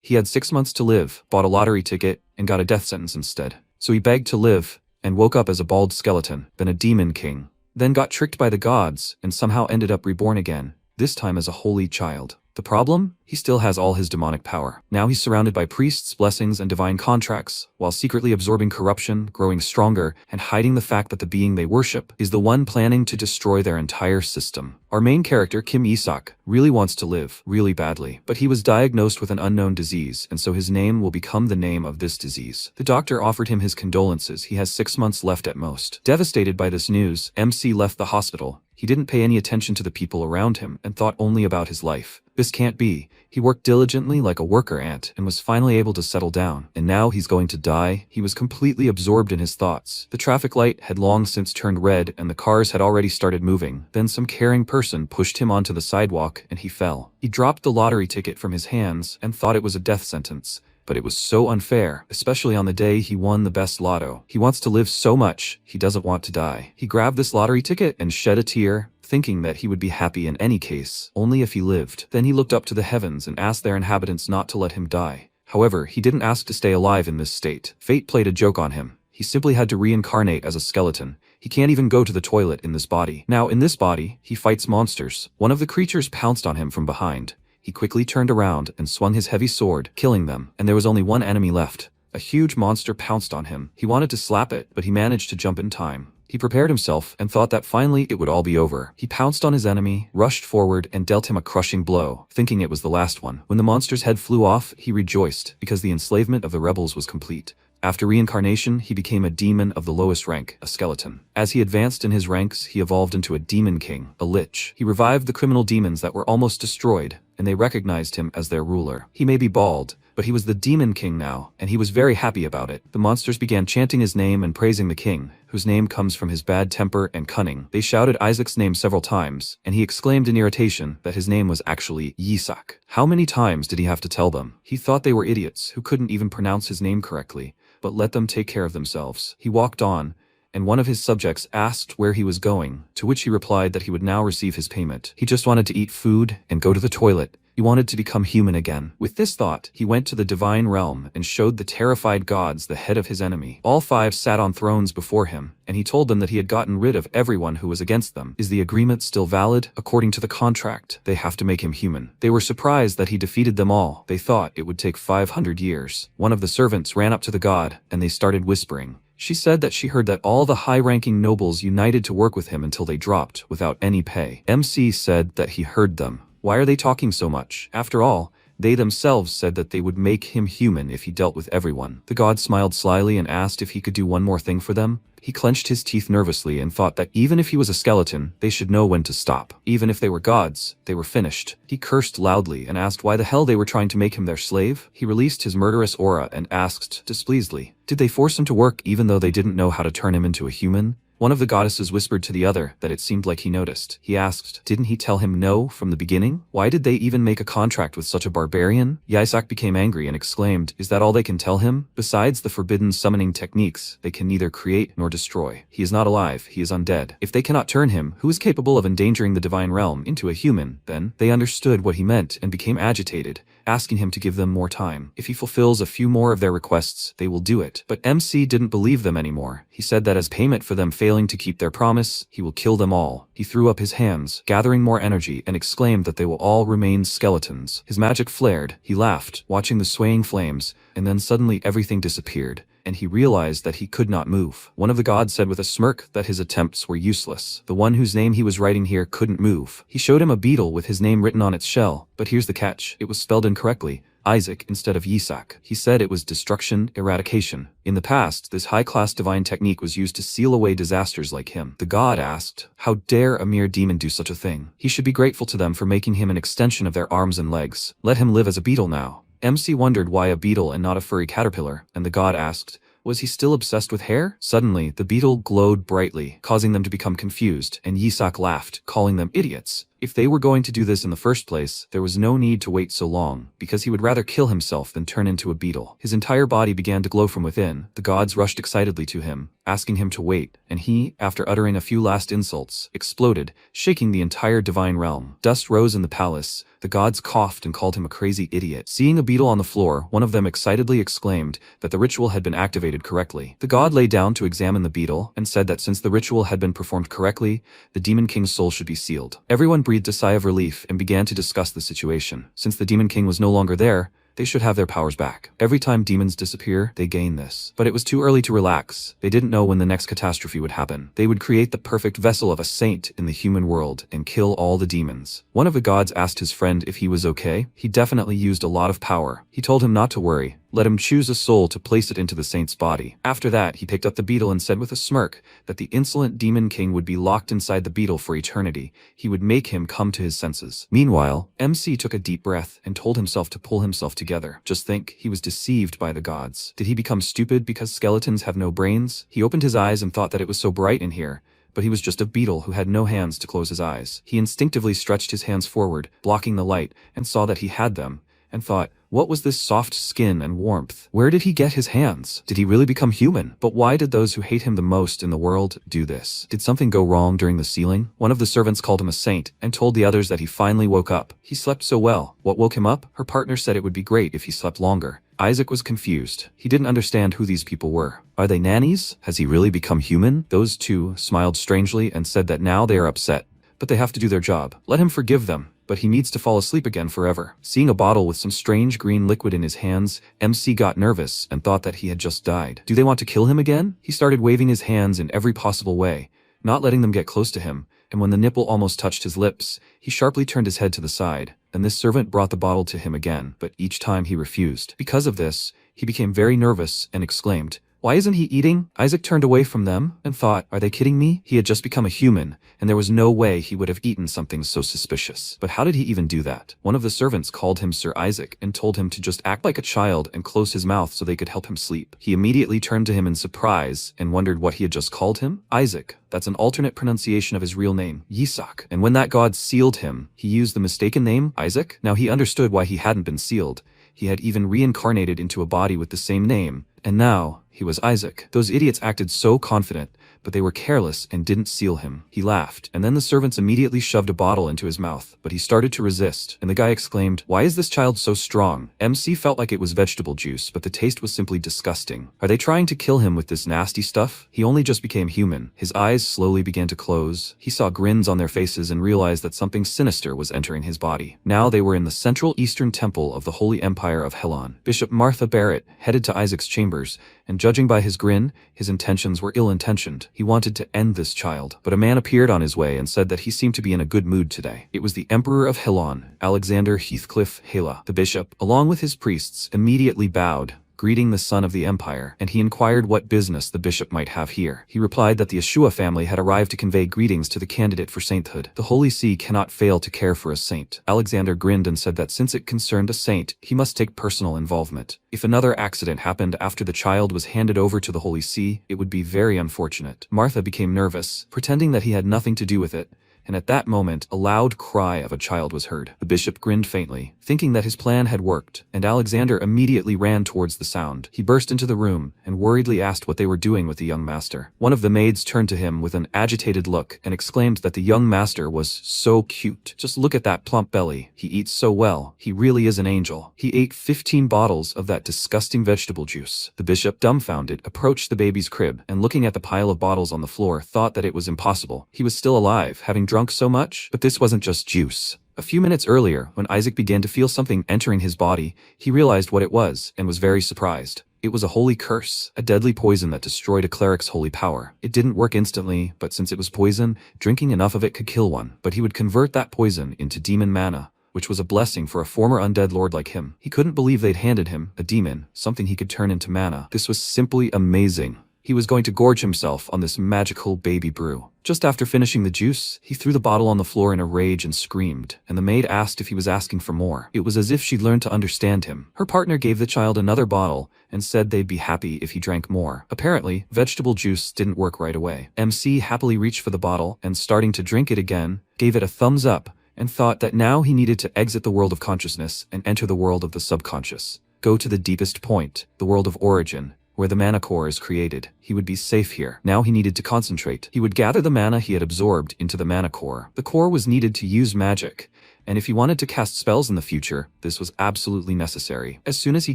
He had 6 months to live, bought a lottery ticket, and got a death sentence instead. So he begged to live, and woke up as a bald skeleton, then a demon king. Then got tricked by the gods, and somehow ended up reborn again, this time as a holy child. The problem? He still has all his demonic power. Now he's surrounded by priests, blessings, and divine contracts, while secretly absorbing corruption, growing stronger, and hiding the fact that the being they worship is the one planning to destroy their entire system. Our main character, Kim Isak, really wants to live, really badly, but he was diagnosed with an unknown disease, and so his name will become the name of this disease. The doctor offered him his condolences. He has 6 months left at most. Devastated by this news, MC left the hospital. He didn't pay any attention to the people around him and thought only about his life. This can't be. He worked diligently like a worker ant and was finally able to settle down. And now he's going to die? He was completely absorbed in his thoughts. The traffic light had long since turned red and the cars had already started moving. Then some caring person pushed him onto the sidewalk and he fell. He dropped the lottery ticket from his hands and thought it was a death sentence. But it was so unfair, especially on the day he won the best lotto. He wants to live so much, he doesn't want to die. He grabbed this lottery ticket and shed a tear, thinking that he would be happy in any case, only if he lived. Then he looked up to the heavens and asked their inhabitants not to let him die. However, he didn't ask to stay alive in this state. Fate played a joke on him. He simply had to reincarnate as a skeleton. He can't even go to the toilet in this body. Now, in this body, he fights monsters. One of the creatures pounced on him from behind. He quickly turned around and swung his heavy sword, killing them, and there was only one enemy left. A huge monster pounced on him. He wanted to slap it, but he managed to jump in time. He prepared himself and thought that finally it would all be over. He pounced on his enemy, rushed forward, and dealt him a crushing blow, thinking it was the last one. When the monster's head flew off, he rejoiced, because the enslavement of the rebels was complete. After reincarnation, he became a demon of the lowest rank, a skeleton. As he advanced in his ranks, he evolved into a demon king, a lich. He revived the criminal demons that were almost destroyed, and they recognized him as their ruler. He may be bald, but he was the demon king now, and he was very happy about it. The monsters began chanting his name and praising the king, whose name comes from his bad temper and cunning. They shouted Isaac's name several times, and he exclaimed in irritation that his name was actually Yisak. How many times did he have to tell them? He thought they were idiots who couldn't even pronounce his name correctly, but let them take care of themselves. He walked on, and one of his subjects asked where he was going, to which he replied that he would now receive his payment. He just wanted to eat food and go to the toilet. He wanted to become human again. With this thought, he went to the divine realm and showed the terrified gods the head of his enemy. All 5 sat on thrones before him, and he told them that he had gotten rid of everyone who was against them. Is the agreement still valid? According to the contract, they have to make him human. They were surprised that he defeated them all. They thought it would take 500 years. One of the servants ran up to the god, and they started whispering. She said that she heard that all the high-ranking nobles united to work with him until they dropped, without any pay. MC said that he heard them. Why are they talking so much? After all, they themselves said that they would make him human if he dealt with everyone. The god smiled slyly and asked if he could do one more thing for them. He clenched his teeth nervously and thought that even if he was a skeleton, they should know when to stop. Even if they were gods, they were finished. He cursed loudly and asked why the hell they were trying to make him their slave. He released his murderous aura and asked, displeasedly, did they force him to work even though they didn't know how to turn him into a human? One of the goddesses whispered to the other that it seemed like he noticed. He asked, didn't he tell him no from the beginning? Why did they even make a contract with such a barbarian? Yisak became angry and exclaimed, is that all they can tell him? Besides the forbidden summoning techniques, they can neither create nor destroy. He is not alive, he is undead. If they cannot turn him, who is capable of endangering the divine realm, into a human, then? They understood what he meant and became agitated, asking him to give them more time. If he fulfills a few more of their requests, they will do it. But MC didn't believe them anymore. He said that as payment for them failing to keep their promise, he will kill them all. He threw up his hands, gathering more energy, and exclaimed that they will all remain skeletons. His magic flared. He laughed, watching the swaying flames, and then suddenly everything disappeared, and he realized that he could not move. One of the gods said with a smirk that his attempts were useless. The one whose name he was writing here couldn't move. He showed him a beetle with his name written on its shell, but here's the catch. It was spelled incorrectly. Isaac instead of Yisak. He said it was destruction, eradication. In the past, this high-class divine technique was used to seal away disasters like him. The god asked, how dare a mere demon do such a thing? He should be grateful to them for making him an extension of their arms and legs. Let him live as a beetle now. MC wondered why a beetle and not a furry caterpillar, and the god asked, was he still obsessed with hair? Suddenly, the beetle glowed brightly, causing them to become confused, and Yisak laughed, calling them idiots. If they were going to do this in the first place, there was no need to wait so long, because he would rather kill himself than turn into a beetle. His entire body began to glow from within. The gods rushed excitedly to him, asking him to wait, and he, after uttering a few last insults, exploded, shaking the entire divine realm. Dust rose in the palace, The gods coughed and called him a crazy idiot. Seeing a beetle on the floor, one of them excitedly exclaimed that the ritual had been activated correctly. The god lay down to examine the beetle and said that since the ritual had been performed correctly, the Demon King's soul should be sealed. Everyone breathed a sigh of relief and began to discuss the situation. Since the Demon King was no longer there, they should have their powers back. Every time demons disappear, they gain this. But it was too early to relax. They didn't know when the next catastrophe would happen. They would create the perfect vessel of a saint in the human world and kill all the demons. One of the gods asked his friend if he was okay. He definitely used a lot of power. He told him not to worry. Let him choose a soul to place it into the saint's body. After that, he picked up the beetle and said with a smirk that the insolent Demon King would be locked inside the beetle for eternity. He would make him come to his senses. Meanwhile, MC took a deep breath and told himself to pull himself together. Just think, he was deceived by the gods. Did he become stupid because skeletons have no brains? He opened his eyes and thought that it was so bright in here, but he was just a beetle who had no hands to close his eyes. He instinctively stretched his hands forward, blocking the light, and saw that he had them, and thought, what was this soft skin and warmth? Where did he get his hands? Did he really become human? But why did those who hate him the most in the world do this? Did something go wrong during the sealing? One of the servants called him a saint and told the others that he finally woke up. He slept so well. What woke him up? Her partner said it would be great if he slept longer. Isaac was confused. He didn't understand who these people were. Are they nannies? Has he really become human? Those two smiled strangely and said that now they are upset, but they have to do their job. Let him forgive them, but he needs to fall asleep again forever. Seeing a bottle with some strange green liquid in his hands, MC got nervous and thought that he had just died. Do they want to kill him again? He started waving his hands in every possible way, not letting them get close to him, and when the nipple almost touched his lips, he sharply turned his head to the side, and this servant brought the bottle to him again, but each time he refused. Because of this, he became very nervous and exclaimed, "Why isn't he eating?" Isaac turned away from them and thought, are they kidding me? He had just become a human, and there was no way he would have eaten something so suspicious. But how did he even do that? One of the servants called him Sir Isaac and told him to just act like a child and close his mouth so they could help him sleep. He immediately turned to him in surprise and wondered what he had just called him. Isaac. That's an alternate pronunciation of his real name, Yisak. And when that god sealed him, he used the mistaken name, Isaac? Now he understood why he hadn't been sealed. He had even reincarnated into a body with the same name, and now he was Isaac. Those idiots acted so confident, but they were careless and didn't seal him. He laughed, and then the servants immediately shoved a bottle into his mouth, but he started to resist, and the guy exclaimed, "Why is this child so strong?" MC felt like it was vegetable juice, but the taste was simply disgusting. Are they trying to kill him with this nasty stuff? He only just became human. His eyes slowly began to close. He saw grins on their faces and realized that something sinister was entering his body. Now they were in the Central Eastern Temple of the Holy Empire of Helon. Bishop Martha Barrett headed to Isaac's chambers, and judging by his grin, his intentions were ill-intentioned. He wanted to end this child, but a man appeared on his way and said that he seemed to be in a good mood today. It was the Emperor of Helon, Alexander Heathcliff Hela. The bishop, along with his priests, immediately bowed, greeting the son of the empire, and he inquired what business the bishop might have here. He replied that the Ashua family had arrived to convey greetings to the candidate for sainthood. The Holy See cannot fail to care for a saint. Alexander grinned and said that since it concerned a saint, he must take personal involvement. If another accident happened after the child was handed over to the Holy See, it would be very unfortunate. Martha became nervous, pretending that he had nothing to do with it, and at that moment, a loud cry of a child was heard. The bishop grinned faintly, thinking that his plan had worked, and Alexander immediately ran towards the sound. He burst into the room and worriedly asked what they were doing with the young master. One of the maids turned to him with an agitated look and exclaimed that the young master was so cute. Just look at that plump belly. He eats so well. He really is an angel. He ate 15 bottles of that disgusting vegetable juice. The bishop, dumbfounded, approached the baby's crib and looking at the pile of bottles on the floor, thought that it was impossible. He was still alive, having drunk so much, but this wasn't just juice. A few minutes earlier, when Isaac began to feel something entering his body, he realized what it was and was very surprised. It was a holy curse, a deadly poison that destroyed a cleric's holy power. It didn't work instantly, but since it was poison, drinking enough of it could kill one. But he would convert that poison into demon mana, which was a blessing for a former undead lord like him. He couldn't believe they'd handed him a demon, something he could turn into mana. This was simply amazing. He was going to gorge himself on this magical baby brew. Just after finishing the juice, he threw the bottle on the floor in a rage and screamed, and the maid asked if he was asking for more. It was as if she'd learned to understand him. Her partner gave the child another bottle and said they'd be happy if he drank more. Apparently, vegetable juice didn't work right away. MC happily reached for the bottle and, starting to drink it again, gave it a thumbs up and thought that now he needed to exit the world of consciousness and enter the world of the subconscious. Go to the deepest point, the world of origin, where the mana core is created. He would be safe here. Now he needed to concentrate. He would gather the mana he had absorbed into the mana core. The core was needed to use magic, and if he wanted to cast spells in the future, this was absolutely necessary. As soon as he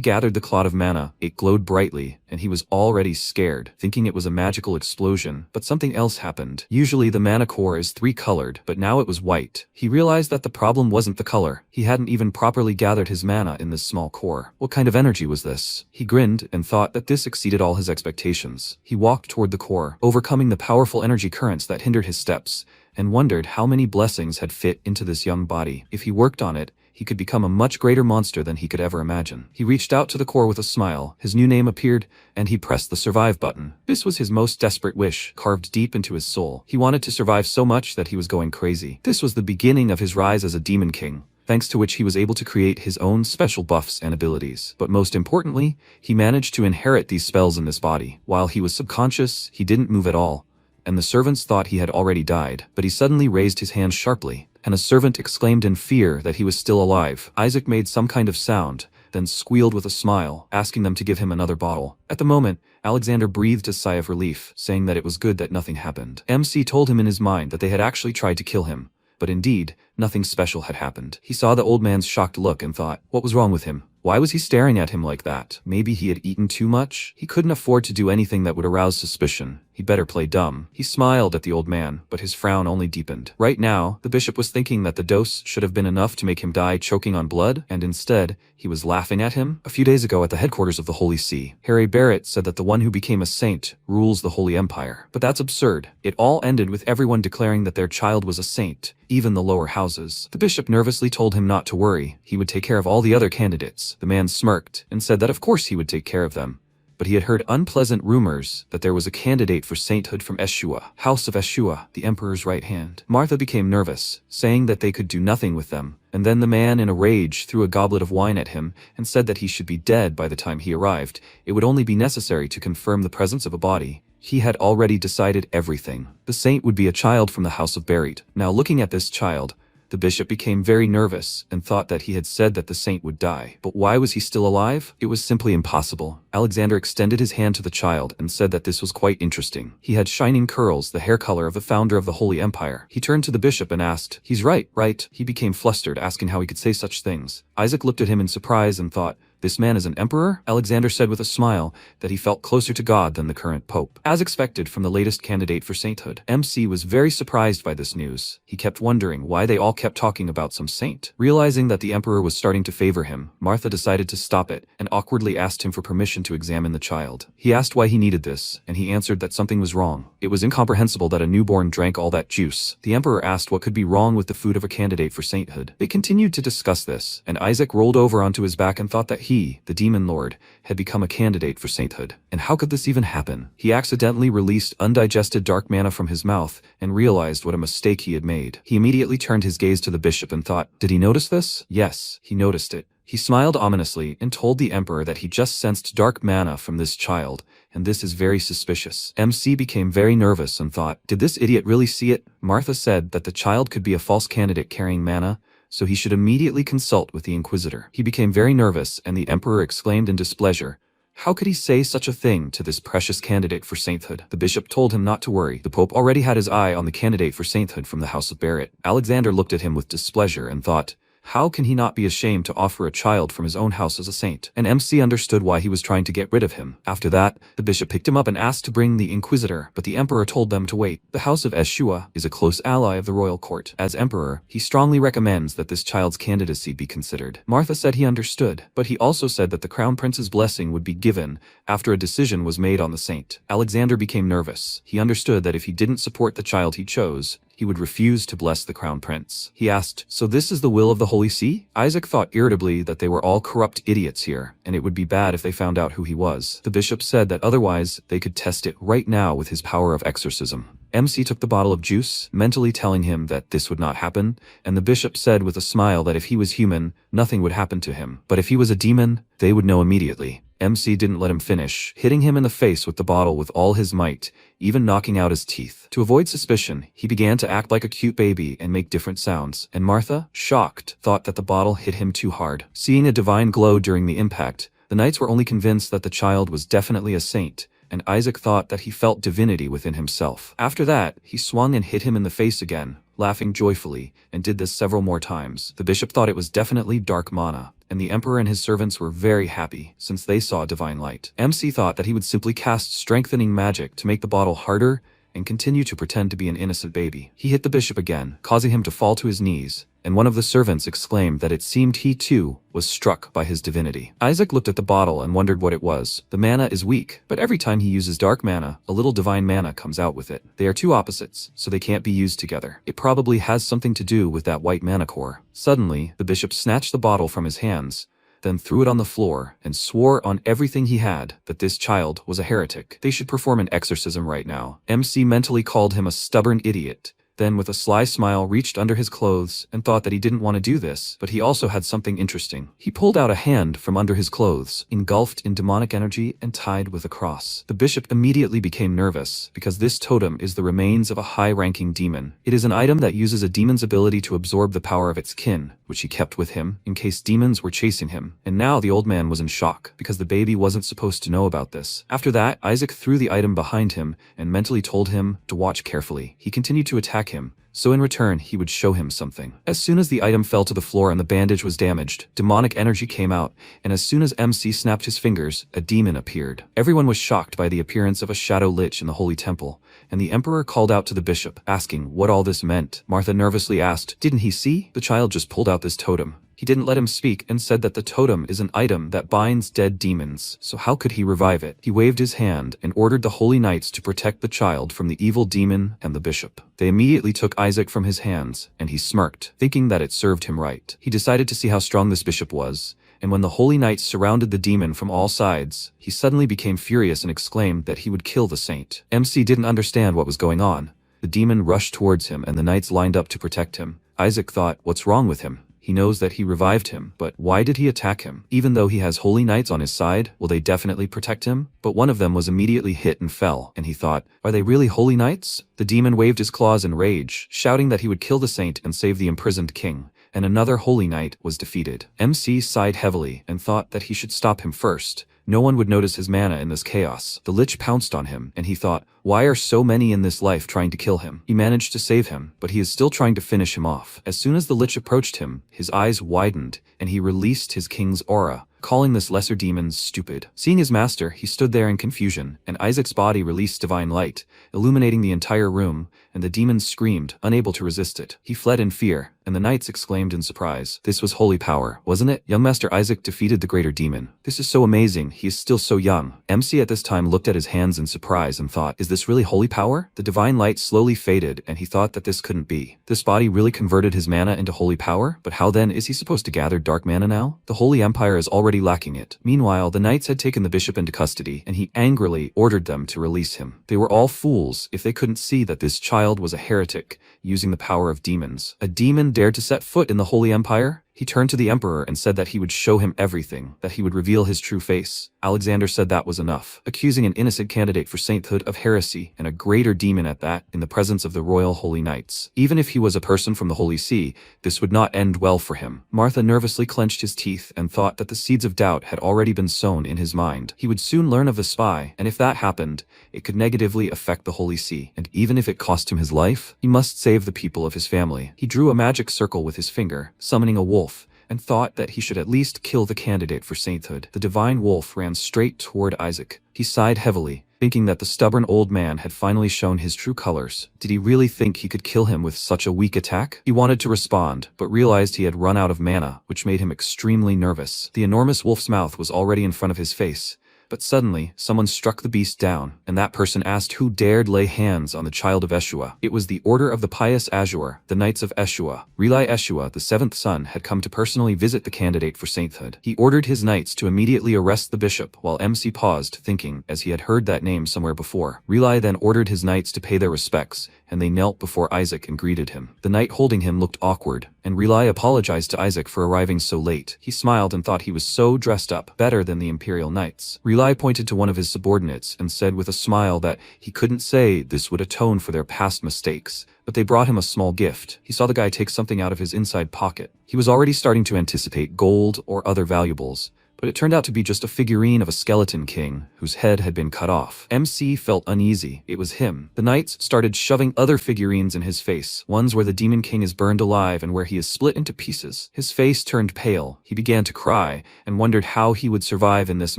gathered the clod of mana, it glowed brightly, and he was already scared, thinking it was a magical explosion, but something else happened. Usually the mana core is 3-colored, but now it was white. He realized that the problem wasn't the color. He hadn't even properly gathered his mana in this small core. What kind of energy was this? He grinned and thought that this exceeded all his expectations. He walked toward the core, overcoming the powerful energy currents that hindered his steps, and wondered how many blessings had fit into this young body. If he worked on it, he could become a much greater monster than he could ever imagine. He reached out to the core with a smile, his new name appeared, and he pressed the survive button. This was his most desperate wish, carved deep into his soul. He wanted to survive so much that he was going crazy. This was the beginning of his rise as a demon king, thanks to which he was able to create his own special buffs and abilities. But most importantly, he managed to inherit these spells in this body. While he was subconscious, he didn't move at all, and the servants thought he had already died. But he suddenly raised his hand sharply, and a servant exclaimed in fear that he was still alive. Isaac made some kind of sound, then squealed with a smile, asking them to give him another bottle. At the moment, Alexander breathed a sigh of relief, saying that it was good that nothing happened. MC told him in his mind that they had actually tried to kill him, but indeed, nothing special had happened. He saw the old man's shocked look and thought, what was wrong with him? Why was he staring at him like that? Maybe he had eaten too much? He couldn't afford to do anything that would arouse suspicion. He'd better play dumb. He smiled at the old man, but his frown only deepened. Right now, the bishop was thinking that the dose should have been enough to make him die choking on blood, and instead, he was laughing at him. A few days ago at the headquarters of the Holy See, Harry Barrett said that the one who became a saint rules the Holy Empire. But that's absurd. It all ended with everyone declaring that their child was a saint, even the lower houses. The bishop nervously told him not to worry, he would take care of all the other candidates. The man smirked and said that of course he would take care of them. But he had heard unpleasant rumors that there was a candidate for sainthood from Eshua, House of Eshua, the emperor's right hand. Martha became nervous, saying that they could do nothing with them, and then the man in a rage threw a goblet of wine at him and said that he should be dead by the time he arrived. It would only be necessary to confirm the presence of a body. He had already decided everything. The saint would be a child from the House of Barrett. Now looking at this child, the bishop became very nervous and thought that he had said that the saint would die. But why was he still alive? It was simply impossible. Alexander extended his hand to the child and said that this was quite interesting. He had shining curls, the hair color of the founder of the Holy Empire. He turned to the bishop and asked, "He's right, right?" He became flustered, asking how he could say such things. Isaac looked at him in surprise and thought, "This man is an emperor?" Alexander said with a smile that he felt closer to God than the current pope. As expected from the latest candidate for sainthood, MC was very surprised by this news. He kept wondering why they all kept talking about some saint. Realizing that the emperor was starting to favor him, Martha decided to stop it and awkwardly asked him for permission to examine the child. He asked why he needed this, and he answered that something was wrong. It was incomprehensible that a newborn drank all that juice. The emperor asked what could be wrong with the food of a candidate for sainthood. They continued to discuss this, and Isaac rolled over onto his back and thought that he, the demon lord, had become a candidate for sainthood. And how could this even happen? He accidentally released undigested dark mana from his mouth and realized what a mistake he had made. He immediately turned his gaze to the bishop and thought, did he notice this? Yes, he noticed it. He smiled ominously and told the emperor that he just sensed dark mana from this child, and this is very suspicious. MC became very nervous and thought, did this idiot really see it? Martha said that the child could be a false candidate carrying mana, so he should immediately consult with the Inquisitor. He became very nervous, and the emperor exclaimed in displeasure, how could he say such a thing to this precious candidate for sainthood? The bishop told him not to worry. The pope already had his eye on the candidate for sainthood from the House of Barrett. Alexander looked at him with displeasure and thought, how can he not be ashamed to offer a child from his own house as a saint? And MC understood why he was trying to get rid of him. After that, the bishop picked him up and asked to bring the Inquisitor, but the emperor told them to wait. The House of Eshua is a close ally of the royal court. As emperor, he strongly recommends that this child's candidacy be considered. Martha said he understood, but he also said that the crown prince's blessing would be given after a decision was made on the saint. Alexander became nervous. He understood that if he didn't support the child he chose, he would refuse to bless the crown prince. He asked, so this is the will of the Holy See? Isaac thought irritably that they were all corrupt idiots here, and it would be bad if they found out who he was. The bishop said that otherwise they could test it right now with his power of exorcism. MC took the bottle of juice, mentally telling him that this would not happen, and the bishop said with a smile that if he was human, nothing would happen to him. But if he was a demon, they would know immediately. MC didn't let him finish, hitting him in the face with the bottle with all his might, even knocking out his teeth. To avoid suspicion, he began to act like a cute baby and make different sounds, and Martha, shocked, thought that the bottle hit him too hard. Seeing a divine glow during the impact, the knights were only convinced that the child was definitely a saint, and Isaac thought that he felt divinity within himself. After that, he swung and hit him in the face again, laughing joyfully, and did this several more times. The bishop thought it was definitely dark mana, and the emperor and his servants were very happy since they saw divine light. MC thought that he would simply cast strengthening magic to make the bottle harder and continue to pretend to be an innocent baby. He hit the bishop again, causing him to fall to his knees, and one of the servants exclaimed that it seemed he too was struck by his divinity. Isaac looked at the bottle and wondered what it was. The mana is weak, but every time he uses dark mana, a little divine mana comes out with it. They are two opposites, so they can't be used together. It probably has something to do with that white mana core. Suddenly, the bishop snatched the bottle from his hands, then threw it on the floor, and swore on everything he had that this child was a heretic. They should perform an exorcism right now. MC mentally called him a stubborn idiot, then with a sly smile reached under his clothes and thought that he didn't want to do this, but he also had something interesting. He pulled out a hand from under his clothes, engulfed in demonic energy and tied with a cross. The bishop immediately became nervous, because this totem is the remains of a high-ranking demon. It is an item that uses a demon's ability to absorb the power of its kin, which he kept with him in case demons were chasing him. And now the old man was in shock, because the baby wasn't supposed to know about this. After that, Isaac threw the item behind him and mentally told him to watch carefully. He continued to attack him, so in return he would show him something. As soon as the item fell to the floor and the bandage was damaged, demonic energy came out, and as soon as MC snapped his fingers, a demon appeared. Everyone was shocked by the appearance of a shadow lich in the holy temple, and the emperor called out to the bishop, asking what all this meant. Martha nervously asked, "Didn't he see? The child just pulled out this totem." He didn't let him speak and said that the totem is an item that binds dead demons, so how could he revive it? He waved his hand and ordered the holy knights to protect the child from the evil demon and the bishop. They immediately took Isaac from his hands, and he smirked, thinking that it served him right. He decided to see how strong this bishop was, and when the holy knights surrounded the demon from all sides, he suddenly became furious and exclaimed that he would kill the saint. MC didn't understand what was going on. The demon rushed towards him and the knights lined up to protect him. Isaac thought, what's wrong with him? He knows that he revived him, but why did he attack him? Even though he has holy knights on his side, will they definitely protect him? But one of them was immediately hit and fell, and he thought, are they really holy knights? The demon waved his claws in rage, shouting that he would kill the saint and save the imprisoned king, and another holy knight was defeated. MC sighed heavily and thought that he should stop him first. No one would notice his mana in this chaos. The lich pounced on him, and he thought, why are so many in this life trying to kill him? He managed to save him, but he is still trying to finish him off. As soon as the lich approached him, his eyes widened, and he released his king's aura, calling this lesser demon stupid. Seeing his master, he stood there in confusion, and Isaac's body released divine light, illuminating the entire room, and the demon screamed, unable to resist it. He fled in fear, and the knights exclaimed in surprise. This was holy power, wasn't it? Young Master Isaac defeated the greater demon. This is so amazing, he is still so young. MC at this time looked at his hands in surprise and thought, is this really holy power? The divine light slowly faded, and he thought that this couldn't be. This body really converted his mana into holy power? But how then is he supposed to gather dark mana now? The Holy Empire is already lacking it. Meanwhile, the knights had taken the bishop into custody, and he angrily ordered them to release him. They were all fools if they couldn't see that this child was a heretic, using the power of demons. A demon dared to set foot in the Holy Empire? He turned to the emperor and said that he would show him everything, that he would reveal his true face. Alexander said that was enough, accusing an innocent candidate for sainthood of heresy, and a greater demon at that, in the presence of the royal holy knights. Even if he was a person from the Holy See, this would not end well for him. Martha nervously clenched his teeth and thought that the seeds of doubt had already been sown in his mind. He would soon learn of the spy, and if that happened, it could negatively affect the Holy See, and even if it cost him his life, he must save the people of his family. He drew a magic circle with his finger, summoning a wolf, and thought that he should at least kill the candidate for sainthood. The divine wolf ran straight toward Isaac. He sighed heavily, thinking that the stubborn old man had finally shown his true colors. Did he really think he could kill him with such a weak attack? He wanted to respond, but realized he had run out of mana, which made him extremely nervous. The enormous wolf's mouth was already in front of his face. But suddenly, someone struck the beast down, and that person asked who dared lay hands on the child of Eshua. It was the Order of the Pious Azure, the Knights of Eshua. Relai Eshua, the seventh son, had come to personally visit the candidate for sainthood. He ordered his knights to immediately arrest the bishop, while MC paused, thinking, as he had heard that name somewhere before. Relai then ordered his knights to pay their respects, and they knelt before Isaac and greeted him. The knight holding him looked awkward, and Relai apologized to Isaac for arriving so late. He smiled and thought he was so dressed up, better than the imperial knights. Relai pointed to one of his subordinates and said with a smile that he couldn't say this would atone for their past mistakes, but they brought him a small gift. He saw the guy take something out of his inside pocket. He was already starting to anticipate gold or other valuables, but but it turned out to be just a figurine of a skeleton king whose head had been cut off. MC felt uneasy. It was him. The knights started shoving other figurines in his face, ones where the demon king is burned alive and where he is split into pieces. His face turned pale. He began to cry and wondered how he would survive in this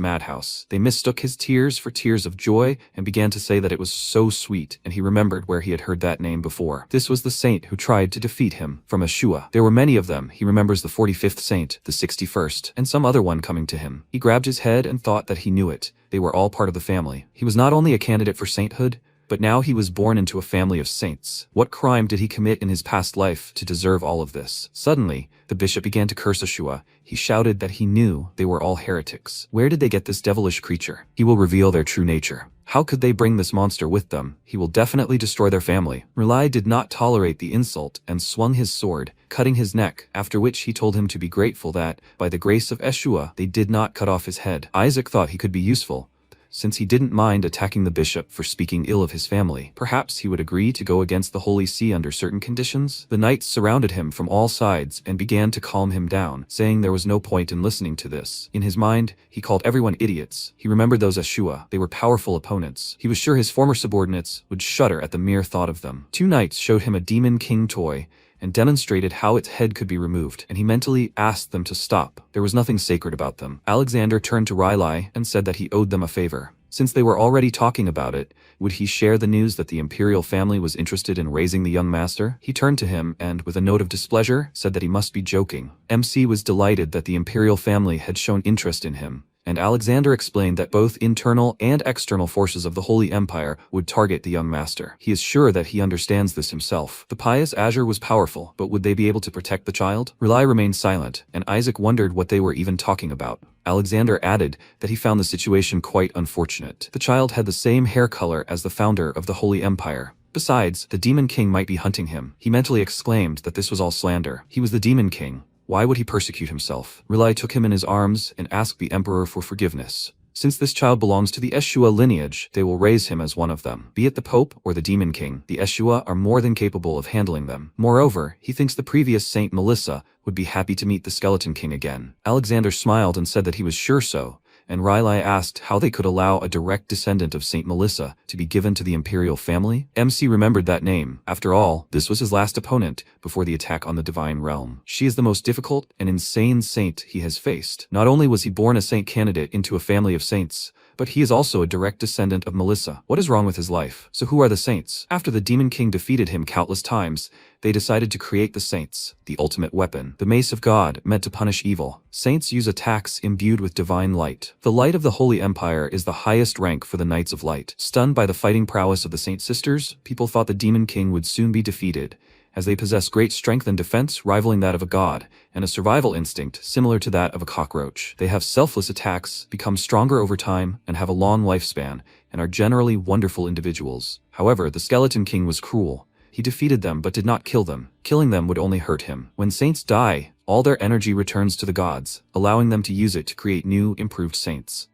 madhouse. They mistook his tears for tears of joy and began to say that it was so sweet, and he remembered where he had heard that name before. This was the saint who tried to defeat him, from Ashua. There were many of them. He remembers the 45th saint, the 61st, and some other one coming to him. He grabbed his head and thought that he knew it. They were all part of the family. He was not only a candidate for sainthood, but now he was born into a family of saints. What crime did he commit in his past life to deserve all of this? Suddenly, the bishop began to curse Ashua. He shouted that he knew they were all heretics. Where did they get this devilish creature? He will reveal their true nature. How could they bring this monster with them? He will definitely destroy their family. R'lyeh did not tolerate the insult and swung his sword, cutting his neck, after which he told him to be grateful that, by the grace of Eshua, they did not cut off his head. Isaac thought he could be useful, since he didn't mind attacking the bishop for speaking ill of his family. Perhaps he would agree to go against the Holy See under certain conditions. The knights surrounded him from all sides and began to calm him down, saying there was no point in listening to this. In his mind, he called everyone idiots. He remembered those Ashua. They were powerful opponents. He was sure his former subordinates would shudder at the mere thought of them. Two knights showed him a demon king toy and demonstrated how its head could be removed, and he mentally asked them to stop. There was nothing sacred about them. Alexander turned to R'lyeh and said that he owed them a favor. Since they were already talking about it, would he share the news that the imperial family was interested in raising the young master? He turned to him and, with a note of displeasure, said that he must be joking. MC was delighted that the imperial family had shown interest in him, and Alexander explained that both internal and external forces of the Holy Empire would target the young master. He is sure that he understands this himself. The pious Azure was powerful, but would they be able to protect the child? R'lyeh remained silent, and Isaac wondered what they were even talking about. Alexander added that he found the situation quite unfortunate. The child had the same hair color as the founder of the Holy Empire. Besides, the Demon King might be hunting him. He mentally exclaimed that this was all slander. He was the Demon King. Why would he persecute himself? R'lyeh took him in his arms and asked the emperor for forgiveness. Since this child belongs to the Eshua lineage, they will raise him as one of them. Be it the Pope or the Demon King, the Eshua are more than capable of handling them. Moreover, he thinks the previous Saint Melissa would be happy to meet the Skeleton King again. Alexander smiled and said that he was sure so, and R'lyeh asked how they could allow a direct descendant of Saint Melissa to be given to the imperial family. MC remembered that name. After all, this was his last opponent before the attack on the divine realm. She is the most difficult and insane saint he has faced. Not only was he born a saint candidate into a family of saints, but he is also a direct descendant of Melissa. What is wrong with his life? So who are the saints? After the Demon King defeated him countless times, they decided to create the saints, the ultimate weapon, the mace of God, meant to punish evil. Saints use attacks imbued with divine light. The light of the Holy Empire is the highest rank for the Knights of Light. Stunned by the fighting prowess of the Saint Sisters, people thought the Demon King would soon be defeated, as they possess great strength and defense rivaling that of a god, and a survival instinct similar to that of a cockroach. They have selfless attacks, become stronger over time, and have a long lifespan, and are generally wonderful individuals. However, the Skeleton King was cruel. He defeated them but did not kill them. Killing them would only hurt him. When saints die, all their energy returns to the gods, allowing them to use it to create new, improved saints.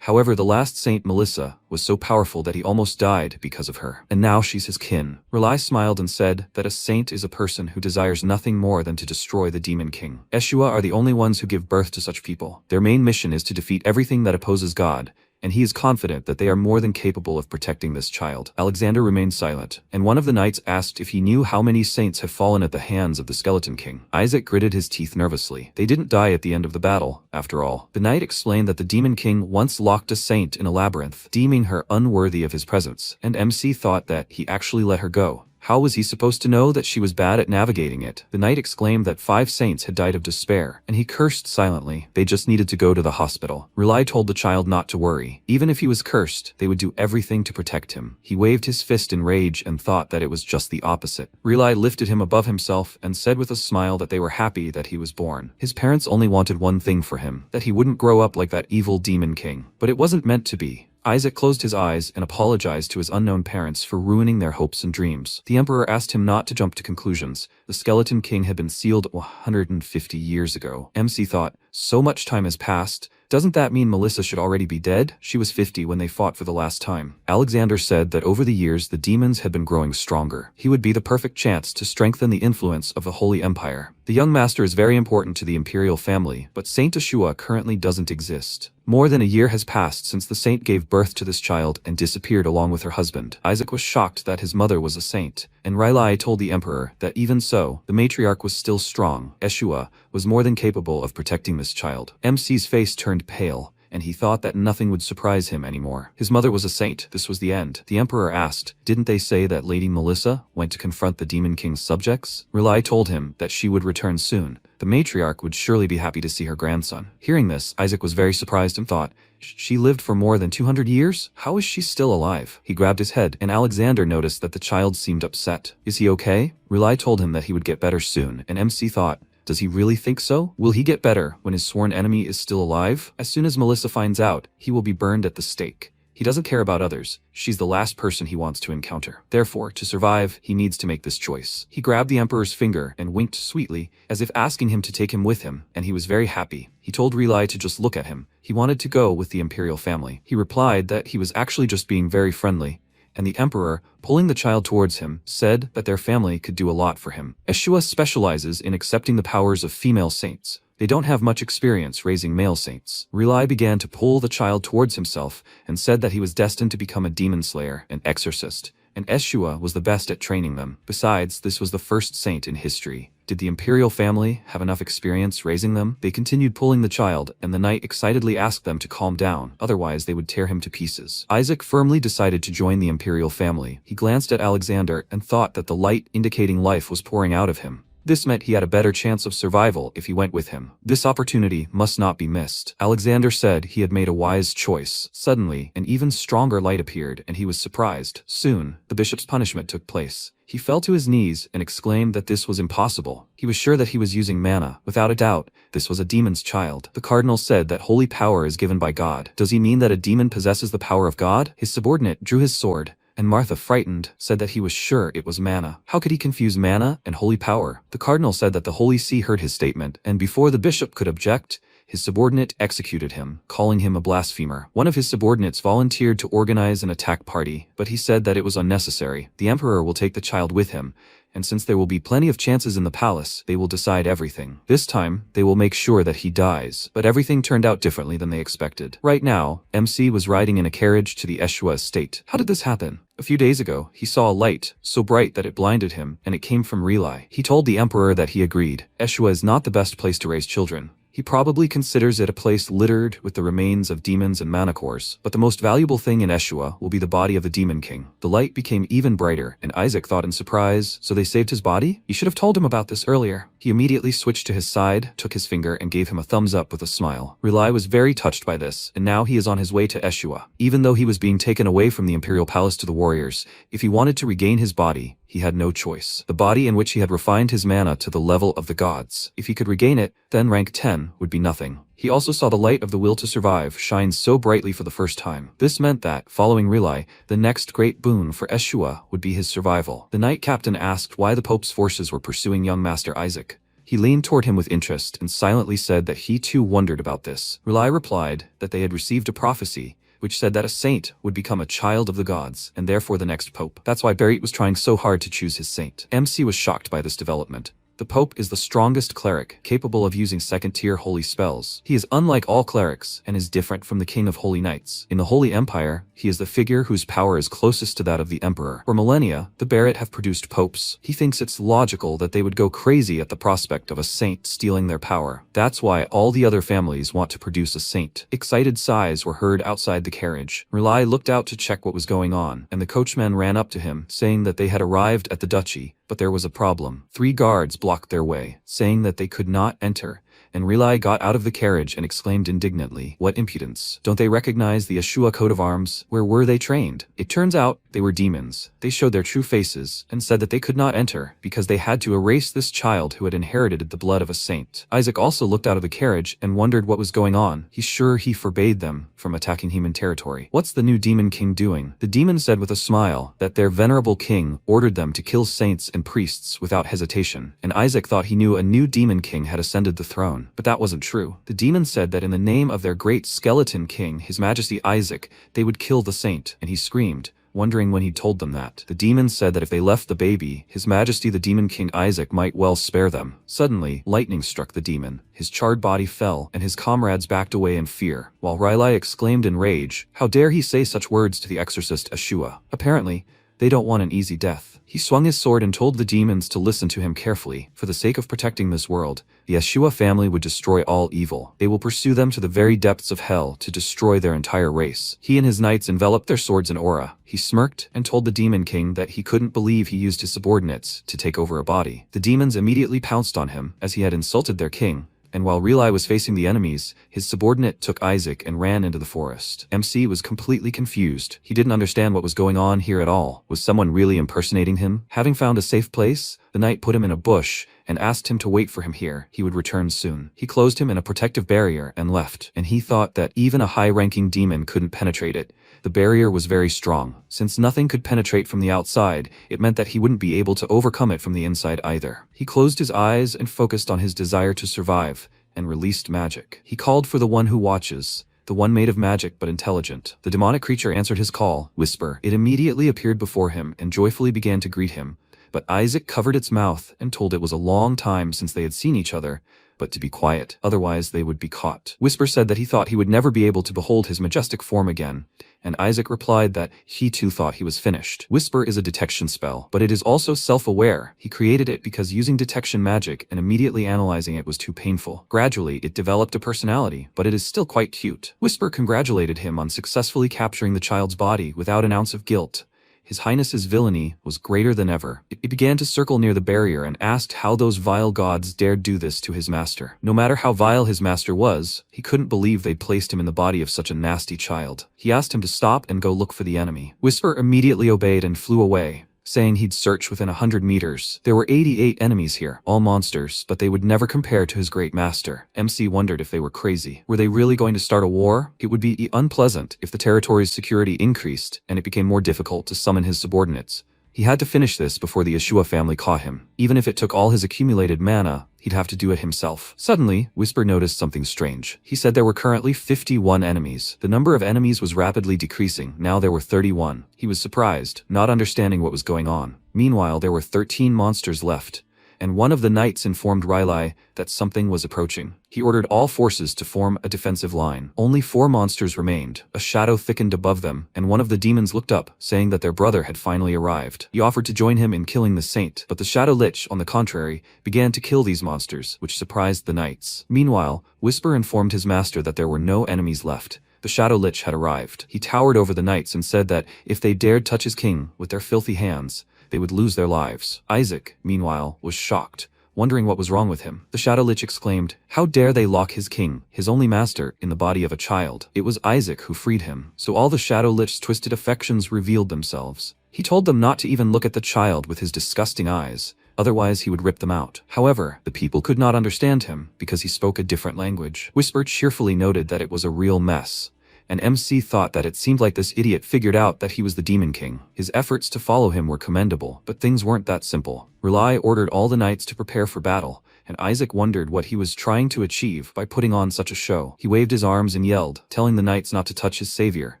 However, the last Saint Melissa was so powerful that he almost died because of her, and now she's his kin. R'lyeh smiled and said that a saint is a person who desires nothing more than to destroy the Demon King. Eshua are the only ones who give birth to such people. Their main mission is to defeat everything that opposes God, and he is confident that they are more than capable of protecting this child. Alexander remained silent, and one of the knights asked if he knew how many saints have fallen at the hands of the Skeleton King. Isaac gritted his teeth nervously. They didn't die at the end of the battle, after all. The knight explained that the Demon King once locked a saint in a labyrinth, deeming her unworthy of his presence, and MC thought that he actually let her go. How was he supposed to know that she was bad at navigating it? The knight exclaimed that 5 saints had died of despair, and he cursed silently. They just needed to go to the hospital. R'lyeh told the child not to worry. Even if he was cursed, they would do everything to protect him. He waved his fist in rage and thought that it was just the opposite. R'lyeh lifted him above himself and said with a smile that they were happy that he was born. His parents only wanted one thing for him, that he wouldn't grow up like that evil Demon King. But it wasn't meant to be. Isaac closed his eyes and apologized to his unknown parents for ruining their hopes and dreams. The emperor asked him not to jump to conclusions. The Skeleton King had been sealed 150 years ago. MC thought, so much time has passed, Doesn't that mean Melissa should already be dead? She was 50 when they fought for the last time. Alexander said that over the years the demons had been growing stronger. He would be the perfect chance to strengthen the influence of the Holy Empire. The young master is very important to the imperial family, but Saint Ashua currently doesn't exist. More than a year has passed since the saint gave birth to this child and disappeared along with her husband. Isaac was shocked that his mother was a saint, and Riley told the emperor that even so, the matriarch was still strong. Ashua was more than capable of protecting this child. MC's face turned pale, and he thought that nothing would surprise him anymore. His mother was a saint. This was the end. The emperor asked, "Didn't they say that Lady Melissa went to confront the Demon King's subjects?" Riley told him that she would return soon. The matriarch would surely be happy to see her grandson. Hearing this, Isaac was very surprised and thought, "She lived for more than 200 years? How is she still alive?" He grabbed his head, and Alexander noticed that the child seemed upset. "Is he okay?" Riley told him that he would get better soon, and MC thought, does he really think so? Will he get better when his sworn enemy is still alive? As soon as Melissa finds out, he will be burned at the stake. He doesn't care about others. She's the last person he wants to encounter. Therefore, to survive, he needs to make this choice. He grabbed the emperor's finger and winked sweetly, as if asking him to take him with him, and he was very happy. He told Riley to just look at him. He wanted to go with the imperial family. He replied that he was actually just being very friendly, and the emperor, pulling the child towards him, said that their family could do a lot for him. Ashua specializes in accepting the powers of female saints. They don't have much experience raising male saints. Riley began to pull the child towards himself and said that he was destined to become a demon slayer, an exorcist, and Ashua was the best at training them. Besides, this was the first saint in history. Did the imperial family have enough experience raising them? They continued pulling the child, and the knight excitedly asked them to calm down, otherwise they would tear him to pieces. Isaac firmly decided to join the imperial family. He glanced at Alexander and thought that the light indicating life was pouring out of him. This meant he had a better chance of survival if he went with him. This opportunity must not be missed. Alexander said he had made a wise choice. Suddenly, an even stronger light appeared, and he was surprised. Soon, the bishop's punishment took place. He fell to his knees and exclaimed that this was impossible. He was sure that he was using mana. Without a doubt, this was a demon's child. The cardinal said that holy power is given by God. Does he mean that a demon possesses the power of God? His subordinate drew his sword, and Martha, frightened, said that he was sure it was mana. How could he confuse mana and holy power? The cardinal said that the Holy See heard his statement, and before the bishop could object, his subordinate executed him, calling him a blasphemer. One of his subordinates volunteered to organize an attack party, but he said that it was unnecessary. The emperor will take the child with him, and since there will be plenty of chances in the palace, they will decide everything. This time, they will make sure that he dies. But everything turned out differently than they expected. Right now, MC was riding in a carriage to the Ashua estate. How did this happen? A few days ago, he saw a light, so bright that it blinded him, and it came from Riley. He told the emperor that he agreed. Ashua is not the best place to raise children. He probably considers it a place littered with the remains of demons and manacores, but the most valuable thing in Ashua will be the body of the Demon King. The light became even brighter, and Isaac thought in surprise, so they saved his body? You should have told him about this earlier. He immediately switched to his side, took his finger, and gave him a thumbs up with a smile. Riley was very touched by this, and now he is on his way to Ashua. Even though he was being taken away from the imperial palace to the warriors, if he wanted to regain his body, he had no choice. The body in which he had refined his mana to the level of the gods. If he could regain it, then rank 10 would be nothing. He also saw the light of the will to survive shine so brightly for the first time. This meant that, following Riley, the next great boon for Ashua would be his survival. The knight captain asked why the Pope's forces were pursuing young Master Isaac. He leaned toward him with interest and silently said that he too wondered about this. Riley replied that they had received a prophecy which said that a saint would become a child of the gods, and therefore the next pope. That's why Berit was trying so hard to choose his saint. MC was shocked by this development. The Pope is the strongest cleric, capable of using second-tier holy spells. He is unlike all clerics, and is different from the King of Holy Knights. In the Holy Empire, he is the figure whose power is closest to that of the Emperor. For millennia, the Berit have produced popes. He thinks it's logical that they would go crazy at the prospect of a saint stealing their power. That's why all the other families want to produce a saint. Excited sighs were heard outside the carriage. Riley looked out to check what was going on, and the coachman ran up to him, saying that they had arrived at the duchy. But there was a problem. 3 guards blocked their way, saying that they could not enter, and Riley got out of the carriage and exclaimed indignantly, "What impudence! Don't they recognize the Ashua coat of arms? Where were they trained?" It turns out they were demons. They showed their true faces, and said that they could not enter, because they had to erase this child who had inherited the blood of a saint. Isaac also looked out of the carriage and wondered what was going on. He's sure he forbade them from attacking human territory. What's the new Demon King doing? The demon said with a smile that their venerable king ordered them to kill saints and priests without hesitation, and Isaac thought he knew a new Demon King had ascended the throne. throne. But that wasn't true. The demon said that in the name of their great skeleton king, His Majesty Isaac, they would kill the saint, and he screamed, wondering when he told them that. The demon said that if they left the baby, His Majesty the Demon King Isaac might well spare them. Suddenly, lightning struck the demon. His charred body fell, and his comrades backed away in fear, while Riley exclaimed in rage, "How dare he say such words to the exorcist Ashua? Apparently, they don't want an easy death." He swung his sword and told the demons to listen to him carefully. For the sake of protecting this world, the Ashua family would destroy all evil. They will pursue them to the very depths of hell to destroy their entire race. He and his knights enveloped their swords in aura. He smirked and told the demon king that he couldn't believe he used his subordinates to take over a body. The demons immediately pounced on him, as he had insulted their king. And while Reli was facing the enemies, his subordinate took Isaac and ran into the forest. MC was completely confused. He didn't understand what was going on here at all. Was someone really impersonating him? Having found a safe place, the knight put him in a bush and asked him to wait for him here. He would return soon. He closed him in a protective barrier and left. And he thought that even a high-ranking demon couldn't penetrate it. The barrier was very strong. Since nothing could penetrate from the outside, it meant that he wouldn't be able to overcome it from the inside either. He closed his eyes and focused on his desire to survive, and released magic. He called for the one who watches, the one made of magic but intelligent. The demonic creature answered his call, Whisper. It immediately appeared before him and joyfully began to greet him. But Isaac covered its mouth and told it was a long time since they had seen each other, but to be quiet, otherwise they would be caught. Whisper said that he thought he would never be able to behold his majestic form again, and Isaac replied that he too thought he was finished. Whisper is a detection spell, but it is also self-aware. He created it because using detection magic and immediately analyzing it was too painful. Gradually, it developed a personality, but it is still quite cute. Whisper congratulated him on successfully capturing the child's body without an ounce of guilt. His Highness's villainy was greater than ever. It began to circle near the barrier and asked how those vile gods dared do this to his master. No matter how vile his master was, he couldn't believe they'd placed him in the body of such a nasty child. He asked him to stop and go look for the enemy. Whisper immediately obeyed and flew away, saying he'd search within 100 meters. There were 88 enemies here, all monsters, but they would never compare to his great master. MC wondered if they were crazy. Were they really going to start a war? It would be unpleasant if the territory's security increased and it became more difficult to summon his subordinates. He had to finish this before the Ashua family caught him. Even if it took all his accumulated mana, he'd have to do it himself. Suddenly, Whisper noticed something strange. He said there were currently 51 enemies. The number of enemies was rapidly decreasing. Now there were 31. He was surprised, not understanding what was going on. Meanwhile, there were 13 monsters left, and one of the knights informed Riley that something was approaching. He ordered all forces to form a defensive line. Only 4 monsters remained. A shadow thickened above them, and one of the demons looked up, saying that their brother had finally arrived. He offered to join him in killing the saint, but the Shadow Lich, on the contrary, began to kill these monsters, which surprised the knights. Meanwhile, Whisper informed his master that there were no enemies left. The Shadow Lich had arrived. He towered over the knights and said that if they dared touch his king with their filthy hands, they would lose their lives. Isaac, meanwhile, was shocked, wondering what was wrong with him. The Shadow Lich exclaimed, "How dare they lock his king, his only master, in the body of a child?" It was Isaac who freed him. So all the Shadow Lich's twisted affections revealed themselves. He told them not to even look at the child with his disgusting eyes, otherwise he would rip them out. However, the people could not understand him because he spoke a different language. Whisper cheerfully noted that it was a real mess, and MC thought that it seemed like this idiot figured out that he was the Demon King. His efforts to follow him were commendable, but things weren't that simple. Rely ordered all the knights to prepare for battle, and Isaac wondered what he was trying to achieve by putting on such a show. He waved his arms and yelled, telling the knights not to touch his savior,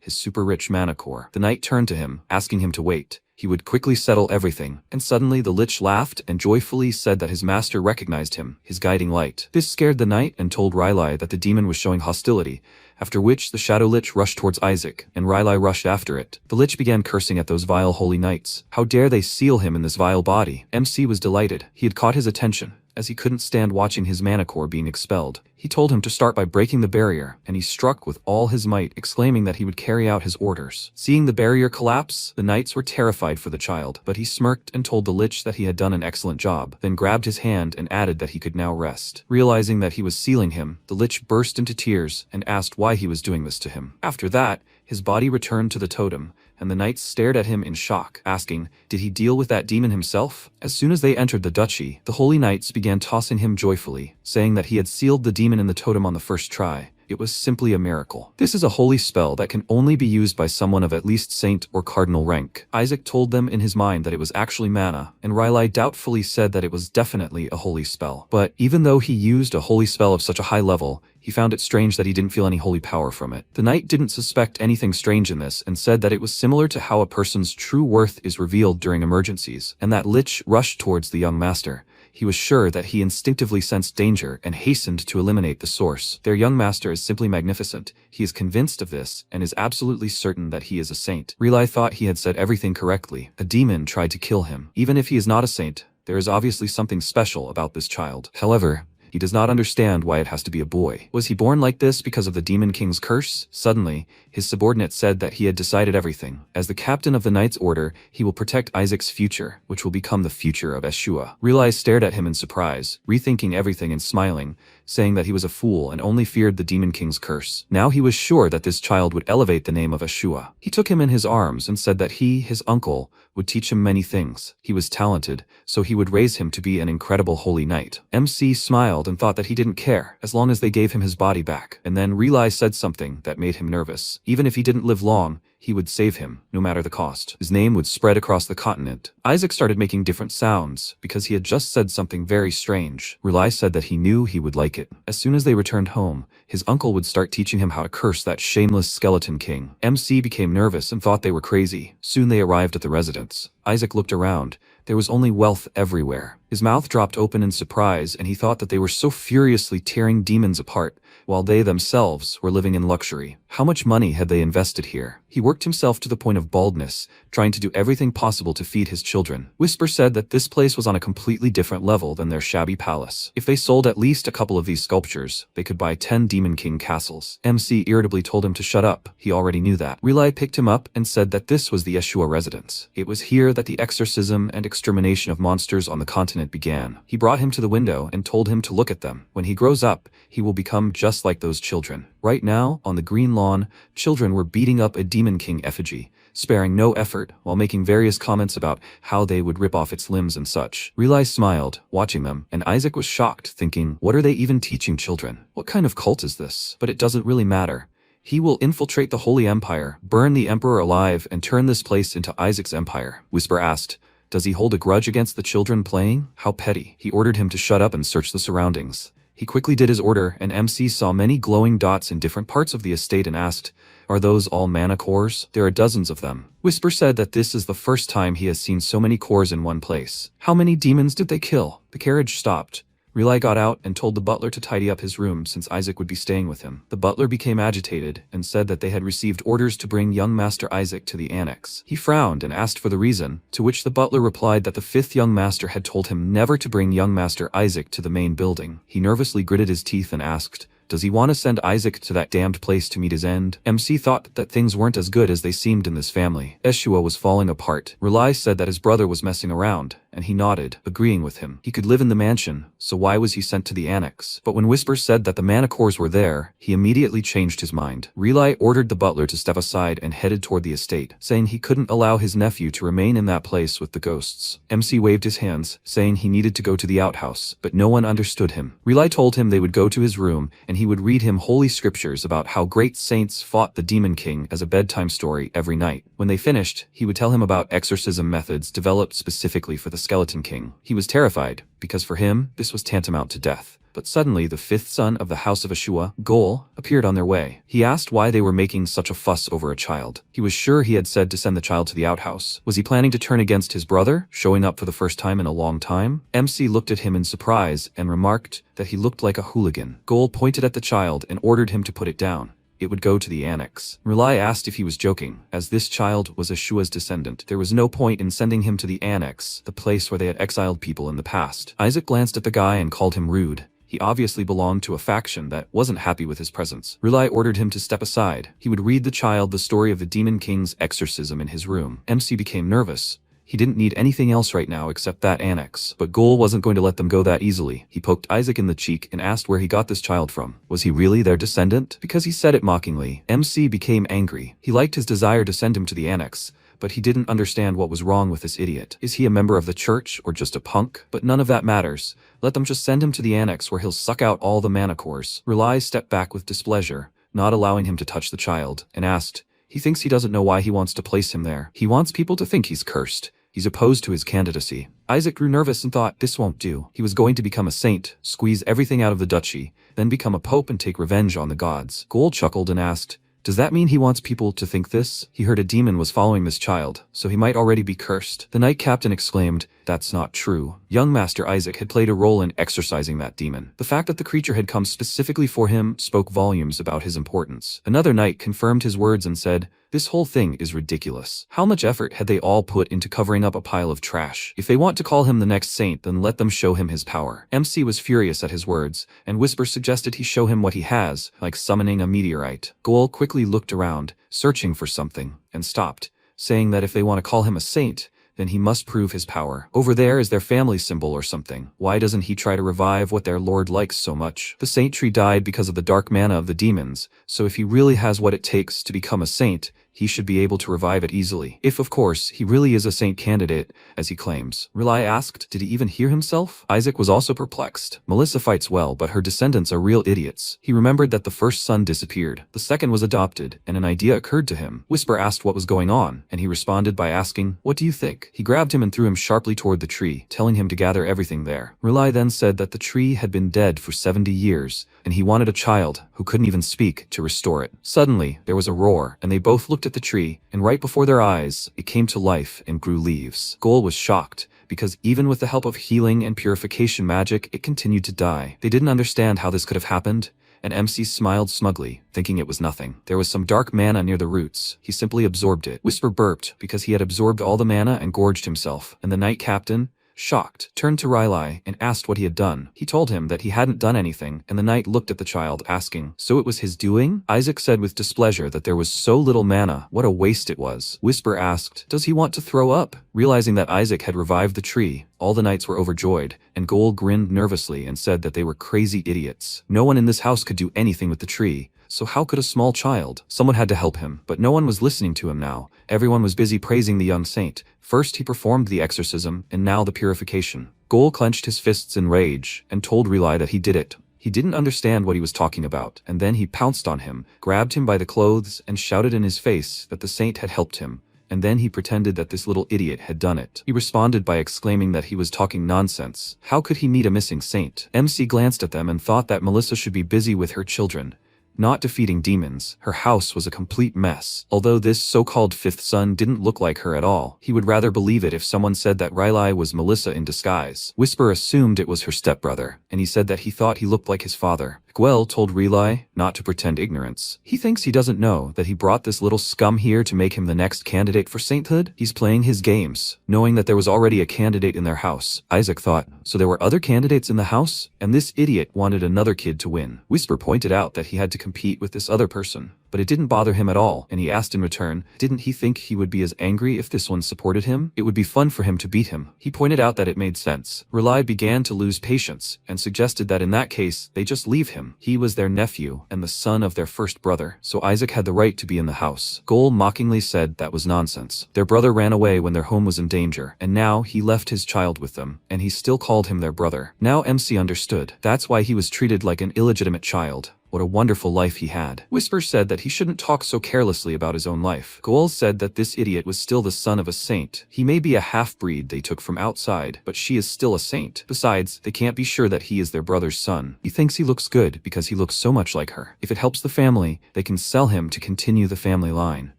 his super-rich mana core. The knight turned to him, asking him to wait. He would quickly settle everything, and suddenly the Lich laughed and joyfully said that his master recognized him, his guiding light. This scared the knight and told Riley that the demon was showing hostility, after which the Shadow Lich rushed towards Isaac, and Riley rushed after it. The Lich began cursing at those vile holy knights. How dare they seal him in this vile body? MC was delighted. He had caught his attention, as he couldn't stand watching his mana core being expelled. He told him to start by breaking the barrier, and he struck with all his might, exclaiming that he would carry out his orders. Seeing the barrier collapse, the knights were terrified for the child, but he smirked and told the Lich that he had done an excellent job, then grabbed his hand and added that he could now rest. Realizing that he was sealing him, the Lich burst into tears and asked why he was doing this to him. After that, his body returned to the totem, and the knights stared at him in shock, asking, did he deal with that demon himself? As soon as they entered the duchy, the holy knights began tossing him joyfully, saying that he had sealed the demon in the totem on the first try, It was simply a miracle. This is a holy spell that can only be used by someone of at least saint or cardinal rank. Isaac told them in his mind that it was actually mana, and Riley doubtfully said that it was definitely a holy spell. But even though he used a holy spell of such a high level, he found it strange that he didn't feel any holy power from it. The knight didn't suspect anything strange in this and said that it was similar to how a person's true worth is revealed during emergencies, and that Lich rushed towards the young master. He was sure that he instinctively sensed danger and hastened to eliminate the source. Their young master is simply magnificent. He is convinced of this and is absolutely certain that he is a saint. Riley thought he had said everything correctly. A demon tried to kill him. Even if he is not a saint, there is obviously something special about this child. However, he does not understand why it has to be a boy. Was he born like this because of the Demon King's curse? Suddenly, his subordinate said that he had decided everything. As the captain of the Knight's Order, he will protect Isaac's future, which will become the future of Eshua. Riley stared at him in surprise, rethinking everything and smiling, saying that he was a fool and only feared the Demon King's curse. Now he was sure that this child would elevate the name of Eshua. He took him in his arms and said that he, his uncle, would teach him many things. He was talented, so he would raise him to be an incredible holy knight. MC smiled and thought that he didn't care, as long as they gave him his body back. And then Riley said something that made him nervous. Even if he didn't live long, he would save him, no matter the cost. His name would spread across the continent. Isaac started making different sounds, because he had just said something very strange. Riley said that he knew he would like it. As soon as they returned home, his uncle would start teaching him how to curse that shameless skeleton king. MC became nervous and thought they were crazy. Soon they arrived at the residence. Isaac looked around. There was only wealth everywhere. His mouth dropped open in surprise, and he thought that they were so furiously tearing demons apart, while they themselves were living in luxury. How much money had they invested here? He worked himself to the point of baldness, trying to do everything possible to feed his children. Whisper said that this place was on a completely different level than their shabby palace. If they sold at least a couple of these sculptures, they could buy 10 Demon King castles. MC irritably told him to shut up. He already knew that. Riley picked him up and said that this was the Eshua residence. It was here that the exorcism and extermination of monsters on the continent began. He brought him to the window and told him to look at them. When he grows up, he will become just like those children. Right now, on the green lawn, children were beating up a Demon King effigy, sparing no effort, while making various comments about how they would rip off its limbs and such. Riley smiled, watching them, and Isaac was shocked, thinking, what are they even teaching children? What kind of cult is this? But it doesn't really matter. He will infiltrate the Holy Empire, burn the Emperor alive, and turn this place into Isaac's empire. Whisper asked, does he hold a grudge against the children playing? How petty. He ordered him to shut up and search the surroundings. He quickly did his order, and MC saw many glowing dots in different parts of the estate and asked, are those all mana cores? There are dozens of them. Whisper said that this is the first time he has seen so many cores in one place. How many demons did they kill? The carriage stopped. Riley got out and told the butler to tidy up his room since Isaac would be staying with him. The butler became agitated and said that they had received orders to bring young Master Isaac to the annex. He frowned and asked for the reason, to which the butler replied that the 5th young master had told him never to bring young Master Isaac to the main building. He nervously gritted his teeth and asked, does he want to send Isaac to that damned place to meet his end? MC thought that things weren't as good as they seemed in this family. Eshua was falling apart. Riley said that his brother was messing around, and he nodded, agreeing with him. He could live in the mansion, so why was he sent to the annex? But when Whisper said that the mana cores were there, he immediately changed his mind. Riley ordered the butler to step aside and headed toward the estate, saying he couldn't allow his nephew to remain in that place with the ghosts. MC waved his hands, saying he needed to go to the outhouse, but no one understood him. Riley told him they would go to his room, and he would read him holy scriptures about how great saints fought the Demon King as a bedtime story every night. When they finished, he would tell him about exorcism methods developed specifically for the Skeleton King. He was terrified, because for him, this was tantamount to death. But suddenly the 5th son of the House of Eshua, Gol, appeared on their way. He asked why they were making such a fuss over a child. He was sure he had said to send the child to the outhouse. Was he planning to turn against his brother, showing up for the first time in a long time? MC looked at him in surprise and remarked that he looked like a hooligan. Gol pointed at the child and ordered him to put it down. It would go to the annex. Riley asked if he was joking, as this child was Eshua's descendant. There was no point in sending him to the annex, the place where they had exiled people in the past. Isaac glanced at the guy and called him rude. He obviously belonged to a faction that wasn't happy with his presence. Riley ordered him to step aside. He would read the child the story of the Demon King's exorcism in his room. MC became nervous. He didn't need anything else right now except that annex. But Gul wasn't going to let them go that easily. He poked Isaac in the cheek and asked where he got this child from. Was he really their descendant? Because he said it mockingly, MC became angry. He liked his desire to send him to the annex, but he didn't understand what was wrong with this idiot. Is he a member of the church or just a punk? But none of that matters. Let them just send him to the annex where he'll suck out all the mana cores. Relai stepped back with displeasure, not allowing him to touch the child, and asked, he thinks he doesn't know why he wants to place him there. He wants people to think he's cursed. He's opposed to his candidacy. Isaac grew nervous and thought, this won't do. He was going to become a saint, squeeze everything out of the duchy, then become a pope and take revenge on the gods. Gul chuckled and asked, does that mean he wants people to think this? He heard a demon was following this child, so he might already be cursed. The knight captain exclaimed, that's not true. Young Master Isaac had played a role in exorcising that demon. The fact that the creature had come specifically for him spoke volumes about his importance. Another knight confirmed his words and said, this whole thing is ridiculous. How much effort had they all put into covering up a pile of trash? If they want to call him the next saint, then let them show him his power. MC was furious at his words, and Whisper suggested he show him what he has, like summoning a meteorite. Gul quickly looked around, searching for something, and stopped, saying that if they want to call him a saint, then he must prove his power. Over there is their family symbol or something. Why doesn't he try to revive what their lord likes so much? The saint tree died because of the dark mana of the demons, so if he really has what it takes to become a saint, he should be able to revive it easily. If, of course, he really is a saint candidate, as he claims. Relai asked, did he even hear himself? Isaac was also perplexed. Melissa fights well, but her descendants are real idiots. He remembered that the first son disappeared. The second was adopted, and an idea occurred to him. Whisper asked what was going on, and he responded by asking, what do you think? He grabbed him and threw him sharply toward the tree, telling him to gather everything there. Relai then said that the tree had been dead for 70 years, and he wanted a child, who couldn't even speak, to restore it. Suddenly, there was a roar, and they both looked at the tree, and right before their eyes, it came to life and grew leaves. Gul was shocked, because even with the help of healing and purification magic, it continued to die. They didn't understand how this could have happened, and MC smiled smugly, thinking it was nothing. There was some dark mana near the roots. He simply absorbed it. Whisper burped, because he had absorbed all the mana and gorged himself, and the knight captain, shocked, turned to Riley and asked what he had done. He told him that he hadn't done anything, and the knight looked at the child, asking, so it was his doing? Isaac said with displeasure that there was so little mana, what a waste it was. Whisper asked, does he want to throw up? Realizing that Isaac had revived the tree, all the knights were overjoyed, and Gul grinned nervously and said that they were crazy idiots. No one in this house could do anything with the tree, so how could a small child? Someone had to help him, but no one was listening to him now. Everyone was busy praising the young saint. First he performed the exorcism, and now the purification. Gul clenched his fists in rage, and told Relai that he did it. He didn't understand what he was talking about, and then he pounced on him, grabbed him by the clothes, and shouted in his face that the saint had helped him. And then he pretended that this little idiot had done it. He responded by exclaiming that he was talking nonsense. How could he meet a missing saint? MC glanced at them and thought that Melissa should be busy with her children, not defeating demons. Her house was a complete mess. Although this so-called fifth son didn't look like her at all, he would rather believe it if someone said that Riley was Melissa in disguise. Whisper assumed it was her stepbrother, and he said that he thought he looked like his father. Gwel told Relai not to pretend ignorance. He thinks he doesn't know that he brought this little scum here to make him the next candidate for sainthood. He's playing his games, knowing that there was already a candidate in their house. Isaac thought, so there were other candidates in the house? And this idiot wanted another kid to win. Whisper pointed out that he had to compete with this other person, but it didn't bother him at all, and he asked in return, didn't he think he would be as angry if this one supported him? It would be fun for him to beat him. He pointed out that it made sense. Relai began to lose patience, and suggested that in that case, they just leave him. He was their nephew, and the son of their first brother, so Isaac had the right to be in the house. Gul mockingly said that was nonsense. Their brother ran away when their home was in danger, and now he left his child with them, and he still called him their brother. Now MC understood. That's why he was treated like an illegitimate child. What a wonderful life he had. Whisper said that he shouldn't talk so carelessly about his own life. Goal said that this idiot was still the son of a saint. He may be a half-breed they took from outside, but she is still a saint. Besides, they can't be sure that he is their brother's son. He thinks he looks good because he looks so much like her. If it helps the family, they can sell him to continue the family line.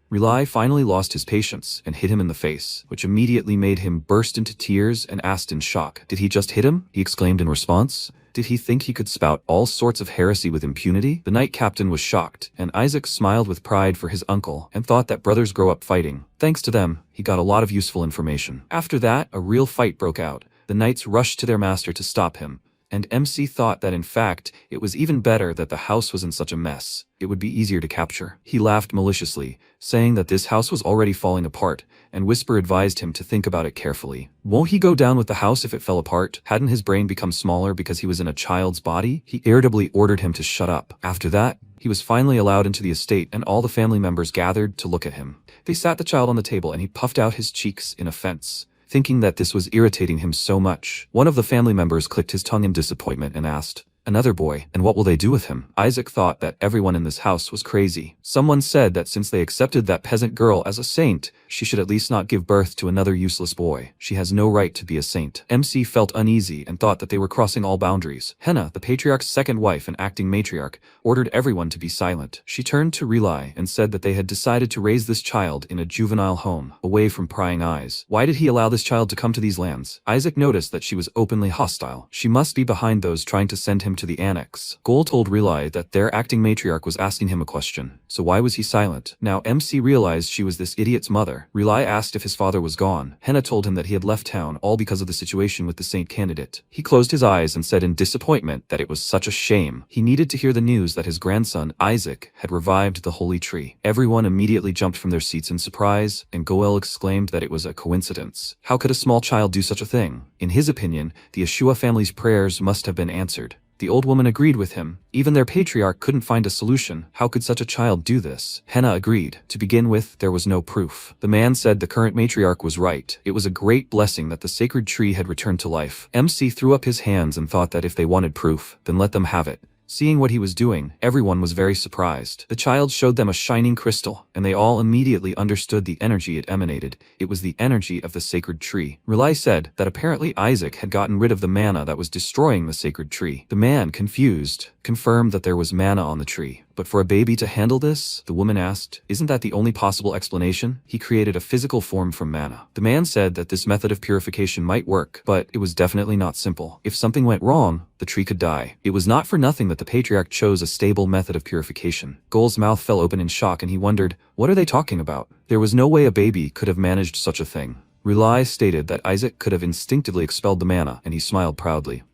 Relai finally lost his patience and hit him in the face, which immediately made him burst into tears and asked in shock, "Did he just hit him?" he exclaimed in response. Did he think he could spout all sorts of heresy with impunity? The knight captain was shocked, and Isaac smiled with pride for his uncle and thought that brothers grow up fighting. Thanks to them, he got a lot of useful information. After that, a real fight broke out. The knights rushed to their master to stop him, And MC thought that in fact, it was even better that the house was in such a mess. It would be easier to capture. He laughed maliciously, saying that this house was already falling apart, and Whisper advised him to think about it carefully. Won't he go down with the house if it fell apart? Hadn't his brain become smaller because he was in a child's body? He irritably ordered him to shut up. After that, he was finally allowed into the estate and all the family members gathered to look at him. They sat the child on the table and he puffed out his cheeks in offense, thinking that this was irritating him so much. One of the family members clicked his tongue in disappointment and asked, "Another boy, and what will they do with him?" Isaac thought that everyone in this house was crazy. Someone said that since they accepted that peasant girl as a saint, she should at least not give birth to another useless boy. She has no right to be a saint. MC felt uneasy and thought that they were crossing all boundaries. Henna, the patriarch's second wife and acting matriarch, ordered everyone to be silent. She turned to Relai and said that they had decided to raise this child in a juvenile home, away from prying eyes. Why did he allow this child to come to these lands? Isaac noticed that she was openly hostile. She must be behind those trying to send him to the annex. Gol told Relai that their acting matriarch was asking him a question, so why was he silent? Now MC realized she was this idiot's mother. Relai asked if his father was gone. Henna told him that he had left town all because of the situation with the saint candidate. He closed his eyes and said in disappointment that it was such a shame. He needed to hear the news that his grandson, Isaac, had revived the holy tree. Everyone immediately jumped from their seats in surprise, and Goel exclaimed that it was a coincidence. How could a small child do such a thing? In his opinion, the Ashua family's prayers must have been answered. The old woman agreed with him. Even their patriarch couldn't find a solution. How could such a child do this? Henna agreed. To begin with, there was no proof. The man said the current matriarch was right. It was a great blessing that the sacred tree had returned to life. MC threw up his hands and thought that if they wanted proof, then let them have it. Seeing what he was doing, everyone was very surprised. The child showed them a shining crystal, and they all immediately understood the energy it emanated. It was the energy of the sacred tree. Relai said that apparently Isaac had gotten rid of the mana that was destroying the sacred tree. The man, confused, confirmed that there was mana on the tree. But for a baby to handle this, the woman asked, isn't that the only possible explanation? He created a physical form from mana. The man said that this method of purification might work, but it was definitely not simple. If something went wrong, the tree could die. It was not for nothing that the patriarch chose a stable method of purification. Gol's mouth fell open in shock and he wondered, what are they talking about? There was no way a baby could have managed such a thing. Relai stated that Isaac could have instinctively expelled the mana, and he smiled proudly.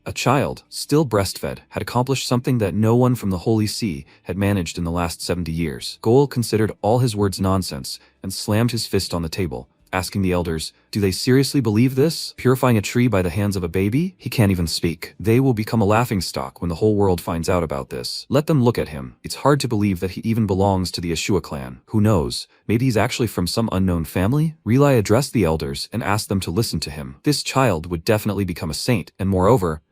A child, still breastfed, had accomplished something that no one from the Holy See had managed in the last 70 years. Gol considered all his words nonsense and slammed his fist on the table, asking the elders, do they seriously believe this? Purifying a tree by the hands of a baby? He can't even speak. They will become a laughingstock when the whole world finds out about this. Let them look at him. It's hard to believe that he even belongs to the Ashua clan. Who knows? Maybe he's actually from some unknown family? Relai addressed the elders and asked them to listen to him. This child would definitely become a saint, and moreover,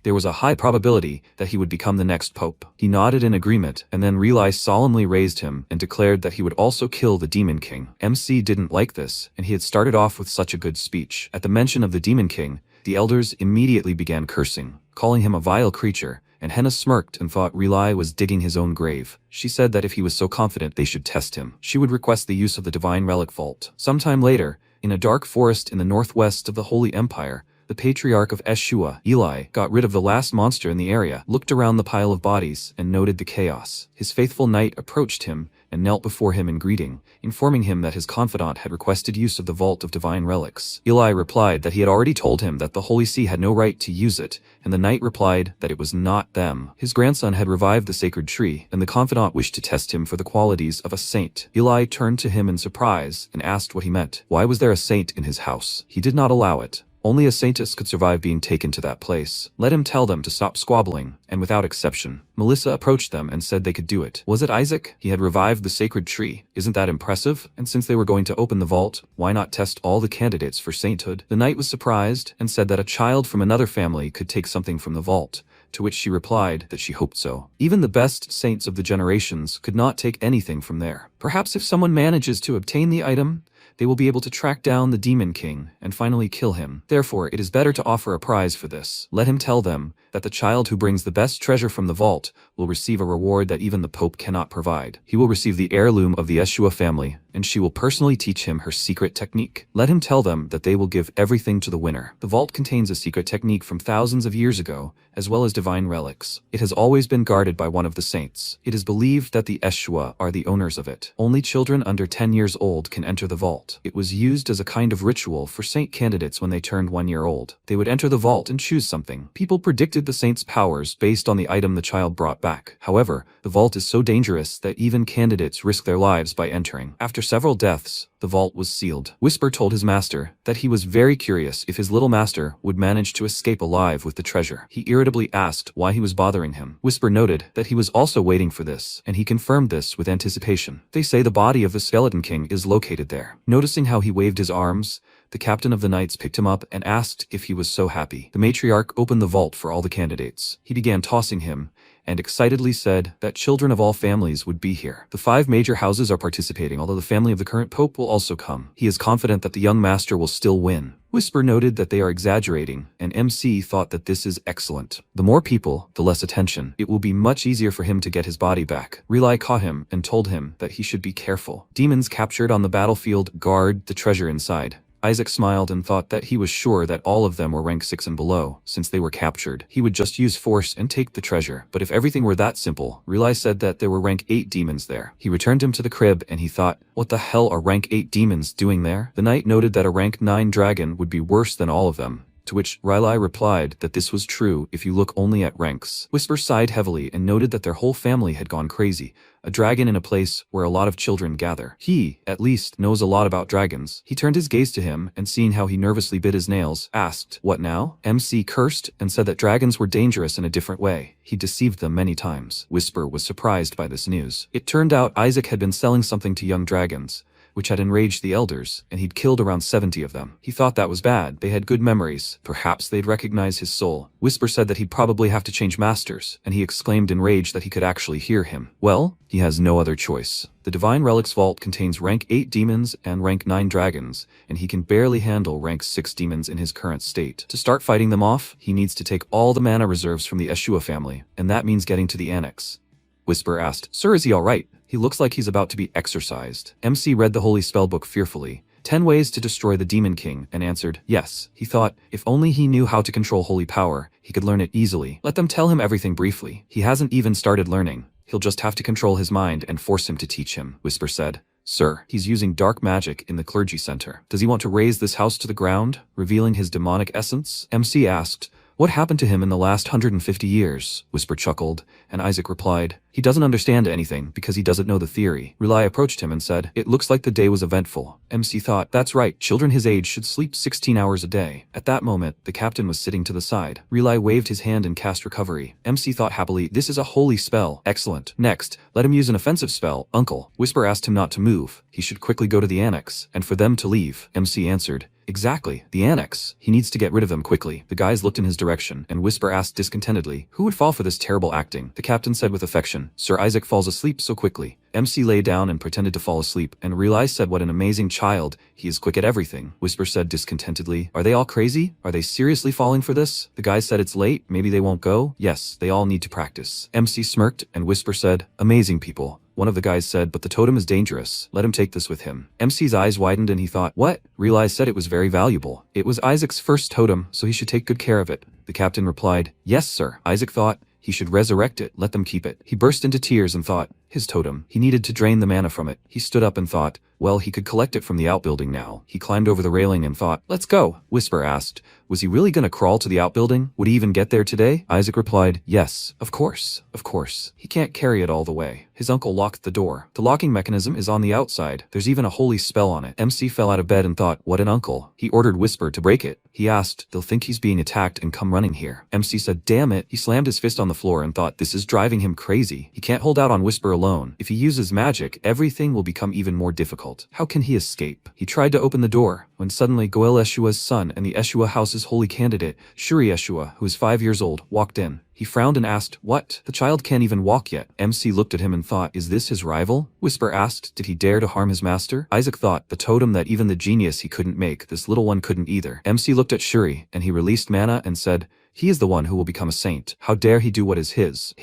there was a high probability that he would become the next pope. He nodded in agreement, and then Relai solemnly raised him and declared that he would also kill the Demon King. MC didn't like this, and he had started off with such a good speech. At the mention of the Demon King, the elders immediately began cursing, calling him a vile creature, and Henna smirked and thought Relai was digging his own grave. She said that if he was so confident they should test him. She would request the use of the Divine Relic Vault. Sometime later, in a dark forest in the northwest of the Holy Empire, the patriarch of Ashua, Eli, got rid of the last monster in the area, looked around the pile of bodies, and noted the chaos. His faithful knight approached him and knelt before him in greeting, informing him that his confidant had requested use of the Vault of Divine Relics. Eli replied that he had already told him that the Holy See had no right to use it, and the knight replied that it was not them. His grandson had revived the sacred tree, and the confidant wished to test him for the qualities of a saint. Eli turned to him in surprise and asked what he meant. Why was there a saint in his house? He did not allow it. Only a saintess could survive being taken to that place. Let him tell them to stop squabbling, and without exception, Melissa approached them and said they could do it. Was it Isaac? He had revived the sacred tree. Isn't that impressive? And since they were going to open the vault, why not test all the candidates for sainthood? The knight was surprised and said that a child from another family could take something from the vault, to which she replied that she hoped so. Even the best saints of the generations could not take anything from there. Perhaps if someone manages to obtain the item, they will be able to track down the Demon King and finally kill him. Therefore, it is better to offer a prize for this. Let him tell them that the child who brings the best treasure from the vault will receive a reward that even the Pope cannot provide. He will receive the heirloom of the Ashua family, and she will personally teach him her secret technique. Let him tell them that they will give everything to the winner. The vault contains a secret technique from thousands of years ago, as well as divine relics. It has always been guarded by one of the saints. It is believed that the Ashua are the owners of it. Only children under 10 years old can enter the vault. vault. It was used as a kind of ritual for saint candidates when they turned 1 year old. They would enter the vault and choose something. People predicted the saint's powers based on the item the child brought back. However, the vault is so dangerous that even candidates risk their lives by entering. After several deaths, the vault was sealed. Whisper told his master that he was very curious if his little master would manage to escape alive with the treasure. He irritably asked why he was bothering him. Whisper noted that he was also waiting for this, and he confirmed this with anticipation. They say the body of the Skeleton King is located there. Noticing how he waved his arms, the captain of the knights picked him up and asked if he was so happy. The matriarch opened the vault for all the candidates. He began tossing him, and excitedly said that children of all families would be here. The 5 major houses are participating, although the family of the current pope will also come. He is confident that the young master will still win. Whisper noted that they are exaggerating, and MC thought that this is excellent. The more people, the less attention. It will be much easier for him to get his body back. Relai caught him and told him that he should be careful. Demons captured on the battlefield guard the treasure inside. Isaac smiled and thought that he was sure that all of them were rank 6 and below. Since they were captured, he would just use force and take the treasure. But if everything were that simple, Relai said that there were rank 8 demons there. He returned him to the crib and he thought, what the hell are rank 8 demons doing there? The knight noted that a rank 9 dragon would be worse than all of them. To which Riley replied that this was true if you look only at ranks. Whisper sighed heavily and noted that their whole family had gone crazy. A dragon in a place where a lot of children gather. He, at least, knows a lot about dragons. He turned his gaze to him and seeing how he nervously bit his nails, asked, what now? MC cursed and said that dragons were dangerous in a different way. He deceived them many times. Whisper was surprised by this news. It turned out Isaac had been selling something to young dragons, which had enraged the elders, and he'd killed around 70 of them. He thought that was bad. They had good memories. Perhaps they'd recognize his soul. Whisper said that he'd probably have to change masters, and he exclaimed in rage that he could actually hear him. Well, he has no other choice. The Divine Relics Vault contains rank 8 demons and rank 9 dragons, and he can barely handle rank 6 demons in his current state. To start fighting them off, he needs to take all the mana reserves from the Eshua family, and that means getting to the annex. Whisper asked, Sir, is he alright? He looks like he's about to be exorcised. MC read the holy spellbook fearfully. 10 ways to destroy the Demon King, and answered, yes. He thought, if only he knew how to control holy power, he could learn it easily. Let them tell him everything briefly. He hasn't even started learning. He'll just have to control his mind and force him to teach him, Whisper said. Sir, he's using dark magic in the clergy center. Does he want to raze this house to the ground, revealing his demonic essence? MC asked, what happened to him in the last 150 years? Whisper chuckled, and Isaac replied, he doesn't understand anything because he doesn't know the theory. Relai approached him and said, it looks like the day was eventful. MC thought, that's right, children his age should sleep 16 hours a day. At that moment, the captain was sitting to the side. Relai waved his hand and cast recovery. MC thought happily, this is a holy spell. Excellent. Next, let him use an offensive spell. Uncle. Whisper asked him not to move. He should quickly go to the annex, and for them to leave. MC answered, exactly, the annex. He needs to get rid of them quickly. The guys looked in his direction, and Whisper asked discontentedly, who would fall for this terrible acting? The captain said with affection, Sir Isaac falls asleep so quickly. MC lay down and pretended to fall asleep, and Relai said what an amazing child, he is quick at everything. Whisper said discontentedly, are they all crazy? Are they seriously falling for this? The guys said it's late, maybe they won't go? Yes, they all need to practice. MC smirked, and Whisper said, amazing people. One of the guys said, but the totem is dangerous. Let him take this with him. MC's eyes widened and he thought, what? Relai said it was very valuable. It was Isaac's first totem, so he should take good care of it. The captain replied, yes, sir. Isaac thought, he should resurrect it, let them keep it. He burst into tears and thought, his totem. He needed to drain the mana from it. He stood up and thought, well, he could collect it from the outbuilding now. He climbed over the railing and thought, let's go. Whisper asked, was he really gonna crawl to the outbuilding? Would he even get there today? Isaac replied, yes, of course, of course. He can't carry it all the way. His uncle locked the door. The locking mechanism is on the outside. There's even a holy spell on it. MC fell out of bed and thought, what an uncle. He ordered Whisper to break it. He asked, they'll think he's being attacked and come running here. MC said, damn it. He slammed his fist on the floor and thought, this is driving him crazy. He can't hold out on Whisper alone. If he uses magic, everything will become even more difficult. How can he escape? He tried to open the door, when suddenly Goel Eshua's son and the Eshua house's holy candidate, Shuri Eshua, who is 5 years old, walked in. He frowned and asked, what? The child can't even walk yet. MC looked at him and thought, is this his rival? Whisper asked, did he dare to harm his master? Isaac thought, the totem that even the genius he couldn't make, this little one couldn't either. MC looked at Shuri, and he released mana and said, He is the one who will become a saint. How dare he do what is his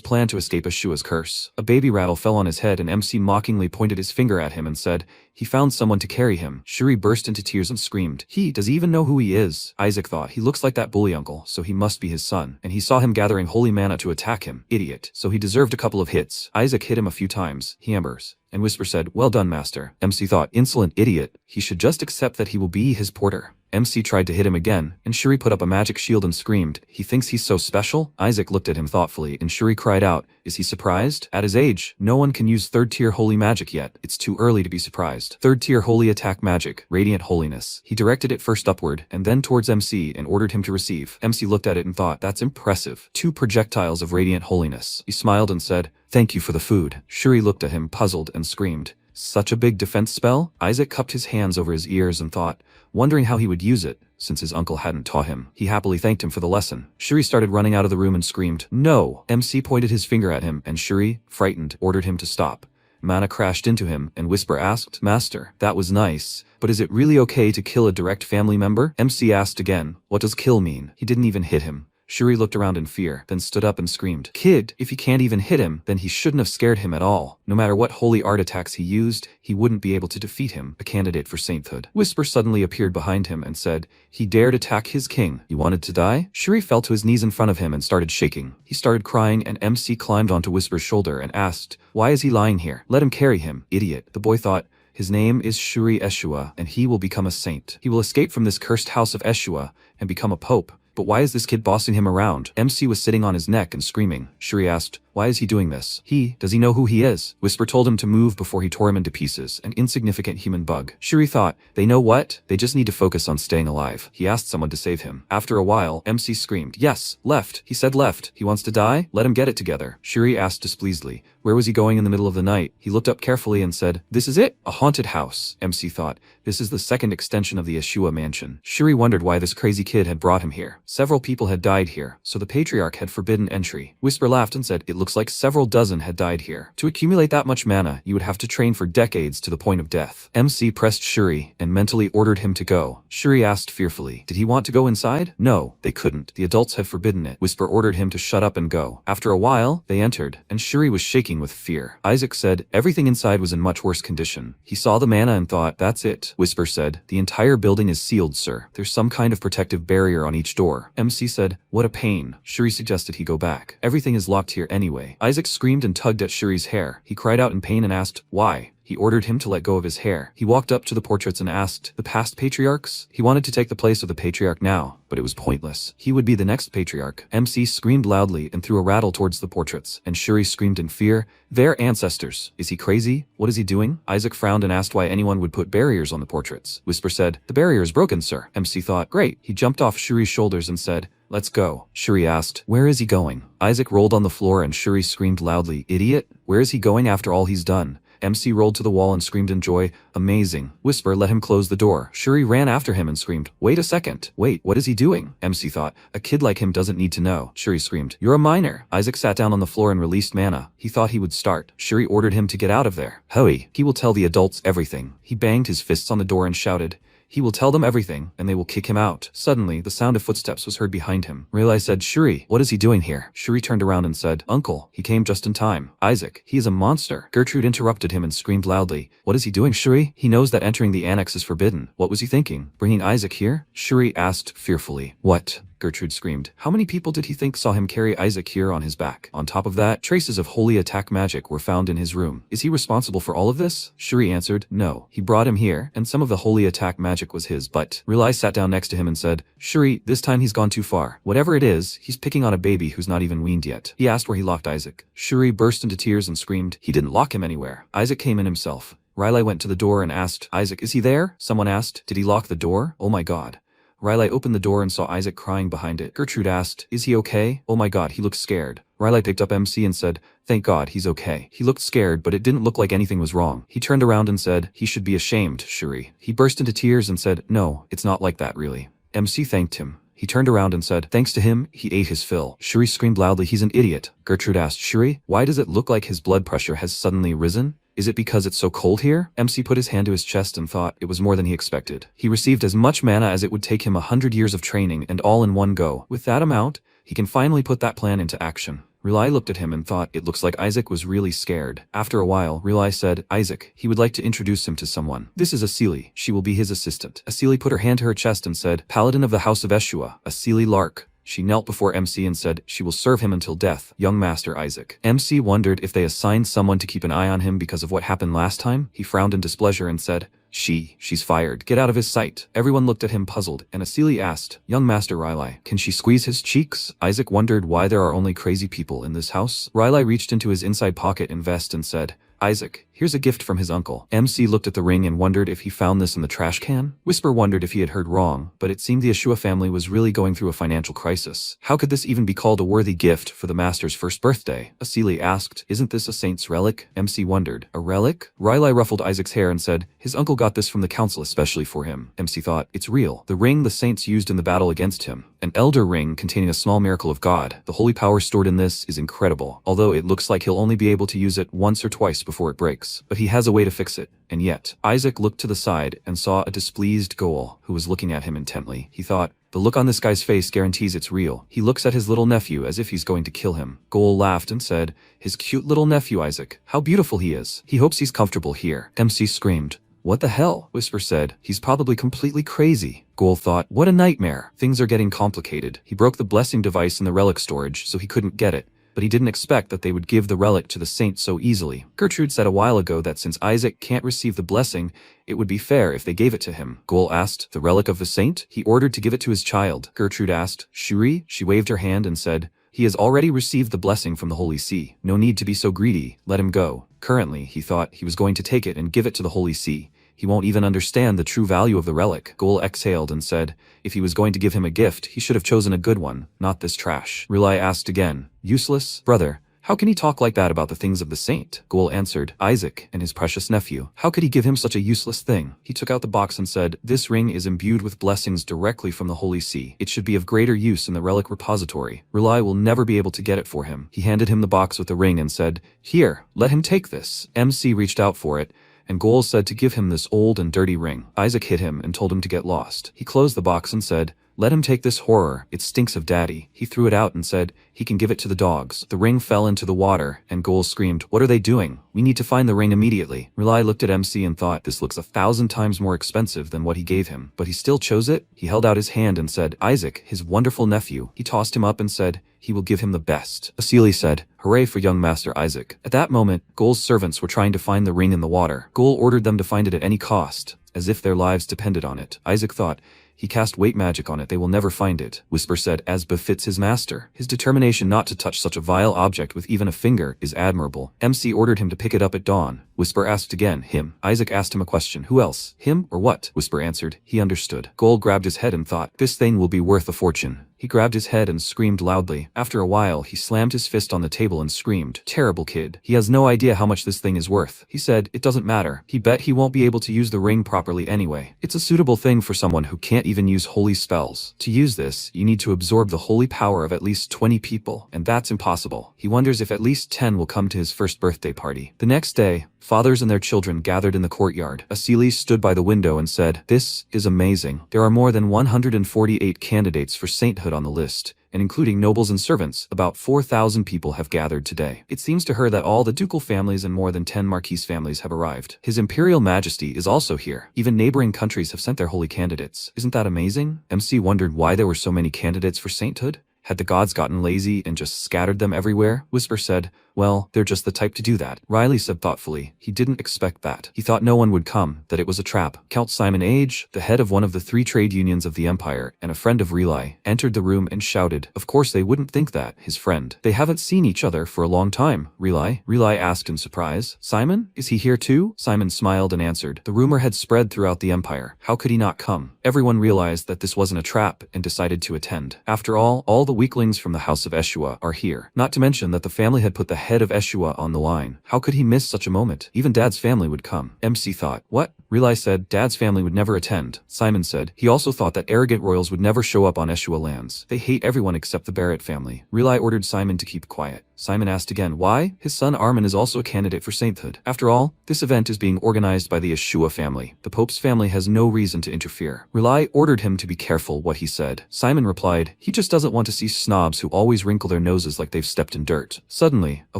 plan to escape Eshua's curse. A baby rattle fell on his head and MC mockingly pointed his finger at him and said, he found someone to carry him. Shuri burst into tears and screamed. Does he even know who he is? Isaac thought, he looks like that bully uncle, so he must be his son. And he saw him gathering holy mana to attack him. Idiot. So he deserved a couple of hits. Isaac hit him a few times. He ambers. And Whisper said, well done, master. MC thought, insolent idiot. He should just accept that he will be his porter. MC tried to hit him again, and Shuri put up a magic shield and screamed, he thinks he's so special? Isaac looked at him thoughtfully, and Shuri cried out, is he surprised? At his age, no one can use 3rd tier holy magic yet. It's too early to be surprised. 3rd tier holy attack magic, radiant holiness. He directed it first upward, and then towards MC and ordered him to receive. MC looked at it and thought, that's impressive. 2 projectiles of radiant holiness. He smiled and said, thank you for the food. Shuri looked at him puzzled and screamed, such a big defense spell? Isaac cupped his hands over his ears and thought, wondering how he would use it, since his uncle hadn't taught him. He happily thanked him for the lesson. Shuri started running out of the room and screamed, no! MC pointed his finger at him, and Shuri, frightened, ordered him to stop. Mana crashed into him, and Whisper asked, master, that was nice, but is it really okay to kill a direct family member? MC asked again, what does kill mean? He didn't even hit him. Shuri looked around in fear, then stood up and screamed, kid, if he can't even hit him, then he shouldn't have scared him at all. No matter what holy art attacks he used, he wouldn't be able to defeat him, a candidate for sainthood. Whisper suddenly appeared behind him and said, he dared attack his king. You wanted to die? Shuri fell to his knees in front of him and started shaking. He started crying and MC climbed onto Whisper's shoulder and asked, why is he lying here? Let him carry him, idiot. The boy thought, his name is Shuri Eshua, and he will become a saint. He will escape from this cursed house of Eshua and become a pope. But why is this kid bossing him around? MC was sitting on his neck and screaming. Shuri asked, why is he doing this? Does he know who he is? Whisper told him to move before he tore him into pieces, an insignificant human bug. Shuri thought, they know what? They just need to focus on staying alive. He asked someone to save him. After a while, MC screamed, yes, left. He said left. He wants to die? Let him get it together. Shuri asked displeasedly, where was he going in the middle of the night? He looked up carefully and said, this is it? A haunted house. MC thought, this is the second extension of the Eshua mansion. Shuri wondered why this crazy kid had brought him here. Several people had died here, so the patriarch had forbidden entry. Whisper laughed and said, it looks like several dozen had died here. To accumulate that much mana, you would have to train for decades to the point of death. MC pressed Shuri and mentally ordered him to go. Shuri asked fearfully, did he want to go inside? No, they couldn't. The adults had forbidden it. Whisper ordered him to shut up and go. After a while, they entered, and Shuri was shaking with fear. Isaac said, everything inside was in much worse condition. He saw the mana and thought, that's it. Whisper said, the entire building is sealed, sir. There's some kind of protective barrier on each door. MC said, what a pain. Shuri suggested he go back. Everything is locked here anyway. Isaac screamed and tugged at Shuri's hair. He cried out in pain and asked, why? He ordered him to let go of his hair. He walked up to the portraits and asked, the past patriarchs? He wanted to take the place of the patriarch now, but it was pointless. He would be the next patriarch. MC screamed loudly and threw a rattle towards the portraits, and Shuri screamed in fear, their ancestors. Is he crazy? What is he doing? Isaac frowned and asked why anyone would put barriers on the portraits. Whisper said, the barrier is broken, sir. MC thought, great. He jumped off Shuri's shoulders and said, let's go. Shuri asked, where is he going? Isaac rolled on the floor and Shuri screamed loudly, idiot? Where is he going after all he's done? MC rolled to the wall and screamed in joy, amazing. Whisper let him close the door. Shuri ran after him and screamed, wait a second. Wait, what is he doing? MC thought, a kid like him doesn't need to know. Shuri screamed, you're a minor. Isaac sat down on the floor and released mana. He thought he would start. Shuri ordered him to get out of there. Hurry, he will tell the adults everything. He banged his fists on the door and shouted, he will tell them everything, and they will kick him out. Suddenly, the sound of footsteps was heard behind him. Rayleigh said, Shuri, what is he doing here? Shuri turned around and said, Uncle, he came just in time. Isaac, he is a monster. Gertrude interrupted him and screamed loudly, what is he doing, Shuri? He knows that entering the annex is forbidden. What was he thinking? Bringing Isaac here? Shuri asked fearfully. What? Gertrude screamed. How many people did he think saw him carry Isaac here on his back? On top of that, traces of holy attack magic were found in his room. Is he responsible for all of this? Shuri answered, no. He brought him here, and some of the holy attack magic was his, but Rayleigh sat down next to him and said, Shuri, this time he's gone too far. Whatever it is, he's picking on a baby who's not even weaned yet. He asked where he locked Isaac. Shuri burst into tears and screamed, he didn't lock him anywhere. Isaac came in himself. Rayleigh went to the door and asked, Isaac, is he there? Someone asked, did he lock the door? Oh my god. Rayleigh opened the door and saw Isaac crying behind it. Gertrude asked, is he okay? Oh my god, he looks scared. Rayleigh picked up MC and said, thank God, he's okay. He looked scared, but it didn't look like anything was wrong. He turned around and said, he should be ashamed, Shuri. He burst into tears and said, no, it's not like that really. MC thanked him. He turned around and said, thanks to him, he ate his fill. Shuri screamed loudly, he's an idiot. Gertrude asked, Shuri, why does it look like his blood pressure has suddenly risen? Is it because it's so cold here? MC put his hand to his chest and thought it was more than he expected. He received as much mana as it would take him 100 years of training and all in one go. With that amount, he can finally put that plan into action. Riley looked at him and thought it looks like Isaac was really scared. After a while, Riley said, Isaac, he would like to introduce him to someone. This is Asili. She will be his assistant. Asili put her hand to her chest and said, Paladin of the House of Eshua, Asili Lark. She knelt before MC and said she will serve him until death, young Master Isaac. MC wondered if they assigned someone to keep an eye on him because of what happened last time. He frowned in displeasure and said, She's fired. Get out of his sight. Everyone looked at him puzzled, and Asili asked, Young Master Riley, can she squeeze his cheeks? Isaac wondered why there are only crazy people in this house. Riley reached into his inside pocket and vest and said, Isaac, here's a gift from his uncle. MC looked at the ring and wondered if he found this in the trash can. Whisper wondered if he had heard wrong, but it seemed the Ashua family was really going through a financial crisis. How could this even be called a worthy gift for the master's first birthday? Asili asked, Isn't this a saint's relic? MC wondered. A relic? Riley ruffled Isaac's hair and said, his uncle got this from the council especially for him. MC thought, it's real. The ring the saints used in the battle against him. An elder ring containing a small miracle of God. The holy power stored in this is incredible, although it looks like he'll only be able to use it once or twice before it breaks. But he has a way to fix it. And yet, Isaac looked to the side and saw a displeased Goal who was looking at him intently. He thought, the look on this guy's face guarantees it's real. He looks at his little nephew as if he's going to kill him. Goal laughed and said, his cute little nephew Isaac. How beautiful he is. He hopes he's comfortable here. MC screamed. What the hell? Whisper said, he's probably completely crazy. Goal thought, what a nightmare. Things are getting complicated. He broke the blessing device in the relic storage so he couldn't get it. But he didn't expect that they would give the relic to the saint so easily. Gertrude said a while ago that since Isaac can't receive the blessing, it would be fair if they gave it to him. Goal asked, the relic of the saint? He ordered to give it to his child. Gertrude asked, Shuri? She waved her hand and said, he has already received the blessing from the Holy See. No need to be so greedy. Let him go. Currently, he thought he was going to take it and give it to the Holy See. He won't even understand the true value of the relic. Goal exhaled and said, if he was going to give him a gift, he should have chosen a good one, not this trash. Riley asked again, useless? Brother, how can he talk like that about the things of the saint? Goal answered, Isaac and his precious nephew. How could he give him such a useless thing? He took out the box and said, this ring is imbued with blessings directly from the Holy See. It should be of greater use in the relic repository. Riley will never be able to get it for him. He handed him the box with the ring and said, here, let him take this. MC reached out for it, and Goal said to give him this old and dirty ring. Isaac hit him and told him to get lost. He closed the box and said, let him take this horror, it stinks of daddy. He threw it out and said, he can give it to the dogs. The ring fell into the water, and Goal screamed, what are they doing? We need to find the ring immediately. Riley looked at MC and thought, this looks 1,000 times more expensive than what he gave him. But he still chose it. He held out his hand and said, Isaac, his wonderful nephew. He tossed him up and said, he will give him the best. Asili said, hooray for young Master Isaac. At that moment, Goal's servants were trying to find the ring in the water. Goal ordered them to find it at any cost, as if their lives depended on it. Isaac thought, he cast weight magic on it, they will never find it. Whisper said, as befits his master. His determination not to touch such a vile object with even a finger is admirable. MC ordered him to pick it up at dawn. Whisper asked again, him. Isaac asked him a question, who else? Him or what? Whisper answered, he understood. Goal grabbed his head and thought, this thing will be worth a fortune. He grabbed his head and screamed loudly. After a while, he slammed his fist on the table and screamed, terrible kid. He has no idea how much this thing is worth. He said, it doesn't matter. He bet he won't be able to use the ring properly anyway. It's a suitable thing for someone who can't even use holy spells. To use this, you need to absorb the holy power of at least 20 people, and that's impossible. He wonders if at least 10 will come to his first birthday party. The next day, fathers and their children gathered in the courtyard. Asili stood by the window and said, this is amazing. There are more than 148 candidates for sainthood on the list, and including nobles and servants, about 4,000 people have gathered today. It seems to her that all the ducal families and more than 10 marquise families have arrived. His Imperial Majesty is also here. Even neighboring countries have sent their holy candidates. Isn't that amazing? MC wondered why there were so many candidates for sainthood. Had the gods gotten lazy and just scattered them everywhere? Whisper said, well, they're just the type to do that. Riley said thoughtfully, he didn't expect that. He thought no one would come, that it was a trap. Count Simon Age, the head of one of the 3 trade unions of the Empire, and a friend of Riley, entered the room and shouted, of course they wouldn't think that, his friend. They haven't seen each other for a long time, Riley. Riley asked in surprise, Simon? Is he here too? Simon smiled and answered, the rumor had spread throughout the Empire. How could he not come? Everyone realized that this wasn't a trap and decided to attend. After all the weaklings from the House of Eshua are here. Not to mention that the family had put the head of Eshua on the line. How could he miss such a moment? Even Dad's family would come. MC thought, what? Riley said, Dad's family would never attend. Simon said, he also thought that arrogant royals would never show up on Eshua lands. They hate everyone except the Barrett family. Riley ordered Simon to keep quiet. Simon asked again. Why? His son Armin is also a candidate for sainthood. After all, this event is being organized by the Yeshua family. The Pope's family has no reason to interfere. Relay ordered him to be careful what he said. Simon replied, he just doesn't want to see snobs who always wrinkle their noses like they've stepped in dirt. Suddenly, a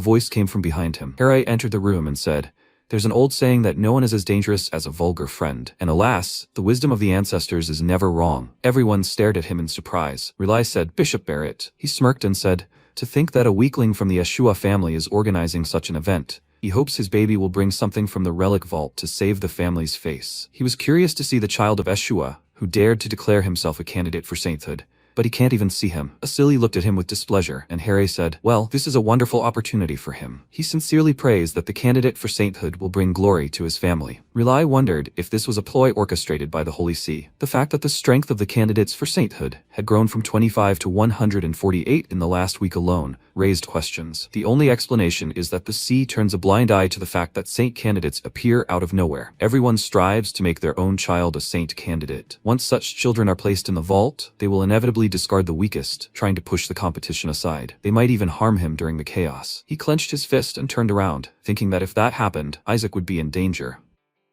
voice came from behind him. Relay entered the room and said, there's an old saying that no one is as dangerous as a vulgar friend. And alas, the wisdom of the ancestors is never wrong. Everyone stared at him in surprise. Relay said, Bishop Barrett. He smirked and said, to think that a weakling from the Yeshua family is organizing such an event. He hopes his baby will bring something from the relic vault to save the family's face. He was curious to see the child of Yeshua, who dared to declare himself a candidate for sainthood. But he can't even see him. Asili looked at him with displeasure, and Harry said, well, this is a wonderful opportunity for him. He sincerely prays that the candidate for sainthood will bring glory to his family. Relay wondered if this was a ploy orchestrated by the Holy See. The fact that the strength of the candidates for sainthood had grown from 25 to 148 in the last week alone raised questions. The only explanation is that the See turns a blind eye to the fact that saint candidates appear out of nowhere. Everyone strives to make their own child a saint candidate. Once such children are placed in the vault, they will inevitably discard the weakest, trying to push the competition aside. They might even harm him during the chaos. He clenched his fist and turned around, thinking that if that happened, Isaac would be in danger.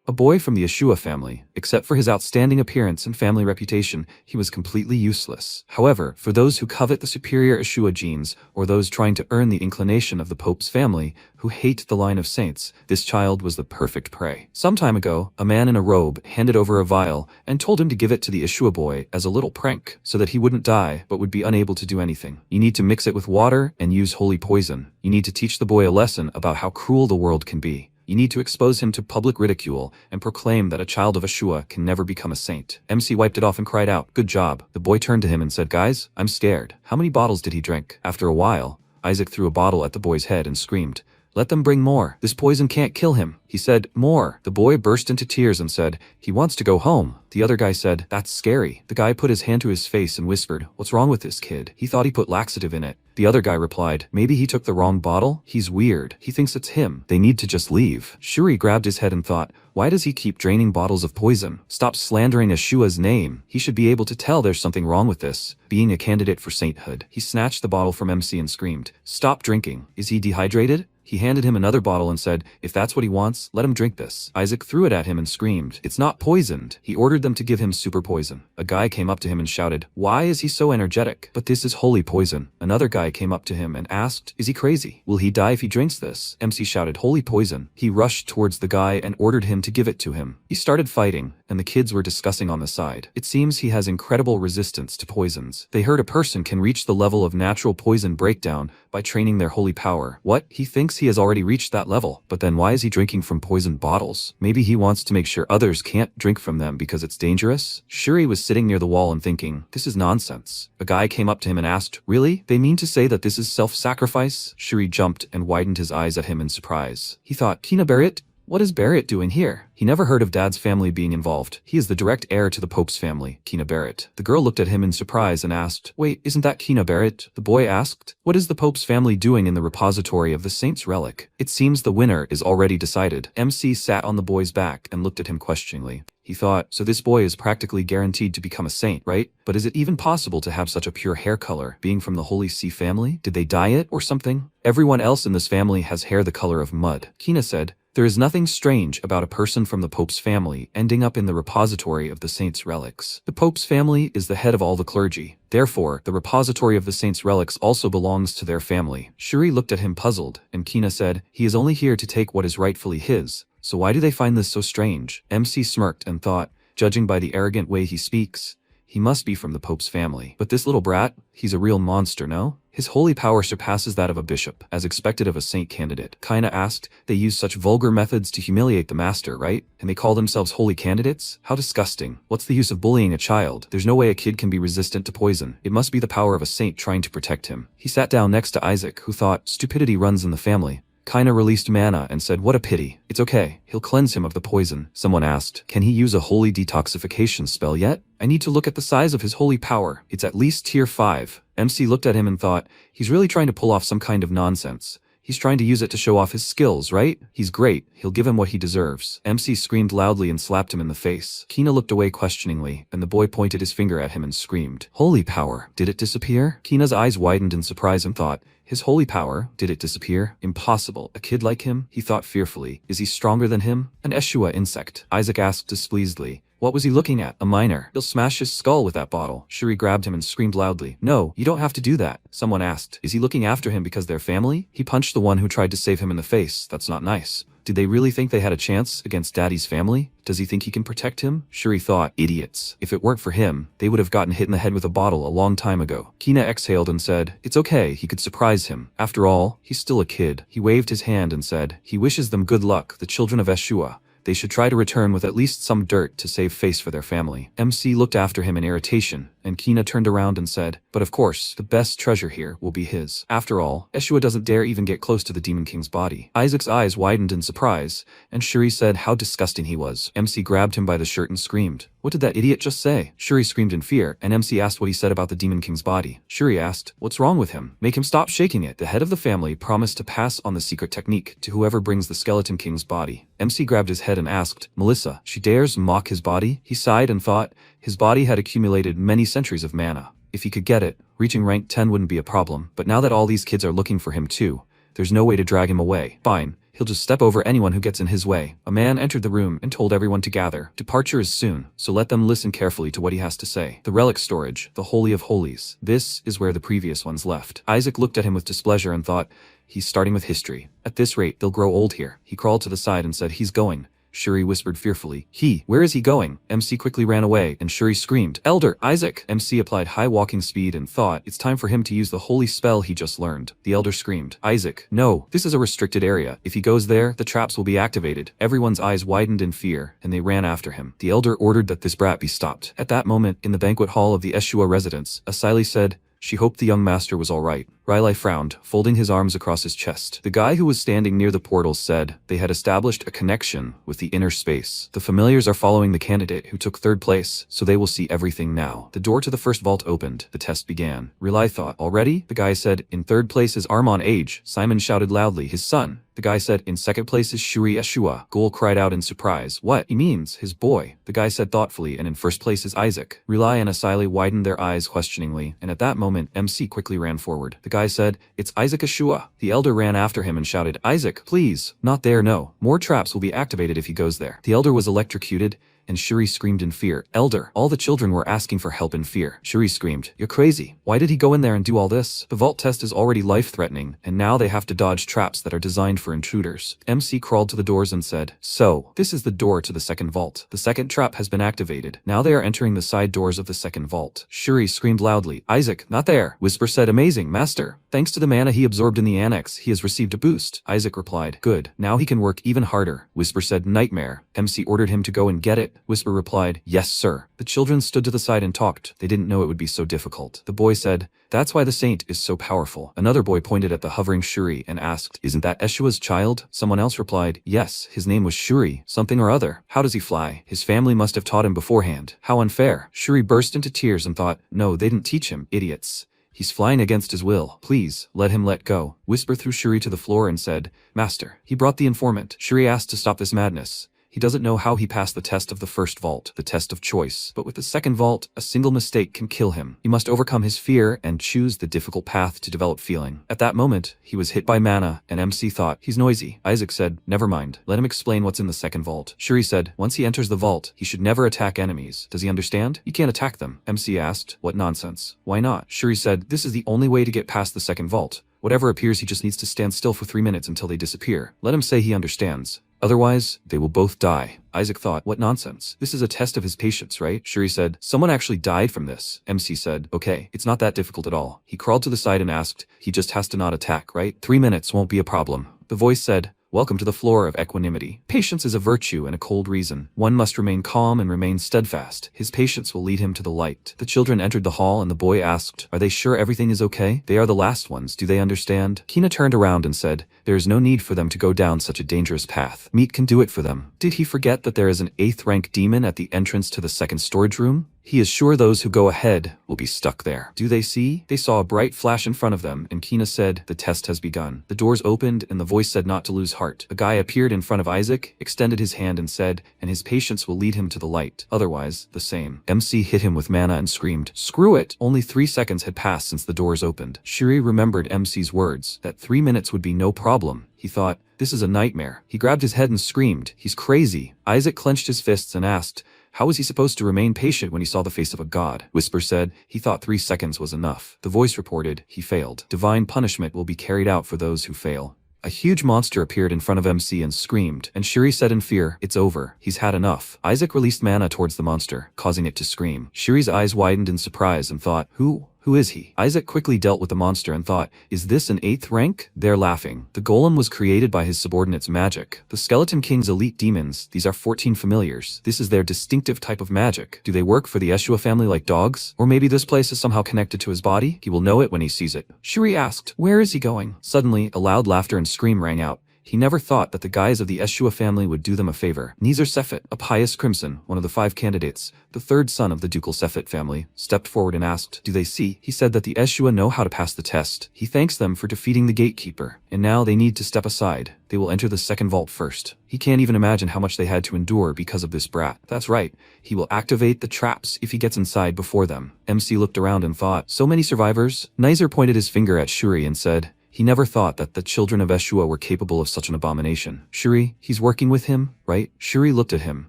A boy from the Yeshua family, except for his outstanding appearance and family reputation, he was completely useless. However, for those who covet the superior Yeshua genes, or those trying to earn the inclination of the Pope's family, who hate the line of saints, this child was the perfect prey. Some time ago, a man in a robe handed over a vial and told him to give it to the Yeshua boy as a little prank, so that he wouldn't die but would be unable to do anything. You need to mix it with water and use holy poison. You need to teach the boy a lesson about how cruel the world can be. You need to expose him to public ridicule and proclaim that a child of Yeshua can never become a saint. MC wiped it off and cried out, good job. The boy turned to him and said, guys, I'm scared. How many bottles did he drink? After a while, Isaac threw a bottle at the boy's head and screamed, let them bring more. This poison can't kill him. He said, more. The boy burst into tears and said, he wants to go home. The other guy said, that's scary. The guy put his hand to his face and whispered, what's wrong with this kid? He thought he put laxative in it. The other guy replied, maybe he took the wrong bottle? He's weird. He thinks it's him. They need to just leave. Shuri grabbed his head and thought, why does he keep draining bottles of poison? Stop slandering Yeshua's name. He should be able to tell there's something wrong with this, being a candidate for sainthood. He snatched the bottle from MC and screamed, stop drinking. Is he dehydrated? He handed him another bottle and said, if that's what he wants, let him drink this. Isaac threw it at him and screamed, it's not poisoned. He ordered them to give him super poison. A guy came up to him and shouted, why is he so energetic? But this is holy poison. Another guy came up to him and asked, is he crazy? Will he die if he drinks this? MC shouted, holy poison. He rushed towards the guy and ordered him to give it to him. He started fighting, and the kids were discussing on the side. It seems he has incredible resistance to poisons. They heard a person can reach the level of natural poison breakdown by training their holy power. What? He thinks he has already reached that level. But then why is he drinking from poisoned bottles? Maybe he wants to make sure others can't drink from them because it's dangerous? Shuri was sitting near the wall and thinking, this is nonsense. A guy came up to him and asked, really? They mean to say that this is self-sacrifice? Shuri jumped and widened his eyes at him in surprise. He thought, Kina Barrett? What is Barrett doing here? He never heard of Dad's family being involved. He is the direct heir to the Pope's family, Kina Barrett. The girl looked at him in surprise and asked, wait, isn't that Kina Barrett? The boy asked, what is the Pope's family doing in the repository of the saint's relic? It seems the winner is already decided. MC sat on the boy's back and looked at him questioningly. He thought, so this boy is practically guaranteed to become a saint, right? But is it even possible to have such a pure hair color, being from the Holy See family? Did they dye it or something? Everyone else in this family has hair the color of mud. Kina said, there is nothing strange about a person from the Pope's family ending up in the repository of the saint's relics. The Pope's family is the head of all the clergy. Therefore, the repository of the saint's relics also belongs to their family. Shuri looked at him puzzled, and Kina said, he is only here to take what is rightfully his. So why do they find this so strange? MC smirked and thought, judging by the arrogant way he speaks, he must be from the Pope's family. But this little brat, he's a real monster, no? His holy power surpasses that of a bishop, as expected of a saint candidate. Kina asked, they use such vulgar methods to humiliate the master, right? And they call themselves holy candidates? How disgusting. What's the use of bullying a child? There's no way a kid can be resistant to poison. It must be the power of a saint trying to protect him. He sat down next to Isaac, who thought, stupidity runs in the family. Kina released mana and said, what a pity. It's okay. He'll cleanse him of the poison. Someone asked, can he use a holy detoxification spell yet? I need to look at the size of his holy power. It's at least tier 5. MC looked at him and thought, he's really trying to pull off some kind of nonsense. He's trying to use it to show off his skills, right? He's great. He'll give him what he deserves. MC screamed loudly and slapped him in the face. Kina looked away questioningly, and the boy pointed his finger at him and screamed. Holy power. Did it disappear? Kina's eyes widened in surprise and thought, his holy power? Did it disappear? Impossible. A kid like him? He thought fearfully. Is he stronger than him? An Eshua insect. Isaac asked displeasedly. What was he looking at? A miner. He'll smash his skull with that bottle. Shuri grabbed him and screamed loudly. No, you don't have to do that. Someone asked. Is he looking after him because they're family? He punched the one who tried to save him in the face. That's not nice. Did they really think they had a chance against Daddy's family? Does he think he can protect him? Shuri thought, idiots. If it weren't for him, they would have gotten hit in the head with a bottle a long time ago. Kina exhaled and said, it's okay, he could surprise him. After all, he's still a kid. He waved his hand and said, he wishes them good luck, the children of Eshua. They should try to return with at least some dirt to save face for their family. MC looked after him in irritation, and Kina turned around and said, but of course, the best treasure here will be his. After all, Eshua doesn't dare even get close to the Demon King's body. Isaac's eyes widened in surprise, and Shuri said how disgusting he was. MC grabbed him by the shirt and screamed. What did that idiot just say? Shuri screamed in fear, and MC asked what he said about the Demon King's body. Shuri asked, what's wrong with him? Make him stop shaking it. The head of the family promised to pass on the secret technique to whoever brings the Skeleton King's body. MC grabbed his head and asked, Melissa, she dares mock his body? He sighed and thought, his body had accumulated many centuries of mana. If he could get it, reaching rank 10 wouldn't be a problem. But now that all these kids are looking for him too, there's no way to drag him away. Fine. He'll just step over anyone who gets in his way. A man entered the room and told everyone to gather. Departure is soon, so let them listen carefully to what he has to say. The relic storage, the Holy of Holies. This is where the previous ones left. Isaac looked at him with displeasure and thought, he's starting with history. At this rate, they'll grow old here. He crawled to the side and said, he's going. Shuri whispered fearfully. Where is he going? MC quickly ran away, and Shuri screamed, Elder, Isaac! MC applied high walking speed and thought, it's time for him to use the holy spell he just learned. The Elder screamed, Isaac, no, this is a restricted area. If he goes there, the traps will be activated. Everyone's eyes widened in fear, and they ran after him. The Elder ordered that this brat be stopped. At that moment, in the banquet hall of the Eshua residence, Asili said, she hoped the young master was all right. Riley frowned, folding his arms across his chest. The guy who was standing near the portal said they had established a connection with the inner space. The familiars are following the candidate who took third place, so they will see everything now. The door to the first vault opened. The test began. Riley thought, already? The guy said, in third place is Armon Age. Simon shouted loudly, his son. The guy said, in second place is Shuri Eshua. Gul cried out in surprise. What? He means his boy. The guy said thoughtfully, and in first place is Isaac. Riley and Asili widened their eyes questioningly, and at that moment, MC quickly ran forward. The guy said, it's Isaac Eshua. The Elder ran after him and shouted, Isaac, please. Not there, no. More traps will be activated if he goes there. The Elder was electrocuted, and Shuri screamed in fear. Elder! All the children were asking for help in fear. Shuri screamed, you're crazy. Why did he go in there and do all this? The vault test is already life-threatening, and now they have to dodge traps that are designed for intruders. MC crawled to the doors and said, so, this is the door to the second vault. The second trap has been activated. Now they are entering the side doors of the second vault. Shuri screamed loudly, Isaac, not there. Whisper said, amazing, master. Thanks to the mana he absorbed in the annex, he has received a boost. Isaac replied, good. Now he can work even harder. Whisper said, nightmare. MC ordered him to go and get it. Whisper replied, yes, sir. The children stood to the side and talked. They didn't know it would be so difficult. The boy said, that's why the saint is so powerful. Another boy pointed at the hovering Shuri and asked, isn't that Eshua's child? Someone else replied, yes, his name was Shuri, something or other. How does he fly? His family must have taught him beforehand. How unfair. Shuri burst into tears and thought, no, they didn't teach him, idiots. He's flying against his will. Please, let him let go. Whisper threw Shuri to the floor and said, master, he brought the informant. Shuri asked to stop this madness. He doesn't know how he passed the test of the first vault, the test of choice. But with the second vault, a single mistake can kill him. He must overcome his fear and choose the difficult path to develop feeling. At that moment, he was hit by mana, and MC thought, he's noisy. Isaac said, never mind. Let him explain what's in the second vault. Shuri said, once he enters the vault, he should never attack enemies. Does he understand? You can't attack them. MC asked, what nonsense. Why not? Shuri said, this is the only way to get past the second vault. Whatever appears, he just needs to stand still for 3 minutes until they disappear. Let him say he understands. Otherwise, they will both die. Isaac thought, what nonsense. This is a test of his patience, right? Shuri said, someone actually died from this. MC said, okay, it's not that difficult at all. He crawled to the side and asked, he just has to not attack, right? 3 minutes won't be a problem. The voice said, welcome to the floor of equanimity. Patience is a virtue and a cold reason. One must remain calm and remain steadfast. His patience will lead him to the light. The children entered the hall and the boy asked, are they sure everything is okay? They are the last ones. Do they understand? Kina turned around and said, there is no need for them to go down such a dangerous path. Meat can do it for them. Did he forget that there is an 8th rank demon at the entrance to the second storage room? He is sure those who go ahead will be stuck there. Do they see? They saw a bright flash in front of them, and Kina said, the test has begun. The doors opened, and the voice said not to lose heart. A guy appeared in front of Isaac, extended his hand and said, and his patience will lead him to the light. Otherwise, the same. MC hit him with mana and screamed, screw it! Only 3 seconds had passed since the doors opened. Shuri remembered MC's words, that 3 minutes would be no problem. He thought, this is a nightmare. He grabbed his head and screamed, he's crazy. Isaac clenched his fists and asked, how was he supposed to remain patient when he saw the face of a god? Whisper said, he thought 3 seconds was enough. The voice reported, he failed. Divine punishment will be carried out for those who fail. A huge monster appeared in front of MC and screamed, and Shuri said in fear, it's over. He's had enough. Isaac released mana towards the monster, causing it to scream. Shuri's eyes widened in surprise and thought, Who is he? Isaac quickly dealt with the monster and thought, is this an 8th rank? They're laughing. The golem was created by his subordinates' magic. The Skeleton King's elite demons, these are 14 familiars. This is their distinctive type of magic. Do they work for the Eshua family like dogs? Or maybe this place is somehow connected to his body? He will know it when he sees it. Shuri asked, where is he going? Suddenly, a loud laughter and scream rang out. He never thought that the guys of the Eshua family would do them a favor. Nizar Sephet, a pious crimson, one of the 5 candidates, the 3rd son of the ducal Sephet family, stepped forward and asked, do they see? He said that the Eshua know how to pass the test. He thanks them for defeating the gatekeeper, and now they need to step aside. They will enter the 2nd vault first. He can't even imagine how much they had to endure because of this brat. That's right. He will activate the traps if he gets inside before them. MC looked around and thought, so many survivors? Nizar pointed his finger at Shuri and said, he never thought that the children of Eshua were capable of such an abomination. Shuri, he's working with him, right? Shuri looked at him,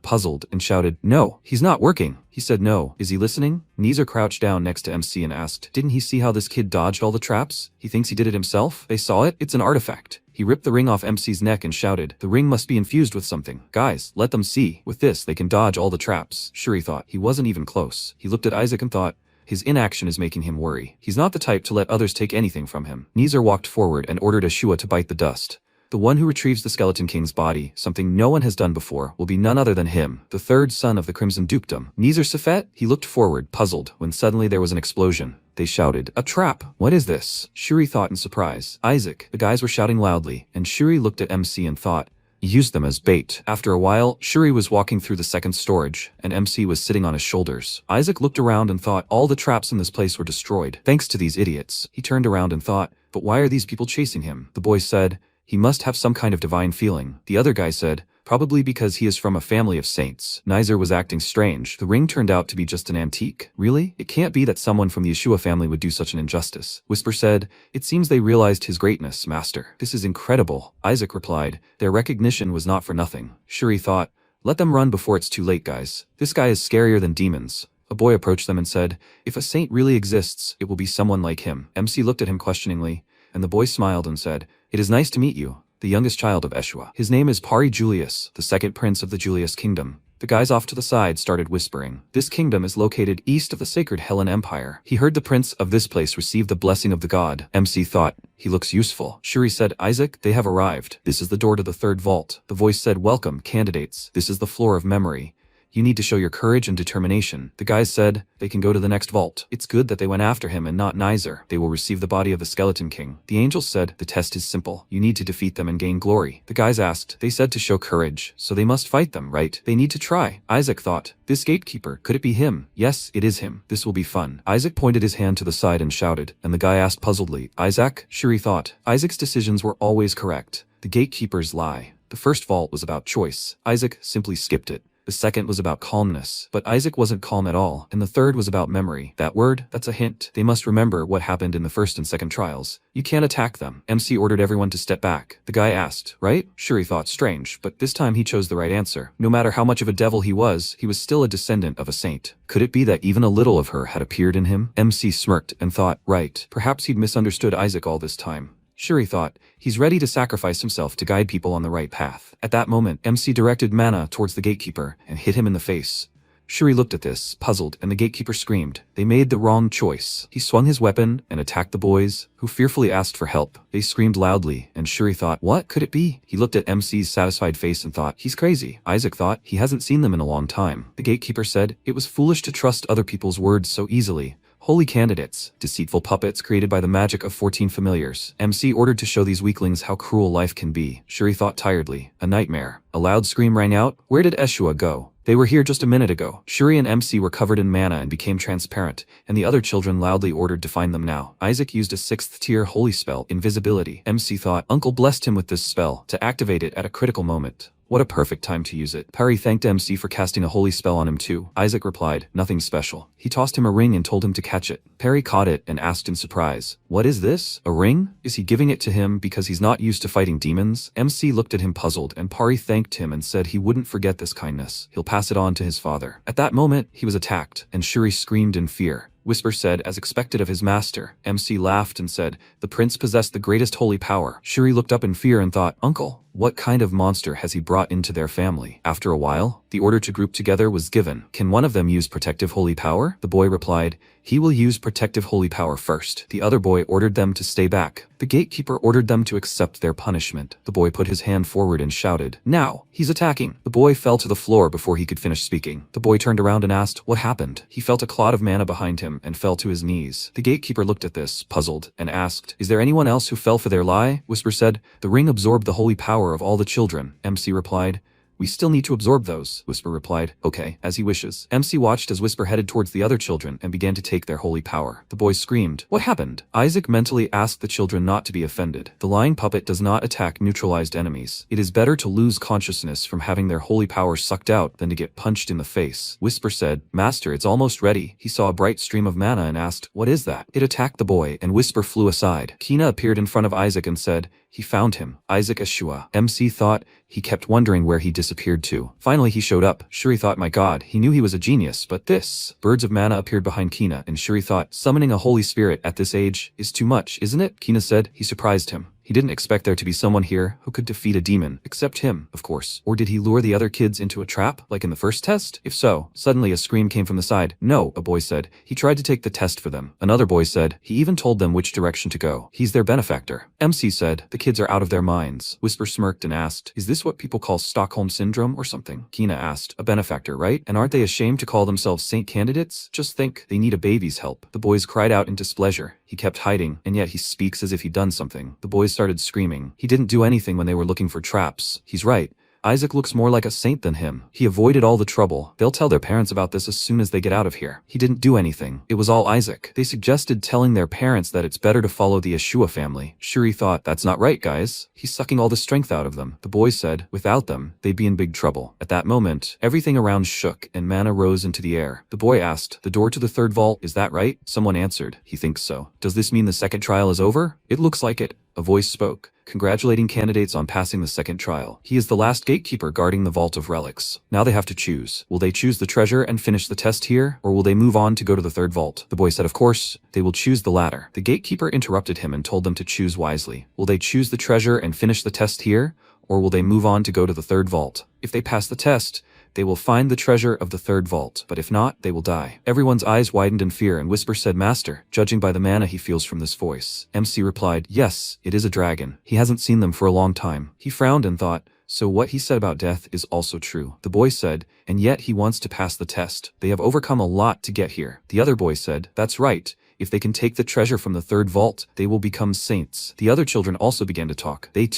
puzzled, and shouted, no, he's not working. He said no. Is he listening? Nizar crouched down next to MC and asked, didn't he see how this kid dodged all the traps? He thinks he did it himself? They saw it? It's an artifact. He ripped the ring off MC's neck and shouted, the ring must be infused with something. Guys, let them see. With this, they can dodge all the traps. Shuri thought. He wasn't even close. He looked at Isaac and thought, his inaction is making him worry. He's not the type to let others take anything from him. Nizar walked forward and ordered Eshua to bite the dust. The one who retrieves the Skeleton King's body, something no one has done before, will be none other than him, the 3rd son of the Crimson Dukedom. Nizar Sephet? He looked forward, puzzled, when suddenly there was an explosion. They shouted, a trap! What is this? Shuri thought in surprise. Isaac. The guys were shouting loudly, and Shuri looked at MC and thought, use them as bait. After a while, Shuri was walking through the 2nd storage, and MC was sitting on his shoulders. Isaac looked around and thought all the traps in this place were destroyed, thanks to these idiots. He turned around and thought, but why are these people chasing him? The boy said, he must have some kind of divine feeling. The other guy said, probably because he is from a family of saints. Nizar was acting strange. The ring turned out to be just an antique. Really? It can't be that someone from the Eshua family would do such an injustice. Whisper said, it seems they realized his greatness, master. This is incredible. Isaac replied, their recognition was not for nothing. Shuri thought, let them run before it's too late, guys. This guy is scarier than demons. A boy approached them and said, if a saint really exists, it will be someone like him. MC looked at him questioningly, and the boy smiled and said, it is nice to meet you, the youngest child of Eshua. His name is Pari Julius, the 2nd prince of the Julius kingdom. The guys off to the side started whispering. This kingdom is located east of the sacred Hellen Empire. He heard the prince of this place receive the blessing of the god. MC thought, he looks useful. Shuri said, Isaac, they have arrived. This is the door to the 3rd vault. The voice said, welcome, candidates. This is the floor of memory. You need to show your courage and determination. The guys said, they can go to the next vault. It's good that they went after him and not Nizar. They will receive the body of the Skeleton King. The angels said, the test is simple. You need to defeat them and gain glory. The guys asked, they said to show courage, so they must fight them, right? They need to try. Isaac thought, this gatekeeper, could it be him? Yes, it is him. This will be fun. Isaac pointed his hand to the side and shouted, and the guy asked puzzledly, Isaac? Shuri thought, Isaac's decisions were always correct. The gatekeepers lie. The 1st vault was about choice. Isaac simply skipped it. The 2nd was about calmness, but Isaac wasn't calm at all, and the 3rd was about memory. That word, that's a hint. They must remember what happened in the 1st and 2nd trials. You can't attack them. MC ordered everyone to step back. The guy asked, right? Shuri thought strange, but this time he chose the right answer. No matter how much of a devil he was still a descendant of a saint. Could it be that even a little of her had appeared in him? MC smirked and thought, right, perhaps he'd misunderstood Isaac all this time. Shuri thought, he's ready to sacrifice himself to guide people on the right path. At that moment, MC directed mana towards the gatekeeper and hit him in the face. Shuri looked at this, puzzled, and the gatekeeper screamed. They made the wrong choice. He swung his weapon and attacked the boys, who fearfully asked for help. They screamed loudly, and Shuri thought, what could it be? He looked at MC's satisfied face and thought, he's crazy. Isaac thought, he hasn't seen them in a long time. The gatekeeper said, it was foolish to trust other people's words so easily. Holy candidates, deceitful puppets created by the magic of 14 familiars. MC ordered to show these weaklings how cruel life can be. Shuri thought tiredly. A nightmare. A loud scream rang out. Where did Eshua go? They were here just a minute ago. Shuri and MC were covered in mana and became transparent, and the other children loudly ordered to find them now. Isaac used a 6th tier holy spell, invisibility. MC thought, Uncle blessed him with this spell to activate it at a critical moment. What a perfect time to use it. Perry thanked MC for casting a holy spell on him too. Isaac replied, nothing special. He tossed him a ring and told him to catch it. Perry caught it and asked in surprise, what is this? A ring? Is he giving it to him because he's not used to fighting demons? MC looked at him puzzled, and Perry thanked him and said he wouldn't forget this kindness. He'll pass it on to his father. At that moment, he was attacked, and Shuri screamed in fear. Whisper said, as expected of his master. MC laughed and said, the prince possessed the greatest holy power. Shuri looked up in fear and thought, Uncle, what kind of monster has he brought into their family? After a while, the order to group together was given. Can one of them use protective holy power? The boy replied, he will use protective holy power first. The other boy ordered them to stay back. The gatekeeper ordered them to accept their punishment. The boy put his hand forward and shouted, now, he's attacking. The boy fell to the floor before he could finish speaking. The boy turned around and asked, what happened? He felt a clot of mana behind him and fell to his knees. The gatekeeper looked at this, puzzled, and asked, is there anyone else who fell for their lie? Whisper said, the ring absorbed the holy power of all the children. MC replied, we still need to absorb those. Whisper replied, okay, as he wishes. MC watched as Whisper headed towards the other children and began to take their holy power. The boys screamed, what happened? Isaac mentally asked the children not to be offended. The lying puppet does not attack neutralized enemies. It is better to lose consciousness from having their holy power sucked out than to get punched in the face. Whisper said, Master, it's almost ready. He saw a bright stream of mana and asked, what is that? It attacked the boy, and Whisper flew aside. Kina appeared in front of Isaac and said, he found him. Isaac Eshua. MC thought he kept wondering where he disappeared to. Finally, he showed up. Shuri thought, my god, he knew he was a genius, but this. Birds of mana appeared behind Kina, and Shuri thought, summoning a holy spirit at this age is too much, isn't it? Kina said. He surprised him. He didn't expect there to be someone here who could defeat a demon, except him, of course. Or did he lure the other kids into a trap, like in the first test? If so, suddenly a scream came from the side. No, a boy said. He tried to take the test for them. Another boy said. He even told them which direction to go. He's their benefactor. MC said. The kids are out of their minds. Whisper smirked and asked, is this what people call Stockholm Syndrome or something? Kina asked. A benefactor, right? And aren't they ashamed to call themselves saint candidates? Just think, they need a baby's help. The boys cried out in displeasure. He kept hiding, and yet he speaks as if he'd done something. The boys started screaming. He didn't do anything when they were looking for traps. He's right. Isaac looks more like a saint than him. He avoided all the trouble. They'll tell their parents about this as soon as they get out of here. He didn't do anything. It was all Isaac. They suggested telling their parents that it's better to follow the Eshua family. Shuri thought, that's not right, guys. He's sucking all the strength out of them. The boys said, without them, they'd be in big trouble. At that moment, everything around shook and mana rose into the air. The boy asked, the door to the third vault, is that right? Someone answered, he thinks so. Does this mean the second trial is over? It looks like it. A voice spoke, congratulating candidates on passing the second trial. He is the last gatekeeper guarding the Vault of Relics. Now they have to choose. Will they choose the treasure and finish the test here, or will they move on to go to the third vault? The boy said, of course, they will choose the latter. The gatekeeper interrupted him and told them to choose wisely. Will they choose the treasure and finish the test here, or will they move on to go to the third vault? If they pass the test, they will find the treasure of the third vault, but if not, they will die. Everyone's eyes widened in fear, and Whisper said, Master, judging by the mana he feels from this voice. MC replied, yes, it is a dragon. He hasn't seen them for a long time. He frowned and thought, so what he said about death is also true. The boy said, and yet he wants to pass the test. They have overcome a lot to get here. The other boy said, that's right. If they can take the treasure from the third vault, they will become saints. The other children also began to talk. They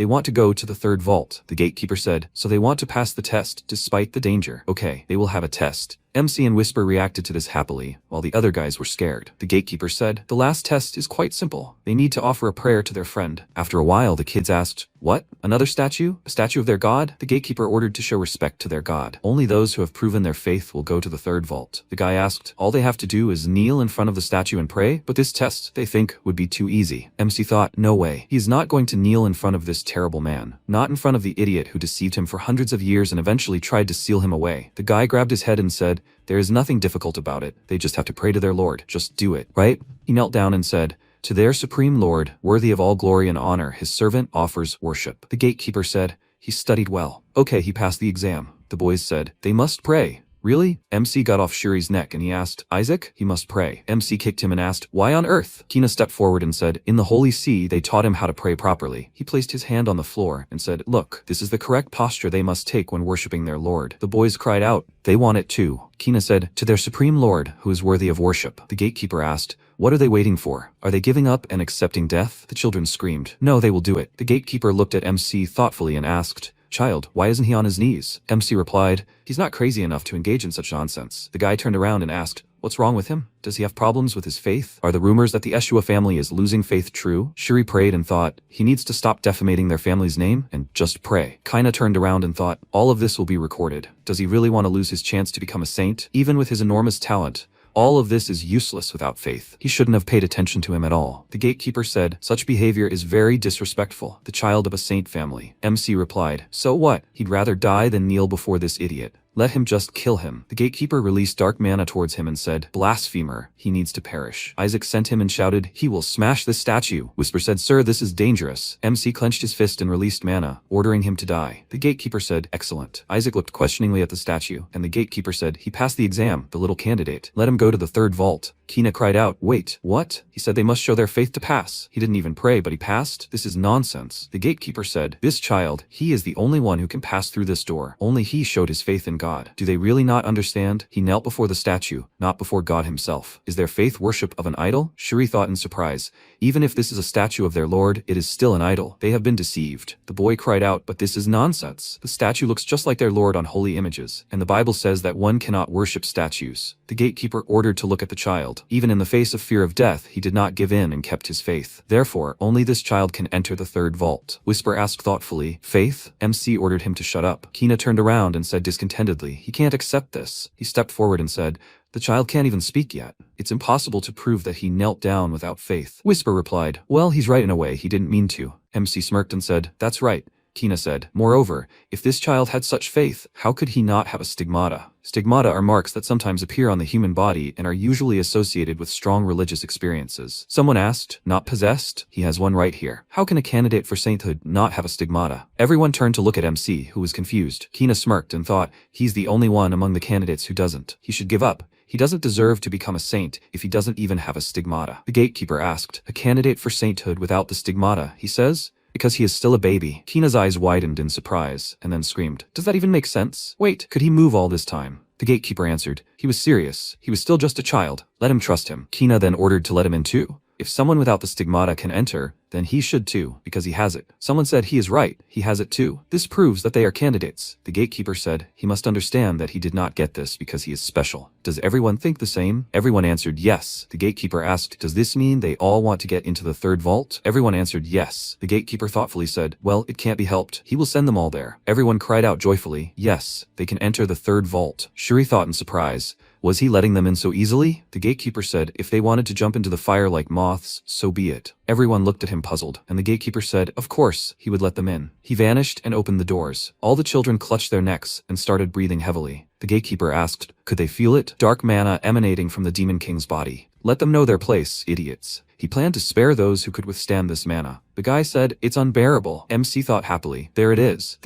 want to go to the third vault. The gatekeeper said, so they want to pass the test despite the danger. Okay, they will have a test. MC and Whisper reacted to this happily, while the other guys were scared. The gatekeeper said, the last test is quite simple. They need to offer a prayer to their friend. After a while, the kids asked, what? Another statue? A statue of their god? The gatekeeper ordered to show respect to their god. Only those who have proven their faith will go to the third vault. The guy asked, all they have to do is kneel in front of the statue and pray? But this test, they think, would be too easy. MC thought, no way. He's not going to kneel in front of this terrible man. Not in front of the idiot who deceived him for hundreds of years and eventually tried to seal him away. The guy grabbed his head and said, there is nothing difficult about it. They just have to pray to their Lord. Just do it, right? He knelt down and said, to their supreme Lord, worthy of all glory and honor, his servant offers worship. The gatekeeper said, he studied well. Okay, he passed the exam. The boys said, they must pray. Really? MC got off Shuri's neck and he asked, Isaac? He must pray. MC kicked him and asked, why on earth? Kina stepped forward and said, in the Holy See they taught him how to pray properly. He placed his hand on the floor and said, look, this is the correct posture they must take when worshipping their Lord. The boys cried out, they want it too. Kina said, to their supreme Lord, who is worthy of worship. The gatekeeper asked, what are they waiting for? Are they giving up and accepting death? The children screamed, no, they will do it. The gatekeeper looked at MC thoughtfully and asked, child, why isn't he on his knees? MC replied, he's not crazy enough to engage in such nonsense. The guy turned around and asked, what's wrong with him? Does he have problems with his faith? Are the rumors that the Eshua family is losing faith true? Shuri prayed and thought, he needs to stop defamating their family's name and just pray. Kina turned around and thought, all of this will be recorded. Does he really want to lose his chance to become a saint? Even with his enormous talent, all of this is useless without faith. He shouldn't have paid attention to him at all. The gatekeeper said, such behavior is very disrespectful. The child of a saint family. MC replied, so what? He'd rather die than kneel before this idiot. Let him just kill him. The gatekeeper released dark mana towards him and said, blasphemer, he needs to perish. Isaac sent him and shouted, he will smash this statue. Whisper said, sir, this is dangerous. MC clenched his fist and released mana, ordering him to die. The gatekeeper said, excellent. Isaac looked questioningly at the statue, and the gatekeeper said, he passed the exam, the little candidate. Let him go to the third vault. Kina cried out, wait, what? He said they must show their faith to pass. He didn't even pray, but he passed? This is nonsense. The gatekeeper said, this child, he is the only one who can pass through this door. Only he showed his faith in God. Do they really not understand? He knelt before the statue, not before God himself. Is their faith worship of an idol? Shuri thought in surprise. Even if this is a statue of their Lord, it is still an idol. They have been deceived. The boy cried out, but this is nonsense. The statue looks just like their Lord on holy images, and the Bible says that one cannot worship statues. The gatekeeper ordered to look at the child. Even in the face of fear of death, he did not give in and kept his faith. Therefore, only this child can enter the third vault. Whisper asked thoughtfully, faith? MC ordered him to shut up. Kina turned around and said discontentedly, he can't accept this. He stepped forward and said, the child can't even speak yet. It's impossible to prove that he knelt down without faith. Whisper replied, well, he's right in a way, he didn't mean to. MC smirked and said, that's right. Kina said, moreover, if this child had such faith, how could he not have a stigmata? Stigmata are marks that sometimes appear on the human body and are usually associated with strong religious experiences. Someone asked, not possessed? He has one right here. How can a candidate for sainthood not have a stigmata? Everyone turned to look at MC, who was confused. Kina smirked and thought, he's the only one among the candidates who doesn't. He should give up. He doesn't deserve to become a saint if he doesn't even have a stigmata. The gatekeeper asked, a candidate for sainthood without the stigmata, he says? Because he is still a baby. Kina's eyes widened in surprise, and then screamed, does that even make sense? Wait, could he move all this time? The gatekeeper answered, he was serious. He was still just a child. Let him trust him. Kina then ordered to let him in too. If someone without the stigmata can enter, then he should too, because he has it. Someone said he is right, he has it too. This proves that they are candidates. The gatekeeper said, he must understand that he did not get this because he is special. Does everyone think the same? Everyone answered yes. The gatekeeper asked, does this mean they all want to get into the third vault? Everyone answered yes. The gatekeeper thoughtfully said, well, it can't be helped. He will send them all there. Everyone cried out joyfully, yes, they can enter the third vault. Shuri thought in surprise, was he letting them in so easily? The gatekeeper said, if they wanted to jump into the fire like moths, so be it. Everyone looked at him puzzled, and the gatekeeper said, of course, he would let them in. He vanished and opened the doors. All the children clutched their necks and started breathing heavily. The gatekeeper asked, could they feel it? Dark mana emanating from the Demon King's body. Let them know their place, idiots. He planned to spare those who could withstand this mana. The guy said, it's unbearable. MC thought happily, there it is,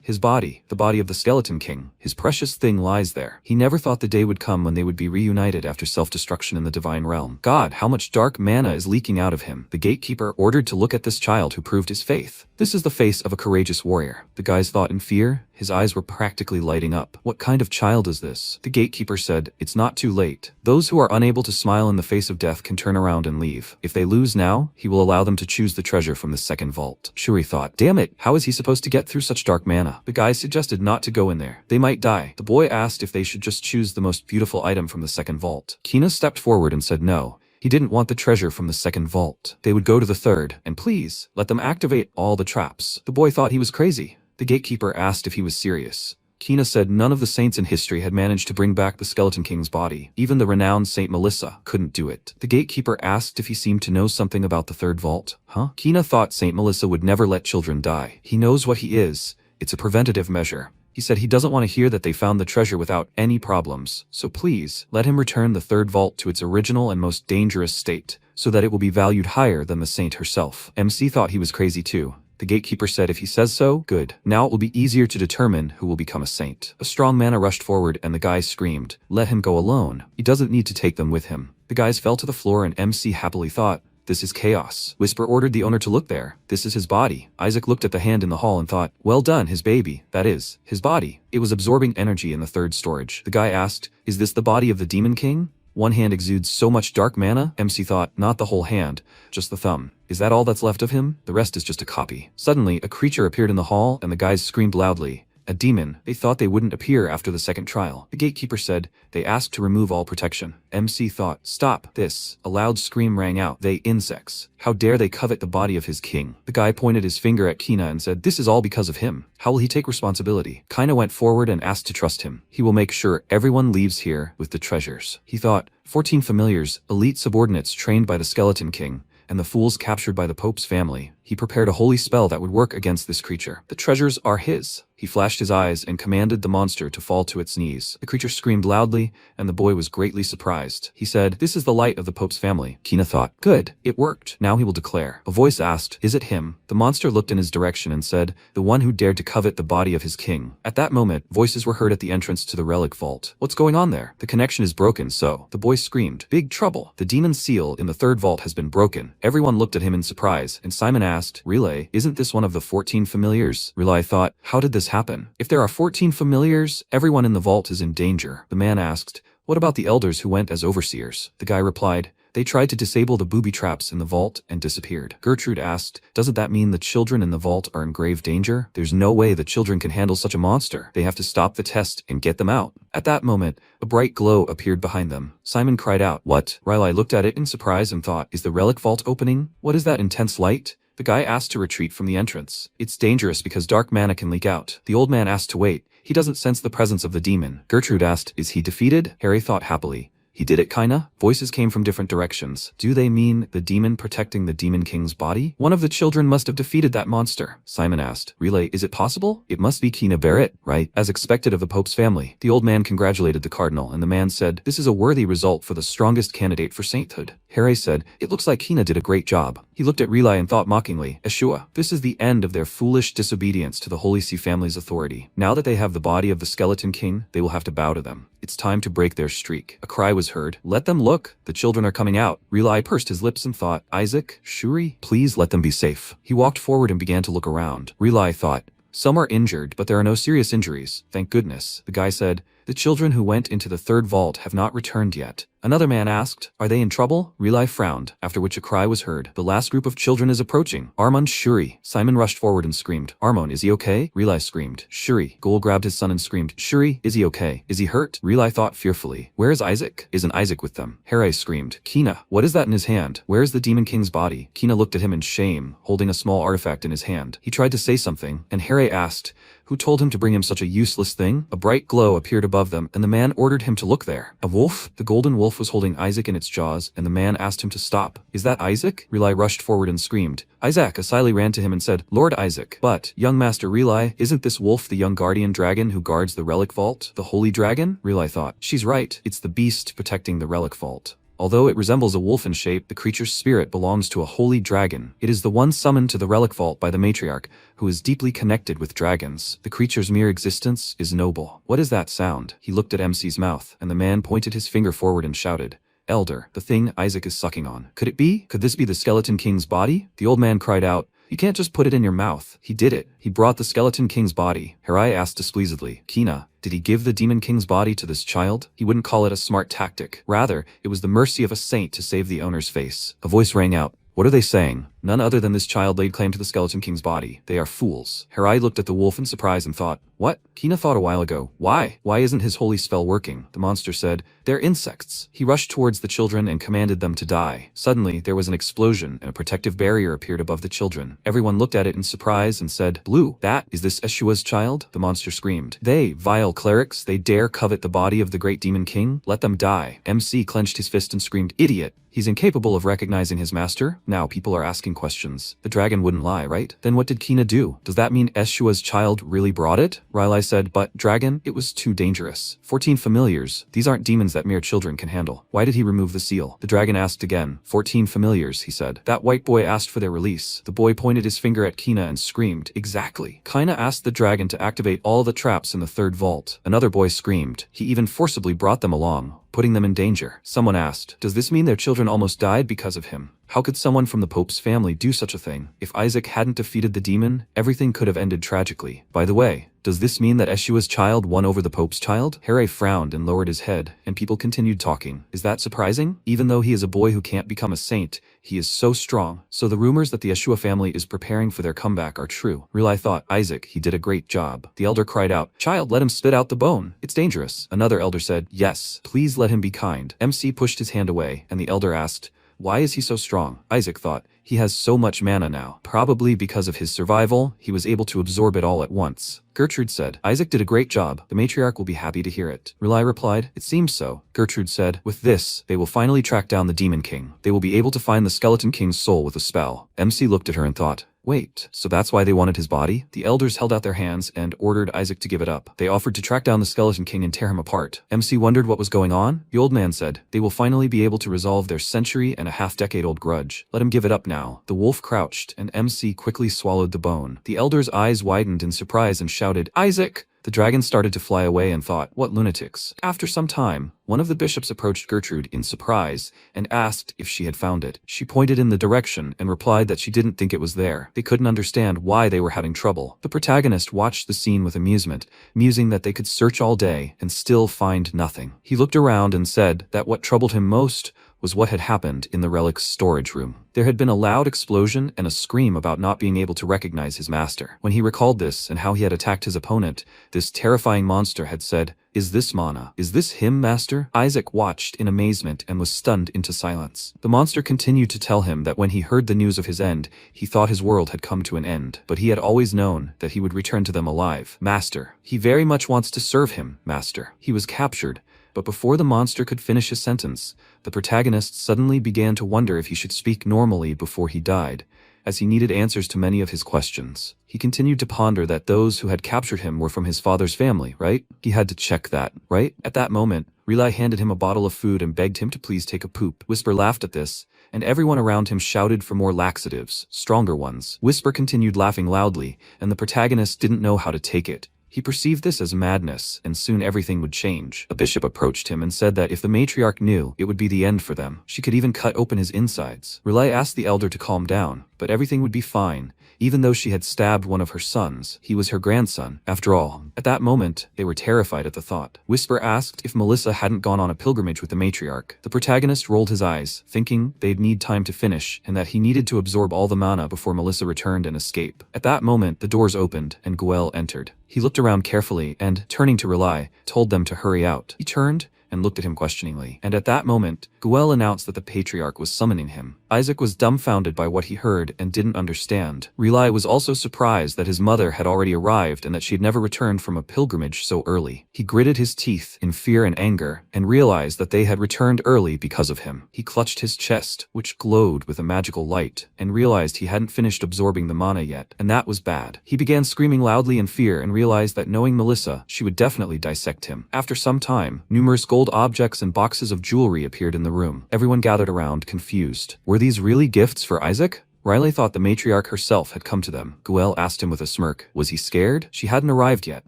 his body, the body of the Skeleton King. His precious thing lies there. He never thought the day would come when they would be reunited after self-destruction in the divine realm. God, how much dark mana is leaking out of him. The gatekeeper ordered to look at this child who proved his faith. This is the face of a courageous warrior. The guys thought in fear. His eyes were practically lighting up. What kind of child is this? The gatekeeper said, it's not too late. Those who are unable to smile in the face of death can turn around and leave. If they lose now, he will allow them to choose the treasure from the second vault. Shuri thought, damn it, how is he supposed to get through such dark mana? The guy suggested not to go in there. They might die. The boy asked if they should just choose the most beautiful item from the second vault. Kina stepped forward and said no. He didn't want the treasure from the second vault. They would go to the third, and please, let them activate all the traps. The boy thought he was crazy. The gatekeeper asked if he was serious. Kina said none of the saints in history had managed to bring back the Skeleton King's body. Even the renowned Saint Melissa couldn't do it. The gatekeeper asked if he seemed to know something about the third vault. Huh? Kina thought Saint Melissa would never let children die. He knows what he is. It's a preventative measure. He said he doesn't want to hear that they found the treasure without any problems. So please, let him return the third vault to its original and most dangerous state, so that it will be valued higher than the saint herself. MC thought he was crazy too. The gatekeeper said if he says so, good. Now it will be easier to determine who will become a saint. A strong mana rushed forward and the guys screamed, let him go alone. He doesn't need to take them with him. The guys fell to the floor and MC happily thought, this is chaos. Whisper ordered the owner to look there. This is his body. Isaac looked at the hand in the hall and thought, well done, his baby. That is, his body. It was absorbing energy in the third storage. The guy asked, is this the body of the Demon King? One hand exudes so much dark mana? MC thought, not the whole hand, just the thumb. Is that all that's left of him? The rest is just a copy. Suddenly, a creature appeared in the hall and the guys screamed loudly. A demon. They thought they wouldn't appear after the second trial. The gatekeeper said, they asked to remove all protection. MC thought, stop this. A loud scream rang out. They insects. How dare they covet the body of his king? The guy pointed his finger at Kina and said, this is all because of him. How will he take responsibility? Kina went forward and asked to trust him. He will make sure everyone leaves here with the treasures. He thought, 14 familiars, elite subordinates trained by the Skeleton King, and the fools captured by the Pope's family. He prepared a holy spell that would work against this creature. The treasures are his. He flashed his eyes and commanded the monster to fall to its knees. The creature screamed loudly, and the boy was greatly surprised. He said, this is the light of the Pope's family. Kina thought, good, it worked. Now he will declare. A voice asked, is it him? The monster looked in his direction and said, the one who dared to covet the body of his king. At that moment, voices were heard at the entrance to the relic vault. What's going on there? The connection is broken, so. The boy screamed, big trouble. The demon seal in the third vault has been broken. Everyone looked at him in surprise, and Simon asked, Relay, isn't this one of the 14 familiars? Relay thought, how did this happen? If there are 14 familiars, everyone in the vault is in danger. The man asked, what about the elders who went as overseers? The guy replied, they tried to disable the booby traps in the vault and disappeared. Gertrude asked, doesn't that mean the children in the vault are in grave danger? There's no way the children can handle such a monster. They have to stop the test and get them out. At that moment, a bright glow appeared behind them. Simon cried out, what? Riley looked at it in surprise and thought, is the relic vault opening? What is that intense light? The guy asked to retreat from the entrance. It's dangerous because dark mana can leak out. The old man asked to wait. He doesn't sense the presence of the demon. Gertrude asked, is he defeated? Harry thought happily. He did it kinda? Voices came from different directions. Do they mean the demon protecting the Demon King's body? One of the children must have defeated that monster. Simon asked. Relay, is it possible? It must be Kina Barrett, right? As expected of the Pope's family. The old man congratulated the cardinal and the man said, this is a worthy result for the strongest candidate for sainthood. Harry said, it looks like Kina did a great job. He looked at Relay and thought mockingly, Eshua, this is the end of their foolish disobedience to the Holy See family's authority. Now that they have the body of the Skeleton King, they will have to bow to them. It's time to break their streak. A cry was heard. Let them look. The children are coming out. Relay pursed his lips and thought, Isaac, Shuri, please let them be safe. He walked forward and began to look around. Relay thought, some are injured, but there are no serious injuries. Thank goodness. The guy said, the children who went into the third vault have not returned yet. Another man asked, are they in trouble? Relay frowned, after which a cry was heard. The last group of children is approaching. Armand, Shuri. Simon rushed forward and screamed, Armand, is he okay? Relay screamed, Shuri. Gol grabbed his son and screamed, Shuri, is he okay? Is he hurt? Relay thought fearfully, where is Isaac? Isn't Isaac with them? Harry screamed, Kina, what is that in his hand? Where is the Demon King's body? Kina looked at him in shame, holding a small artifact in his hand. He tried to say something, and Harry asked, who told him to bring him such a useless thing? A bright glow appeared above them, and the man ordered him to look there. A wolf? The golden wolf was holding Isaac in its jaws, and the man asked him to stop. Is that Isaac? Relay rushed forward and screamed. Isaac. Asili ran to him and said, Lord Isaac. But, young Master Relay, isn't this wolf the young guardian dragon who guards the relic vault? The holy dragon? Relay thought. She's right. It's the beast protecting the relic vault. Although it resembles a wolf in shape, the creature's spirit belongs to a holy dragon. It is the one summoned to the relic vault by the matriarch, who is deeply connected with dragons. The creature's mere existence is noble. What is that sound? He looked at MC's mouth, and the man pointed his finger forward and shouted, Elder, the thing Isaac is sucking on. Could it be? Could this be the Skeleton King's body? The old man cried out, you can't just put it in your mouth. He did it. He brought the Skeleton King's body. Harai asked displeasedly, Kina, did he give the Demon King's body to this child? He wouldn't call it a smart tactic. Rather, it was the mercy of a saint to save the owner's face. A voice rang out. What are they saying? None other than this child laid claim to the Skeleton King's body. They are fools. Harai looked at the wolf in surprise and thought, what? Kina thought a while ago. Why? Why isn't his holy spell working? The monster said, they're insects. He rushed towards the children and commanded them to die. Suddenly, there was an explosion and a protective barrier appeared above the children. Everyone looked at it in surprise and said, Blue, that, is this Eshua's child? The monster screamed. They, vile clerics, they dare covet the body of the great Demon King? Let them die. MC clenched his fist and screamed, idiot. He's incapable of recognizing his master. Now people are asking questions. The dragon wouldn't lie, right? Then what did Kina do? Does that mean Eshua's child really brought it? Riley said, but dragon, it was too dangerous. 14 familiars. These aren't demons that mere children can handle. Why did he remove the seal? The dragon asked again. 14 familiars, he said. That white boy asked for their release. The boy pointed his finger at Kina and screamed, exactly. Kina asked the dragon to activate all the traps in the third vault. Another boy screamed. He even forcibly brought them along, putting them in danger. Someone asked, does this mean their children almost died because of him? How could someone from the Pope's family do such a thing? If Isaac hadn't defeated the demon, everything could have ended tragically. By the way, does this mean that Eshua's child won over the Pope's child? Harry frowned and lowered his head, and people continued talking. Is that surprising? Even though he is a boy who can't become a saint, he is so strong. So the rumors that the Eshua family is preparing for their comeback are true. Riley thought, Isaac, he did a great job. The elder cried out, child, let him spit out the bone. It's dangerous. Another elder said, yes, please let him be kind. MC pushed his hand away, and the elder asked, why is he so strong? Isaac thought, he has so much mana now. Probably because of his survival, he was able to absorb it all at once. Gertrude said, Isaac did a great job. The matriarch will be happy to hear it. Riley replied, it seems so. Gertrude said, with this, they will finally track down the Demon King. They will be able to find the Skeleton King's soul with a spell. MC looked at her and thought, wait, so that's why they wanted his body? The elders held out their hands and ordered Isaac to give it up. They offered to track down the Skeleton King and tear him apart. MC wondered what was going on. The old man said, they will finally be able to resolve their century-and-a-half-decade-old grudge. Let him give it up now. The wolf crouched, and MC quickly swallowed the bone. The elder's eyes widened in surprise and shouted, Isaac! The dragon started to fly away and thought, what lunatics. After some time, one of the bishops approached Gertrude in surprise and asked if she had found it. She pointed in the direction and replied that she didn't think it was there. They couldn't understand why they were having trouble. The protagonist watched the scene with amusement, musing that they could search all day and still find nothing. He looked around and said that what troubled him most was what had happened in the relic's storage room. There had been a loud explosion and a scream about not being able to recognize his master. When he recalled this and how he had attacked his opponent, this terrifying monster had said, is this Mana? Is this him, master? Isaac watched in amazement and was stunned into silence. The monster continued to tell him that when he heard the news of his end, he thought his world had come to an end. But he had always known that he would return to them alive. Master. He very much wants to serve him, master. He was captured. But before the monster could finish his sentence, the protagonist suddenly began to wonder if he should speak normally before he died, as he needed answers to many of his questions. He continued to ponder that those who had captured him were from his father's family, right? He had to check that, right? At that moment, Relay handed him a bottle of food and begged him to please take a poop. Whisper laughed at this, and everyone around him shouted for more laxatives, stronger ones. Whisper continued laughing loudly, and the protagonist didn't know how to take it. He perceived this as madness, and soon everything would change. A bishop approached him and said that if the matriarch knew, it would be the end for them. She could even cut open his insides. Relay asked the elder to calm down, but everything would be fine. Even though she had stabbed one of her sons, he was her grandson, after all. At that moment, they were terrified at the thought. Whisper asked if Melissa hadn't gone on a pilgrimage with the matriarch. The protagonist rolled his eyes, thinking they'd need time to finish, and that he needed to absorb all the mana before Melissa returned and escape. At that moment, the doors opened, and Guel entered. He looked around carefully and, turning to Relay, told them to hurry out. He turned and looked at him questioningly. And at that moment, Guel announced that the patriarch was summoning him. Isaac was dumbfounded by what he heard and didn't understand. Relay was also surprised that his mother had already arrived and that she had never returned from a pilgrimage so early. He gritted his teeth in fear and anger and realized that they had returned early because of him. He clutched his chest, which glowed with a magical light, and realized he hadn't finished absorbing the mana yet, and that was bad. He began screaming loudly in fear and realized that knowing Melissa, she would definitely dissect him. After some time, numerous gold objects and boxes of jewelry appeared in the room. Everyone gathered around, confused. Were these really gifts for Isaac? Riley thought the matriarch herself had come to them. Guel asked him with a smirk. Was he scared? She hadn't arrived yet,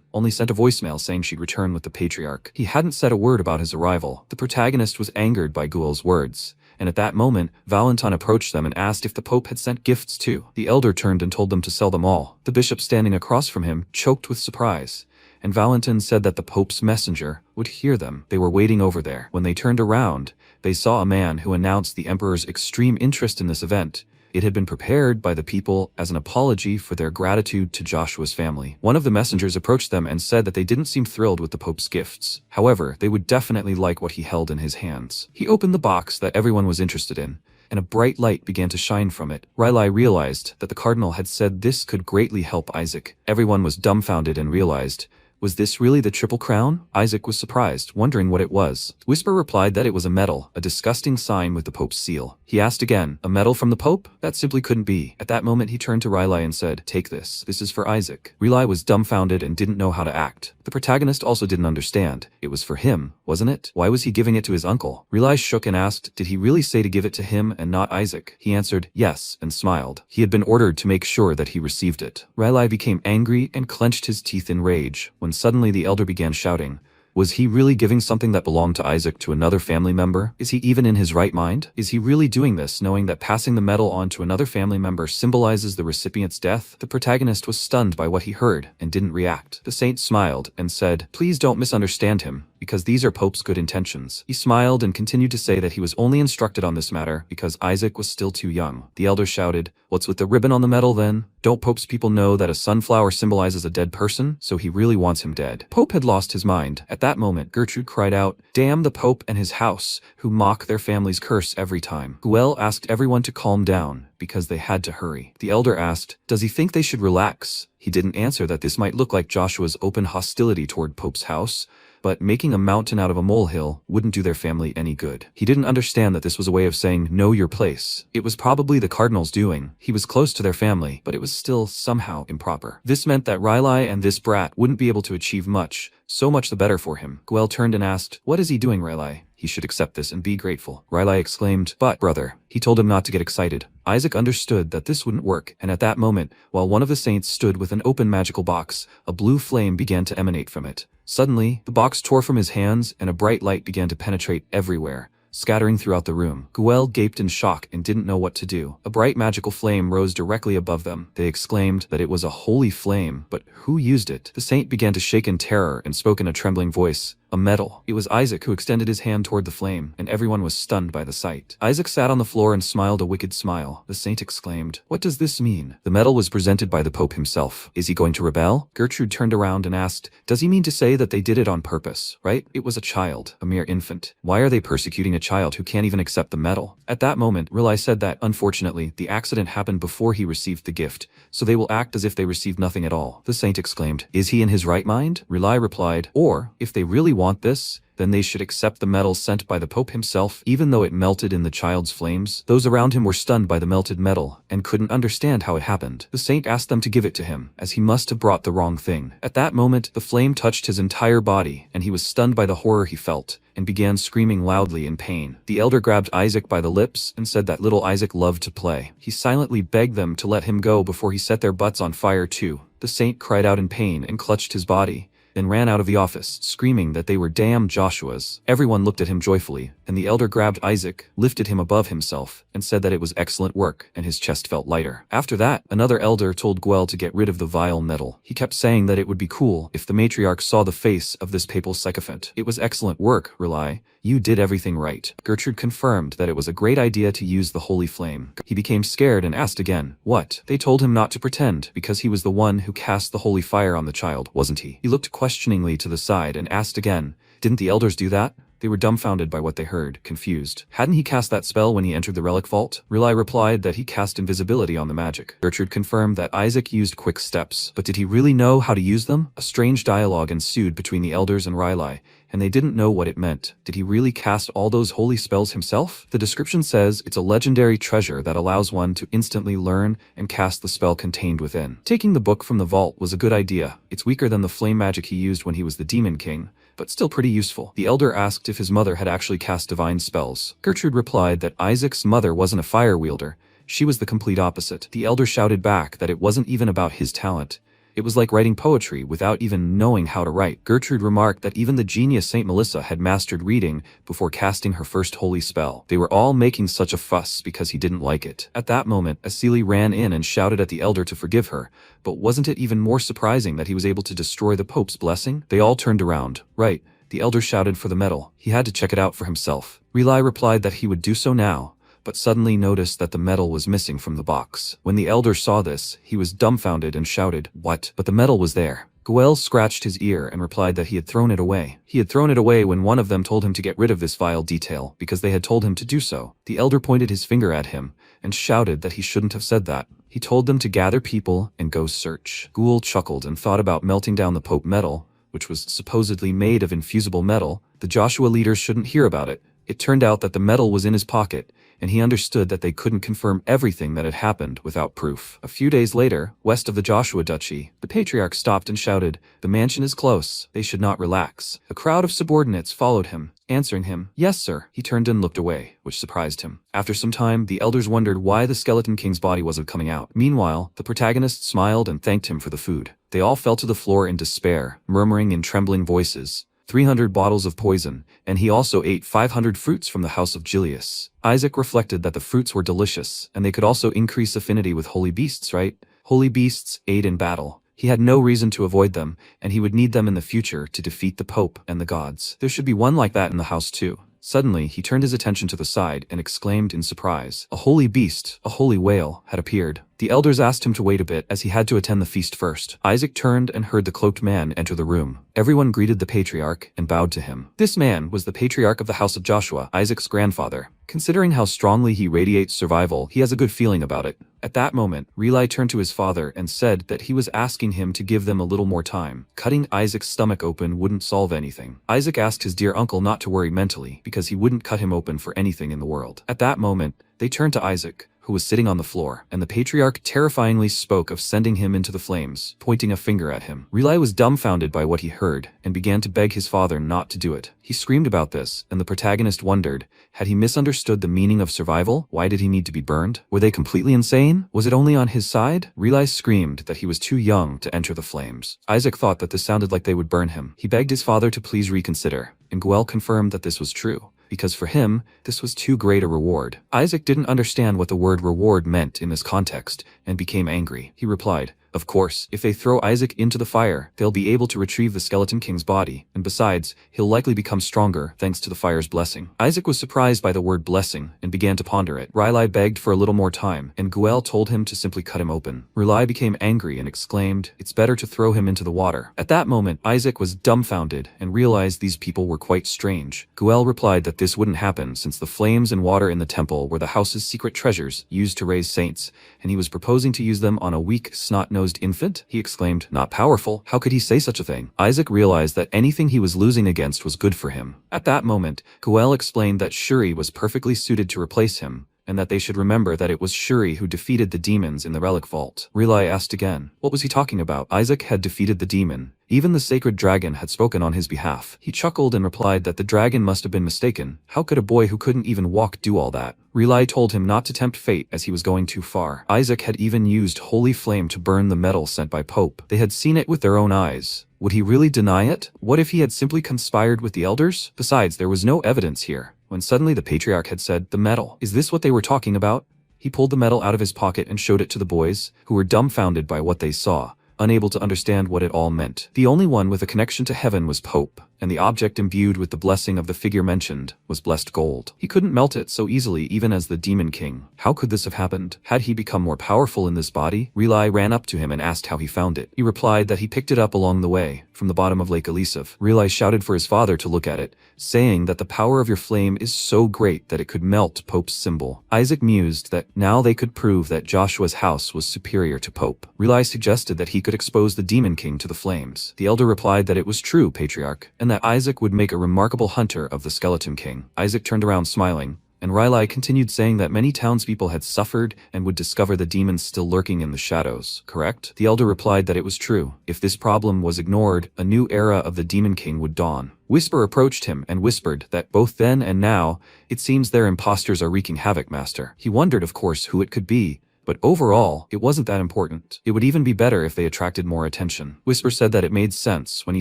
only sent a voicemail saying she'd return with the patriarch. He hadn't said a word about his arrival. The protagonist was angered by Guel's words. And at that moment, Valentin approached them and asked if the Pope had sent gifts too. The elder turned and told them to sell them all. The bishop standing across from him choked with surprise. And Valentin said that the Pope's messenger would hear them. They were waiting over there. When they turned around, they saw a man who announced the Emperor's extreme interest in this event. It had been prepared by the people as an apology for their gratitude to Joshua's family. One of the messengers approached them and said that they didn't seem thrilled with the Pope's gifts. However, they would definitely like what he held in his hands. He opened the box that everyone was interested in, and a bright light began to shine from it. Riley realized that the cardinal had said this could greatly help Isaac. Everyone was dumbfounded and realized, Was this really the Triple Crown? Isaac was surprised, wondering what it was. Whisper replied that it was a medal, a disgusting sign with the Pope's seal. He asked again, a medal from the Pope? That simply couldn't be. At that moment he turned to Riley and said, take this. This is for Isaac. Riley was dumbfounded and didn't know how to act. The protagonist also didn't understand. It was for him, wasn't it? Why was he giving it to his uncle? Riley shook and asked, did he really say to give it to him and not Isaac? He answered, yes, and smiled. He had been ordered to make sure that he received it. Riley became angry and clenched his teeth in rage, when suddenly the elder began shouting. Was he really giving something that belonged to Isaac to another family member? Is he even in his right mind? Is he really doing this knowing that passing the medal on to another family member symbolizes the recipient's death? The protagonist was stunned by what he heard and didn't react. The saint smiled and said, please don't misunderstand him, because these are Pope's good intentions. He smiled and continued to say that he was only instructed on this matter because Isaac was still too young. The elder shouted, what's with the ribbon on the medal then? Don't Pope's people know that a sunflower symbolizes a dead person? So he really wants him dead. Pope had lost his mind. At that moment, Gertrude cried out, damn the Pope and his house, who mock their family's curse every time. Guel asked everyone to calm down, because they had to hurry. The elder asked, does he think they should relax? He didn't answer that this might look like Joshua's open hostility toward Pope's house, but making a mountain out of a molehill wouldn't do their family any good. He didn't understand that this was a way of saying, know your place. It was probably the cardinal's doing. He was close to their family, but it was still somehow improper. This meant that Riley and this brat wouldn't be able to achieve much, so much the better for him. Guel turned and asked, what is he doing, Riley? He should accept this and be grateful. Riley exclaimed, but, brother. He told him not to get excited. Isaac understood that this wouldn't work, and at that moment, while one of the saints stood with an open magical box, a blue flame began to emanate from it. Suddenly, the box tore from his hands and a bright light began to penetrate everywhere, scattering throughout the room. Guel gaped in shock and didn't know what to do. A bright magical flame rose directly above them. They exclaimed that it was a holy flame, but who used it? The saint began to shake in terror and spoke in a trembling voice. A medal. It was Isaac who extended his hand toward the flame, and everyone was stunned by the sight. Isaac sat on the floor and smiled a wicked smile. The saint exclaimed, what does this mean? The medal was presented by the Pope himself. Is he going to rebel? Gertrude turned around and asked, does he mean to say that they did it on purpose, right? It was a child, a mere infant. Why are they persecuting a child who can't even accept the medal? At that moment, Riley said that, unfortunately, the accident happened before he received the gift, so they will act as if they received nothing at all. The saint exclaimed, is he in his right mind? Riley replied, or, if they really want this, then they should accept the medal sent by the Pope himself, even though it melted in the child's flames. Those around him were stunned by the melted medal, and couldn't understand how it happened. The saint asked them to give it to him, as he must have brought the wrong thing. At that moment, the flame touched his entire body, and he was stunned by the horror he felt, and began screaming loudly in pain. The elder grabbed Isaac by the lips and said that little Isaac loved to play. He silently begged them to let him go before he set their butts on fire too. The saint cried out in pain and clutched his body, then ran out of the office, screaming that they were damn Joshuas. Everyone looked at him joyfully, and the elder grabbed Isaac, lifted him above himself, and said that it was excellent work, and his chest felt lighter. After that, another elder told Guel to get rid of the vile medal. He kept saying that it would be cool if the matriarch saw the face of this papal sycophant. It was excellent work, Riley. You did everything right. Gertrude confirmed that it was a great idea to use the holy flame. He became scared and asked again, what? They told him not to pretend, because he was the one who cast the holy fire on the child, wasn't he? He looked questioningly to the side and asked again, didn't the elders do that? They were dumbfounded by what they heard, confused. Hadn't he cast that spell when he entered the relic vault? Riley replied that he cast invisibility on the magic. Gertrude confirmed that Isaac used quick steps, but did he really know how to use them? A strange dialogue ensued between the elders and Riley, and they didn't know what it meant. Did he really cast all those holy spells himself? The description says it's a legendary treasure that allows one to instantly learn and cast the spell contained within. Taking the book from the vault was a good idea. It's weaker than the flame magic he used when he was the Demon King, but still pretty useful. The elder asked if his mother had actually cast divine spells. Gertrude replied that Isaac's mother wasn't a fire wielder. She was the complete opposite. The elder shouted back that it wasn't even about his talent. It was like writing poetry without even knowing how to write. Gertrude remarked that even the genius Saint Melissa had mastered reading before casting her first holy spell. They were all making such a fuss because he didn't like it. At that moment, Asili ran in and shouted at the elder to forgive her, but wasn't it even more surprising that he was able to destroy the Pope's blessing? They all turned around. Right, the elder shouted for the medal. He had to check it out for himself. Riley replied that he would do so now, but suddenly noticed that the medal was missing from the box. When the elder saw this, he was dumbfounded and shouted, what? But the medal was there. Guel scratched his ear and replied that he had thrown it away. He had thrown it away when one of them told him to get rid of this vile detail, because they had told him to do so. The elder pointed his finger at him and shouted that he shouldn't have said that. He told them to gather people and go search. Guel chuckled and thought about melting down the Pope medal, which was supposedly made of infusible metal, the Joshua leaders shouldn't hear about it. It turned out that the metal was in his pocket, and he understood that they couldn't confirm everything that had happened without proof. A few days later, west of the Joshua Duchy, the patriarch stopped and shouted, "The mansion is close. They should not relax." A crowd of subordinates followed him, answering him, "Yes, sir." He turned and looked away, which surprised him. After some time, the elders wondered why the Skeleton King's body wasn't coming out. Meanwhile, the protagonist smiled and thanked him for the food. They all fell to the floor in despair, murmuring in trembling voices, 300 bottles of poison, and he also ate 500 fruits from the house of Julius. Isaac reflected that the fruits were delicious, and they could also increase affinity with holy beasts, right? Holy beasts aid in battle. He had no reason to avoid them, and he would need them in the future to defeat the Pope and the gods. There should be one like that in the house too. Suddenly, he turned his attention to the side and exclaimed in surprise. A holy beast, a holy whale, had appeared. The elders asked him to wait a bit as he had to attend the feast first. Isaac turned and heard the cloaked man enter the room. Everyone greeted the patriarch and bowed to him. This man was the patriarch of the house of Joshua, Isaac's grandfather. Considering how strongly he radiates survival, he has a good feeling about it. At that moment, Reli turned to his father and said that he was asking him to give them a little more time. Cutting Isaac's stomach open wouldn't solve anything. Isaac asked his dear uncle not to worry mentally, because he wouldn't cut him open for anything in the world. At that moment, they turned to Isaac, who was sitting on the floor, and the patriarch terrifyingly spoke of sending him into the flames, pointing a finger at him. Reli was dumbfounded by what he heard, and began to beg his father not to do it. He screamed about this, and the protagonist wondered, had he misunderstood the meaning of survival? Why did he need to be burned? Were they completely insane? Was it only on his side? Reli screamed that he was too young to enter the flames. Isaac thought that this sounded like they would burn him. He begged his father to please reconsider, and Guel confirmed that this was true, because for him, this was too great a reward. Isaac didn't understand what the word reward meant in this context, and became angry. He replied, "Of course, if they throw Isaac into the fire, they'll be able to retrieve the Skeleton King's body, and besides, he'll likely become stronger thanks to the fire's blessing." Isaac was surprised by the word blessing, and began to ponder it. Reli begged for a little more time, and Guel told him to simply cut him open. Reli became angry and exclaimed, "It's better to throw him into the water." At that moment, Isaac was dumbfounded, and realized these people were quite strange. Guel replied that this wouldn't happen since the flames and water in the temple were the house's secret treasures used to raise saints, and he was proposing to use them on a weak, snot-nosed infant? He exclaimed, "Not powerful. How could he say such a thing?" Isaac realized that anything he was losing against was good for him. At that moment, Guel explained that Shuri was perfectly suited to replace him, and that they should remember that it was Shuri who defeated the demons in the relic vault. Reli asked again, what was he talking about? Isaac had defeated the demon. Even the sacred dragon had spoken on his behalf. He chuckled and replied that the dragon must have been mistaken. How could a boy who couldn't even walk do all that? Reli told him not to tempt fate as he was going too far. Isaac had even used holy flame to burn the metal sent by Pope. They had seen it with their own eyes. Would he really deny it? What if he had simply conspired with the elders? Besides, there was no evidence here. When suddenly the patriarch had said, "The metal. Is this what they were talking about?" He pulled the metal out of his pocket and showed it to the boys, who were dumbfounded by what they saw, unable to understand what it all meant. The only one with a connection to heaven was Pope, and the object imbued with the blessing of the figure mentioned was blessed gold. He couldn't melt it so easily even as the Demon King. How could this have happened? Had he become more powerful in this body? Reli ran up to him and asked how he found it. He replied that he picked it up along the way, from the bottom of Lake Elisif. Reli shouted for his father to look at it, saying that the power of your flame is so great that it could melt Pope's symbol. Isaac mused that now they could prove that Joshua's house was superior to Pope. Reli suggested that he could expose the Demon King to the flames. The elder replied that it was true, Patriarch, and that Isaac would make a remarkable hunter of the Skeleton King. Isaac turned around smiling, and Reli continued saying that many townspeople had suffered and would discover the demons still lurking in the shadows, correct? The elder replied that it was true. If this problem was ignored, a new era of the Demon King would dawn. Whisper approached him and whispered that both then and now, it seems their imposters are wreaking havoc, Master. He wondered, of course, who it could be, but overall, it wasn't that important. It would even be better if they attracted more attention. Whisper said that it made sense when he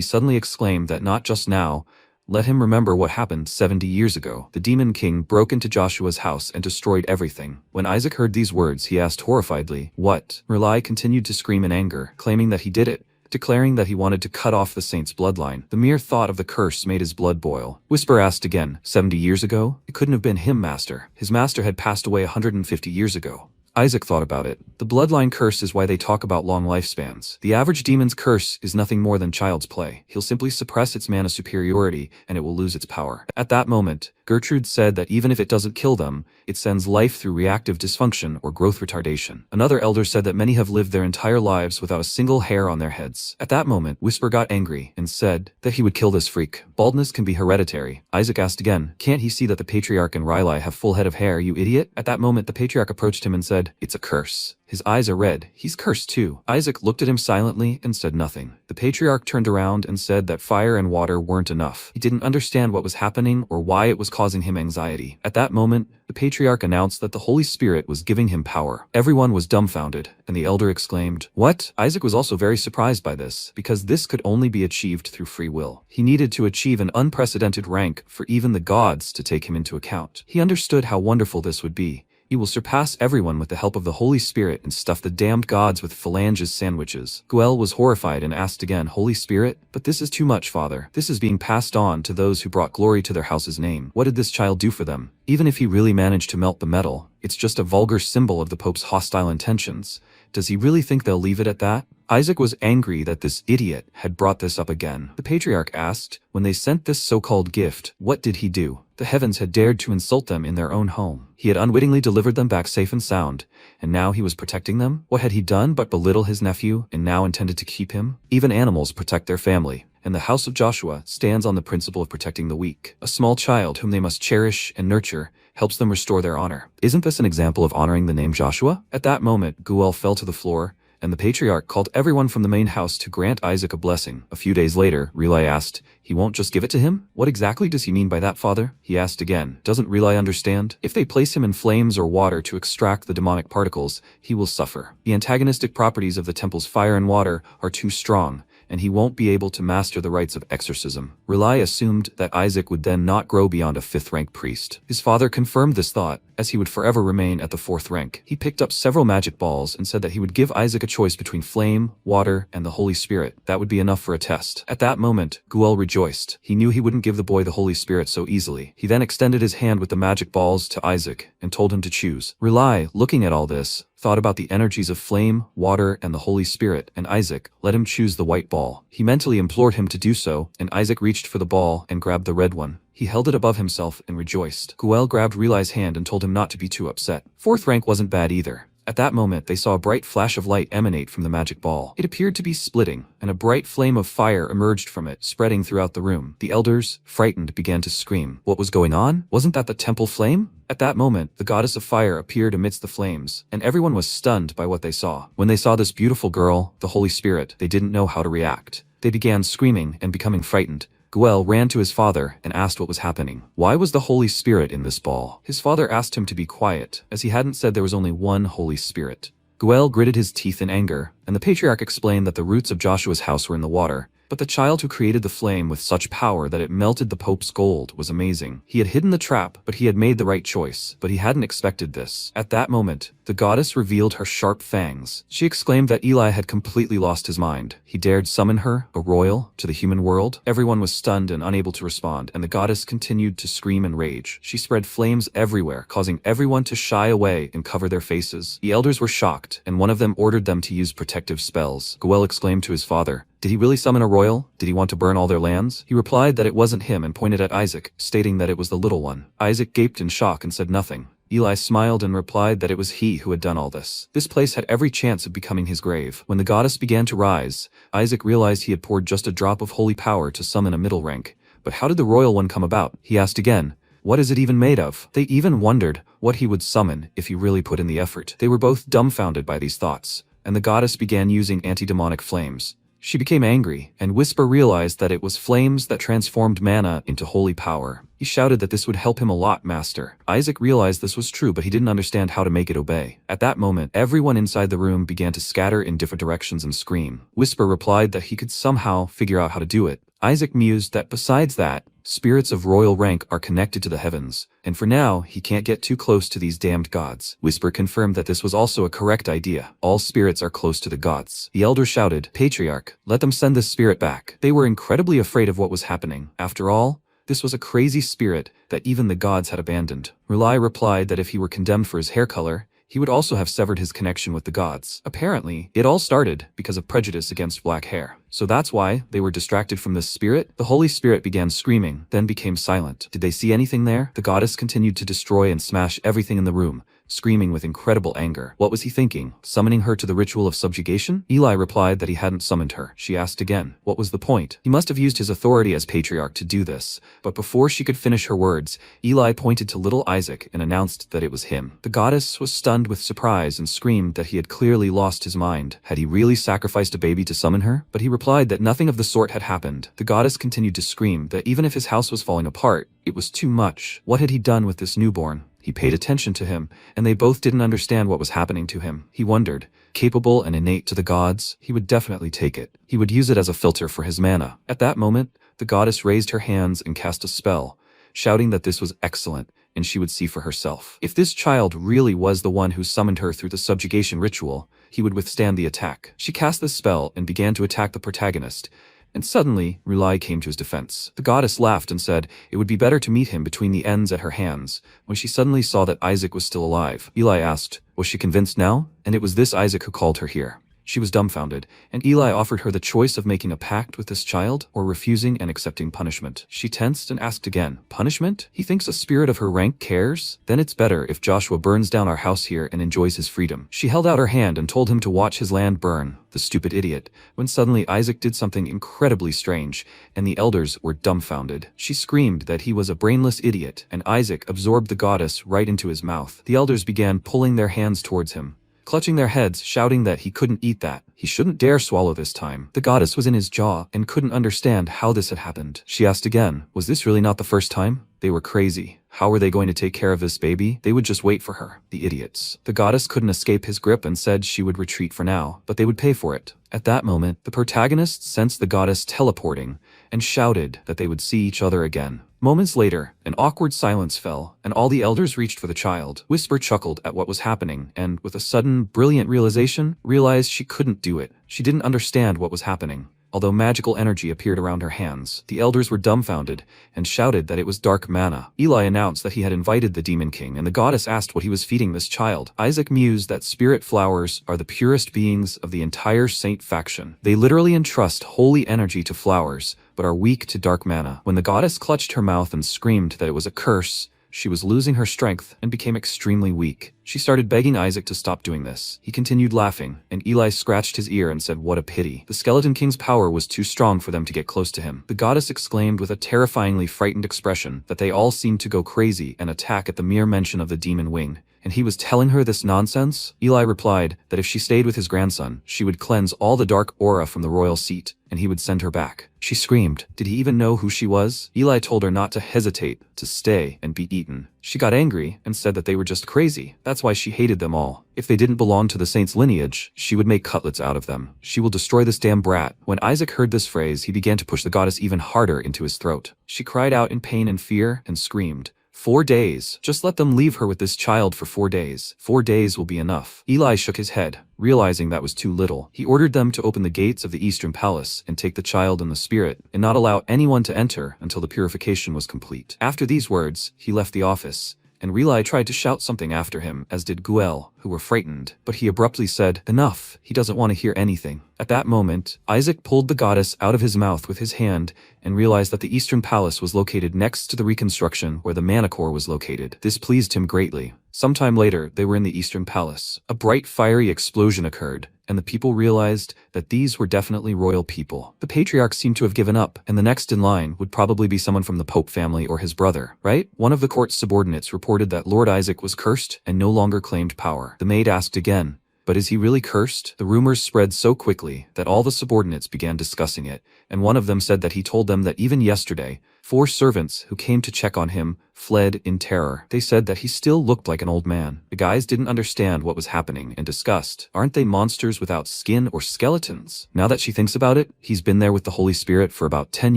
suddenly exclaimed that not just now. Let him remember what happened 70 years ago. The Demon King broke into Joshua's house and destroyed everything. When Isaac heard these words, he asked horrifiedly, "What?" Reli continued to scream in anger, claiming that he did it, declaring that he wanted to cut off the saint's bloodline. The mere thought of the curse made his blood boil. Whisper asked again, 70 years ago? It couldn't have been him, Master. His master had passed away 150 years ago. Isaac thought about it. The bloodline curse is why they talk about long lifespans. The average demon's curse is nothing more than child's play. He'll simply suppress its mana superiority, and it will lose its power. At that moment, Gertrude said that even if it doesn't kill them, it sends life through reactive dysfunction or growth retardation. Another elder said that many have lived their entire lives without a single hair on their heads. At that moment, Whisper got angry and said that he would kill this freak. Baldness can be hereditary. Isaac asked again, can't he see that the patriarch and Riley have full head of hair, you idiot? At that moment, the patriarch approached him and said, it's a curse. His eyes are red. He's cursed too. Isaac looked at him silently and said nothing. The patriarch turned around and said that fire and water weren't enough. He didn't understand what was happening or why it was causing him anxiety. At that moment, the patriarch announced that the Holy Spirit was giving him power. Everyone was dumbfounded, and the elder exclaimed, what? Isaac was also very surprised by this, because this could only be achieved through free will. He needed to achieve an unprecedented rank for even the gods to take him into account. He understood how wonderful this would be. He will surpass everyone with the help of the Holy Spirit and stuff the damned gods with phalanges sandwiches. Guel was horrified and asked again, Holy Spirit? But this is too much, Father. This is being passed on to those who brought glory to their house's name. What did this child do for them? Even if he really managed to melt the metal, it's just a vulgar symbol of the Pope's hostile intentions. Does he really think they'll leave it at that? Isaac was angry that this idiot had brought this up again. The patriarch asked, when they sent this so-called gift, what did he do? The heavens had dared to insult them in their own home. He had unwittingly delivered them back safe and sound, and now he was protecting them? What had he done but belittle his nephew, and now intended to keep him? Even animals protect their family, and the house of Joshua stands on the principle of protecting the weak. A small child whom they must cherish and nurture helps them restore their honor. Isn't this an example of honoring the name Joshua? At that moment, Guel fell to the floor, and the patriarch called everyone from the main house to grant Isaac a blessing. A few days later, Relay asked, he won't just give it to him? What exactly does he mean by that, Father? He asked again. Doesn't Relay understand? If they place him in flames or water to extract the demonic particles, he will suffer. The antagonistic properties of the temple's fire and water are too strong, and he won't be able to master the rites of exorcism. Relay assumed that Isaac would then not grow beyond a 5th-rank priest. His father confirmed this thought, as he would forever remain at the 4th rank. He picked up several magic balls and said that he would give Isaac a choice between flame, water, and the Holy Spirit. That would be enough for a test. At that moment, Guel rejoiced. He knew he wouldn't give the boy the Holy Spirit so easily. He then extended his hand with the magic balls to Isaac and told him to choose. Relay, looking at all this, thought about the energies of flame, water, and the Holy Spirit, and Isaac let him choose the white ball. He mentally implored him to do so, and Isaac reached for the ball and grabbed the red one. He held it above himself and rejoiced. Guel grabbed Relay's hand and told him not to be too upset. 4th rank wasn't bad either. At that moment, they saw a bright flash of light emanate from the magic ball. It appeared to be splitting, and a bright flame of fire emerged from it, spreading throughout the room. The elders, frightened, began to scream. What was going on? Wasn't that the temple flame? At that moment, the goddess of fire appeared amidst the flames, and everyone was stunned by what they saw. When they saw this beautiful girl, the Holy Spirit, they didn't know how to react. They began screaming and becoming frightened. Guel ran to his father and asked what was happening. Why was the Holy Spirit in this ball? His father asked him to be quiet, as he hadn't said there was only one Holy Spirit. Guel gritted his teeth in anger, and the patriarch explained that the roots of Joshua's house were in the water, but the child who created the flame with such power that it melted the Pope's gold was amazing. He had hidden the trap, but he had made the right choice, but he hadn't expected this. At that moment, the goddess revealed her sharp fangs. She exclaimed that Eli had completely lost his mind. He dared summon her, a royal, to the human world. Everyone was stunned and unable to respond, and the goddess continued to scream and rage. She spread flames everywhere, causing everyone to shy away and cover their faces. The elders were shocked, and one of them ordered them to use protective spells. Guel exclaimed to his father, did he really summon a royal? Did he want to burn all their lands? He replied that it wasn't him and pointed at Isaac, stating that it was the little one. Isaac gaped in shock and said nothing. Eli smiled and replied that it was he who had done all this. This place had every chance of becoming his grave. When the goddess began to rise, Isaac realized he had poured just a drop of holy power to summon a middle rank. But how did the royal one come about? He asked again. What is it even made of? They even wondered what he would summon if he really put in the effort. They were both dumbfounded by these thoughts, and the goddess began using anti-demonic flames. She became angry, and Whisper realized that it was flames that transformed mana into holy power. He shouted that this would help him a lot, Master. Isaac realized this was true, but he didn't understand how to make it obey. At that moment, everyone inside the room began to scatter in different directions and scream. Whisper replied that he could somehow figure out how to do it. Isaac mused that besides that, spirits of royal rank are connected to the heavens, and for now, he can't get too close to these damned gods. Whisper confirmed that this was also a correct idea. All spirits are close to the gods. The elder shouted, Patriarch, let them send this spirit back. They were incredibly afraid of what was happening. After all, this was a crazy spirit that even the gods had abandoned. Relay replied that if he were condemned for his hair color, he would also have severed his connection with the gods. Apparently, it all started because of prejudice against black hair. So that's why they were distracted from this spirit? The Holy Spirit began screaming, then became silent. Did they see anything there? The goddess continued to destroy and smash everything in the room, screaming with incredible anger. What was he thinking? Summoning her to the ritual of subjugation? Eli replied that he hadn't summoned her. She asked again, what was the point? He must have used his authority as patriarch to do this. But before she could finish her words, Eli pointed to little Isaac and announced that it was him. The goddess was stunned with surprise and screamed that he had clearly lost his mind. Had he really sacrificed a baby to summon her? But he replied that nothing of the sort had happened. The goddess continued to scream that even if his house was falling apart, it was too much. What had he done with this newborn? He paid attention to him, and they both didn't understand what was happening to him. He wondered, capable and innate to the gods, he would definitely take it. He would use it as a filter for his mana. At that moment, the goddess raised her hands and cast a spell, shouting that this was excellent, and she would see for herself. If this child really was the one who summoned her through the subjugation ritual, he would withstand the attack. She cast the spell and began to attack the protagonist, and suddenly, Rulai came to his defense. The goddess laughed and said it would be better to meet him between the ends at her hands, when she suddenly saw that Isaac was still alive. Eli asked, was she convinced now? And it was this Isaac who called her here. She was dumbfounded, and Eli offered her the choice of making a pact with this child or refusing and accepting punishment. She tensed and asked again, punishment? He thinks a spirit of her rank cares? Then it's better if Joshua burns down our house here and enjoys his freedom. She held out her hand and told him to watch his land burn, the stupid idiot, when suddenly Isaac did something incredibly strange, and the elders were dumbfounded. She screamed that he was a brainless idiot, and Isaac absorbed the goddess right into his mouth. The elders began pulling their hands towards him, clutching their heads, shouting that he couldn't eat that. He shouldn't dare swallow this time. The goddess was in his jaw and couldn't understand how this had happened. She asked again, was this really not the first time? They were crazy. How were they going to take care of this baby? They would just wait for her. The idiots. The goddess couldn't escape his grip and said she would retreat for now, but they would pay for it. At that moment, the protagonists sensed the goddess teleporting and shouted that they would see each other again. Moments later, an awkward silence fell, and all the elders reached for the child. Whisper chuckled at what was happening, and with a sudden, brilliant realization, realized she couldn't do it. She didn't understand what was happening. Although magical energy appeared around her hands, the elders were dumbfounded and shouted that it was dark mana. Eli announced that he had invited the Demon King, and the goddess asked what he was feeding this child. Isaac mused that spirit flowers are the purest beings of the entire saint faction. They literally entrust holy energy to flowers, but are weak to dark mana. When the goddess clutched her mouth and screamed that it was a curse, she was losing her strength and became extremely weak. She started begging Isaac to stop doing this. He continued laughing, and Eli scratched his ear and said, what a pity. The Skeleton King's power was too strong for them to get close to him. The goddess exclaimed with a terrifyingly frightened expression that they all seemed to go crazy and attack at the mere mention of the demon wing. And he was telling her this nonsense? Eli replied that if she stayed with his grandson, she would cleanse all the dark aura from the royal seat, and he would send her back. She screamed. Did he even know who she was? Eli told her not to hesitate, to stay and be eaten. She got angry and said that they were just crazy. That's why she hated them all. If they didn't belong to the saint's lineage, she would make cutlets out of them. She will destroy this damn brat. When Isaac heard this phrase, he began to push the goddess even harder into his throat. She cried out in pain and fear and screamed. 4 days. Just let them leave her with this child for 4 days. 4 days will be enough. Eli shook his head, realizing that was too little. He ordered them to open the gates of the Eastern Palace and take the child and the spirit, and not allow anyone to enter until the purification was complete. After these words, he left the office, and Relai tried to shout something after him, as did Guel, who were frightened, but he abruptly said, enough, he doesn't want to hear anything. At that moment, Isaac pulled the goddess out of his mouth with his hand and realized that the Eastern Palace was located next to the reconstruction where the Manticore was located. This pleased him greatly. Sometime later, they were in the Eastern Palace. A bright fiery explosion occurred, and the people realized that these were definitely royal people. The patriarch seemed to have given up, and the next in line would probably be someone from the Pope family or his brother, right? One of the court's subordinates reported that Lord Isaac was cursed and no longer claimed power. The maid asked again, but is he really cursed? The rumors spread so quickly that all the subordinates began discussing it, and one of them said that he told them that even yesterday, 4 servants who came to check on him fled in terror. They said that he still looked like an old man. The guys didn't understand what was happening and discussed. Aren't they monsters without skin or skeletons? Now that she thinks about it, he's been there with the Holy Spirit for about 10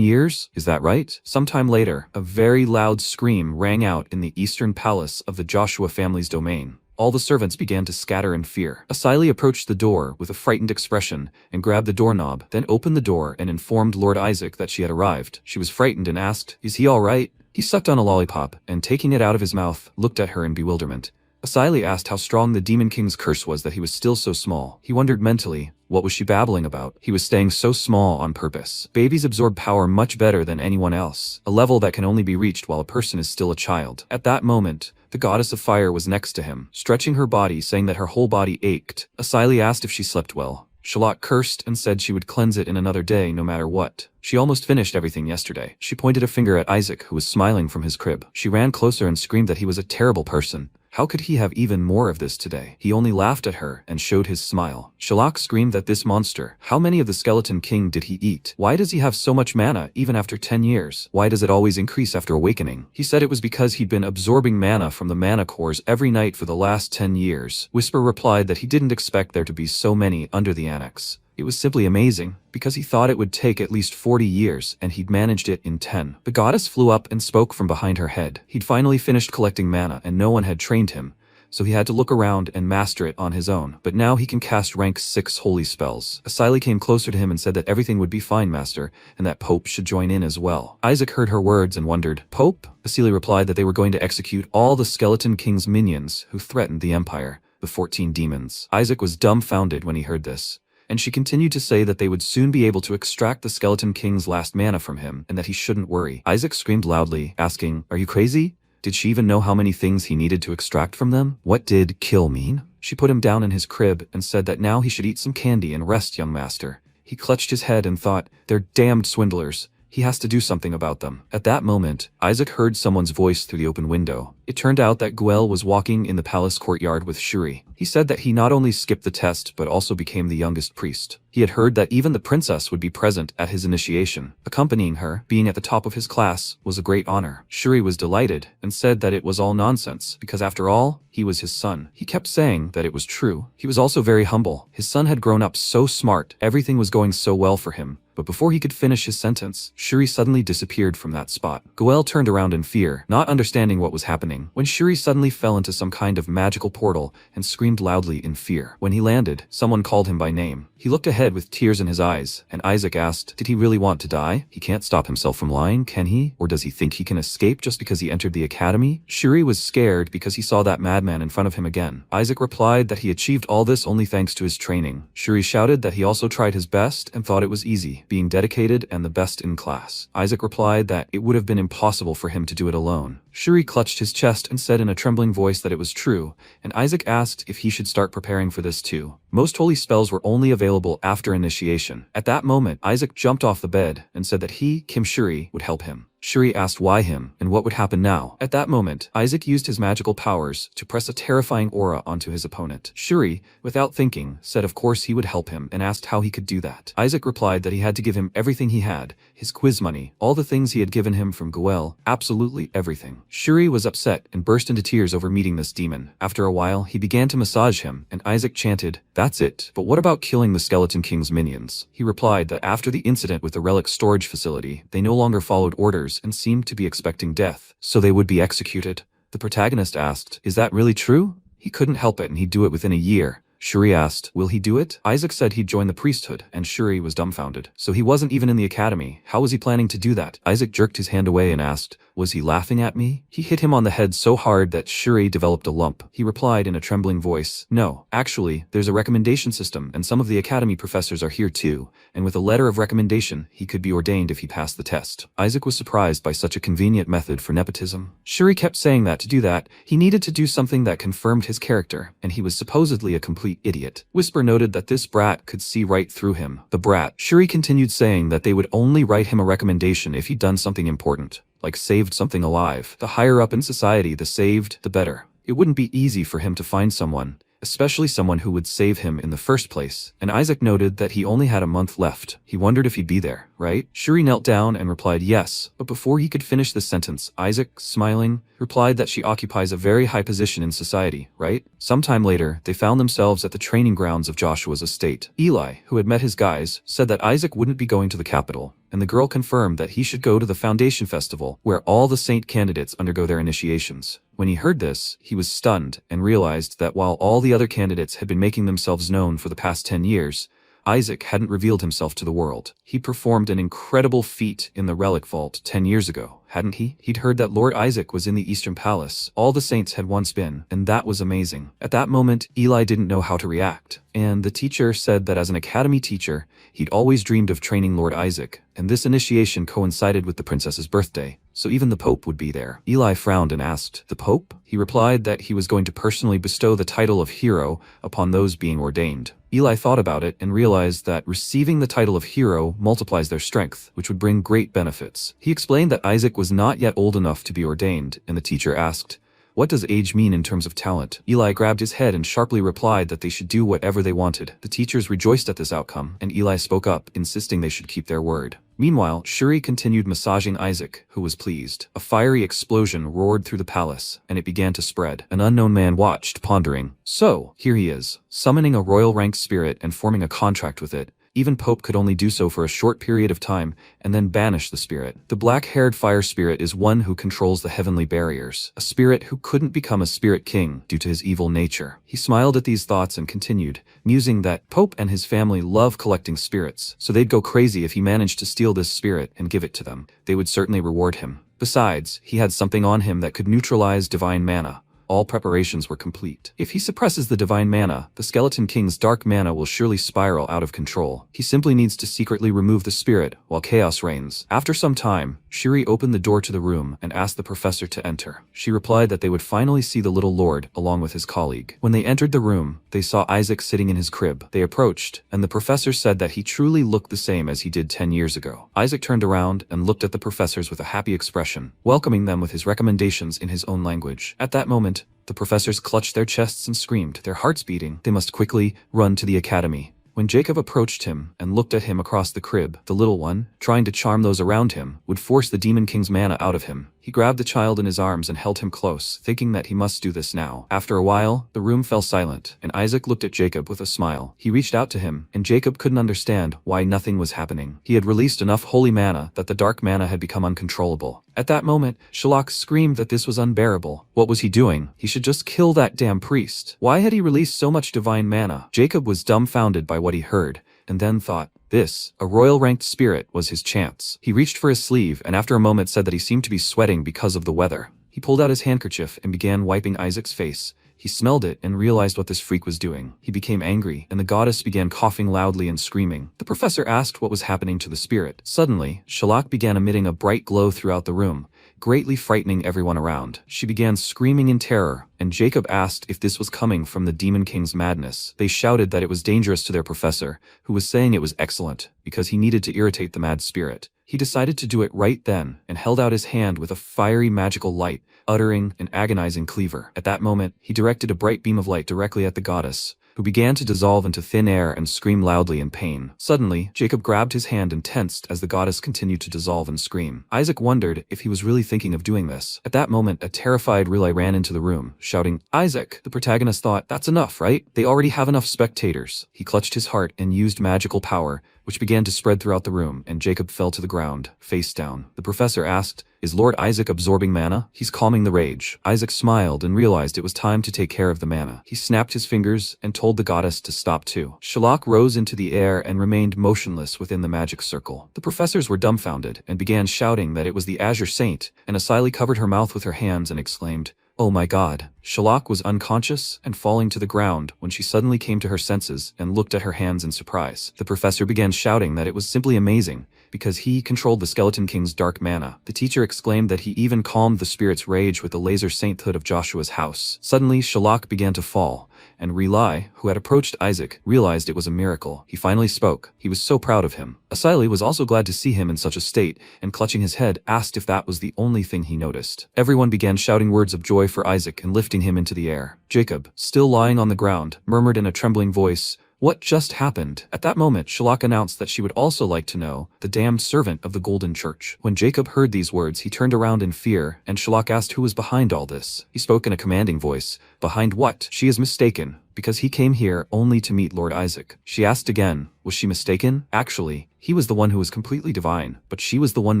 years? Is that right? Sometime later, a very loud scream rang out in the Eastern Palace of the Joshua family's domain. All the servants began to scatter in fear. Asili approached the door with a frightened expression and grabbed the doorknob, then opened the door and informed Lord Isaac that she had arrived. She was frightened and asked, is he all right? He sucked on a lollipop and, taking it out of his mouth, looked at her in bewilderment. Asili asked how strong the Demon King's curse was that he was still so small. He wondered mentally, what was she babbling about? He was staying so small on purpose. Babies absorb power much better than anyone else, a level that can only be reached while a person is still a child. At that moment, the goddess of fire was next to him, stretching her body, saying that her whole body ached. Asili asked if she slept well. Shalak cursed and said she would cleanse it in another day no matter what. She almost finished everything yesterday. She pointed a finger at Isaac, who was smiling from his crib. She ran closer and screamed that he was a terrible person. How could he have even more of this today? He only laughed at her and showed his smile. Shalak screamed that this monster. How many of the Skeleton King did he eat? Why does he have so much mana even after 10 years? Why does it always increase after awakening? He said it was because he'd been absorbing mana from the mana cores every night for the last 10 years. Whisper replied that he didn't expect there to be so many under the annex. It was simply amazing, because he thought it would take at least 40 years, and he'd managed it in 10. The goddess flew up and spoke from behind her head. He'd finally finished collecting mana, and no one had trained him, so he had to look around and master it on his own. But now he can cast rank 6 holy spells. Asili came closer to him and said that everything would be fine, master, and that Pope should join in as well. Isaac heard her words and wondered, Pope? Asili replied that they were going to execute all the Skeleton King's minions who threatened the Empire, the 14 demons. Isaac was dumbfounded when he heard this. And she continued to say that they would soon be able to extract the Skeleton King's last mana from him, and that he shouldn't worry. Isaac screamed loudly, asking, are you crazy? Did she even know how many things he needed to extract from them? What did kill mean? She put him down in his crib and said that now he should eat some candy and rest, young master. He clutched his head and thought, they're damned swindlers. He has to do something about them. At that moment, Isaac heard someone's voice through the open window. It turned out that Guel was walking in the palace courtyard with Shuri. He said that he not only skipped the test but also became the youngest priest. He had heard that even the princess would be present at his initiation. Accompanying her, being at the top of his class, was a great honor. Shuri was delighted and said that it was all nonsense, because after all, he was his son. He kept saying that it was true. He was also very humble. His son had grown up so smart, everything was going so well for him. But before he could finish his sentence, Shuri suddenly disappeared from that spot. Guel turned around in fear, not understanding what was happening, when Shuri suddenly fell into some kind of magical portal and screamed loudly in fear. When he landed, someone called him by name. He looked ahead with tears in his eyes, and Isaac asked, did he really want to die? He can't stop himself from lying, can he? Or does he think he can escape just because he entered the academy? Shuri was scared because he saw that madman in front of him again. Isaac replied that he achieved all this only thanks to his training. Shuri shouted that he also tried his best and thought it was easy, being dedicated and the best in class. Isaac replied that it would have been impossible for him to do it alone. Shuri clutched his chest and said in a trembling voice that it was true, and Isaac asked if he should start preparing for this too. Most holy spells were only available after initiation. At that moment, Isaac jumped off the bed and said that he, Kim Shuri, would help him. Shuri asked why him, and what would happen now. At that moment, Isaac used his magical powers to press a terrifying aura onto his opponent. Shuri, without thinking, said of course he would help him and asked how he could do that. Isaac replied that he had to give him everything he had, his quiz money, all the things he had given him from Guel, absolutely everything. Shuri was upset and burst into tears over meeting this demon. After a while, he began to massage him, and Isaac chanted, that's it. But what about killing the Skeleton King's minions? He replied that after the incident with the relic storage facility, they no longer followed orders and seemed to be expecting death, so they would be executed. The protagonist asked, is that really true? He couldn't help it and he'd do it within a year. Shuri asked, will he do it? Isaac said he'd join the priesthood, and Shuri was dumbfounded. So he wasn't even in the academy. How was he planning to do that? Isaac jerked his hand away and asked, was he laughing at me? He hit him on the head so hard that Shuri developed a lump. He replied in a trembling voice, no, actually, there's a recommendation system, and some of the academy professors are here too, and with a letter of recommendation, he could be ordained if he passed the test. Isaac was surprised by such a convenient method for nepotism. Shuri kept saying that to do that, he needed to do something that confirmed his character, and he was supposedly a complete idiot. Whisper noted that this brat could see right through him. The brat. Shuri continued saying that they would only write him a recommendation if he'd done something important, like saved something alive. The higher up in society the saved, the better. It wouldn't be easy for him to find someone, especially someone who would save him in the first place, and Isaac noted that he only had a month left. He wondered if he'd be there, right? Shuri knelt down and replied yes, but before he could finish the sentence, Isaac, smiling, replied that she occupies a very high position in society, right? Sometime later, they found themselves at the training grounds of Joshua's estate. Eli, who had met his guys, said that Isaac wouldn't be going to the capital, and the girl confirmed that he should go to the Foundation Festival, where all the Saint candidates undergo their initiations. When he heard this, he was stunned and realized that while all the other candidates had been making themselves known for the past 10 years, Isaac hadn't revealed himself to the world. He performed an incredible feat in the relic vault 10 years ago, hadn't he? He'd heard that Lord Isaac was in the Eastern Palace. All the saints had once been, and that was amazing. At that moment, Eli didn't know how to react, and the teacher said that as an academy teacher, he'd always dreamed of training Lord Isaac, and this initiation coincided with the princess's birthday, so even the Pope would be there. Eli frowned and asked, "The Pope?" He replied that he was going to personally bestow the title of hero upon those being ordained. Eli thought about it and realized that receiving the title of hero multiplies their strength, which would bring great benefits. He explained that Isaac was not yet old enough to be ordained, and the teacher asked, "What does age mean in terms of talent?" Eli grabbed his head and sharply replied that they should do whatever they wanted. The teachers rejoiced at this outcome, and Eli spoke up, insisting they should keep their word. Meanwhile, Shuri continued massaging Isaac, who was pleased. A fiery explosion roared through the palace, and it began to spread. An unknown man watched, pondering. So, here he is, summoning a royal-ranked spirit and forming a contract with it. Even Pope could only do so for a short period of time, and then banish the spirit. The black-haired fire spirit is one who controls the heavenly barriers, a spirit who couldn't become a spirit king due to his evil nature. He smiled at these thoughts and continued, musing that Pope and his family love collecting spirits, so they'd go crazy if he managed to steal this spirit and give it to them. They would certainly reward him. Besides, he had something on him that could neutralize divine mana. All preparations were complete. If he suppresses the divine mana, the Skeleton King's dark mana will surely spiral out of control. He simply needs to secretly remove the spirit while chaos reigns. After some time, Shuri opened the door to the room and asked the professor to enter. She replied that they would finally see the little lord along with his colleague. When they entered the room, they saw Isaac sitting in his crib. They approached, and the professor said that he truly looked the same as he did 10 years ago. Isaac turned around and looked at the professors with a happy expression, welcoming them with his recommendations in his own language. At that moment, the professors clutched their chests and screamed, their hearts beating. They must quickly run to the academy. When Jacob approached him and looked at him across the crib, the little one, trying to charm those around him, would force the Demon King's mana out of him. He grabbed the child in his arms and held him close, thinking that he must do this now. After a while, the room fell silent, and Isaac looked at Jacob with a smile. He reached out to him, and Jacob couldn't understand why nothing was happening. He had released enough holy mana that the dark mana had become uncontrollable. At that moment, Shalak screamed that this was unbearable. What was he doing? He should just kill that damn priest. Why had he released so much divine mana? Jacob was dumbfounded by what he heard, and then thought, this, a royal-ranked spirit, was his chance. He reached for his sleeve and after a moment said that he seemed to be sweating because of the weather. He pulled out his handkerchief and began wiping Isaac's face. He smelled it and realized what this freak was doing. He became angry, and the goddess began coughing loudly and screaming. The professor asked what was happening to the spirit. Suddenly, Shalak began emitting a bright glow throughout the room, greatly frightening everyone around. She began screaming in terror, and Jacob asked if this was coming from the Demon King's madness. They shouted that it was dangerous to their professor, who was saying it was excellent, because he needed to irritate the mad spirit. He decided to do it right then, and held out his hand with a fiery magical light, uttering an agonizing cleaver. At that moment, he directed a bright beam of light directly at the goddess, who began to dissolve into thin air and scream loudly in pain. Suddenly, Jacob grabbed his hand and tensed as the goddess continued to dissolve and scream. Isaac wondered if he was really thinking of doing this. At that moment, a terrified Riley ran into the room, shouting, "Isaac!" The protagonist thought, that's enough, right? They already have enough spectators. He clutched his heart and used magical power, which began to spread throughout the room, and Jacob fell to the ground, face down. The professor asked, "Is Lord Isaac absorbing mana?" "He's calming the rage." Isaac smiled and realized it was time to take care of the mana. He snapped his fingers and told the goddess to stop too. Shalak rose into the air and remained motionless within the magic circle. The professors were dumbfounded and began shouting that it was the Azure Saint, and Asili covered her mouth with her hands and exclaimed, "Oh my god." Shalak was unconscious and falling to the ground when she suddenly came to her senses and looked at her hands in surprise. The professor began shouting that it was simply amazing, because he controlled the Skeleton King's dark mana. The teacher exclaimed that he even calmed the spirit's rage with the laser sainthood of Joshua's house. Suddenly, Shalak began to fall, and Riley, who had approached Isaac, realized it was a miracle. He finally spoke. He was so proud of him. Asili was also glad to see him in such a state, and clutching his head, asked if that was the only thing he noticed. Everyone began shouting words of joy for Isaac and lifting him into the air. Jacob, still lying on the ground, murmured in a trembling voice, "What just happened?" At that moment, Shalak announced that she would also like to know the damned servant of the Golden Church. When Jacob heard these words, he turned around in fear, and Shalak asked who was behind all this. He spoke in a commanding voice, "Behind what?" "She is mistaken. because he came here only to meet Lord Isaac. She asked again, was she mistaken? Actually, he was the one who was completely divine, but she was the one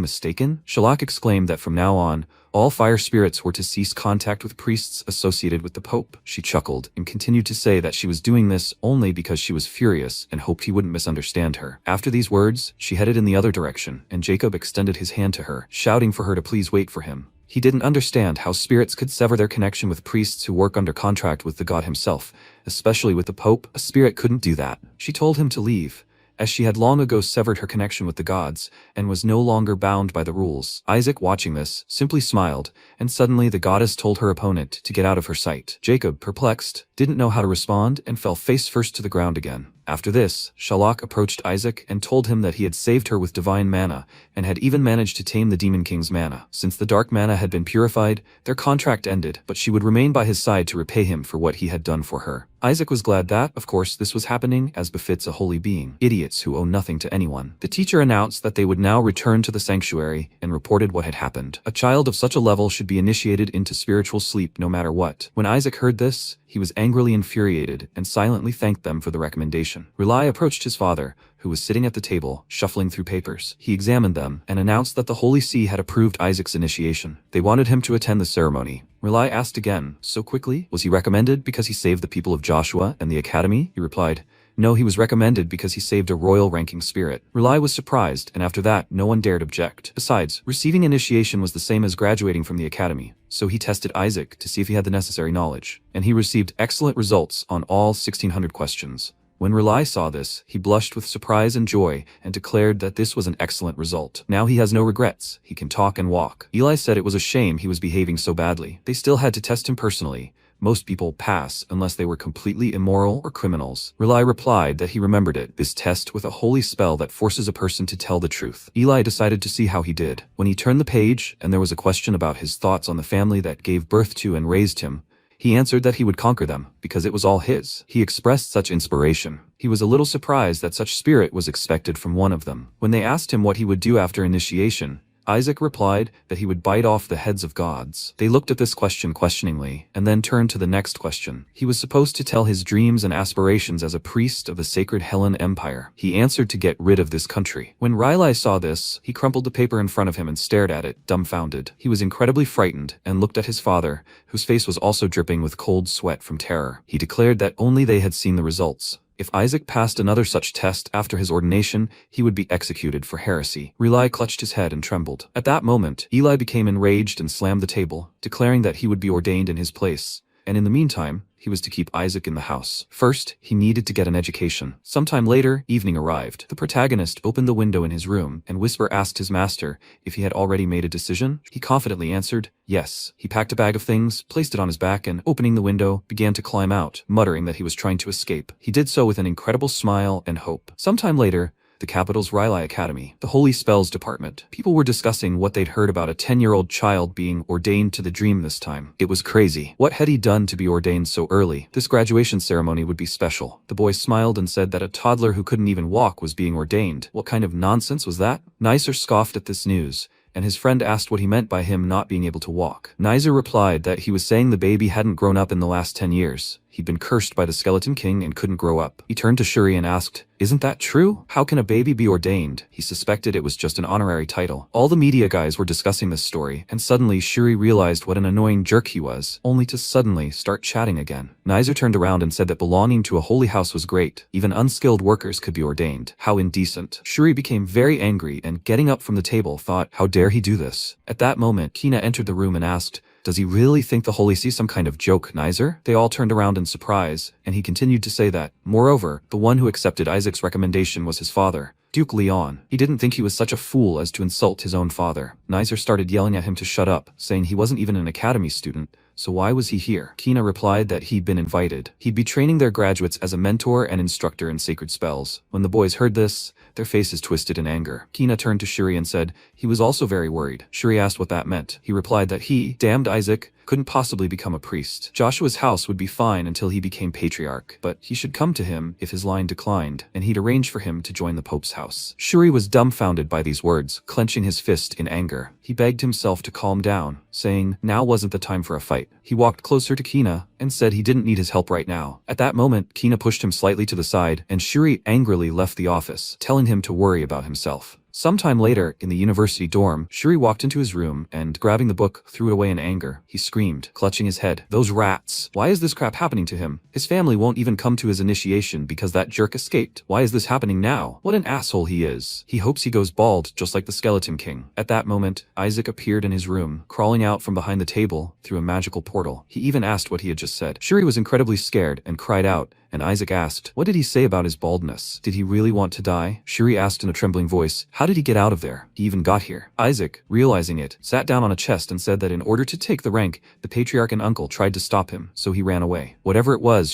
mistaken? Shalak exclaimed that from now on, all fire spirits were to cease contact with priests associated with the Pope. She chuckled and continued to say that she was doing this only because she was furious and hoped he wouldn't misunderstand her. After these words, she headed in the other direction, and Jacob extended his hand to her, shouting for her to please wait for him. He didn't understand how spirits could sever their connection with priests who work under contract with the god himself, especially with the Pope. A spirit couldn't do that. She told him to leave, as she had long ago severed her connection with the gods, and was no longer bound by the rules. Isaac, watching this, simply smiled, and suddenly the goddess told her opponent to get out of her sight. Jacob, perplexed, didn't know how to respond and fell face first to the ground again. After this, Shalak approached Isaac and told him that he had saved her with divine mana, and had even managed to tame the Demon King's mana. Since the dark mana had been purified, their contract ended, but she would remain by his side to repay him for what he had done for her. Isaac was glad that, of course, this was happening as befits a holy being. Idiots who owe nothing to anyone. The teacher announced that they would now return to the sanctuary and reported what had happened. A child of such a level should be initiated into spiritual sleep no matter what. When Isaac heard this, he was angrily infuriated and silently thanked them for the recommendation. Rely approached his father, who was sitting at the table, shuffling through papers. He examined them and announced that the Holy See had approved Isaac's initiation. They wanted him to attend the ceremony. Rely asked again, so quickly? Was he recommended because he saved the people of Joshua and the academy? He replied, no, he was recommended because he saved a royal-ranking spirit. Rely was surprised, and after that, no one dared object. Besides, receiving initiation was the same as graduating from the academy, so he tested Isaac to see if he had the necessary knowledge, and he received excellent results on all 1,600 questions. When Rely saw this, he blushed with surprise and joy and declared that this was an excellent result. Now he has no regrets. He can talk and walk. Eli said it was a shame he was behaving so badly. They still had to test him personally. Most people pass unless they were completely immoral or criminals. Rely replied that he remembered it, this test with a holy spell that forces a person to tell the truth. Eli decided to see how he did. When he turned the page and there was a question about his thoughts on the family that gave birth to and raised him, he answered that he would conquer them, because it was all his. He expressed such inspiration. He was a little surprised that such spirit was expected from one of them. When they asked him what he would do after initiation, Isaac replied that he would bite off the heads of gods. They looked at this question questioningly, and then turned to the next question. He was supposed to tell his dreams and aspirations as a priest of the sacred Hellen Empire. He answered to get rid of this country. When Rylai saw this, he crumpled the paper in front of him and stared at it, dumbfounded. He was incredibly frightened, and looked at his father, whose face was also dripping with cold sweat from terror. He declared that only they had seen the results. If Isaac passed another such test after his ordination, he would be executed for heresy. Rely clutched his head and trembled. At that moment, Eli became enraged and slammed the table, declaring that he would be ordained in his place, and in the meantime, he was to keep Isaac in the house. First, he needed to get an education. Sometime later, evening arrived. The protagonist opened the window in his room, and Whisper asked his master if he had already made a decision. He confidently answered, yes. He packed a bag of things, placed it on his back, and, opening the window, began to climb out, muttering that he was trying to escape. He did so with an incredible smile and hope. Sometime later, the capital's Rylai Academy, the Holy Spells Department. People were discussing what they'd heard about a 10-year-old child being ordained to the dream this time. It was crazy. What had he done to be ordained so early? This graduation ceremony would be special. The boy smiled and said that a toddler who couldn't even walk was being ordained. What kind of nonsense was that? Nicer scoffed at this news, and his friend asked what he meant by him not being able to walk. Nizer replied that he was saying the baby hadn't grown up in the last 10 years. He'd been cursed by the Skeleton King and couldn't grow up. He turned to Shuri and asked, isn't that true? How can a baby be ordained? He suspected it was just an honorary title. All the media guys were discussing this story, and suddenly Shuri realized what an annoying jerk he was, only to suddenly start chatting again. Nizer turned around and said that belonging to a holy house was great. Even unskilled workers could be ordained. How indecent. Shuri became very angry and, getting up from the table, thought, how dare he do this? At that moment, Kina entered the room and asked, does he really think the Holy See some kind of joke, Nizer? They all turned around in surprise, and he continued to say that, moreover, the one who accepted Isaac's recommendation was his father, Duke Leon. He didn't think he was such a fool as to insult his own father. Nizer started yelling at him to shut up, saying he wasn't even an academy student, so why was he here? Kina replied that he'd been invited. He'd be training their graduates as a mentor and instructor in sacred spells. When the boys heard this, their faces twisted in anger. Kina turned to Shuri and said he was also very worried. Shuri asked what that meant. He replied that he, damned Isaac, couldn't possibly become a priest. Joshua's house would be fine until he became patriarch, but he should come to him if his line declined, and he'd arrange for him to join the Pope's house. Shuri was dumbfounded by these words, clenching his fist in anger. He begged himself to calm down, saying now wasn't the time for a fight. He walked closer to Kina and said he didn't need his help right now. At that moment, Kina pushed him slightly to the side, and Shuri angrily left the office, telling him to worry about himself. Sometime later, in the university dorm, Shuri walked into his room and, grabbing the book, threw it away in anger. He screamed, clutching his head. Those rats! Why is this crap happening to him? His family won't even come to his initiation because that jerk escaped. Why is this happening now? What an asshole he is. He hopes he goes bald, just like the Skeleton King. At that moment, Isaac appeared in his room, crawling out from behind the table through a magical portal. He even asked what he had just said. Shuri was incredibly scared and cried out, and Isaac asked, what did he say about his baldness? Did he really want to die? Shuri asked in a trembling voice, how did he get out of there? He even got here. Isaac, realizing it, sat down on a chest and said that in order to take the rank, the patriarch and uncle tried to stop him, so he ran away. Whatever it was,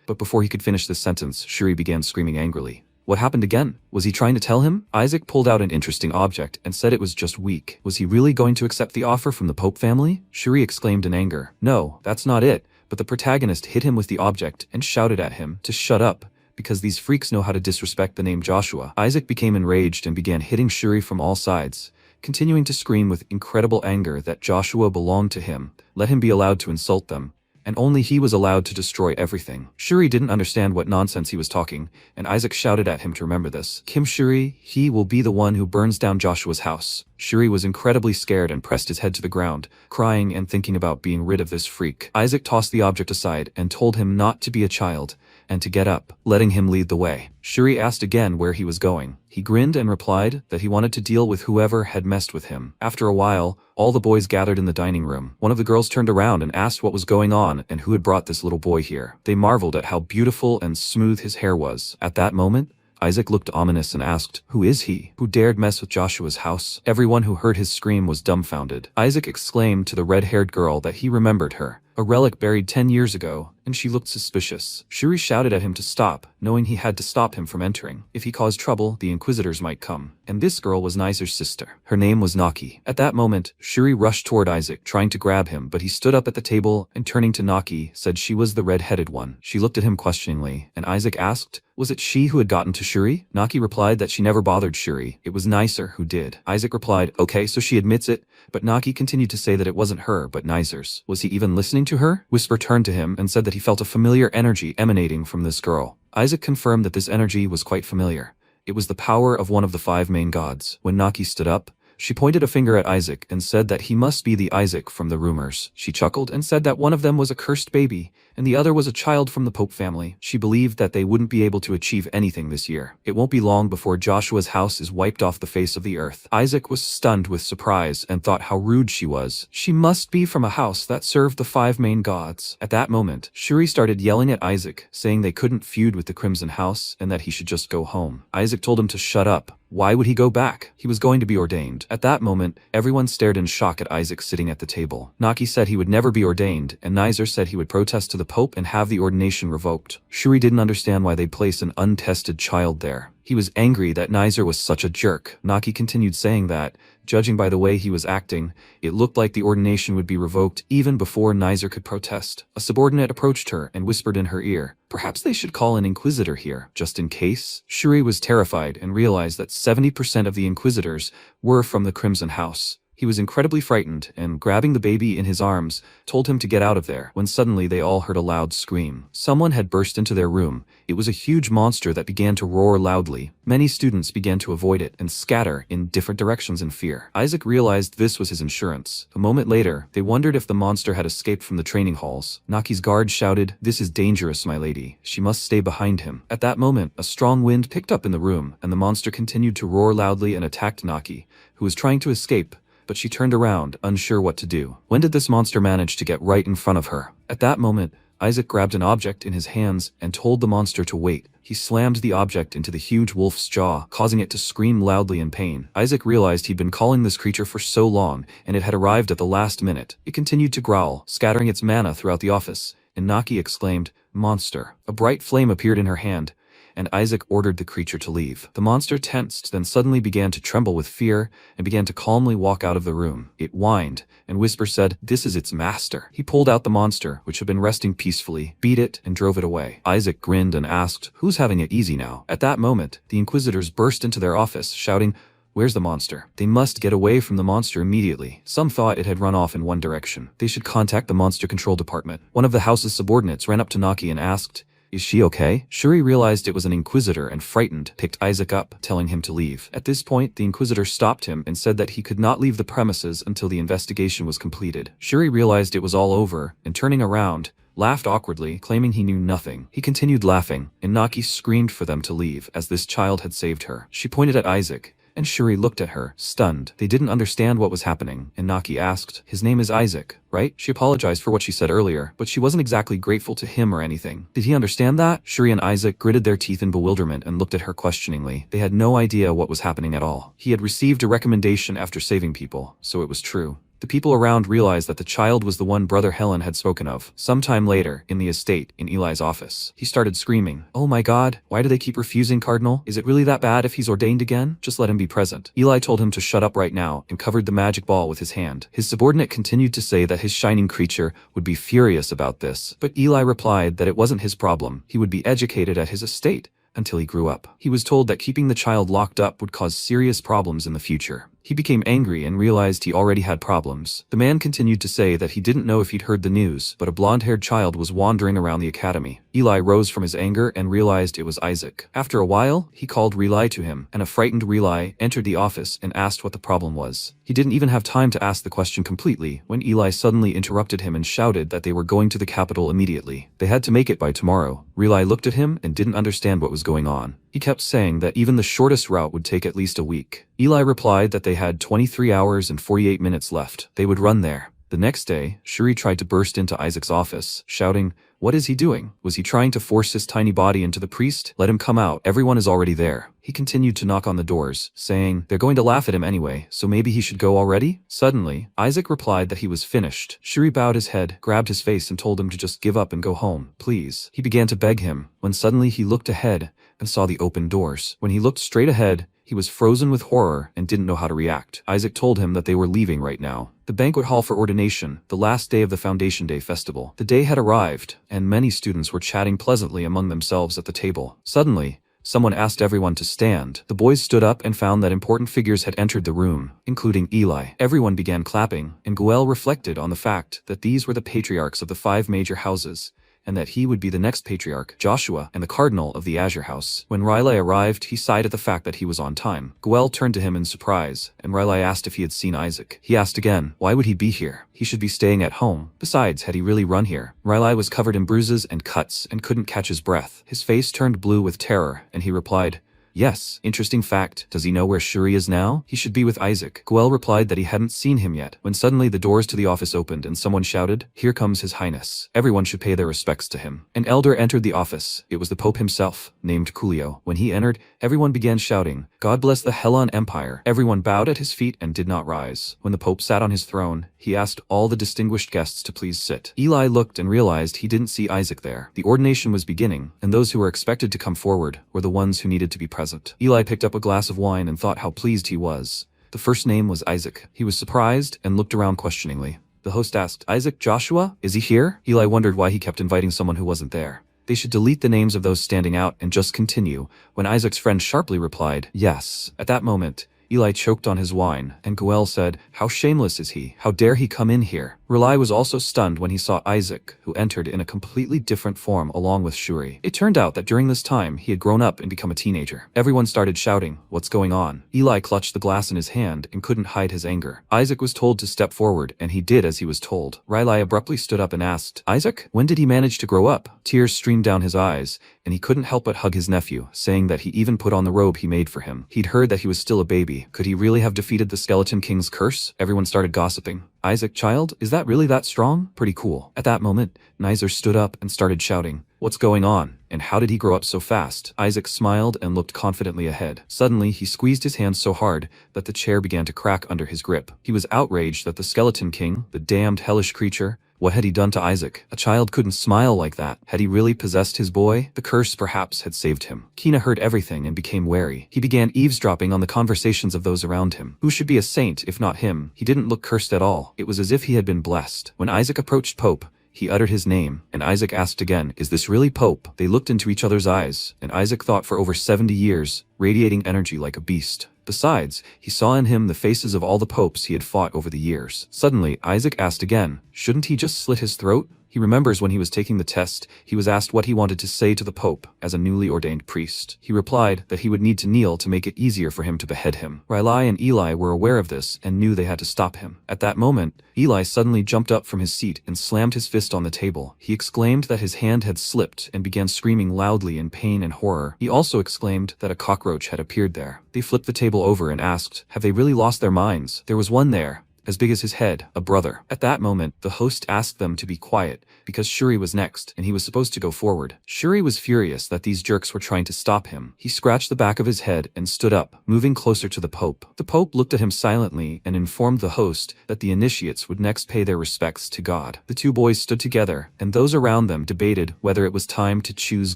But before he could finish this sentence, Shuri began screaming angrily. What happened again? Was he trying to tell him? Isaac pulled out an interesting object and said it was just weak. Was he really going to accept the offer from the Pope family? Shuri exclaimed in anger. No, that's not it. But the protagonist hit him with the object and shouted at him to shut up, because these freaks know how to disrespect the name Joshua. Isaac became enraged and began hitting Shuri from all sides, continuing to scream with incredible anger that Joshua belonged to him, let him be allowed to insult them, and only he was allowed to destroy everything. Shuri didn't understand what nonsense he was talking, and Isaac shouted at him to remember this. Shuri, he will be the one who burns down Joshua's house. Shuri was incredibly scared and pressed his head to the ground, crying and thinking about being rid of this freak. Isaac tossed the object aside and told him not to be a child, and to get up, letting him lead the way. Shuri asked again where he was going. He grinned and replied that he wanted to deal with whoever had messed with him. After a while, all the boys gathered in the dining room. One of the girls turned around and asked what was going on and who had brought this little boy here. They marveled at how beautiful and smooth his hair was. At that moment, Isaac looked ominous and asked, who is he? Who dared mess with Joshua's house? Everyone who heard his scream was dumbfounded. Isaac exclaimed to the red-haired girl that he remembered her, a relic buried 10 years ago, and she looked suspicious. Shuri shouted at him to stop, knowing he had to stop him from entering. If he caused trouble, the Inquisitors might come. And this girl was Nizer's sister. Her name was Naki. At that moment, Shuri rushed toward Isaac, trying to grab him, but he stood up at the table and, turning to Naki, said she was the red-headed one. She looked at him questioningly, and Isaac asked, was it she who had gotten to Shuri? Naki replied that she never bothered Shuri. It was Nizer who did. Isaac replied, okay, so she admits it, but Naki continued to say that it wasn't her, but Nizer's. Was he even listening to her? Whisper turned to him and said that he felt a familiar energy emanating from this girl. Isaac confirmed that this energy was quite familiar. It was the power of one of the 5 main gods. When Naki stood up, she pointed a finger at Isaac and said that he must be the Isaac from the rumors. She chuckled and said that one of them was a cursed baby, and the other was a child from the Pope family. She believed that they wouldn't be able to achieve anything this year. It won't be long before Joshua's house is wiped off the face of the earth. Isaac was stunned with surprise and thought how rude she was. She must be from a house that served the 5 main gods. At that moment, Shuri started yelling at Isaac, saying they couldn't feud with the Crimson House and that he should just go home. Isaac told him to shut up. Why would he go back? He was going to be ordained. At that moment, everyone stared in shock at Isaac sitting at the table. Naki said he would never be ordained, and Nizer said he would protest to the Pope and have the ordination revoked. Shuri didn't understand why they'd place an untested child there. He was angry that Nizer was such a jerk. Naki continued saying that, judging by the way he was acting, it looked like the ordination would be revoked even before Nizer could protest. A subordinate approached her and whispered in her ear, perhaps they should call an inquisitor here, just in case. Shuri was terrified and realized that 70% of the inquisitors were from the Crimson House. He was incredibly frightened and, grabbing the baby in his arms, told him to get out of there, when suddenly they all heard a loud scream. Someone had burst into their room. It was a huge monster that began to roar loudly. Many students began to avoid it and scatter in different directions in fear. Isaac realized this was his insurance. A moment later, they wondered if the monster had escaped from the training halls. Naki's guard shouted, "This is dangerous, my lady. She must stay behind him." At that moment, a strong wind picked up in the room, and the monster continued to roar loudly and attacked Naki, who was trying to escape, but she turned around, unsure what to do. When did this monster manage to get right in front of her? At that moment, Isaac grabbed an object in his hands and told the monster to wait. He slammed the object into the huge wolf's jaw, causing it to scream loudly in pain. Isaac realized he'd been calling this creature for so long, and it had arrived at the last minute. It continued to growl, scattering its mana throughout the office, and Naki exclaimed, "Monster." A bright flame appeared in her hand, and Isaac ordered the creature to leave. The monster tensed, then suddenly began to tremble with fear and began to calmly walk out of the room. It whined, and Whisper said, "This is its master." He pulled out the monster, which had been resting peacefully, beat it, and drove it away. Isaac grinned and asked, "Who's having it easy now?" At that moment, the Inquisitors burst into their office, shouting, "Where's the monster?" They must get away from the monster immediately. Some thought it had run off in one direction. They should contact the monster control department. One of the house's subordinates ran up to Naki and asked, "Is she okay?" Shuri realized it was an Inquisitor and, frightened, picked Isaac up, telling him to leave. At this point, the Inquisitor stopped him and said that he could not leave the premises until the investigation was completed. Shuri realized it was all over, and turning around, laughed awkwardly, claiming he knew nothing. He continued laughing, and Naki screamed for them to leave, as this child had saved her. She pointed at Isaac, and Shuri looked at her, stunned. They didn't understand what was happening, and Naki asked, "His name is Isaac, right?" She apologized for what she said earlier, but she wasn't exactly grateful to him or anything. Did he understand that? Shuri and Isaac gritted their teeth in bewilderment and looked at her questioningly. They had no idea what was happening at all. He had received a recommendation after saving people, so it was true. The people around realized that the child was the one Brother Helen had spoken of. Sometime later, in the estate, in Eli's office, he started screaming, "Oh my God, why do they keep refusing, Cardinal? Is it really that bad if he's ordained again? Just let him be present." Eli told him to shut up right now and covered the magic ball with his hand. His subordinate continued to say that his shining creature would be furious about this, but Eli replied that it wasn't his problem. He would be educated at his estate until he grew up. He was told that keeping the child locked up would cause serious problems in the future. He became angry and realized he already had problems. The man continued to say that he didn't know if he'd heard the news, but a blonde-haired child was wandering around the academy. Eli rose from his anger and realized it was Isaac. After a while, he called Relai to him, and a frightened Relai entered the office and asked what the problem was. He didn't even have time to ask the question completely when Eli suddenly interrupted him and shouted that they were going to the capital immediately. They had to make it by tomorrow. Relai looked at him and didn't understand what was going on. He kept saying that even the shortest route would take at least a week. Eli replied that they had 23 hours and 48 minutes left. They would run there. The next day, Shuri tried to burst into Isaac's office, shouting, "What is he doing? Was he trying to force his tiny body into the priest? Let him come out. Everyone is already there." He continued to knock on the doors, saying, "They're going to laugh at him anyway, so maybe he should go already?" Suddenly, Isaac replied that he was finished. Shuri bowed his head, grabbed his face and told him to just give up and go home, please. He began to beg him, when suddenly he looked ahead and saw the open doors. When he looked straight ahead, he was frozen with horror and didn't know how to react. Isaac told him that they were leaving right now. The banquet hall for ordination, the last day of the Foundation Day festival. The day had arrived, and many students were chatting pleasantly among themselves at the table. Suddenly, someone asked everyone to stand. The boys stood up and found that important figures had entered the room, including Eli. Everyone began clapping, and Guel reflected on the fact that these were the patriarchs of the 5 major houses, and that he would be the next patriarch, Joshua, and the cardinal of the Azure House. When Riley arrived, he sighed at the fact that he was on time. Guel turned to him in surprise, and Riley asked if he had seen Isaac. He asked again, why would he be here? He should be staying at home. Besides, had he really run here? Riley was covered in bruises and cuts and couldn't catch his breath. His face turned blue with terror, and he replied, "Yes, interesting fact. Does he know where Shuri is now? He should be with Isaac." Guel replied that he hadn't seen him yet, when suddenly the doors to the office opened and someone shouted, "Here comes His Highness. Everyone should pay their respects to him." An elder entered the office. It was the Pope himself, named Coolio. When he entered, everyone began shouting, "God bless the Helon Empire." Everyone bowed at his feet and did not rise. When the Pope sat on his throne, he asked all the distinguished guests to please sit. Eli looked and realized he didn't see Isaac there. The ordination was beginning, and those who were expected to come forward were the ones who needed to be present. Eli picked up a glass of wine and thought how pleased he was. The first name was Isaac. He was surprised and looked around questioningly. The host asked, "Isaac Joshua? Is he here?" Eli wondered why he kept inviting someone who wasn't there. They should delete the names of those standing out and just continue, when Isaac's friend sharply replied, "Yes." At that moment, Eli choked on his wine, and Guel said, "How shameless is he? How dare he come in here?" Relai was also stunned when he saw Isaac, who entered in a completely different form along with Shuri. It turned out that during this time, he had grown up and become a teenager. Everyone started shouting, "What's going on?" Eli clutched the glass in his hand and couldn't hide his anger. Isaac was told to step forward, and he did as he was told. Riley abruptly stood up and asked, "Isaac, when did he manage to grow up?" Tears streamed down his eyes, and he couldn't help but hug his nephew, saying that he even put on the robe he made for him. He'd heard that he was still a baby. Could he really have defeated the Skeleton King's curse? Everyone started gossiping. "Isaac, child, is that really that strong? Pretty cool." At that moment, Nizer stood up and started shouting, "What's going on? And how did he grow up so fast?" Isaac smiled and looked confidently ahead. Suddenly, he squeezed his hand so hard that the chair began to crack under his grip. He was outraged that the Skeleton King, the damned hellish creature, What had he done to Isaac? A child couldn't smile like that. Had he really possessed his boy? The curse perhaps had saved him. Kina heard everything and became wary. He began eavesdropping on the conversations of those around him. Who should be a saint if not him? He didn't look cursed at all. It was as if he had been blessed. When Isaac approached Pope, he uttered his name, and Isaac asked again, "Is this really Pope?" They looked into each other's eyes, and Isaac thought for over 70 years, radiating energy like a beast. Besides, he saw in him the faces of all the popes he had fought over the years. Suddenly, Isaac asked again, shouldn't he just slit his throat? He remembers when he was taking the test, he was asked what he wanted to say to the Pope as a newly ordained priest. He replied that he would need to kneel to make it easier for him to behead him. Riley and Eli were aware of this and knew they had to stop him. At that moment, Eli suddenly jumped up from his seat and slammed his fist on the table. He exclaimed that his hand had slipped and began screaming loudly in pain and horror. He also exclaimed that a cockroach had appeared there. They flipped the table over and asked, have they really lost their minds? There was one there, as big as his head, a brother. At that moment, the host asked them to be quiet, because Shuri was next, and he was supposed to go forward. Shuri was furious that these jerks were trying to stop him. He scratched the back of his head and stood up, moving closer to the Pope. The Pope looked at him silently and informed the host that the initiates would next pay their respects to God. The two boys stood together, and those around them debated whether it was time to choose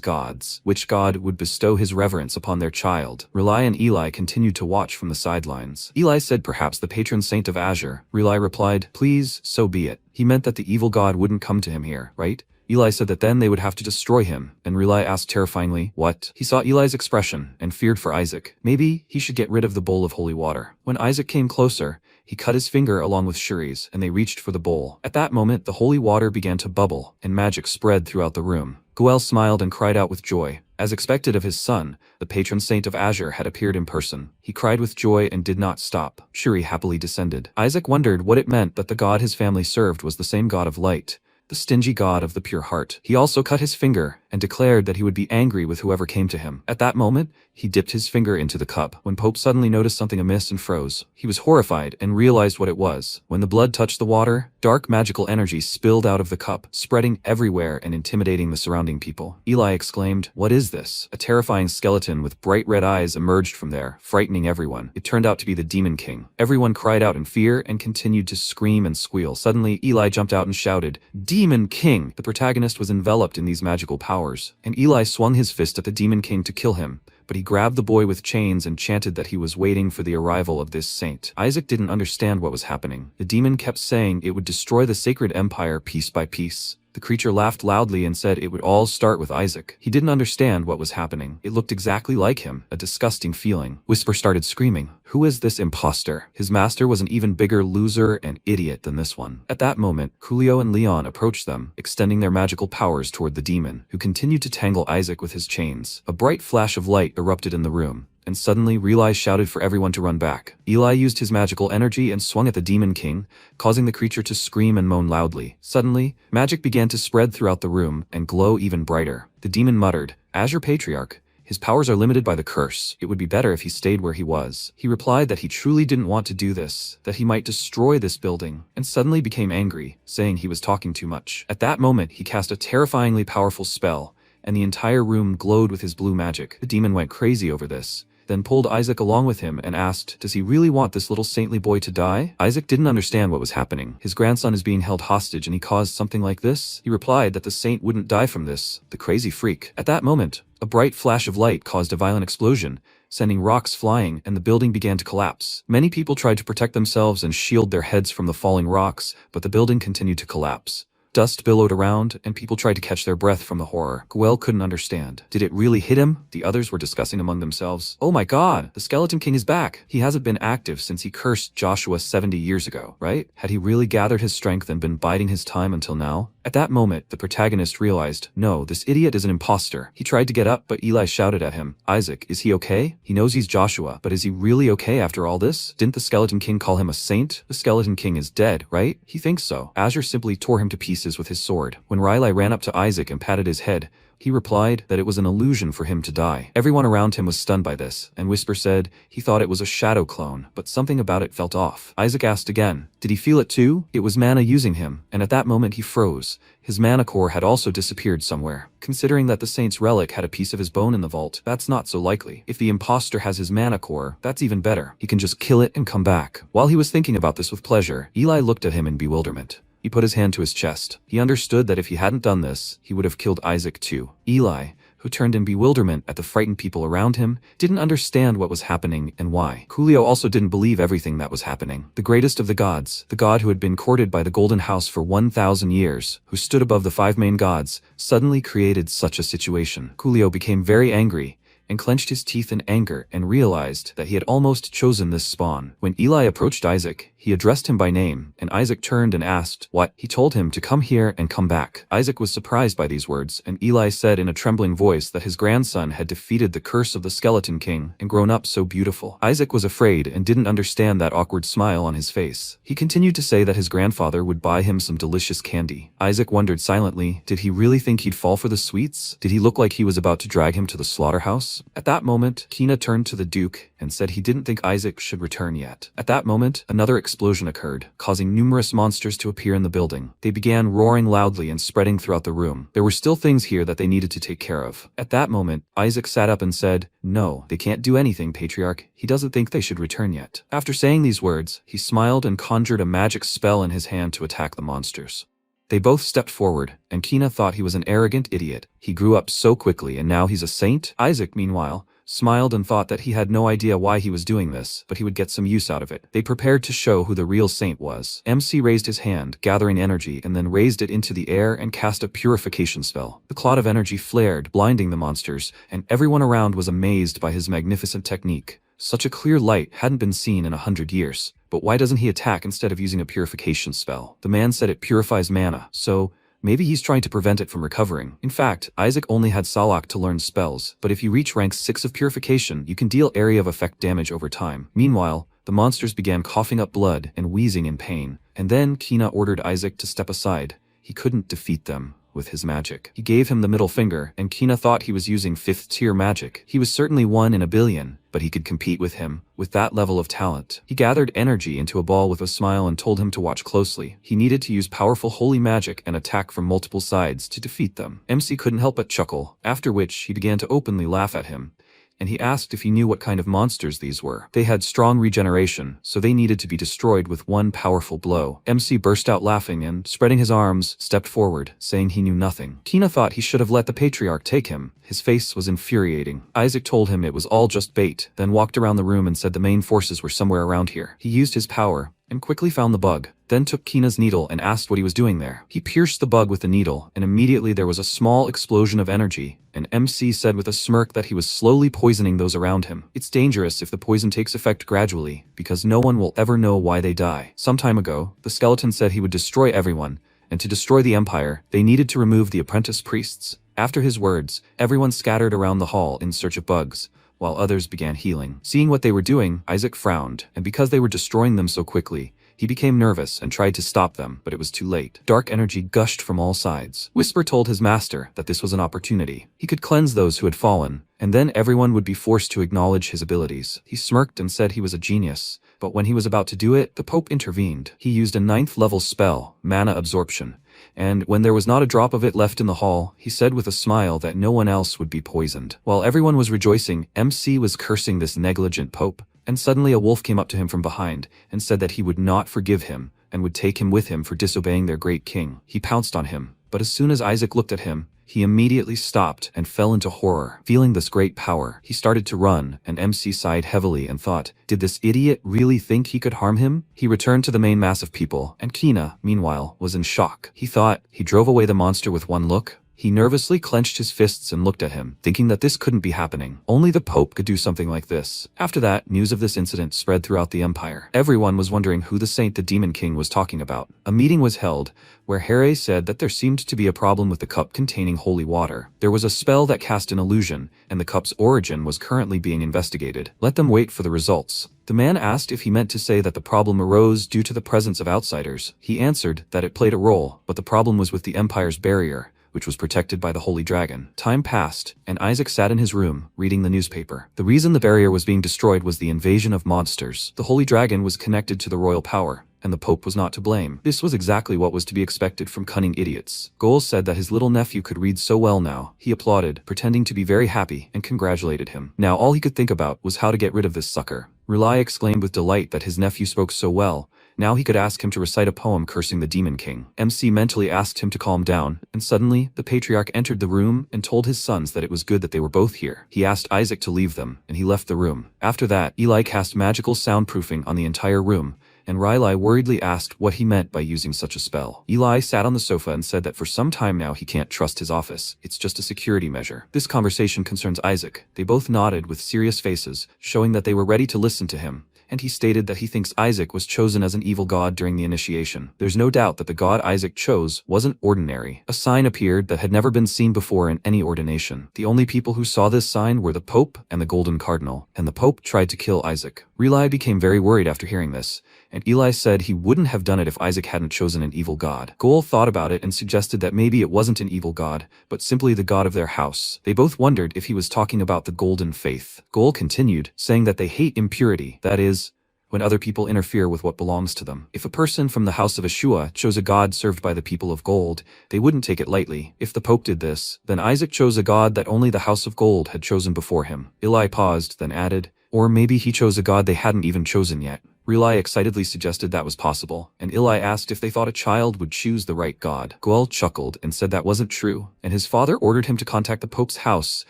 gods, which god would bestow his reverence upon their child. Riley and Eli continued to watch from the sidelines. Eli said perhaps the patron saint of Azure. Riley replied, please, so be it. He meant that the evil god wouldn't come to him here, right? Eli said that then they would have to destroy him, and Riley asked terrifyingly, what? He saw Eli's expression and feared for Isaac. Maybe he should get rid of the bowl of holy water. When Isaac came closer, he cut his finger along with Shuri's, and they reached for the bowl. At that moment, the holy water began to bubble, and magic spread throughout the room. Goel smiled and cried out with joy. As expected of his son, the patron saint of Azure had appeared in person. He cried with joy and did not stop. Shuri happily descended. Isaac wondered what it meant that the god his family served was the same god of light, the stingy god of the pure heart. He also cut his finger and declared that he would be angry with whoever came to him. At that moment, he dipped his finger into the cup. When Pope suddenly noticed something amiss and froze, he was horrified and realized what it was. When the blood touched the water, dark magical energy spilled out of the cup, spreading everywhere and intimidating the surrounding people. Eli exclaimed, what is this? A terrifying skeleton with bright red eyes emerged from there, frightening everyone. It turned out to be the Demon King. Everyone cried out in fear and continued to scream and squeal. Suddenly, Eli jumped out and shouted, Demon King! The protagonist was enveloped in these magical powers, and Eli swung his fist at the Demon King to kill him, but he grabbed the boy with chains and chanted that he was waiting for the arrival of this saint. Isaac didn't understand what was happening. The demon kept saying it would destroy the sacred empire piece by piece. The creature laughed loudly and said it would all start with Isaac. He didn't understand what was happening. It looked exactly like him, a disgusting feeling. Whisper started screaming, who is this imposter? His master was an even bigger loser and idiot than this one. At that moment, Julio and Leon approached them, extending their magical powers toward the demon, who continued to tangle Isaac with his chains. A bright flash of light erupted in the room, and suddenly Riley shouted for everyone to run back. Eli used his magical energy and swung at the Demon King, causing the creature to scream and moan loudly. Suddenly, magic began to spread throughout the room and glow even brighter. The demon muttered, Azure Patriarch, his powers are limited by the curse. It would be better if he stayed where he was. He replied that he truly didn't want to do this, that he might destroy this building, and suddenly became angry, saying he was talking too much. At that moment, he cast a terrifyingly powerful spell, and the entire room glowed with his blue magic. The demon went crazy over this, then pulled Isaac along with him and asked, does he really want this little saintly boy to die? Isaac didn't understand what was happening. His grandson is being held hostage and he caused something like this? He replied that the saint wouldn't die from this, the crazy freak. At that moment, a bright flash of light caused a violent explosion, sending rocks flying, and the building began to collapse. Many people tried to protect themselves and shield their heads from the falling rocks, but the building continued to collapse. Dust billowed around, and people tried to catch their breath from the horror. Goel couldn't understand. Did it really hit him? The others were discussing among themselves. Oh my god, the Skeleton King is back. He hasn't been active since he cursed Joshua 70 years ago, right? Had he really gathered his strength and been biding his time until now? At that moment, the protagonist realized, no, this idiot is an imposter. He tried to get up, but Eli shouted at him, Isaac, is he okay? He knows he's Joshua, but is he really okay after all this? Didn't the Skeleton King call him a saint? The Skeleton King is dead, right? He thinks so. Azure simply tore him to pieces with his sword. When Riley ran up to Isaac and patted his head, he replied that it was an illusion for him to die. Everyone around him was stunned by this, and Whisper said he thought it was a shadow clone, but something about it felt off. Isaac asked again, did he feel it too? It was mana using him, and at that moment he froze. His mana core had also disappeared somewhere. Considering that the saint's relic had a piece of his bone in the vault, that's not so likely. If the imposter has his mana core, that's even better. He can just kill it and come back. While he was thinking about this with pleasure, Eli looked at him in bewilderment. He put his hand to his chest. He understood that if he hadn't done this, he would have killed Isaac too. Eli, who turned in bewilderment at the frightened people around him, didn't understand what was happening and why. Coolio also didn't believe everything that was happening. The greatest of the gods, the god who had been courted by the Golden House for 1,000 years, who stood above the 5 main gods, suddenly created such a situation. Coolio became very angry and clenched his teeth in anger and realized that he had almost chosen this spawn. When Eli approached Isaac, he addressed him by name, and Isaac turned and asked, "What?" He told him to come here and come back. Isaac was surprised by these words, and Eli said in a trembling voice that his grandson had defeated the curse of the Skeleton King and grown up so beautiful. Isaac was afraid and didn't understand that awkward smile on his face. He continued to say that his grandfather would buy him some delicious candy. Isaac wondered silently, did he really think he'd fall for the sweets? Did he look like he was about to drag him to the slaughterhouse? At that moment, Kina turned to the Duke and said he didn't think Isaac should return yet. At that moment, another explosion occurred, causing numerous monsters to appear in the building. They began roaring loudly and spreading throughout the room. There were still things here that they needed to take care of. At that moment, Isaac sat up and said, "No, they can't do anything, Patriarch. He doesn't think they should return yet." After saying these words, he smiled and conjured a magic spell in his hand to attack the monsters. They both stepped forward, and Kina thought he was an arrogant idiot. He grew up so quickly and now he's a saint? Isaac, meanwhile, smiled and thought that he had no idea why he was doing this, but he would get some use out of it. They prepared to show who the real saint was. MC raised his hand, gathering energy, and then raised it into the air and cast a purification spell. The cloud of energy flared, blinding the monsters, and everyone around was amazed by his magnificent technique. Such a clear light hadn't been seen in 100 years. But why doesn't he attack instead of using a purification spell? The man said it purifies mana, so maybe he's trying to prevent it from recovering. In fact, Isaac only had Salak to learn spells, but if you reach rank 6 of purification, you can deal area of effect damage over time. Meanwhile, the monsters began coughing up blood and wheezing in pain, and then Kina ordered Isaac to step aside. He couldn't defeat them with his magic. He gave him the middle finger, and Kina thought he was using 5th tier magic. He was certainly 1 in a billion, but he could compete with him, with that level of talent. He gathered energy into a ball with a smile and told him to watch closely. He needed to use powerful holy magic and attack from multiple sides to defeat them. MC couldn't help but chuckle, after which he began to openly laugh at him, and he asked if he knew what kind of monsters these were. They had strong regeneration, so they needed to be destroyed with one powerful blow. MC burst out laughing and, spreading his arms, stepped forward, saying he knew nothing. Kina thought he should have let the Patriarch take him. His face was infuriating. Isaac told him it was all just bait, then walked around the room and said the main forces were somewhere around here. He used his power and quickly found the bug, then took Kina's needle and asked what he was doing there. He pierced the bug with the needle, and immediately there was a small explosion of energy, and MC said with a smirk that he was slowly poisoning those around him. It's dangerous if the poison takes effect gradually, because no one will ever know why they die. Some time ago, the skeleton said he would destroy everyone, and to destroy the empire, they needed to remove the apprentice priests. After his words, everyone scattered around the hall in search of bugs, while others began healing. Seeing what they were doing, Isaac frowned, and because they were destroying them so quickly, he became nervous and tried to stop them, but it was too late. Dark energy gushed from all sides. Whisper told his master that this was an opportunity. He could cleanse those who had fallen, and then everyone would be forced to acknowledge his abilities. He smirked and said he was a genius, but when he was about to do it, the Pope intervened. He used a 9th level spell, mana absorption, and when there was not a drop of it left in the hall, he said with a smile that no one else would be poisoned. While everyone was rejoicing, MC was cursing this negligent Pope, and suddenly a wolf came up to him from behind and said that he would not forgive him and would take him with him for disobeying their great king. He pounced on him, but as soon as Isaac looked at him, he immediately stopped and fell into horror. Feeling this great power, he started to run, and MC sighed heavily and thought, did this idiot really think he could harm him? He returned to the main mass of people, and Kina, meanwhile, was in shock. He thought he drove away the monster with one look. He nervously clenched his fists and looked at him, thinking that this couldn't be happening. Only the Pope could do something like this. After that, news of this incident spread throughout the empire. Everyone was wondering who the saint the Demon King was talking about. A meeting was held, where Harry said that there seemed to be a problem with the cup containing holy water. There was a spell that cast an illusion, and the cup's origin was currently being investigated. Let them wait for the results. The man asked if he meant to say that the problem arose due to the presence of outsiders. He answered that it played a role, but the problem was with the Empire's barrier, which was protected by the Holy Dragon. Time passed, and Isaac sat in his room, reading the newspaper. The reason the barrier was being destroyed was the invasion of monsters. The Holy Dragon was connected to the royal power, and the Pope was not to blame. This was exactly what was to be expected from cunning idiots. Goal said that his little nephew could read so well now. He applauded, pretending to be very happy, and congratulated him. Now all he could think about was how to get rid of this sucker. Rulai exclaimed with delight that his nephew spoke so well. Now he could ask him to recite a poem cursing the Demon King. MC mentally asked him to calm down, and suddenly, the patriarch entered the room and told his sons that it was good that they were both here. He asked Isaac to leave them, and he left the room. After that, Eli cast magical soundproofing on the entire room, and Riley worriedly asked what he meant by using such a spell. Eli sat on the sofa and said that for some time now he can't trust his office. It's just a security measure. This conversation concerns Isaac. They both nodded with serious faces, showing that they were ready to listen to him, and he stated that he thinks Isaac was chosen as an evil god during the initiation. There's no doubt that the god Isaac chose wasn't ordinary. A sign appeared that had never been seen before in any ordination. The only people who saw this sign were the Pope and the Golden Cardinal, and the Pope tried to kill Isaac. Riley became very worried after hearing this, and Eli said he wouldn't have done it if Isaac hadn't chosen an evil god. Goal thought about it and suggested that maybe it wasn't an evil god, but simply the god of their house. They both wondered if he was talking about the Golden Faith. Goal continued, saying that they hate impurity, that is, when other people interfere with what belongs to them. If a person from the house of Ashua chose a god served by the people of gold, they wouldn't take it lightly. If the Pope did this, then Isaac chose a god that only the house of gold had chosen before him. Eli paused, then added, or maybe he chose a god they hadn't even chosen yet. Riley excitedly suggested that was possible, and Eli asked if they thought a child would choose the right god. Goel chuckled and said that wasn't true, and his father ordered him to contact the Pope's house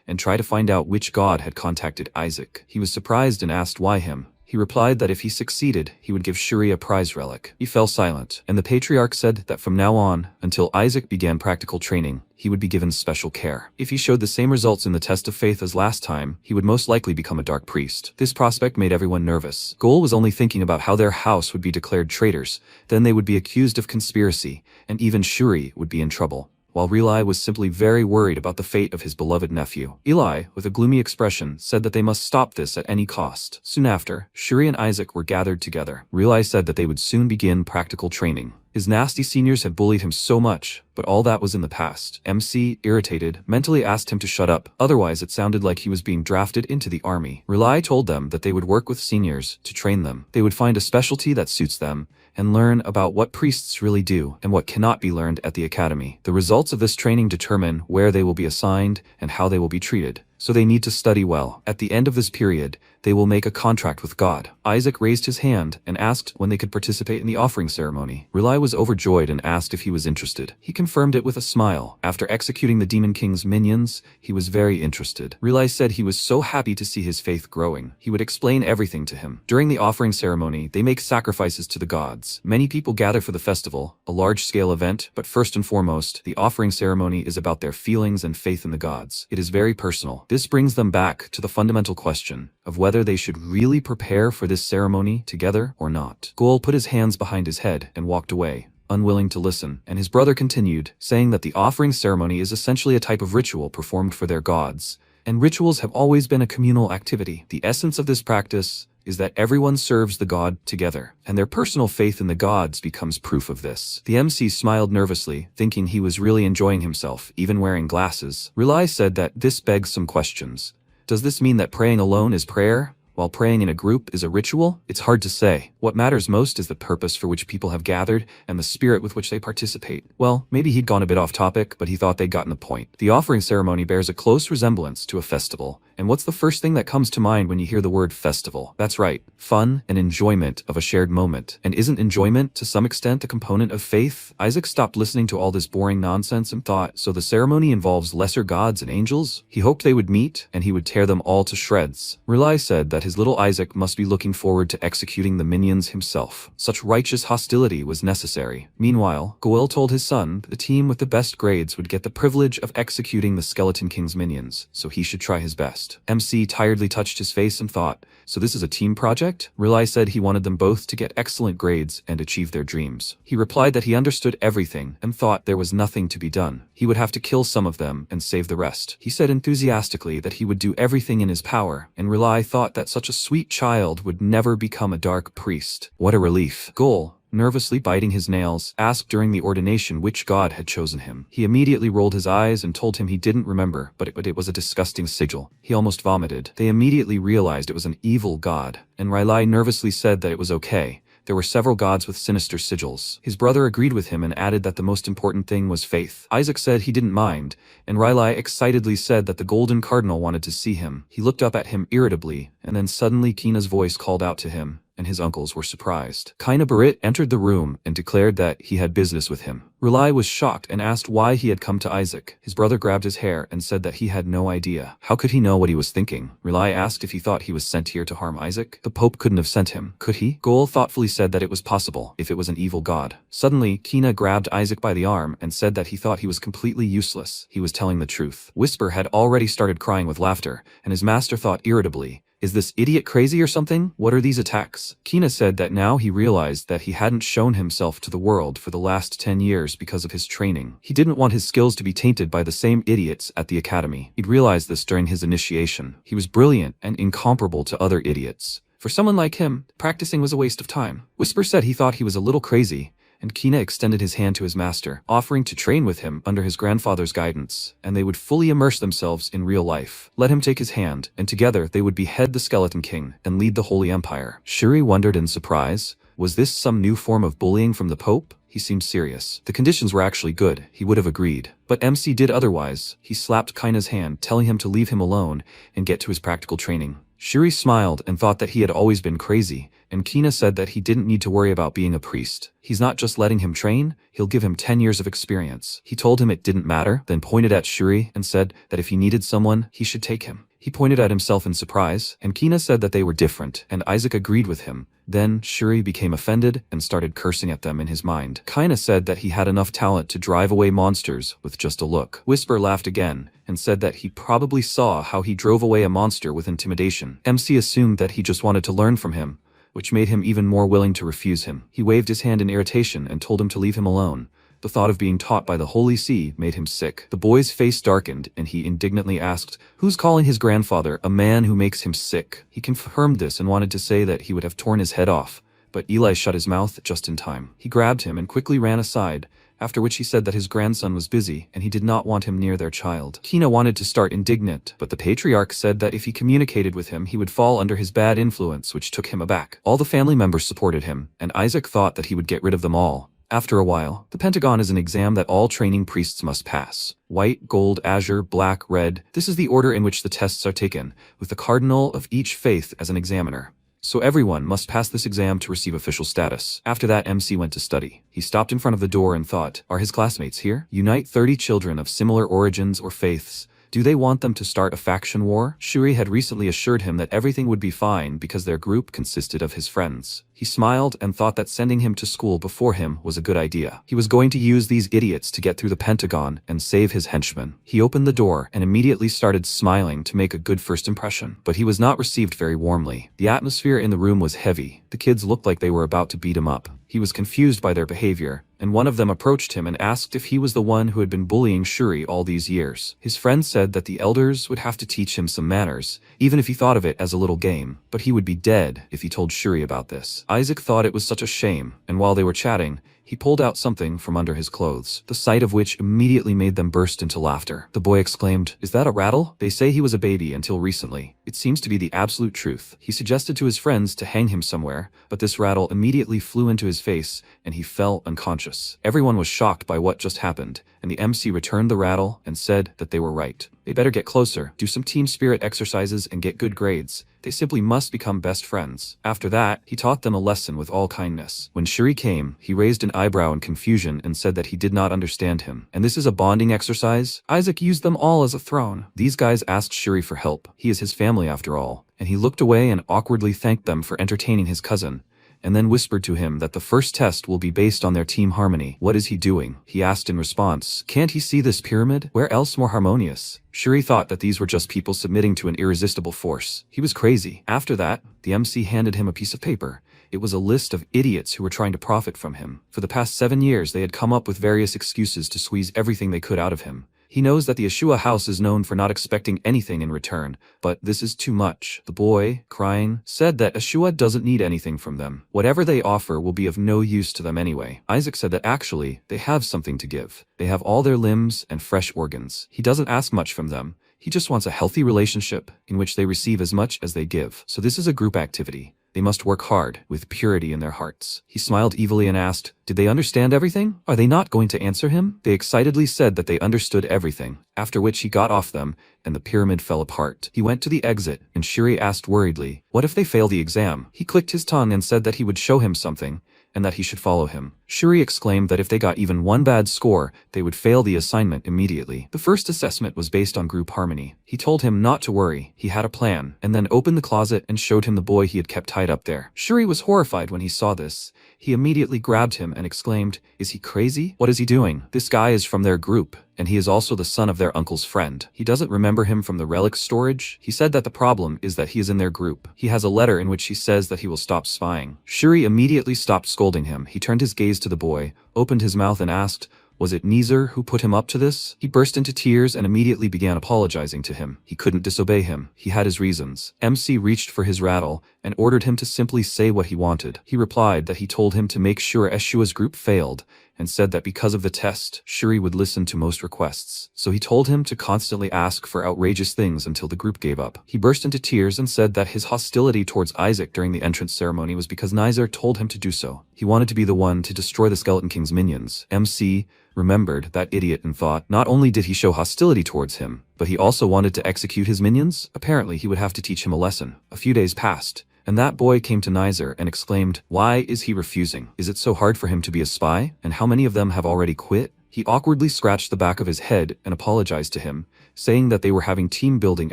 and try to find out which god had contacted Isaac. He was surprised and asked why him. He replied that if he succeeded, he would give Shuri a prize relic. He fell silent, and the patriarch said that from now on, until Isaac began practical training, he would be given special care. If he showed the same results in the test of faith as last time, he would most likely become a dark priest. This prospect made everyone nervous. Goel was only thinking about how their house would be declared traitors, then they would be accused of conspiracy, and even Shuri would be in trouble, while Riley was simply very worried about the fate of his beloved nephew. Eli, with a gloomy expression, said that they must stop this at any cost. Soon after, Shuri and Isaac were gathered together. Riley said that they would soon begin practical training. His nasty seniors had bullied him so much, but all that was in the past. MC, irritated, mentally asked him to shut up, otherwise it sounded like he was being drafted into the army. Riley told them that they would work with seniors to train them. They would find a specialty that suits them, and learn about what priests really do and what cannot be learned at the academy. The results of this training determine where they will be assigned and how they will be treated, so they need to study well. At the end of this period, they will make a contract with God. Isaac raised his hand and asked when they could participate in the offering ceremony. Riley was overjoyed and asked if he was interested. He confirmed it with a smile. After executing the Demon King's minions, he was very interested. Riley said he was so happy to see his faith growing. He would explain everything to him. During the offering ceremony, they make sacrifices to the gods. Many people gather for the festival, a large-scale event, but first and foremost, the offering ceremony is about their feelings and faith in the gods. It is very personal. This brings them back to the fundamental question of whether they should really prepare for this ceremony together or not. Goel put his hands behind his head and walked away, unwilling to listen, and his brother continued, saying that the offering ceremony is essentially a type of ritual performed for their gods, and rituals have always been a communal activity. The essence of this practice is that everyone serves the god together, and their personal faith in the gods becomes proof of this. The MC smiled nervously, thinking he was really enjoying himself, even wearing glasses. Riley said that this begs some questions. Does this mean that praying alone is prayer, while praying in a group is a ritual? It's hard to say. What matters most is the purpose for which people have gathered and the spirit with which they participate. Well, maybe he'd gone a bit off topic, but he thought they'd gotten the point. The offering ceremony bears a close resemblance to a festival. And what's the first thing that comes to mind when you hear the word festival? That's right, fun and enjoyment of a shared moment. And isn't enjoyment, to some extent, a component of faith? Isaac stopped listening to all this boring nonsense and thought, so the ceremony involves lesser gods and angels? He hoped they would meet, and he would tear them all to shreds. Riley said that his little Isaac must be looking forward to executing the minions himself. Such righteous hostility was necessary. Meanwhile, Goel told his son the team with the best grades would get the privilege of executing the Skeleton King's minions, so he should try his best. MC tiredly touched his face and thought, so this is a team project? Riley said he wanted them both to get excellent grades and achieve their dreams. He replied that he understood everything and thought there was nothing to be done. He would have to kill some of them and save the rest. He said enthusiastically that he would do everything in his power, and Riley thought that such a sweet child would never become a dark priest. What a relief. Goel, nervously biting his nails, asked during the ordination which god had chosen him. He immediately rolled his eyes and told him he didn't remember, but it was a disgusting sigil. He almost vomited. They immediately realized it was an evil god, and Riley nervously said that it was okay. There were several gods with sinister sigils. His brother agreed with him and added that the most important thing was faith. Isaac said he didn't mind, and Riley excitedly said that the Golden Cardinal wanted to see him. He looked up at him irritably, and then suddenly Kina's voice called out to him, and his uncles were surprised. Kaina Barit entered the room and declared that he had business with him. Rulai was shocked and asked why he had come to Isaac. His brother grabbed his hair and said that he had no idea. How could he know what he was thinking? Rulai asked if he thought he was sent here to harm Isaac. The Pope couldn't have sent him, could he? Gol thoughtfully said that it was possible, if it was an evil god. Suddenly, Kina grabbed Isaac by the arm and said that he thought he was completely useless. He was telling the truth. Whisper had already started crying with laughter, and his master thought irritably, "Is this idiot crazy or something? What are these attacks?" Kina said that now he realized that he hadn't shown himself to the world for the last 10 years because of his training. He didn't want his skills to be tainted by the same idiots at the academy. He'd realized this during his initiation. He was brilliant and incomparable to other idiots. For someone like him, practicing was a waste of time. Whisper said he thought he was a little crazy, and Kina extended his hand to his master, offering to train with him under his grandfather's guidance, and they would fully immerse themselves in real life. Let him take his hand, and together they would behead the Skeleton King and lead the Holy Empire. Shuri wondered in surprise, was this some new form of bullying from the Pope? He seemed serious. The conditions were actually good, he would have agreed. But MC did otherwise. He slapped Kaina's hand, telling him to leave him alone and get to his practical training. Shuri smiled and thought that he had always been crazy, and Kina said that he didn't need to worry about being a priest. He's not just letting him train, he'll give him 10 years of experience. He told him it didn't matter, then pointed at Shuri and said that if he needed someone, he should take him. He pointed at himself in surprise, and Kina said that they were different, and Isaac agreed with him. Then Shuri became offended and started cursing at them in his mind. Kaina said that he had enough talent to drive away monsters with just a look. Whisper laughed again and said that he probably saw how he drove away a monster with intimidation. MC assumed that he just wanted to learn from him, which made him even more willing to refuse him. He waved his hand in irritation and told him to leave him alone. The thought of being taught by the Holy See made him sick. The boy's face darkened, and he indignantly asked, "Who's calling his grandfather a man who makes him sick?" He confirmed this and wanted to say that he would have torn his head off, but Eli shut his mouth just in time. He grabbed him and quickly ran aside, after which he said that his grandson was busy and he did not want him near their child. Kina wanted to start indignant, but the patriarch said that if he communicated with him, he would fall under his bad influence, which took him aback. All the family members supported him, and Isaac thought that he would get rid of them all. After a while, the Pentagon is an exam that all training priests must pass. White, gold, azure, black, red. This is the order in which the tests are taken, with the cardinal of each faith as an examiner. So everyone must pass this exam to receive official status. After that, MC went to study. He stopped in front of the door and thought, are his classmates here? Unite 30 children of similar origins or faiths. Do they want them to start a faction war? Shuri had recently assured him that everything would be fine because their group consisted of his friends. He smiled and thought that sending him to school before him was a good idea. He was going to use these idiots to get through the Pentagon and save his henchmen. He opened the door and immediately started smiling to make a good first impression. But he was not received very warmly. The atmosphere in the room was heavy. The kids looked like they were about to beat him up. He was confused by their behavior, and one of them approached him and asked if he was the one who had been bullying Shuri all these years. His friend said that the elders would have to teach him some manners, even if he thought of it as a little game, but he would be dead if he told Shuri about this. Isaac thought it was such a shame, and while they were chatting, he pulled out something from under his clothes, the sight of which immediately made them burst into laughter. The boy exclaimed, "Is that a rattle? They say he was a baby until recently. It seems to be the absolute truth." He suggested to his friends to hang him somewhere, but this rattle immediately flew into his face, and he fell unconscious. Everyone was shocked by what just happened, and the MC returned the rattle and said that they were right. They better get closer, do some team spirit exercises, and get good grades. They simply must become best friends. After that, he taught them a lesson with all kindness. When Shuri came, he raised an eyebrow in confusion and said that he did not understand him. And this is a bonding exercise? Isaac used them all as a throne. These guys asked Shuri for help. He is his family after all. And he looked away and awkwardly thanked them for entertaining his cousin, and then whispered to him that the first test will be based on their team harmony. What is he doing? He asked in response. Can't he see this pyramid? Where else more harmonious? Shuri thought that these were just people submitting to an irresistible force. He was crazy. After that, the MC handed him a piece of paper. It was a list of idiots who were trying to profit from him. For the past 7 years, they had come up with various excuses to squeeze everything they could out of him. He knows that the Ashua house is known for not expecting anything in return, but this is too much. The boy, crying, said that Ashua doesn't need anything from them. Whatever they offer will be of no use to them anyway. Isaac said that actually, they have something to give. They have all their limbs and fresh organs. He doesn't ask much from them. He just wants a healthy relationship in which they receive as much as they give. So this is a group activity. They must work hard, with purity in their hearts. He smiled evilly and asked, "Did they understand everything? Are they not going to answer him?" They excitedly said that they understood everything, after which he got off them, and the pyramid fell apart. He went to the exit, and Shuri asked worriedly, "What if they fail the exam?" He clicked his tongue and said that he would show him something, and that he should follow him. Shuri exclaimed that if they got even one bad score, they would fail the assignment immediately. The first assessment was based on group harmony. He told him not to worry, he had a plan, and then opened the closet and showed him the boy he had kept tied up there. Shuri was horrified when he saw this. He immediately grabbed him and exclaimed, "Is he crazy? What is he doing? This guy is from their group, and he is also the son of their uncle's friend. He doesn't remember him from the relic storage." He said that the problem is that he is in their group. He has a letter in which he says that he will stop spying. Shuri immediately stopped scolding him. He turned his gaze to the boy, opened his mouth and asked, "Was it Neezer who put him up to this?" He burst into tears and immediately began apologizing to him. He couldn't disobey him. He had his reasons. MC reached for his rattle and ordered him to simply say what he wanted. He replied that he told him to make sure Eshua's group failed, and said that because of the test, Shuri would listen to most requests. So he told him to constantly ask for outrageous things until the group gave up. He burst into tears and said that his hostility towards Isaac during the entrance ceremony was because Neezer told him to do so. He wanted to be the one to destroy the Skeleton King's minions. MC remembered that idiot and thought not only did he show hostility towards him, but he also wanted to execute his minions. Apparently he would have to teach him a lesson. A few days passed, and that boy came to Neezer and exclaimed, "Why is he refusing? Is it so hard for him to be a spy? And how many of them have already quit?" He awkwardly scratched the back of his head and apologized to him, saying that they were having team-building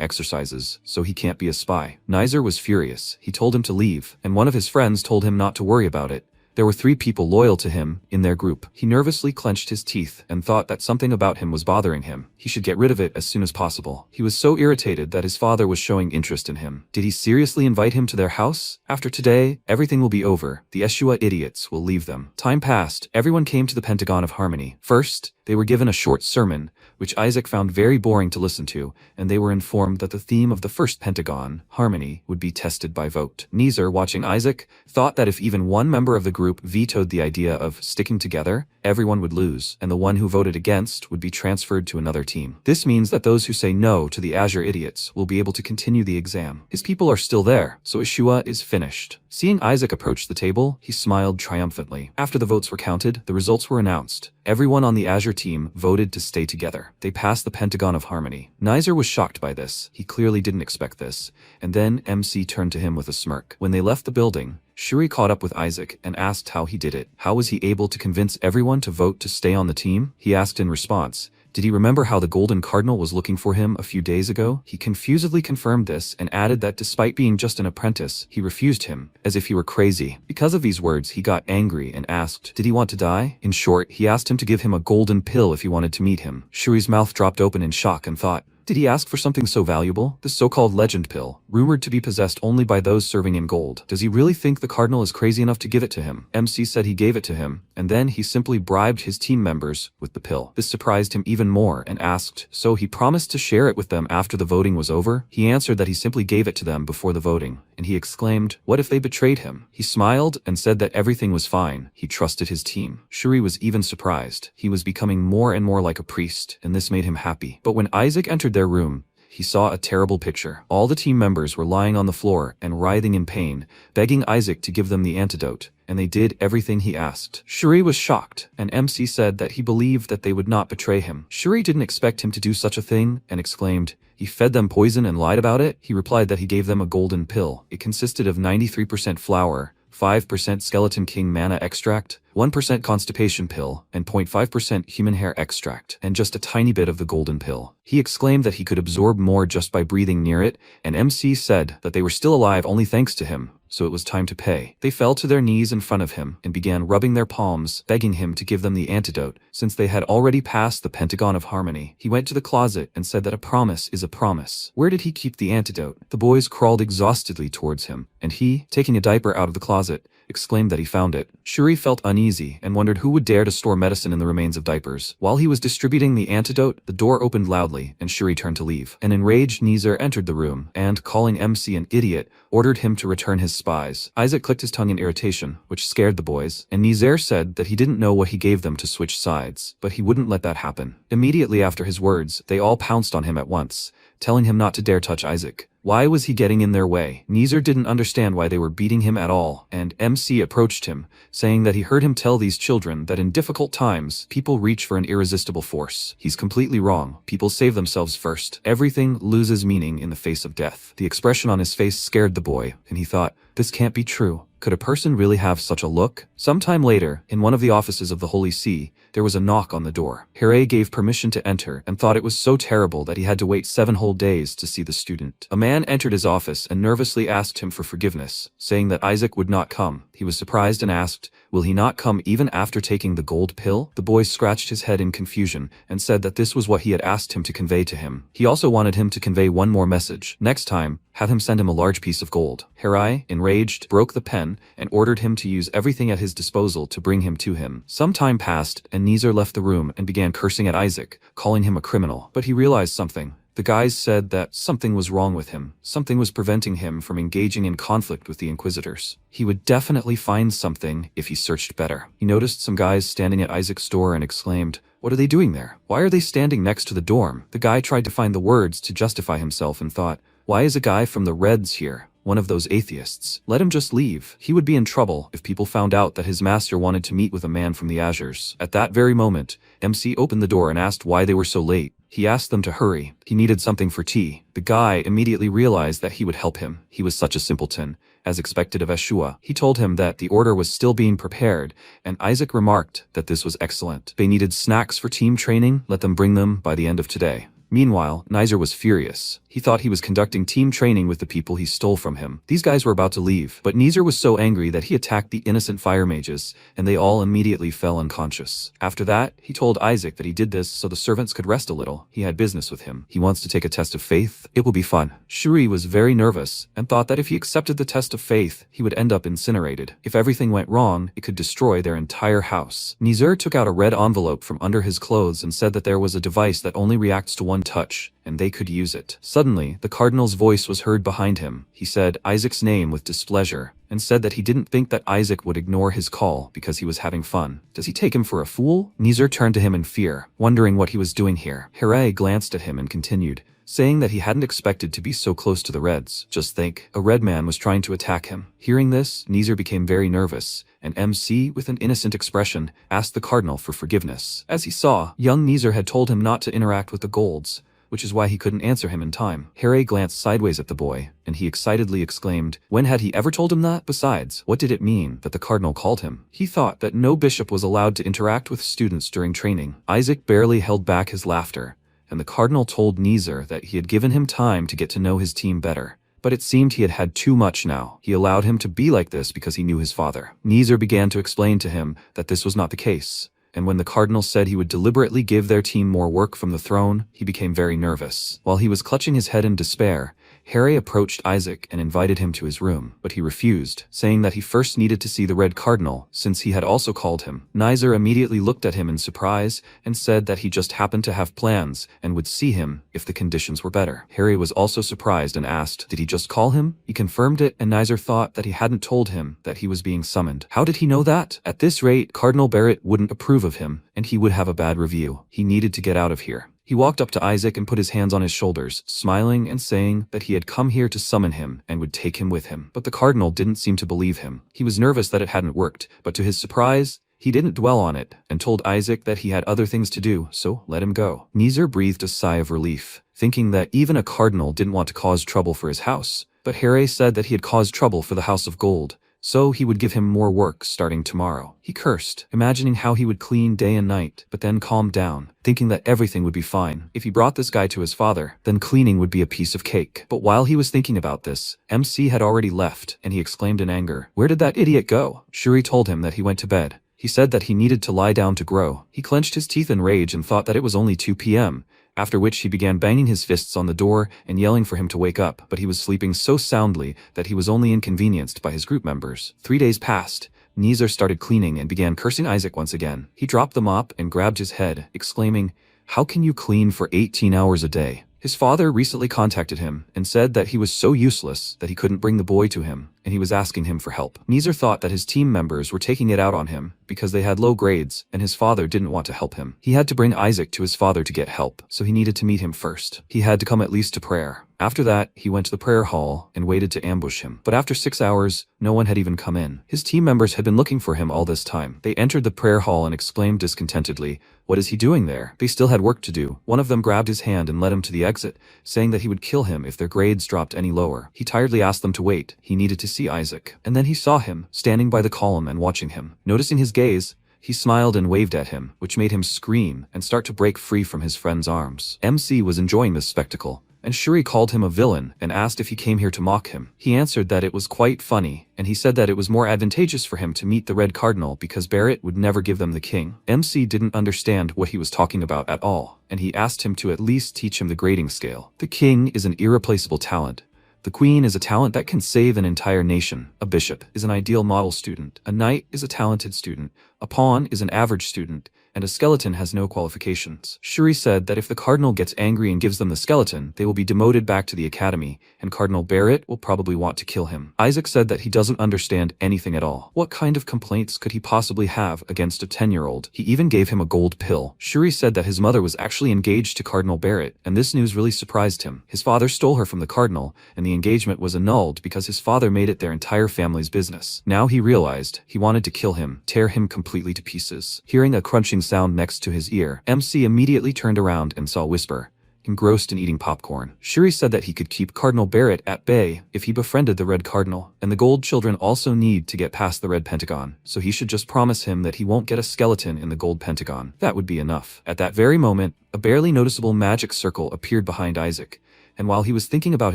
exercises, so he can't be a spy. Neezer was furious. He told him to leave, and one of his friends told him not to worry about it. There were 3 people loyal to him in their group. He nervously clenched his teeth and thought that something about him was bothering him. He should get rid of it as soon as possible. He was so irritated that his father was showing interest in him. Did he seriously invite him to their house? After today, everything will be over. The Eshua idiots will leave them. Time passed. Everyone came to the Pentagon of Harmony. First, they were given a short sermon, which Isaac found very boring to listen to, and they were informed that the theme of the first Pentagon, Harmony, would be tested by vote. Neezer, watching Isaac, thought that if even one member of the group vetoed the idea of sticking together, everyone would lose, and the one who voted against would be transferred to another team. This means that those who say no to the Azure idiots will be able to continue the exam. His people are still there, so Eshua is finished. Seeing Isaac approach the table, he smiled triumphantly. After the votes were counted, the results were announced. Everyone on the Azure team voted to stay together. They passed the Pentagon of Harmony. Neezer was shocked by this. He clearly didn't expect this. And then MC turned to him with a smirk. When they left the building, Shuri caught up with Isaac and asked how he did it. How was he able to convince everyone to vote to stay on the team? He asked in response, did he remember how the Golden Cardinal was looking for him a few days ago? He confusedly confirmed this and added that despite being just an apprentice, he refused him, as if he were crazy. Because of these words, he got angry and asked, did he want to die? In short, he asked him to give him a golden pill if he wanted to meet him. Shuri's mouth dropped open in shock and thought, did he ask for something so valuable? This so-called legend pill, rumored to be possessed only by those serving in gold. Does he really think the Cardinal is crazy enough to give it to him? MC said he gave it to him, and then he simply bribed his team members with the pill. This surprised him even more and asked, so he promised to share it with them after the voting was over? He answered that he simply gave it to them before the voting, and he exclaimed, what if they betrayed him? He smiled and said that everything was fine. He trusted his team. Shuri was even surprised. He was becoming more and more like a priest, and this made him happy. But when Isaac entered their room, he saw a terrible picture. All the team members were lying on the floor and writhing in pain, begging Isaac to give them the antidote, and they did everything he asked. Shuri was shocked, and MC said that he believed that they would not betray him. Shuri didn't expect him to do such a thing, and exclaimed, he fed them poison and lied about it? He replied that he gave them a golden pill. It consisted of 93% flour, 5% Skeleton King mana extract, 1% constipation pill, and 0.5% human hair extract, and just a tiny bit of the golden pill. He exclaimed that he could absorb more just by breathing near it, and MC said that they were still alive only thanks to him, so it was time to pay. They fell to their knees in front of him and began rubbing their palms, begging him to give them the antidote, since they had already passed the Pentagon of Harmony. He went to the closet and said that a promise is a promise. Where did he keep the antidote? The boys crawled exhaustedly towards him, and he, taking a diaper out of the closet, exclaimed that he found it. Shuri felt uneasy and wondered who would dare to store medicine in the remains of diapers. While he was distributing the antidote, the door opened loudly, and Shuri turned to leave. An enraged Neezer entered the room, and, calling MC an idiot, ordered him to return his spies. Isaac clicked his tongue in irritation, which scared the boys, and Neezer said that he didn't know what he gave them to switch sides, but he wouldn't let that happen. Immediately after his words, they all pounced on him at once, telling him not to dare touch Isaac. Why was he getting in their way? Neezer didn't understand why they were beating him at all, and MC approached him, saying that he heard him tell these children that in difficult times, people reach for an irresistible force. He's completely wrong. People save themselves first. Everything loses meaning in the face of death. The expression on his face scared the boy, and he thought, this can't be true. Could a person really have such a look? Sometime later, in one of the offices of the Holy See, there was a knock on the door. Hare gave permission to enter and thought it was so terrible that he had to wait 7 whole days to see the student. A man entered his office and nervously asked him for forgiveness, saying that Isaac would not come. He was surprised and asked, will he not come even after taking the gold pill? The boy scratched his head in confusion and said that this was what he had asked him to convey to him. He also wanted him to convey one more message. Next time, have him send him a large piece of gold. Hare, enraged, broke the pen and ordered him to use everything at his disposal to bring him to him. Some time passed, and Neezer left the room and began cursing at Isaac, calling him a criminal. But he realized something. The guys said that something was wrong with him. Something was preventing him from engaging in conflict with the Inquisitors. He would definitely find something if he searched better. He noticed some guys standing at Isaac's door and exclaimed, what are they doing there? Why are they standing next to the dorm? The guy tried to find the words to justify himself and thought, why is a guy from the Reds here? One of those atheists. Let him just leave. He would be in trouble if people found out that his master wanted to meet with a man from the Azures. At that very moment, MC opened the door and asked why they were so late. He asked them to hurry. He needed something for tea. The guy immediately realized that he would help him. He was such a simpleton. As expected of Eshua, he told him that the order was still being prepared, and Isaac remarked that this was excellent. They needed snacks for team training. Let them bring them by the end of today. Meanwhile, Neezer was furious. He thought he was conducting team training with the people he stole from him. These guys were about to leave, but Neezer was so angry that he attacked the innocent fire mages, and they all immediately fell unconscious. After that, he told Isaac that he did this so the servants could rest a little. He had business with him. He wants to take a test of faith. It will be fun. Shuri was very nervous and thought that if he accepted the test of faith, he would end up incinerated. If everything went wrong, it could destroy their entire house. Neezer took out a red envelope from under his clothes and said that there was a device that only reacts to one touch, and they could use it. Suddenly, the cardinal's voice was heard behind him. He said Isaac's name with displeasure, and said that he didn't think that Isaac would ignore his call because he was having fun. Does he take him for a fool? Neezer turned to him in fear, wondering what he was doing here. Hare glanced at him and continued, saying that he hadn't expected to be so close to the Reds. Just think, a red man was trying to attack him. Hearing this, Neezer became very nervous, and MC, with an innocent expression, asked the cardinal for forgiveness. As he saw, young Neezer had told him not to interact with the golds, which is why he couldn't answer him in time. Hare glanced sideways at the boy, and he excitedly exclaimed, when had he ever told him that? Besides, what did it mean that the cardinal called him? He thought that no bishop was allowed to interact with students during training. Isaac barely held back his laughter, and the cardinal told Neezer that he had given him time to get to know his team better. But it seemed he had had too much now. He allowed him to be like this because he knew his father. Neezer began to explain to him that this was not the case. And when the cardinal said he would deliberately give their team more work from the throne, he became very nervous. While he was clutching his head in despair, Hare approached Isaac and invited him to his room, but he refused, saying that he first needed to see the Red Cardinal, since he had also called him. Neezer immediately looked at him in surprise and said that he just happened to have plans and would see him if the conditions were better. Hare was also surprised and asked, did he just call him? He confirmed it, and Neezer thought that he hadn't told him that he was being summoned. How did he know that? At this rate, Cardinal Barrett wouldn't approve of him, and he would have a bad review. He needed to get out of here. He walked up to Isaac and put his hands on his shoulders, smiling and saying that he had come here to summon him and would take him with him. But the cardinal didn't seem to believe him. He was nervous that it hadn't worked, but to his surprise, he didn't dwell on it and told Isaac that he had other things to do, so let him go. Neezer breathed a sigh of relief, thinking that even a cardinal didn't want to cause trouble for his house. But Hare said that he had caused trouble for the House of Gold, so he would give him more work starting tomorrow. He cursed, imagining how he would clean day and night, but then calmed down, thinking that everything would be fine. If he brought this guy to his father, then cleaning would be a piece of cake. But while he was thinking about this, MC had already left, and he exclaimed in anger, where did that idiot go? Shuri told him that he went to bed. He said that he needed to lie down to grow. He clenched his teeth in rage and thought that it was only 2 p.m., after which he began banging his fists on the door and yelling for him to wake up, but he was sleeping so soundly that he was only inconvenienced by his group members. 3 days passed. Neezer started cleaning and began cursing Isaac once again. He dropped the mop and grabbed his head, exclaiming, how can you clean for 18 hours a day? His father recently contacted him and said that he was so useless that he couldn't bring the boy to him, and he was asking him for help. Neezer thought that his team members were taking it out on him because they had low grades and his father didn't want to help him. He had to bring Isaac to his father to get help, so he needed to meet him first. He had to come at least to prayer. After that, he went to the prayer hall and waited to ambush him. But after 6 hours, no one had even come in. His team members had been looking for him all this time. They entered the prayer hall and exclaimed discontentedly, "What is he doing there?" They still had work to do. One of them grabbed his hand and led him to the exit, saying that he would kill him if their grades dropped any lower. He tiredly asked them to wait. He needed to see Isaac. And then he saw him, standing by the column and watching him. Noticing his gaze, he smiled and waved at him, which made him scream and start to break free from his friend's arms. MC was enjoying this spectacle, and Shuri called him a villain and asked if he came here to mock him. He answered that it was quite funny, and he said that it was more advantageous for him to meet the Red Cardinal because Barrett would never give them the king. MC didn't understand what he was talking about at all, and he asked him to at least teach him the grading scale. The king is an irreplaceable talent. The queen is a talent that can save an entire nation. A bishop is an ideal model student. A knight is a talented student. A pawn is an average student. And a skeleton has no qualifications. Shuri said that if the cardinal gets angry and gives them the skeleton, they will be demoted back to the academy, and Cardinal Barrett will probably want to kill him. Isaac said that he doesn't understand anything at all. What kind of complaints could he possibly have against a 10-year-old? He even gave him a gold pill. Shuri said that his mother was actually engaged to Cardinal Barrett, and this news really surprised him. His father stole her from the cardinal, and the engagement was annulled because his father made it their entire family's business. Now he realized he wanted to kill him, tear him completely to pieces. Hearing a crunching sound next to his ear, MC immediately turned around and saw Whisper, engrossed in eating popcorn. Shuri said that he could keep Cardinal Barrett at bay if he befriended the Red Cardinal, and the Gold Children also need to get past the Red Pentagon, so he should just promise him that he won't get a skeleton in the Gold Pentagon. That would be enough. At that very moment, a barely noticeable magic circle appeared behind Isaac, and while he was thinking about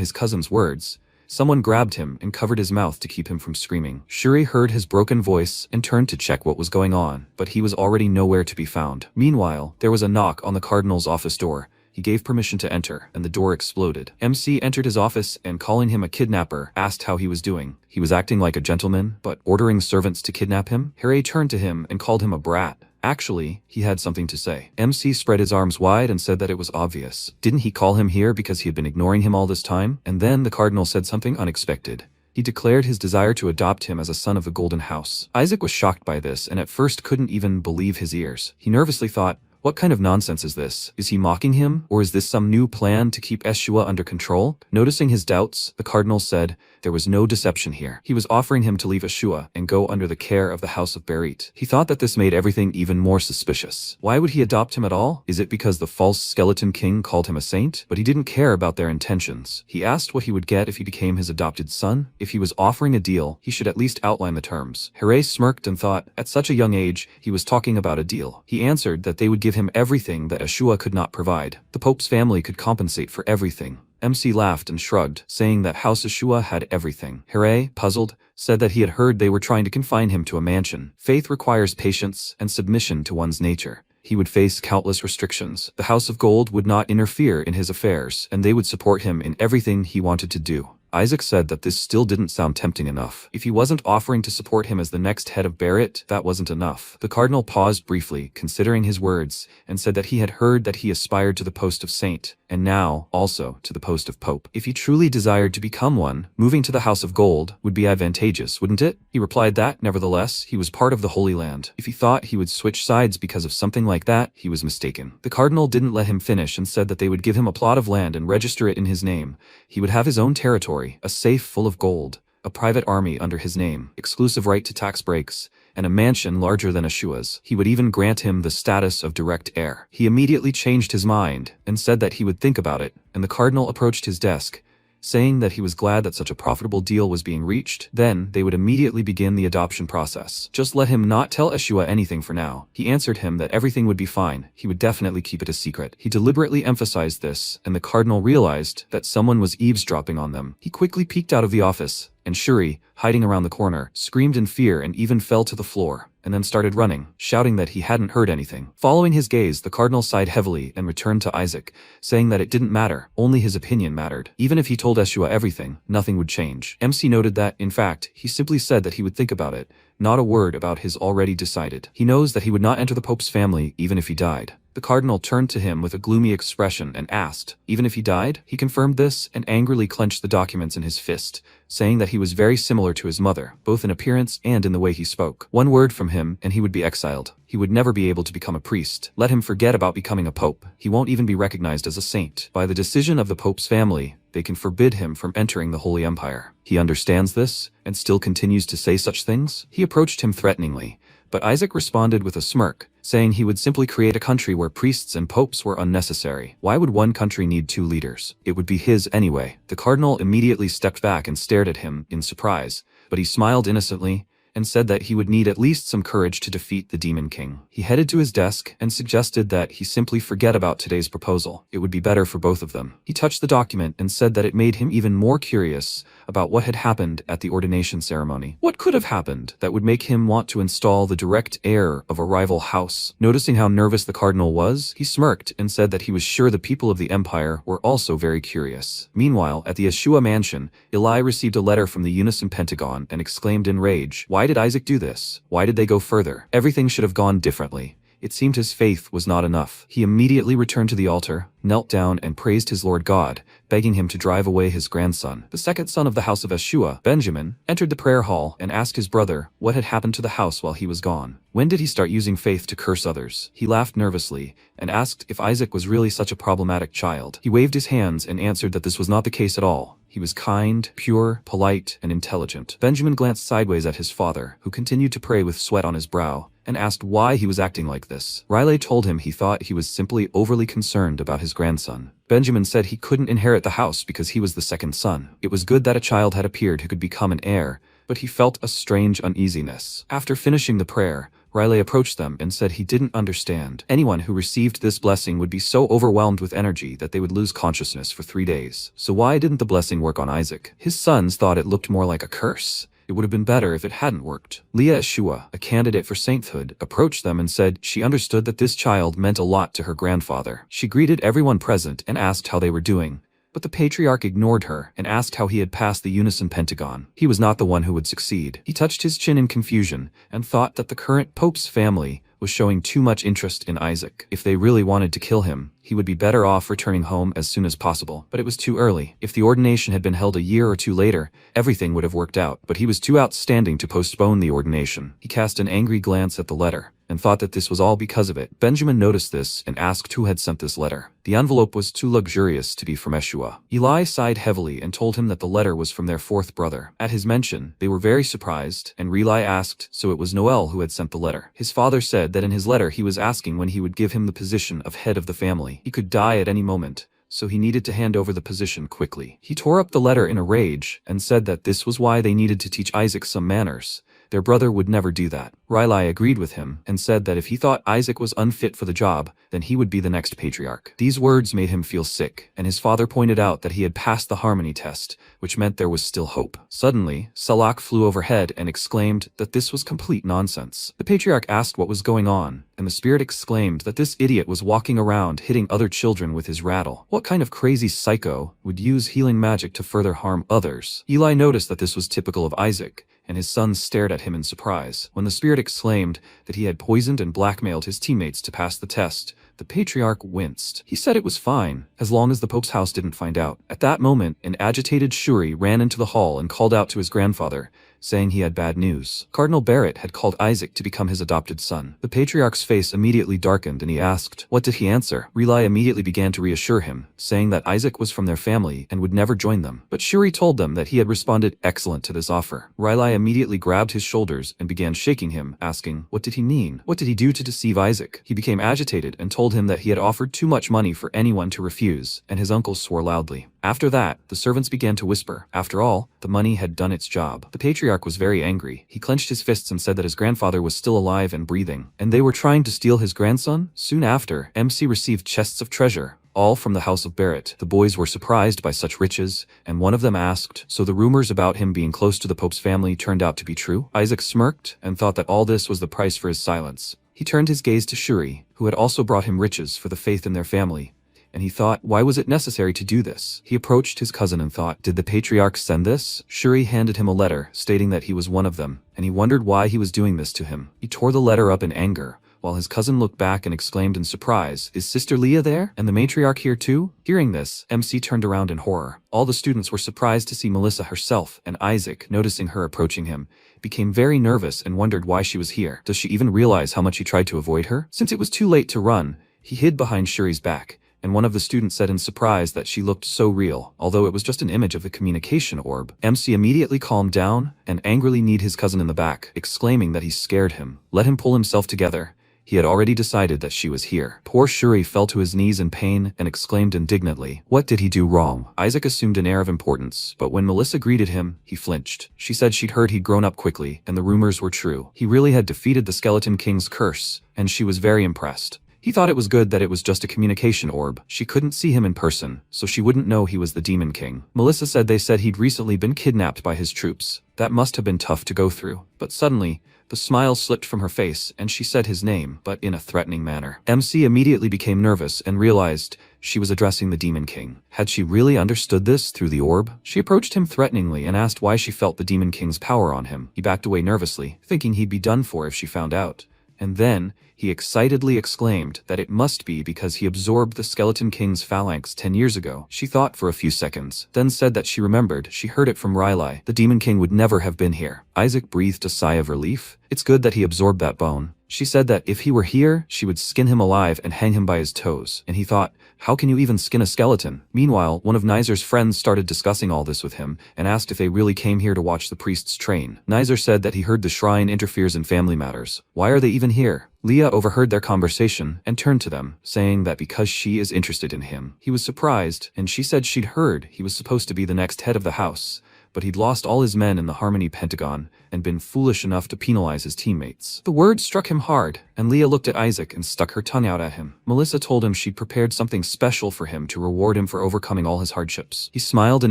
his cousin's words, someone grabbed him and covered his mouth to keep him from screaming. Shuri heard his broken voice and turned to check what was going on, but he was already nowhere to be found. Meanwhile, there was a knock on the Cardinal's office door. He gave permission to enter, and the door exploded. MC entered his office and, calling him a kidnapper, asked how he was doing. He was acting like a gentleman, but ordering servants to kidnap him? Harry turned to him and called him a brat. Actually, he had something to say. MC spread his arms wide and said that it was obvious. Didn't he call him here because he had been ignoring him all this time? And then the Cardinal said something unexpected. He declared his desire to adopt him as a son of the Golden House. Isaac was shocked by this and at first couldn't even believe his ears. He nervously thought, what kind of nonsense is this? Is he mocking him? Or is this some new plan to keep Eshua under control? Noticing his doubts, the Cardinal said there was no deception here. He was offering him to leave Eshua and go under the care of the House of Berit. He thought that this made everything even more suspicious. Why would he adopt him at all? Is it because the false skeleton king called him a saint? But he didn't care about their intentions. He asked what he would get if he became his adopted son. If he was offering a deal, he should at least outline the terms. Hare smirked and thought, at such a young age, he was talking about a deal. He answered that they would give him everything that Eshua could not provide. The Pope's family could compensate for everything. MC laughed and shrugged, saying that House Eshua had everything. Hare, puzzled, said that he had heard they were trying to confine him to a mansion. Faith requires patience and submission to one's nature. He would face countless restrictions. The House of Gold would not interfere in his affairs, and they would support him in everything he wanted to do. Isaac said that this still didn't sound tempting enough. If he wasn't offering to support him as the next head of Barrett, that wasn't enough. The Cardinal paused briefly, considering his words, and said that he had heard that he aspired to the post of saint, and now, also, to the post of Pope. If he truly desired to become one, moving to the House of Gold would be advantageous, wouldn't it? He replied that, nevertheless, he was part of the Holy Land. If he thought he would switch sides because of something like that, he was mistaken. The Cardinal didn't let him finish and said that they would give him a plot of land and register it in his name. He would have his own territory, a safe full of gold, a private army under his name, exclusive right to tax breaks, and a mansion larger than Eshua's. He would even grant him the status of direct heir. He immediately changed his mind and said that he would think about it, and the Cardinal approached his desk, saying that he was glad that such a profitable deal was being reached. Then they would immediately begin the adoption process. Just let him not tell Eshua anything for now. He answered him that everything would be fine. He would definitely keep it a secret. He deliberately emphasized this, and the Cardinal realized that someone was eavesdropping on them. He quickly peeked out of the office, and Shuri, hiding around the corner, screamed in fear and even fell to the floor, and then started running, shouting that he hadn't heard anything. Following his gaze, the Cardinal sighed heavily and returned to Isaac, saying that it didn't matter, only his opinion mattered. Even if he told Eshua everything, nothing would change. MC noted that, in fact, he simply said that he would think about it, not a word about his already decided. He knows that he would not enter the Pope's family even if he died. The cardinal turned to him with a gloomy expression and asked, even if he died? He confirmed this and angrily clenched the documents in his fist, saying that he was very similar to his mother, both in appearance and in the way he spoke. One word from him and he would be exiled. He would never be able to become a priest. Let him forget about becoming a pope. He won't even be recognized as a saint. By the decision of the pope's family, they can forbid him from entering the Holy Empire. He understands this and still continues to say such things. He approached him threateningly, but Isaac responded with a smirk, saying he would simply create a country where priests and popes were unnecessary. Why would one country need two leaders? It would be his anyway. The cardinal immediately stepped back and stared at him in surprise, but he smiled innocently and said that he would need at least some courage to defeat the Demon King. He headed to his desk and suggested that he simply forget about today's proposal. It would be better for both of them. He touched the document and said that it made him even more curious about what had happened at the ordination ceremony. What could have happened that would make him want to install the direct heir of a rival house? Noticing how nervous the cardinal was, he smirked and said that he was sure the people of the empire were also very curious. Meanwhile, at the Yeshua mansion, Eli received a letter from the Unison Pentagon and exclaimed in rage, "Why did Isaac do this? Why did they go further? Everything should have gone differently." It seemed his faith was not enough. He immediately returned to the altar, knelt down and praised his Lord God, begging him to drive away his grandson. The second son of the house of Yeshua, Benjamin, entered the prayer hall and asked his brother what had happened to the house while he was gone. When did he start using faith to curse others? He laughed nervously and asked if Isaac was really such a problematic child. He waved his hands and answered that this was not the case at all. He was kind, pure, polite, and intelligent. Benjamin glanced sideways at his father, who continued to pray with sweat on his brow, and asked why he was acting like this. Riley told him he thought he was simply overly concerned about his grandson. Benjamin said he couldn't inherit the house because he was the second son. It was good that a child had appeared who could become an heir, but he felt a strange uneasiness. After finishing the prayer, Riley approached them and said he didn't understand. Anyone who received this blessing would be so overwhelmed with energy that they would lose consciousness for 3 days. So why didn't the blessing work on Isaac? His sons thought it looked more like a curse. It would have been better if it hadn't worked. Leah Yeshua, a candidate for sainthood, approached them and said she understood that this child meant a lot to her grandfather. She greeted everyone present and asked how they were doing. But the patriarch ignored her and asked how he had passed the Unison Pentagon. He was not the one who would succeed. He touched his chin in confusion and thought that the current pope's family was showing too much interest in Isaac. If they really wanted to kill him, he would be better off returning home as soon as possible. But it was too early. If the ordination had been held a year or two later, everything would have worked out. But he was too outstanding to postpone the ordination. He cast an angry glance at the letter and thought that this was all because of it. Benjamin noticed this and asked who had sent this letter. The envelope was too luxurious to be from Yeshua. Eli sighed heavily and told him that the letter was from their fourth brother. At his mention, they were very surprised, and Eli asked, so it was Noel who had sent the letter. His father said that in his letter he was asking when he would give him the position of head of the family. He could die at any moment, so he needed to hand over the position quickly. He tore up the letter in a rage and said that this was why they needed to teach Isaac some manners. Their brother would never do that. Riley agreed with him and said that if he thought Isaac was unfit for the job, then he would be the next patriarch. These words made him feel sick, and his father pointed out that he had passed the harmony test, which meant there was still hope. Suddenly, Salak flew overhead and exclaimed that this was complete nonsense. The patriarch asked what was going on, and the spirit exclaimed that this idiot was walking around hitting other children with his rattle. What kind of crazy psycho would use healing magic to further harm others? Eli noticed that this was typical of Isaac, and his sons stared at him in surprise. When the spirit exclaimed that he had poisoned and blackmailed his teammates to pass the test, the patriarch winced. He said it was fine, as long as the Pope's house didn't find out. At that moment, an agitated Shuri ran into the hall and called out to his grandfather, saying he had bad news. Cardinal Barrett had called Isaac to become his adopted son. The patriarch's face immediately darkened and he asked, what did he answer? Relai immediately began to reassure him, saying that Isaac was from their family and would never join them. But Shuri told them that he had responded excellent to this offer. Riley immediately grabbed his shoulders and began shaking him, asking, what did he mean? What did he do to deceive Isaac? He became agitated and told him that he had offered too much money for anyone to refuse, and his uncle swore loudly. After that, the servants began to whisper. After all, the money had done its job. The patriarch was very angry. He clenched his fists and said that his grandfather was still alive and breathing, and they were trying to steal his grandson? Soon after, MC received chests of treasure, all from the house of Barrett. The boys were surprised by such riches, and one of them asked, so the rumors about him being close to the Pope's family turned out to be true? Isaac smirked and thought that all this was the price for his silence. He turned his gaze to Shuri, who had also brought him riches for the faith in their family, and he thought, why was it necessary to do this? He approached his cousin and thought, did the patriarch send this? Shuri handed him a letter, stating that he was one of them, and he wondered why he was doing this to him. He tore the letter up in anger, while his cousin looked back and exclaimed in surprise, "Is Sister Leah there? And the matriarch here too?" Hearing this, MC turned around in horror. All the students were surprised to see Melissa herself, and Isaac, noticing her approaching him, became very nervous and wondered why she was here. Does she even realize how much he tried to avoid her? Since it was too late to run, he hid behind Shuri's back, and one of the students said in surprise that she looked so real, although it was just an image of the communication orb. MC immediately calmed down and angrily kneed his cousin in the back, exclaiming that he scared him. Let him pull himself together. He had already decided that she was here. Poor Shuri fell to his knees in pain and exclaimed indignantly, "What did he do wrong?" Isaac assumed an air of importance, but when Melissa greeted him, he flinched. She said she'd heard he'd grown up quickly, and the rumors were true. He really had defeated the Skeleton King's curse, and she was very impressed. He thought it was good that it was just a communication orb. She couldn't see him in person, so she wouldn't know he was the Demon King. Melissa said they said he'd recently been kidnapped by his troops. That must have been tough to go through. But suddenly, the smile slipped from her face and she said his name, but in a threatening manner. MC immediately became nervous and realized she was addressing the Demon King. Had she really understood this through the orb? She approached him threateningly and asked why she felt the Demon King's power on him. He backed away nervously, thinking he'd be done for if she found out. And then, he excitedly exclaimed that it must be because he absorbed the Skeleton King's phalanx 10 years ago. She thought for a few seconds, then said that she remembered she heard it from Riley. The Demon King would never have been here. Isaac breathed a sigh of relief. It's good that he absorbed that bone. She said that if he were here, she would skin him alive and hang him by his toes. And he thought, how can you even skin a skeleton? Meanwhile, one of Nizer's friends started discussing all this with him and asked if they really came here to watch the priests train. Nizer said that he heard the shrine interferes in family matters. Why are they even here? Leah overheard their conversation and turned to them, saying that because she is interested in him. He was surprised, and she said she'd heard he was supposed to be the next head of the house, but he'd lost all his men in the Harmony Pentagon and been foolish enough to penalize his teammates. The word struck him hard, and Leah looked at Isaac and stuck her tongue out at him. Melissa told him she'd prepared something special for him to reward him for overcoming all his hardships. He smiled in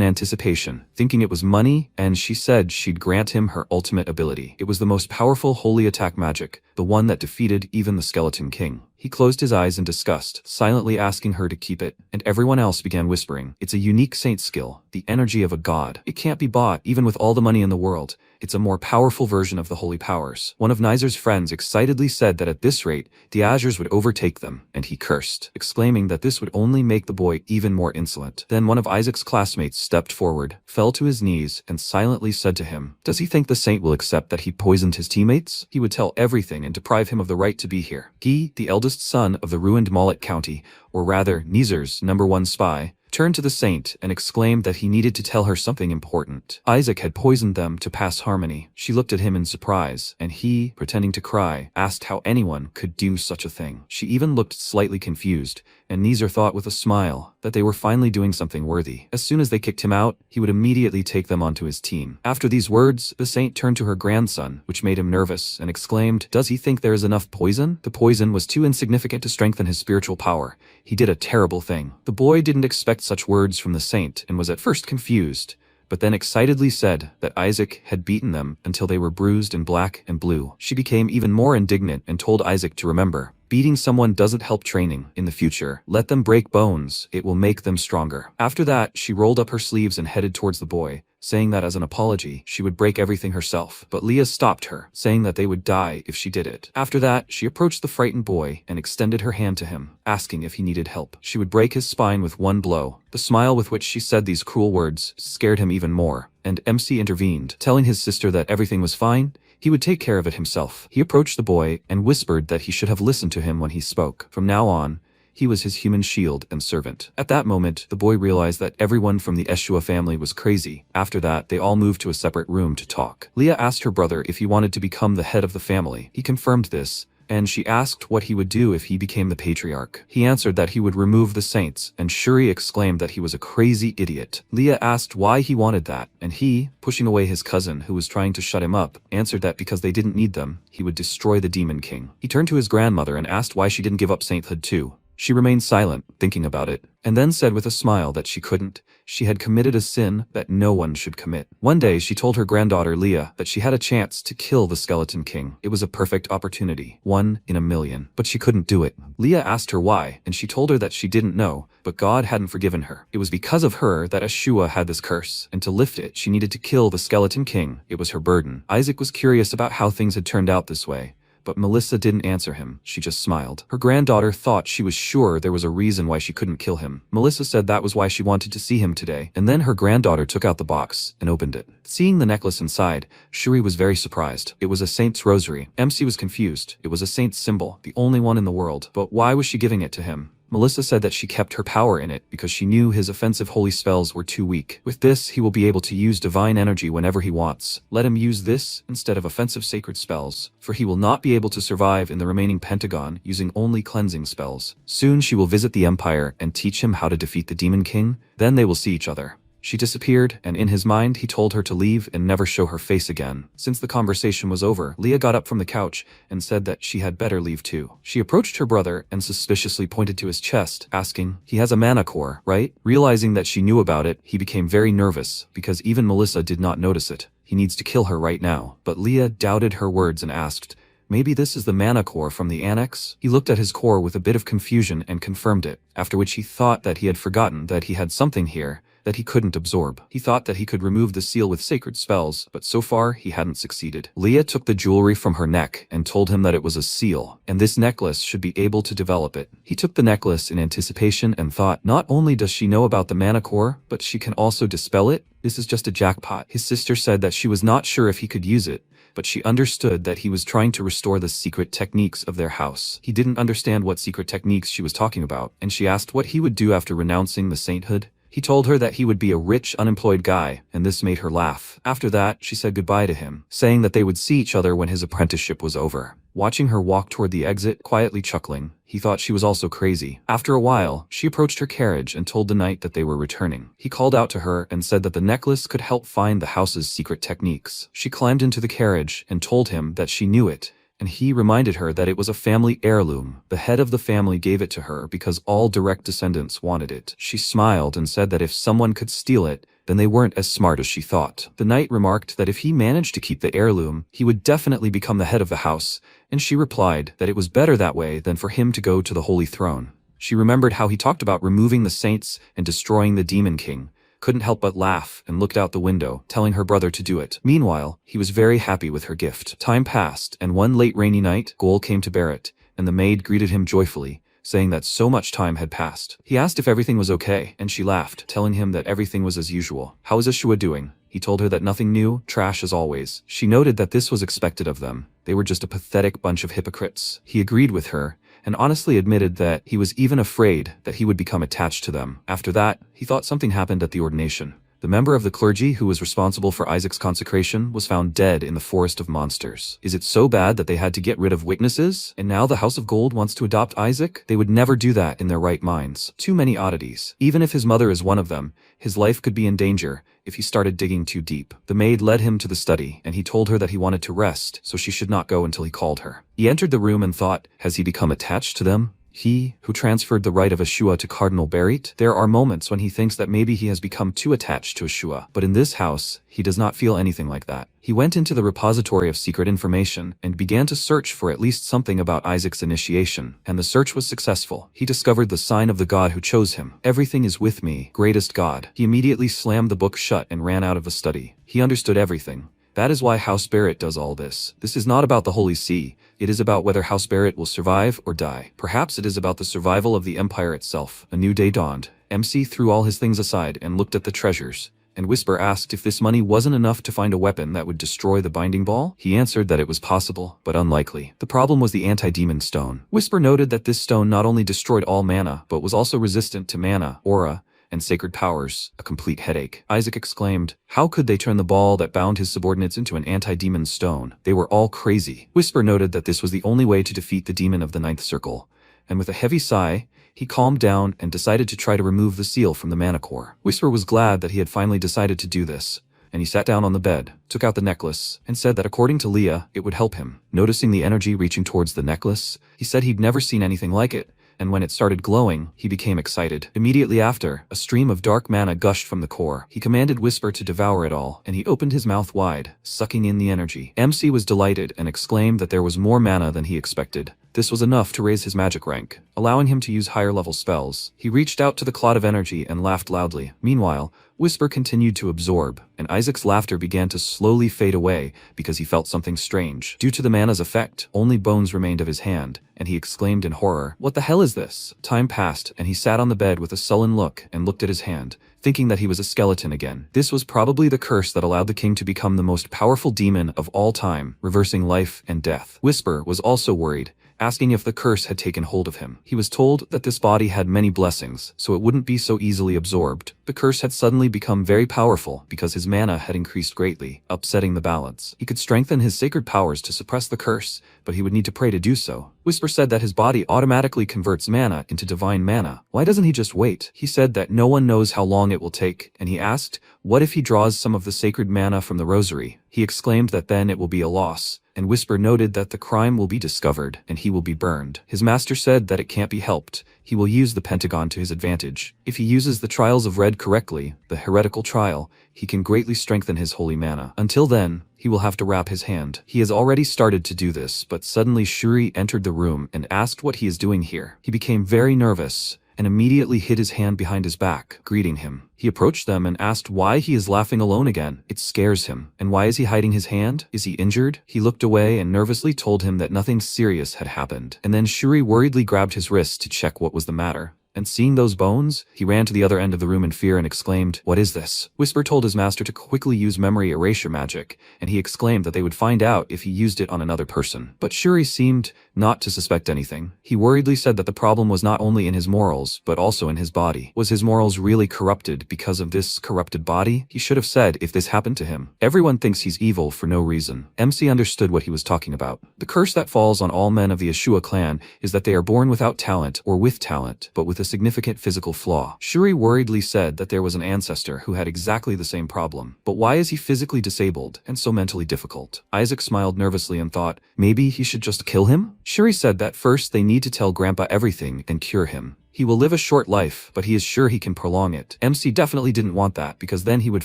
anticipation, thinking it was money, and she said she'd grant him her ultimate ability. It was the most powerful holy attack magic, the one that defeated even the Skeleton King. He closed his eyes in disgust, silently asking her to keep it, and everyone else began whispering, "It's a unique saint skill, the energy of a god. It can't be bought, even with all the money in the world. It's a more powerful version of the holy powers." One of Nizer's friends excitedly said that at this rate, the Azures would overtake them, and he cursed, exclaiming that this would only make the boy even more insolent. Then one of Isaac's classmates stepped forward, fell to his knees, and silently said to him, "Does he think the saint will accept that he poisoned his teammates? He would tell everything and deprive him of the right to be here." He, the eldest son of the ruined Mallet County, or rather Nizer's #1 spy, turned to the saint and exclaimed that he needed to tell her something important. Isaac had poisoned them to pass Harmony. She looked at him in surprise, and he, pretending to cry, asked how anyone could do such a thing. She even looked slightly confused, and Nizer thought with a smile that they were finally doing something worthy. As soon as they kicked him out, he would immediately take them onto his team. After these words, the saint turned to her grandson, which made him nervous, and exclaimed, "Does he think there is enough poison?" The poison was too insignificant to strengthen his spiritual power. He did a terrible thing. The boy didn't expect such words from the saint and was at first confused, but then excitedly said that Isaac had beaten them until they were bruised and black and blue. She became even more indignant and told Isaac to remember, beating someone doesn't help training in the future. Let them break bones, it will make them stronger. After that, she rolled up her sleeves and headed towards the boy, saying that as an apology, she would break everything herself. But Leah stopped her, saying that they would die if she did it. After that, she approached the frightened boy and extended her hand to him, asking if he needed help. She would break his spine with one blow. The smile with which she said these cruel words scared him even more, and MC intervened, telling his sister that everything was fine. He would take care of it himself. He approached the boy and whispered that he should have listened to him when he spoke. From now on, he was his human shield and servant. At that moment, the boy realized that everyone from the Eshua family was crazy. After that, they all moved to a separate room to talk. Leah asked her brother if he wanted to become the head of the family. He confirmed this, and she asked what he would do if he became the patriarch. He answered that he would remove the saints, and Shuri exclaimed that he was a crazy idiot. Leah asked why he wanted that, and he, pushing away his cousin who was trying to shut him up, answered that because they didn't need them, he would destroy the Demon King. He turned to his grandmother and asked why she didn't give up sainthood too. She remained silent, thinking about it, and then said with a smile that she couldn't. She had committed a sin that no one should commit. One day, she told her granddaughter Leah that she had a chance to kill the Skeleton King. It was a perfect opportunity, 1 in a million, but she couldn't do it. Leah asked her why, and she told her that she didn't know, but God hadn't forgiven her. It was because of her that Eshua had this curse, and to lift it, she needed to kill the Skeleton King. It was her burden. Isaac was curious about how things had turned out this way, but Melissa didn't answer him. She just smiled. Her granddaughter thought she was sure there was a reason why she couldn't kill him. Melissa said that was why she wanted to see him today, and then her granddaughter took out the box and opened it. Seeing the necklace inside, Shuri was very surprised. It was a saint's rosary. MC was confused. It was a saint's symbol, the only one in the world. But why was she giving it to him? Melissa said that she kept her power in it because she knew his offensive holy spells were too weak. With this, he will be able to use divine energy whenever he wants. Let him use this instead of offensive sacred spells, for he will not be able to survive in the remaining pentagon using only cleansing spells. Soon she will visit the Empire and teach him how to defeat the Demon King. Then they will see each other. She disappeared, and in his mind he told her to leave and never show her face again. Since the conversation was over, Leah got up from the couch and said that she had better leave too. She approached her brother and suspiciously pointed to his chest, asking, "He has a mana core, right?" Realizing that she knew about it, he became very nervous, because even Melissa did not notice it. He needs to kill her right now. But Leah doubted her words and asked, "Maybe this is the mana core from the annex?" He looked at his core with a bit of confusion and confirmed it, after which he thought that he had forgotten that he had something here that he couldn't absorb. He thought that he could remove the seal with sacred spells, but so far he hadn't succeeded. Leah took the jewelry from her neck and told him that it was a seal, and this necklace should be able to develop it. He took the necklace in anticipation and thought, not only does she know about the mana core, but she can also dispel it? This is just a jackpot. His sister said that she was not sure if he could use it, but she understood that he was trying to restore the secret techniques of their house. He didn't understand what secret techniques she was talking about, and she asked what he would do after renouncing the sainthood. He told her that he would be a rich, unemployed guy, and this made her laugh. After that, she said goodbye to him, saying that they would see each other when his apprenticeship was over. Watching her walk toward the exit, quietly chuckling, he thought she was also crazy. After a while, she approached her carriage and told the knight that they were returning. He called out to her and said that the necklace could help find the house's secret techniques. She climbed into the carriage and told him that she knew it, and he reminded her that it was a family heirloom. The head of the family gave it to her because all direct descendants wanted it. She smiled and said that if someone could steal it, then they weren't as smart as she thought. The knight remarked that if he managed to keep the heirloom, he would definitely become the head of the house, and she replied that it was better that way than for him to go to the holy throne. She remembered how he talked about removing the saints and destroying the Demon King, couldn't help but laugh and looked out the window, telling her brother to do it. Meanwhile, he was very happy with her gift. Time passed, and one late rainy night, Gol came to Barrett, and the maid greeted him joyfully, saying that so much time had passed. He asked if everything was okay, and she laughed, telling him that everything was as usual. How is Ashua doing? He told her that nothing new, trash as always. She noted that this was expected of them. They were just a pathetic bunch of hypocrites. He agreed with her, and honestly admitted that he was even afraid that he would become attached to them. After that, he thought something happened at the ordination. The member of the clergy who was responsible for Isaac's consecration was found dead in the forest of monsters. Is it so bad that they had to get rid of witnesses? And now the House of Gold wants to adopt Isaac? They would never do that in their right minds. Too many oddities. Even if his mother is one of them, his life could be in danger if he started digging too deep. The maid led him to the study, and he told her that he wanted to rest, so she should not go until he called her. He entered the room and thought, has he become attached to them? He, who transferred the right of Ashua to Cardinal Barrett? There are moments when he thinks that maybe he has become too attached to Ashua, but in this house, he does not feel anything like that. He went into the repository of secret information and began to search for at least something about Isaac's initiation, and the search was successful. He discovered the sign of the god who chose him. Everything is with me, greatest god. He immediately slammed the book shut and ran out of the study. He understood everything. That is why House Barrett does all this. This is not about the Holy See. It is about whether House Barrett will survive or die. Perhaps it is about the survival of the Empire itself. A new day dawned. MC threw all his things aside and looked at the treasures, and Whisper asked if this money wasn't enough to find a weapon that would destroy the binding ball. He answered that it was possible, but unlikely. The problem was the anti-demon stone. Whisper noted that this stone not only destroyed all mana, but was also resistant to mana, aura, and sacred powers, a complete headache. Isaac exclaimed, how could they turn the ball that bound his subordinates into an anti-demon stone? They were all crazy. Whisper noted that this was the only way to defeat the demon of the ninth circle, and with a heavy sigh, he calmed down and decided to try to remove the seal from the mana core. Whisper was glad that he had finally decided to do this, and he sat down on the bed, took out the necklace, and said that according to Leah, it would help him. Noticing the energy reaching towards the necklace, he said he'd never seen anything like it, and when it started glowing, he became excited. Immediately after, a stream of dark mana gushed from the core. He commanded Whisper to devour it all, and he opened his mouth wide, sucking in the energy. MC was delighted and exclaimed that there was more mana than he expected. This was enough to raise his magic rank, allowing him to use higher-level spells. He reached out to the clot of energy and laughed loudly. Meanwhile, Whisper continued to absorb, and and Isaac's laughter began to slowly fade away because he felt something strange. Due to the mana's effect, only bones remained of his hand, and he exclaimed in horror, "What the hell is this?" Time passed, and he sat on the bed with a sullen look and looked at his hand, thinking that he was a skeleton again. This was probably the curse that allowed the king to become the most powerful demon of all time, reversing life and death. Whisper was also worried, asking if the curse had taken hold of him. He was told that this body had many blessings, so it wouldn't be so easily absorbed. The curse had suddenly become very powerful because his mana had increased greatly, upsetting the balance. He could strengthen his sacred powers to suppress the curse, but he would need to pray to do so. Whisper said that his body automatically converts mana into divine mana. Why doesn't he just wait? He said that no one knows how long it will take, and he asked, what if he draws some of the sacred mana from the rosary? He exclaimed that then it will be a loss, and Whisper noted that the crime will be discovered, and he will be burned. His master said that it can't be helped. He will use the pentagon to his advantage. If he uses the trials of red correctly, the heretical trial, he can greatly strengthen his holy mana. Until then, he will have to wrap his hand. He has already started to do this, but suddenly Shuri entered the room and asked what he is doing here. He became very nervous and immediately hid his hand behind his back, greeting him. He approached them and asked why he is laughing alone again. It scares him. And why is he hiding his hand? Is he injured? He looked away and nervously told him that nothing serious had happened. And then Shuri worriedly grabbed his wrist to check what was the matter. And seeing those bones, he ran to the other end of the room in fear and exclaimed, "What is this?" Whisper told his master to quickly use memory erasure magic, and he exclaimed that they would find out if he used it on another person. But Shuri seemed not to suspect anything. He worriedly said that the problem was not only in his morals, but also in his body. Was his morals really corrupted because of this corrupted body? He should have said if this happened to him. Everyone thinks he's evil for no reason. MC understood what he was talking about. The curse that falls on all men of the Ashua clan is that they are born without talent or with talent, but with a significant physical flaw. Shuri worriedly said that there was an ancestor who had exactly the same problem. But why is he physically disabled and so mentally difficult? Isaac smiled nervously and thought, maybe he should just kill him? Shuri said that first they need to tell Grandpa everything and cure him. He will live a short life, but he is sure he can prolong it. MC definitely didn't want that because then he would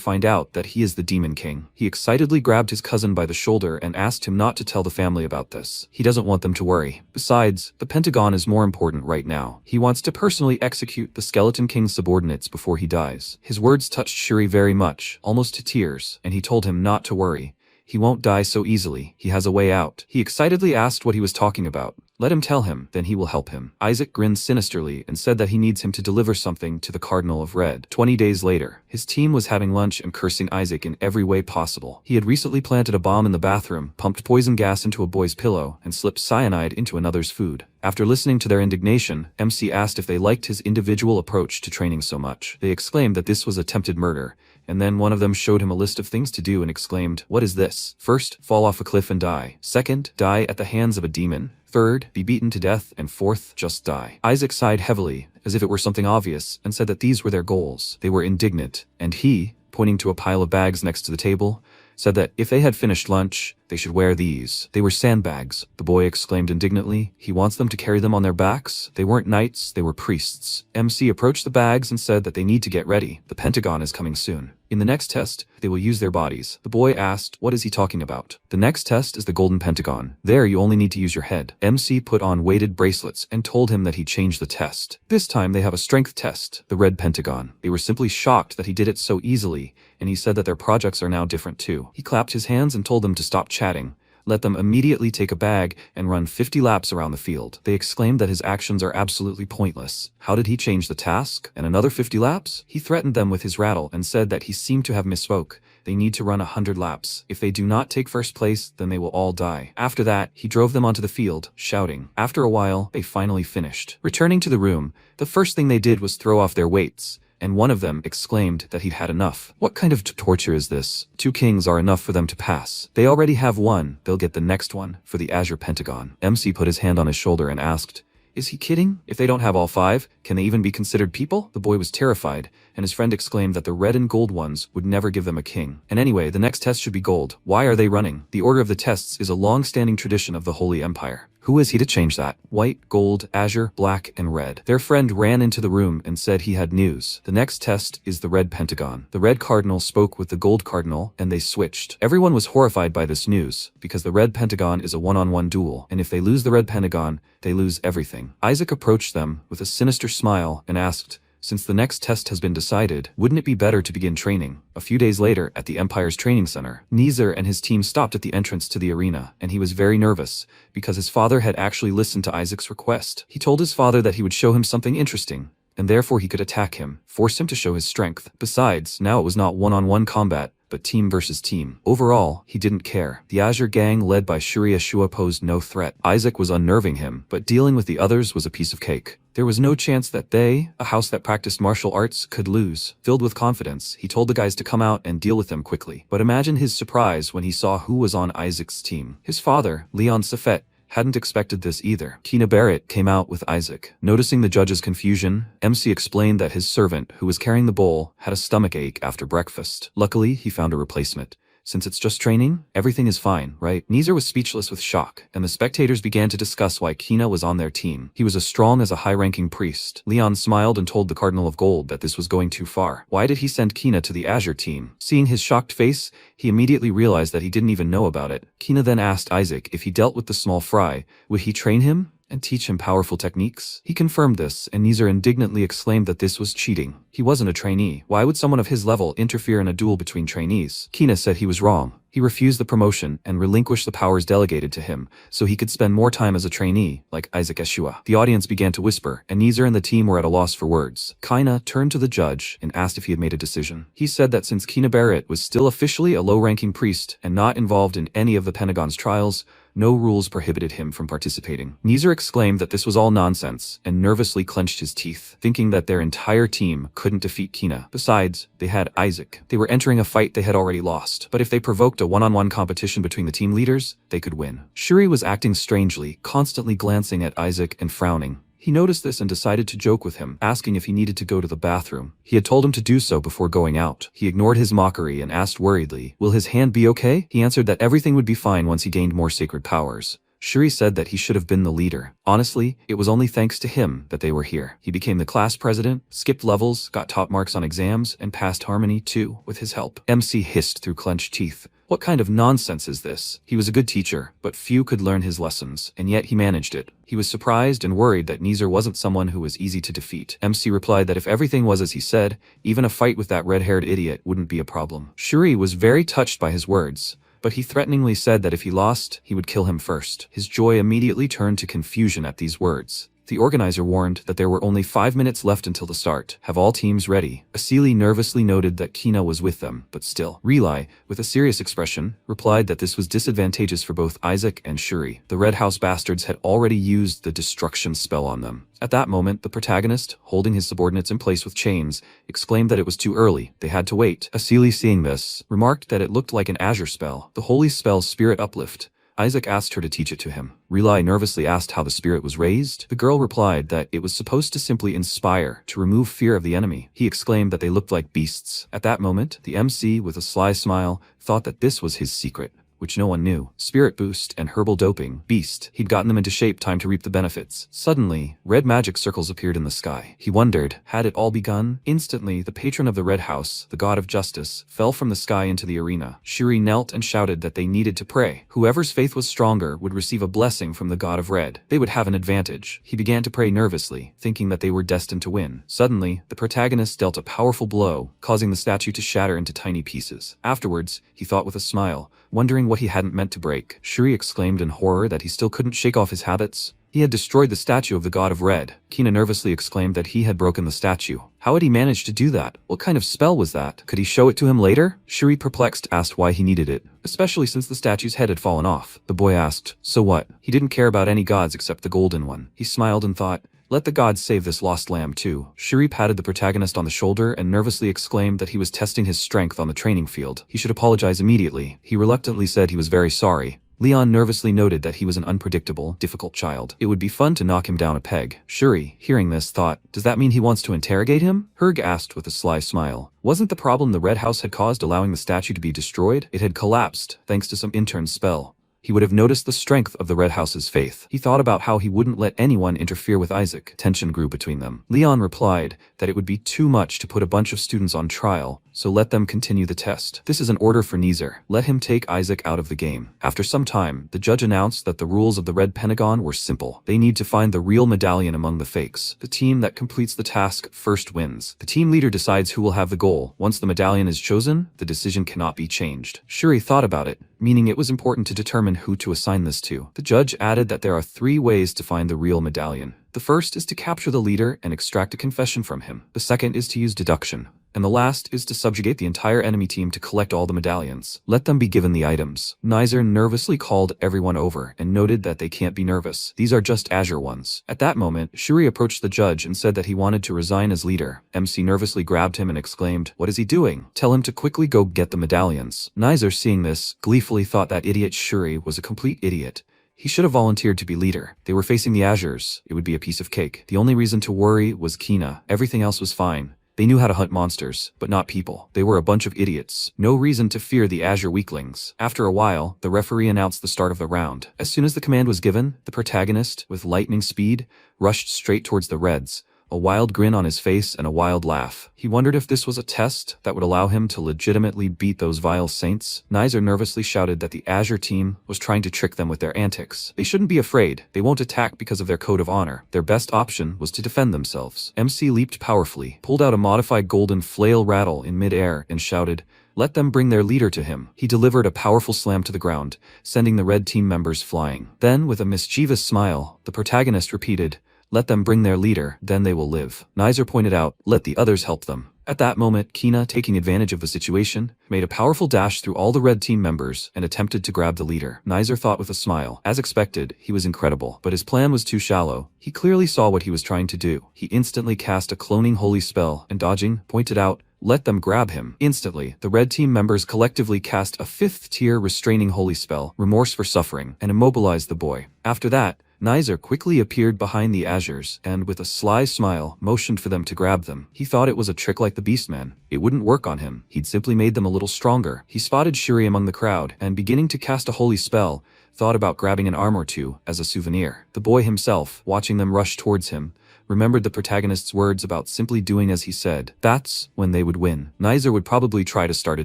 find out that he is the Demon King. He excitedly grabbed his cousin by the shoulder and asked him not to tell the family about this. He doesn't want them to worry. Besides, the Pentagon is more important right now. He wants to personally execute the Skeleton King's subordinates before he dies. His words touched Shuri very much, almost to tears, and he told him not to worry. He won't die so easily. He has a way out. He excitedly asked what he was talking about. Let him tell him, then he will help him. Isaac grinned sinisterly and said that he needs him to deliver something to the Cardinal of Red. 20 days later, his team was having lunch and cursing Isaac in every way possible. He had recently planted a bomb in the bathroom, pumped poison gas into a boy's pillow, and slipped cyanide into another's food. After listening to their indignation, MC asked if they liked his individual approach to training so much. They exclaimed that this was attempted murder, and then one of them showed him a list of things to do and exclaimed, "What is this? First, fall off a cliff and die. Second, die at the hands of a demon. Third, be beaten to death, and fourth, just die." Isaac sighed heavily, as if it were something obvious, and said that these were their goals. They were indignant, and he, pointing to a pile of bags next to the table, said that if they had finished lunch, they should wear these. They were sandbags. The boy exclaimed indignantly. He wants them to carry them on their backs? They weren't knights, they were priests. MC approached the bags and said that they need to get ready. The Pentagon is coming soon. In the next test, they will use their bodies. The boy asked, what is he talking about? The next test is the Golden Pentagon. There you only need to use your head. MC put on weighted bracelets and told him that he changed the test. This time they have a strength test, the Red Pentagon. They were simply shocked that he did it so easily, and he said that their projects are now different too. He clapped his hands and told them to stop chatting. Let them immediately take a bag and run 50 laps around the field. They exclaimed that his actions are absolutely pointless. How did he change the task? And another 50 laps? He threatened them with his rattle and said that he seemed to have misspoke. They need to run 100 laps. If they do not take first place, then they will all die. After that, he drove them onto the field, shouting. After a while, they finally finished. Returning to the room, the first thing they did was throw off their weights, and one of them exclaimed that he'd had enough. What kind of torture is this? 2 kings are enough for them to pass. They already have one, they'll get the next one for the Azure Pentagon. MC put his hand on his shoulder and asked, is he kidding? If they don't have all 5, can they even be considered people? The boy was terrified, and his friend exclaimed that the red and gold ones would never give them a king. And anyway, the next test should be gold. Why are they running? The order of the tests is a long-standing tradition of the Holy Empire. Who is he to change that? White, gold, azure, black, and red. Their friend ran into the room and said he had news. The next test is the Red Pentagon. The Red Cardinal spoke with the Gold Cardinal, and they switched. Everyone was horrified by this news, because the Red Pentagon is a one-on-one duel, and if they lose the Red Pentagon, they lose everything. Isaac approached them with a sinister smile and asked, Since the next test has been decided, wouldn't it be better to begin training? A few days later, at the Empire's training center, Neezer and his team stopped at the entrance to the arena, and he was very nervous, because his father had actually listened to Isaac's request. He told his father that he would show him something interesting, and therefore he could attack him, force him to show his strength. Besides, now it was not one-on-one combat, but team versus team. Overall, he didn't care. The Azure gang led by Shuri Ashua posed no threat. Isaac was unnerving him, but dealing with the others was a piece of cake. There was no chance that they, a house that practiced martial arts, could lose. Filled with confidence, he told the guys to come out and deal with them quickly. But imagine his surprise when he saw who was on Isaac's team. His father, Leon Safet, hadn't expected this either. Kina Barrett came out with Isaac. Noticing the judge's confusion, MC explained that his servant, who was carrying the bowl, had a stomach ache after breakfast. Luckily, he found a replacement. Since it's just training, everything is fine, right? Neezer was speechless with shock, and the spectators began to discuss why Kina was on their team. He was as strong as a high-ranking priest. Leon smiled and told the Cardinal of Gold that this was going too far. Why did he send Kina to the Azure team? Seeing his shocked face, he immediately realized that he didn't even know about it. Kina then asked Isaac if he dealt with the small fry, would he train him and teach him powerful techniques? He confirmed this, and Neezer indignantly exclaimed that this was cheating. He wasn't a trainee. Why would someone of his level interfere in a duel between trainees? Kina said he was wrong. He refused the promotion and relinquished the powers delegated to him, so he could spend more time as a trainee, like Isaac Eshua. The audience began to whisper, and Neezer and the team were at a loss for words. Kina turned to the judge and asked if he had made a decision. He said that since Kina Barrett was still officially a low-ranking priest and not involved in any of the Pentagon's trials, no rules prohibited him from participating. Neezer exclaimed that this was all nonsense and nervously clenched his teeth, thinking that their entire team couldn't defeat Kina. Besides, they had Isaac. They were entering a fight they had already lost, but if they provoked a one-on-one competition between the team leaders, they could win. Shuri was acting strangely, constantly glancing at Isaac and frowning. He noticed this and decided to joke with him, asking if he needed to go to the bathroom. He had told him to do so before going out. He ignored his mockery and asked worriedly, will his hand be okay? He answered that everything would be fine once he gained more sacred powers. Shuri said that he should have been the leader. Honestly, it was only thanks to him that they were here. He became the class president, skipped levels, got top marks on exams, and passed Harmony too, with his help. MC hissed through clenched teeth. What kind of nonsense is this? He was a good teacher, but few could learn his lessons, and yet he managed it. He was surprised and worried that Neezer wasn't someone who was easy to defeat. MC replied that if everything was as he said, even a fight with that red-haired idiot wouldn't be a problem. Shuri was very touched by his words, but he threateningly said that if he lost, he would kill him first. His joy immediately turned to confusion at these words. The organizer warned that there were only 5 minutes left until the start. Have all teams ready. Asili nervously noted that Kina was with them, but still. Relai, with a serious expression, replied that this was disadvantageous for both Isaac and Shuri. The Red House bastards had already used the destruction spell on them. At that moment, the protagonist, holding his subordinates in place with chains, exclaimed that it was too early. They had to wait. Asili, seeing this, remarked that it looked like an Azure spell, the holy spell Spirit Uplift. Isaac asked her to teach it to him. Relai nervously asked how the spirit was raised. The girl replied that it was supposed to simply inspire, to remove fear of the enemy. He exclaimed that they looked like beasts. At that moment, the MC, with a sly smile, thought that this was his secret, which no one knew. Spirit boost and herbal doping. Beast. He'd gotten them into shape, time to reap the benefits. Suddenly, red magic circles appeared in the sky. He wondered, had it all begun? Instantly, the patron of the Red House, the god of justice, fell from the sky into the arena. Shuri knelt and shouted that they needed to pray. Whoever's faith was stronger would receive a blessing from the god of red. They would have an advantage. He began to pray nervously, thinking that they were destined to win. Suddenly, the protagonist dealt a powerful blow, causing the statue to shatter into tiny pieces. Afterwards, he thought with a smile, wondering what he hadn't meant to break. Shuri exclaimed in horror that he still couldn't shake off his habits. He had destroyed the statue of the god of red. Kina nervously exclaimed that he had broken the statue. How had he managed to do that? What kind of spell was that? Could he show it to him later? Shuri, perplexed, asked why he needed it, especially since the statue's head had fallen off. The boy asked, so what? He didn't care about any gods except the golden one. He smiled and thought, let the gods save this lost lamb too. Shuri patted the protagonist on the shoulder and nervously exclaimed that he was testing his strength on the training field. He should apologize immediately. He reluctantly said he was very sorry. Leon nervously noted that he was an unpredictable, difficult child. It would be fun to knock him down a peg. Shuri, hearing this, thought, does that mean he wants to interrogate him? Herg asked with a sly smile. Wasn't the problem the Red House had caused allowing the statue to be destroyed? It had collapsed, thanks to some intern's spell. He would have noticed the strength of the Red House's faith. He thought about how he wouldn't let anyone interfere with Isaac. Tension grew between them. Leon replied that it would be too much to put a bunch of students on trial, so let them continue the test. This is an order for Neither. Let him take Isaac out of the game. After some time, the judge announced that the rules of the Red Pentagon were simple. They need to find the real medallion among the fakes. The team that completes the task first wins. The team leader decides who will have the goal. Once the medallion is chosen, the decision cannot be changed. Shuri thought about it, meaning it was important to determine who to assign this to. The judge added that there are 3 ways to find the real medallion. The first is to capture the leader and extract a confession from him. The second is to use deduction. And the last is to subjugate the entire enemy team to collect all the medallions. Let them be given the items. Neither nervously called everyone over and noted that they can't be nervous. These are just Azure ones. At that moment, Shuri approached the judge and said that he wanted to resign as leader. MC nervously grabbed him and exclaimed, "What is he doing? Tell him to quickly go get the medallions." Neither, seeing this, gleefully thought that idiot Shuri was a complete idiot. He should have volunteered to be leader. They were facing the Azures. It would be a piece of cake. The only reason to worry was Kina. Everything else was fine. They knew how to hunt monsters, but not people. They were a bunch of idiots. No reason to fear the Azure weaklings. After a while, the referee announced the start of the round. As soon as the command was given, the protagonist, with lightning speed, rushed straight towards the Reds, a wild grin on his face and a wild laugh. He wondered if this was a test that would allow him to legitimately beat those vile saints. Neither nervously shouted that the Azure team was trying to trick them with their antics. They shouldn't be afraid. They won't attack because of their code of honor. Their best option was to defend themselves. MC leaped powerfully, pulled out a modified golden flail rattle in mid-air, and shouted, "Let them bring their leader to him." He delivered a powerful slam to the ground, sending the red team members flying. Then, with a mischievous smile, the protagonist repeated, "Let them bring their leader, then they will live." Neither pointed out, "Let the others help them." At that moment, Kina, taking advantage of the situation, made a powerful dash through all the red team members and attempted to grab the leader. Neither thought with a smile. As expected, he was incredible, but his plan was too shallow. He clearly saw what he was trying to do. He instantly cast a cloning holy spell and, dodging, pointed out, "Let them grab him." Instantly, the red team members collectively cast a 5th-tier restraining holy spell, Remorse for Suffering, and immobilized the boy. After that, Neither quickly appeared behind the Azures and, with a sly smile, motioned for them to grab them. He thought it was a trick like the Beastman. It wouldn't work on him. He'd simply made them a little stronger. He spotted Shuri among the crowd and, beginning to cast a holy spell, thought about grabbing an arm or two as a souvenir. The boy himself, watching them rush towards him, remembered the protagonist's words about simply doing as he said. That's when they would win. Neither would probably try to start a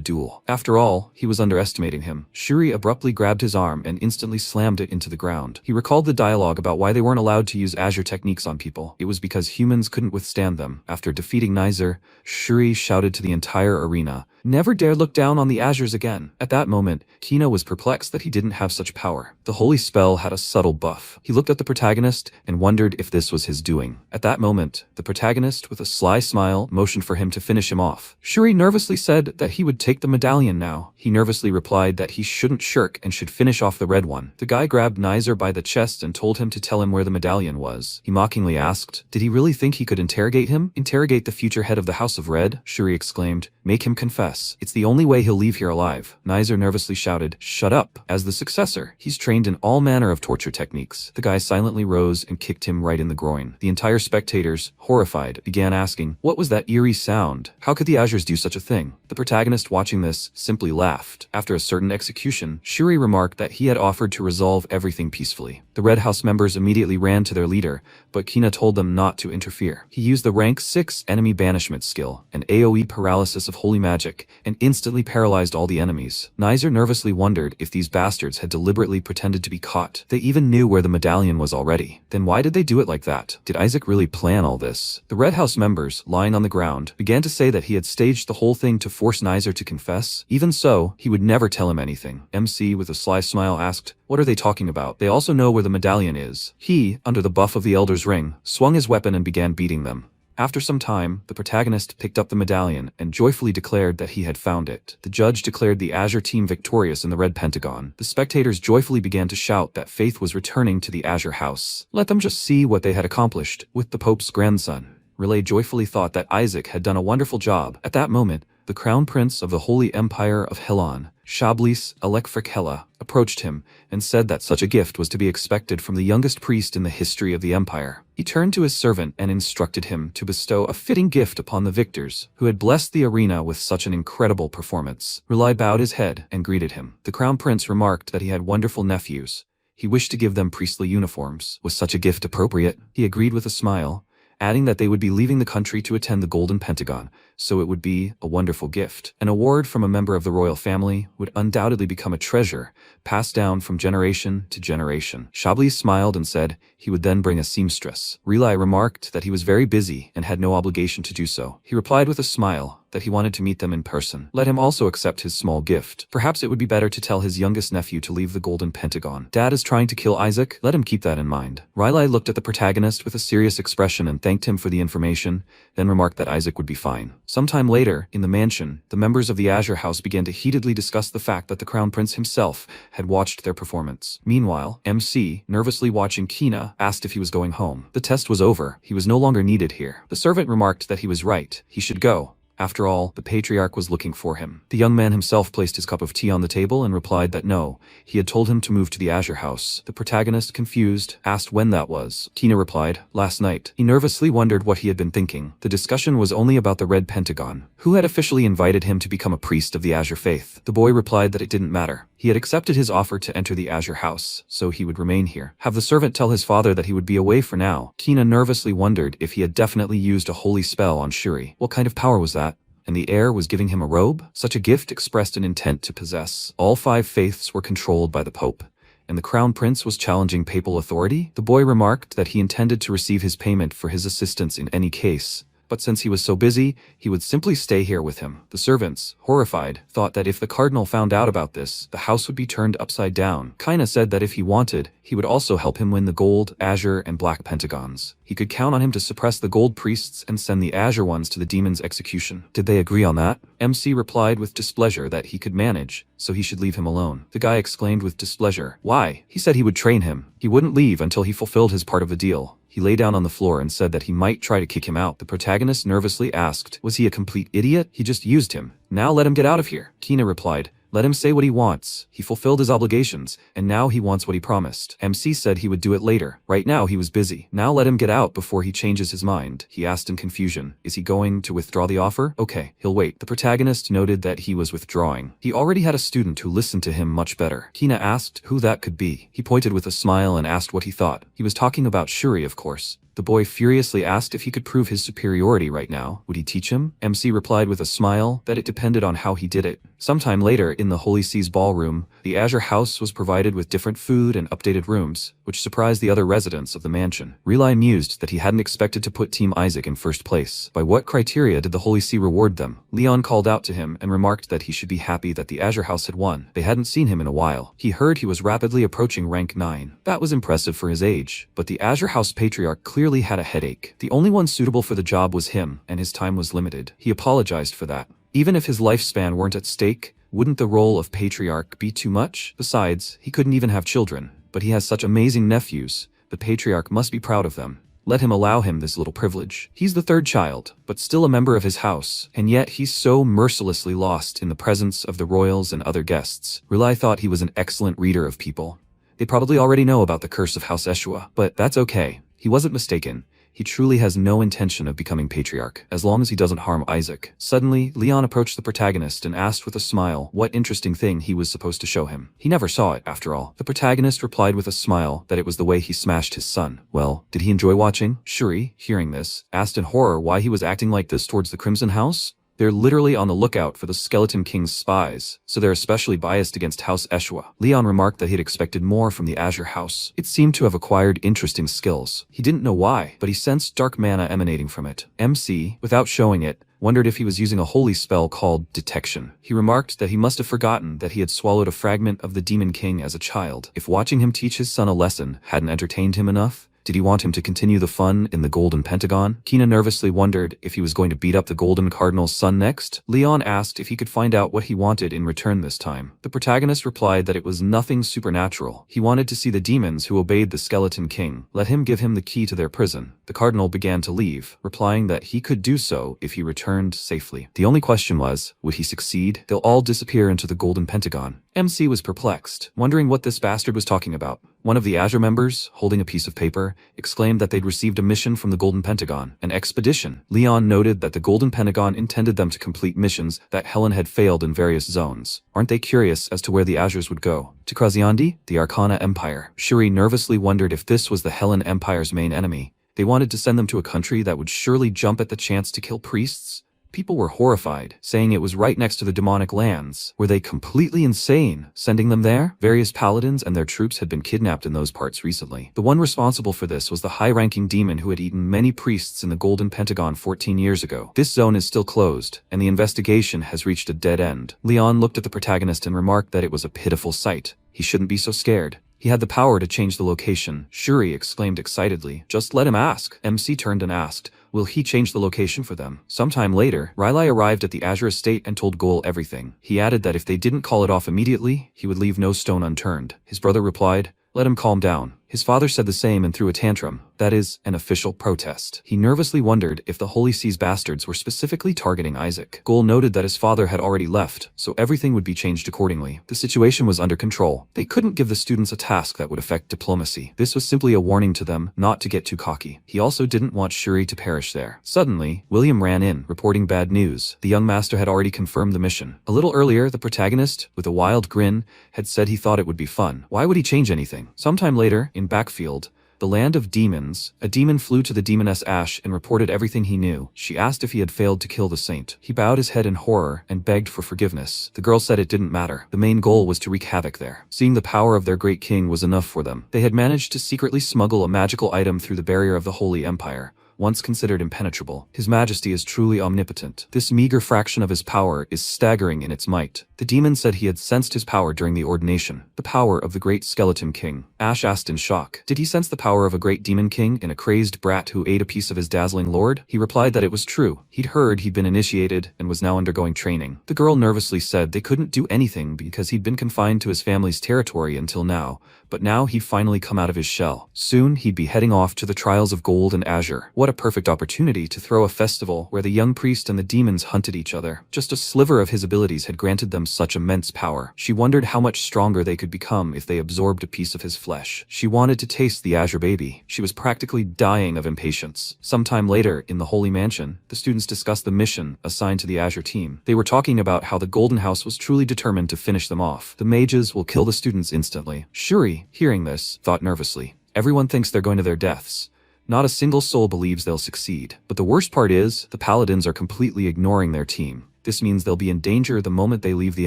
duel. After all, he was underestimating him. Shuri abruptly grabbed his arm and instantly slammed it into the ground. He recalled the dialogue about why they weren't allowed to use Azure techniques on people. It was because humans couldn't withstand them. After defeating Neither, Shuri shouted to the entire arena, "Never dare look down on the Azures again." At that moment, Kina was perplexed that he didn't have such power. The holy spell had a subtle buff. He looked at the protagonist and wondered if this was his doing. At that moment, the protagonist, with a sly smile, motioned for him to finish him off. Shuri nervously said that he would take the medallion now. He nervously replied that he shouldn't shirk and should finish off the red one. The guy grabbed Neither by the chest and told him to tell him where the medallion was. He mockingly asked, did he really think he could interrogate him? Interrogate the future head of the House of Red? Shuri exclaimed, "Make him confess. It's the only way he'll leave here alive." Neither nervously shouted, "Shut up." As the successor, he's trained in all manner of torture techniques. The guy silently rose and kicked him right in the groin. The entire spectators, horrified, began asking, what was that eerie sound? How could the Azures do such a thing? The protagonist, watching this, simply laughed. After a certain execution, Shuri remarked that he had offered to resolve everything peacefully. The Red House members immediately ran to their leader, but Kina told them not to interfere. He used the rank 6 enemy banishment skill, an AoE paralysis of holy magic, and instantly paralyzed all the enemies. Neither nervously wondered if these bastards had deliberately pretended to be caught. They even knew where the medallion was already. Then why did they do it like that? Did Isaac really plan all this? The Red House members, lying on the ground, began to say that he had staged the whole thing to force Neither to confess. Even so, he would never tell him anything. MC, with a sly smile, asked, what are they talking about? They also know where the medallion is. He, under the buff of the Elder's Ring, swung his weapon and began beating them. After some time, the protagonist picked up the medallion and joyfully declared that he had found it. The judge declared the Azure team victorious in the Red Pentagon. The spectators joyfully began to shout that faith was returning to the Azure House. Let them just see what they had accomplished with the Pope's grandson. Relay joyfully thought that Isaac had done a wonderful job. At that moment, the Crown Prince of the Holy Empire of Helon, Shablis Elekfrikella, approached him and said that such a gift was to be expected from the youngest priest in the history of the empire. He turned to his servant and instructed him to bestow a fitting gift upon the victors, who had blessed the arena with such an incredible performance. Relay bowed his head and greeted him. The Crown Prince remarked that he had wonderful nephews. He wished to give them priestly uniforms. Was such a gift appropriate? He agreed with a smile, adding that they would be leaving the country to attend the Golden Pentagon, so it would be a wonderful gift. An award from a member of the royal family would undoubtedly become a treasure, passed down from generation to generation. Chablis smiled and said he would then bring a seamstress. Relai remarked that he was very busy and had no obligation to do so. He replied with a smile that he wanted to meet them in person. Let him also accept his small gift. Perhaps it would be better to tell his youngest nephew to leave the Golden Pentagon. Dad is trying to kill Isaac. Let him keep that in mind. Riley looked at the protagonist with a serious expression and thanked him for the information, then remarked that Isaac would be fine. Sometime later, in the mansion, the members of the Azure House began to heatedly discuss the fact that the Crown Prince himself had watched their performance. Meanwhile, MC, nervously watching Kina, asked if he was going home. The test was over. He was no longer needed here. The servant remarked that he was right. He should go. After all, the patriarch was looking for him. The young man himself placed his cup of tea on the table and replied that no, he had told him to move to the Azure House. The protagonist, confused, asked when that was. Kina replied, last night. He nervously wondered what he had been thinking. The discussion was only about the Red Pentagon, who had officially invited him to become a priest of the Azure Faith. The boy replied that it didn't matter. He had accepted his offer to enter the Azure House, so he would remain here. Have the servant tell his father that he would be away for now. Kina nervously wondered if he had definitely used a holy spell on Shuri. What kind of power was that? And the heir was giving him a robe? Such a gift expressed an intent to possess. All 5 faiths were controlled by the Pope, and the Crown Prince was challenging papal authority? The boy remarked that he intended to receive his payment for his assistance in any case, but since he was so busy, he would simply stay here with him. The servants, horrified, thought that if the cardinal found out about this, the house would be turned upside down. Kina said that if he wanted, he would also help him win the gold, azure, and black pentagons. He could count on him to suppress the gold priests and send the azure ones to the demon's execution. Did they agree on that? MC replied with displeasure that he could manage, so he should leave him alone. The guy exclaimed with displeasure, why? He said he would train him. He wouldn't leave until he fulfilled his part of the deal. He lay down on the floor and said that he might try to kick him out. The protagonist nervously asked, was he a complete idiot? He just used him. Now let him get out of here. Kina replied, let him say what he wants. He fulfilled his obligations, and now he wants what he promised. MC said he would do it later. Right now he was busy. Now let him get out before he changes his mind. He asked in confusion, is he going to withdraw the offer? Okay, he'll wait. The protagonist noted that he was withdrawing. He already had a student who listened to him much better. Kina asked who that could be. He pointed with a smile and asked what he thought. He was talking about Shuri, of course. The boy furiously asked if he could prove his superiority right now. Would he teach him? MC replied with a smile that it depended on how he did it. Sometime later, in the Holy Sea's ballroom, the Azure House was provided with different food and updated rooms, which surprised the other residents of the mansion. Relai mused that he hadn't expected to put Team Isaac in first place. By what criteria did the Holy See reward them? Leon called out to him and remarked that he should be happy that the Azure House had won. They hadn't seen him in a while. He heard he was rapidly approaching rank 9. That was impressive for his age, but the Azure House patriarch clearly had a headache. The only one suitable for the job was him, and his time was limited. He apologized for that. Even if his lifespan weren't at stake, wouldn't the role of patriarch be too much? Besides, he couldn't even have children, but he has such amazing nephews. The patriarch must be proud of them. Let him allow him this little privilege. He's the 3rd child, but still a member of his house, and yet he's so mercilessly lost in the presence of the royals and other guests. Relai thought he was an excellent reader of people. They probably already know about the curse of House Eshua, but that's okay. He wasn't mistaken. He truly has no intention of becoming patriarch, as long as he doesn't harm Isaac. Suddenly, Leon approached the protagonist and asked with a smile what interesting thing he was supposed to show him. He never saw it, after all. The protagonist replied with a smile that it was the way he smashed his son. Well, did he enjoy watching? Shuri, hearing this, asked in horror why he was acting like this towards the Crimson House. They're literally on the lookout for the Skeleton King's spies, so they're especially biased against House Eshua. Leon remarked that he'd expected more from the Azure House. It seemed to have acquired interesting skills. He didn't know why, but he sensed dark mana emanating from it. MC, without showing it, wondered if he was using a holy spell called Detection. He remarked that he must have forgotten that he had swallowed a fragment of the Demon King as a child. If watching him teach his son a lesson hadn't entertained him enough, did he want him to continue the fun in the Golden Pentagon? Kina nervously wondered if he was going to beat up the Golden Cardinal's son next. Leon asked if he could find out what he wanted in return this time. The protagonist replied that it was nothing supernatural. He wanted to see the demons who obeyed the Skeleton King. Let him give him the key to their prison. The Cardinal began to leave, replying that he could do so if he returned safely. The only question was, would he succeed? They'll all disappear into the Golden Pentagon. MC was perplexed, wondering what this bastard was talking about. One of the Azure members, holding a piece of paper, exclaimed that they'd received a mission from the Golden Pentagon, an expedition. Leon noted that the Golden Pentagon intended them to complete missions that Helen had failed in various zones. Aren't they curious as to where the Azures would go? To Kraziandi, the Arcana Empire. Shuri nervously wondered if this was the Helen Empire's main enemy, They wanted to send them to a country that would surely jump at the chance to kill priests. People were horrified, saying it was right next to the demonic lands. Were they completely insane, sending them there? Various paladins and their troops had been kidnapped in those parts recently. The one responsible for this was the high-ranking demon who had eaten many priests in the Golden Pentagon 14 years ago. This zone is still closed, and the investigation has reached a dead end. Leon looked at the protagonist and remarked that it was a pitiful sight. He shouldn't be so scared. He had the power to change the location. Shuri exclaimed excitedly. Just let him ask. MC turned and asked, will he change the location for them? Sometime later, Riley arrived at the Azure Estate and told Gol everything. He added that if they didn't call it off immediately, he would leave no stone unturned. His brother replied, let him calm down. His father said the same and threw a tantrum. That is, an official protest. He nervously wondered if the Holy Sea's bastards were specifically targeting Isaac. Gol noted that his father had already left, so everything would be changed accordingly. The situation was under control. They couldn't give the students a task that would affect diplomacy. This was simply a warning to them not to get too cocky. He also didn't want Shuri to perish there. Suddenly, William ran in, reporting bad news. The young master had already confirmed the mission. A little earlier, the protagonist, with a wild grin, had said he thought it would be fun. Why would he change anything? Sometime later, in Backfield, the land of demons, a demon flew to the demoness Ash and reported everything he knew. She asked if he had failed to kill the saint. He bowed his head in horror and begged for forgiveness. The girl said it didn't matter. The main goal was to wreak havoc there. Seeing the power of their great king was enough for them. They had managed to secretly smuggle a magical item through the barrier of the Holy Empire, once considered impenetrable. His Majesty is truly omnipotent. This meager fraction of his power is staggering in its might. The demon said he had sensed his power during the ordination, the power of the great skeleton king. Ash asked in shock, did he sense the power of a great demon king in a crazed brat who ate a piece of his dazzling lord? He replied that it was true. He'd heard he'd been initiated and was now undergoing training. The girl nervously said they couldn't do anything because he'd been confined to his family's territory until now, but now he'd finally come out of his shell. Soon he'd be heading off to the trials of gold and azure. What a perfect opportunity to throw a festival where the young priest and the demons hunted each other. Just a sliver of his abilities had granted them such immense power. She wondered how much stronger they could become if they absorbed a piece of his flesh. She wanted to taste the azure baby. She was practically dying of impatience. Sometime later, in the Holy Mansion, the students discussed the mission assigned to the azure team. They were talking about how the Golden House was truly determined to finish them off. The mages will kill the students instantly. Shuri, hearing this, thought nervously. Everyone thinks they're going to their deaths. Not a single soul believes they'll succeed. But the worst part is, the paladins are completely ignoring their team. This means they'll be in danger the moment they leave the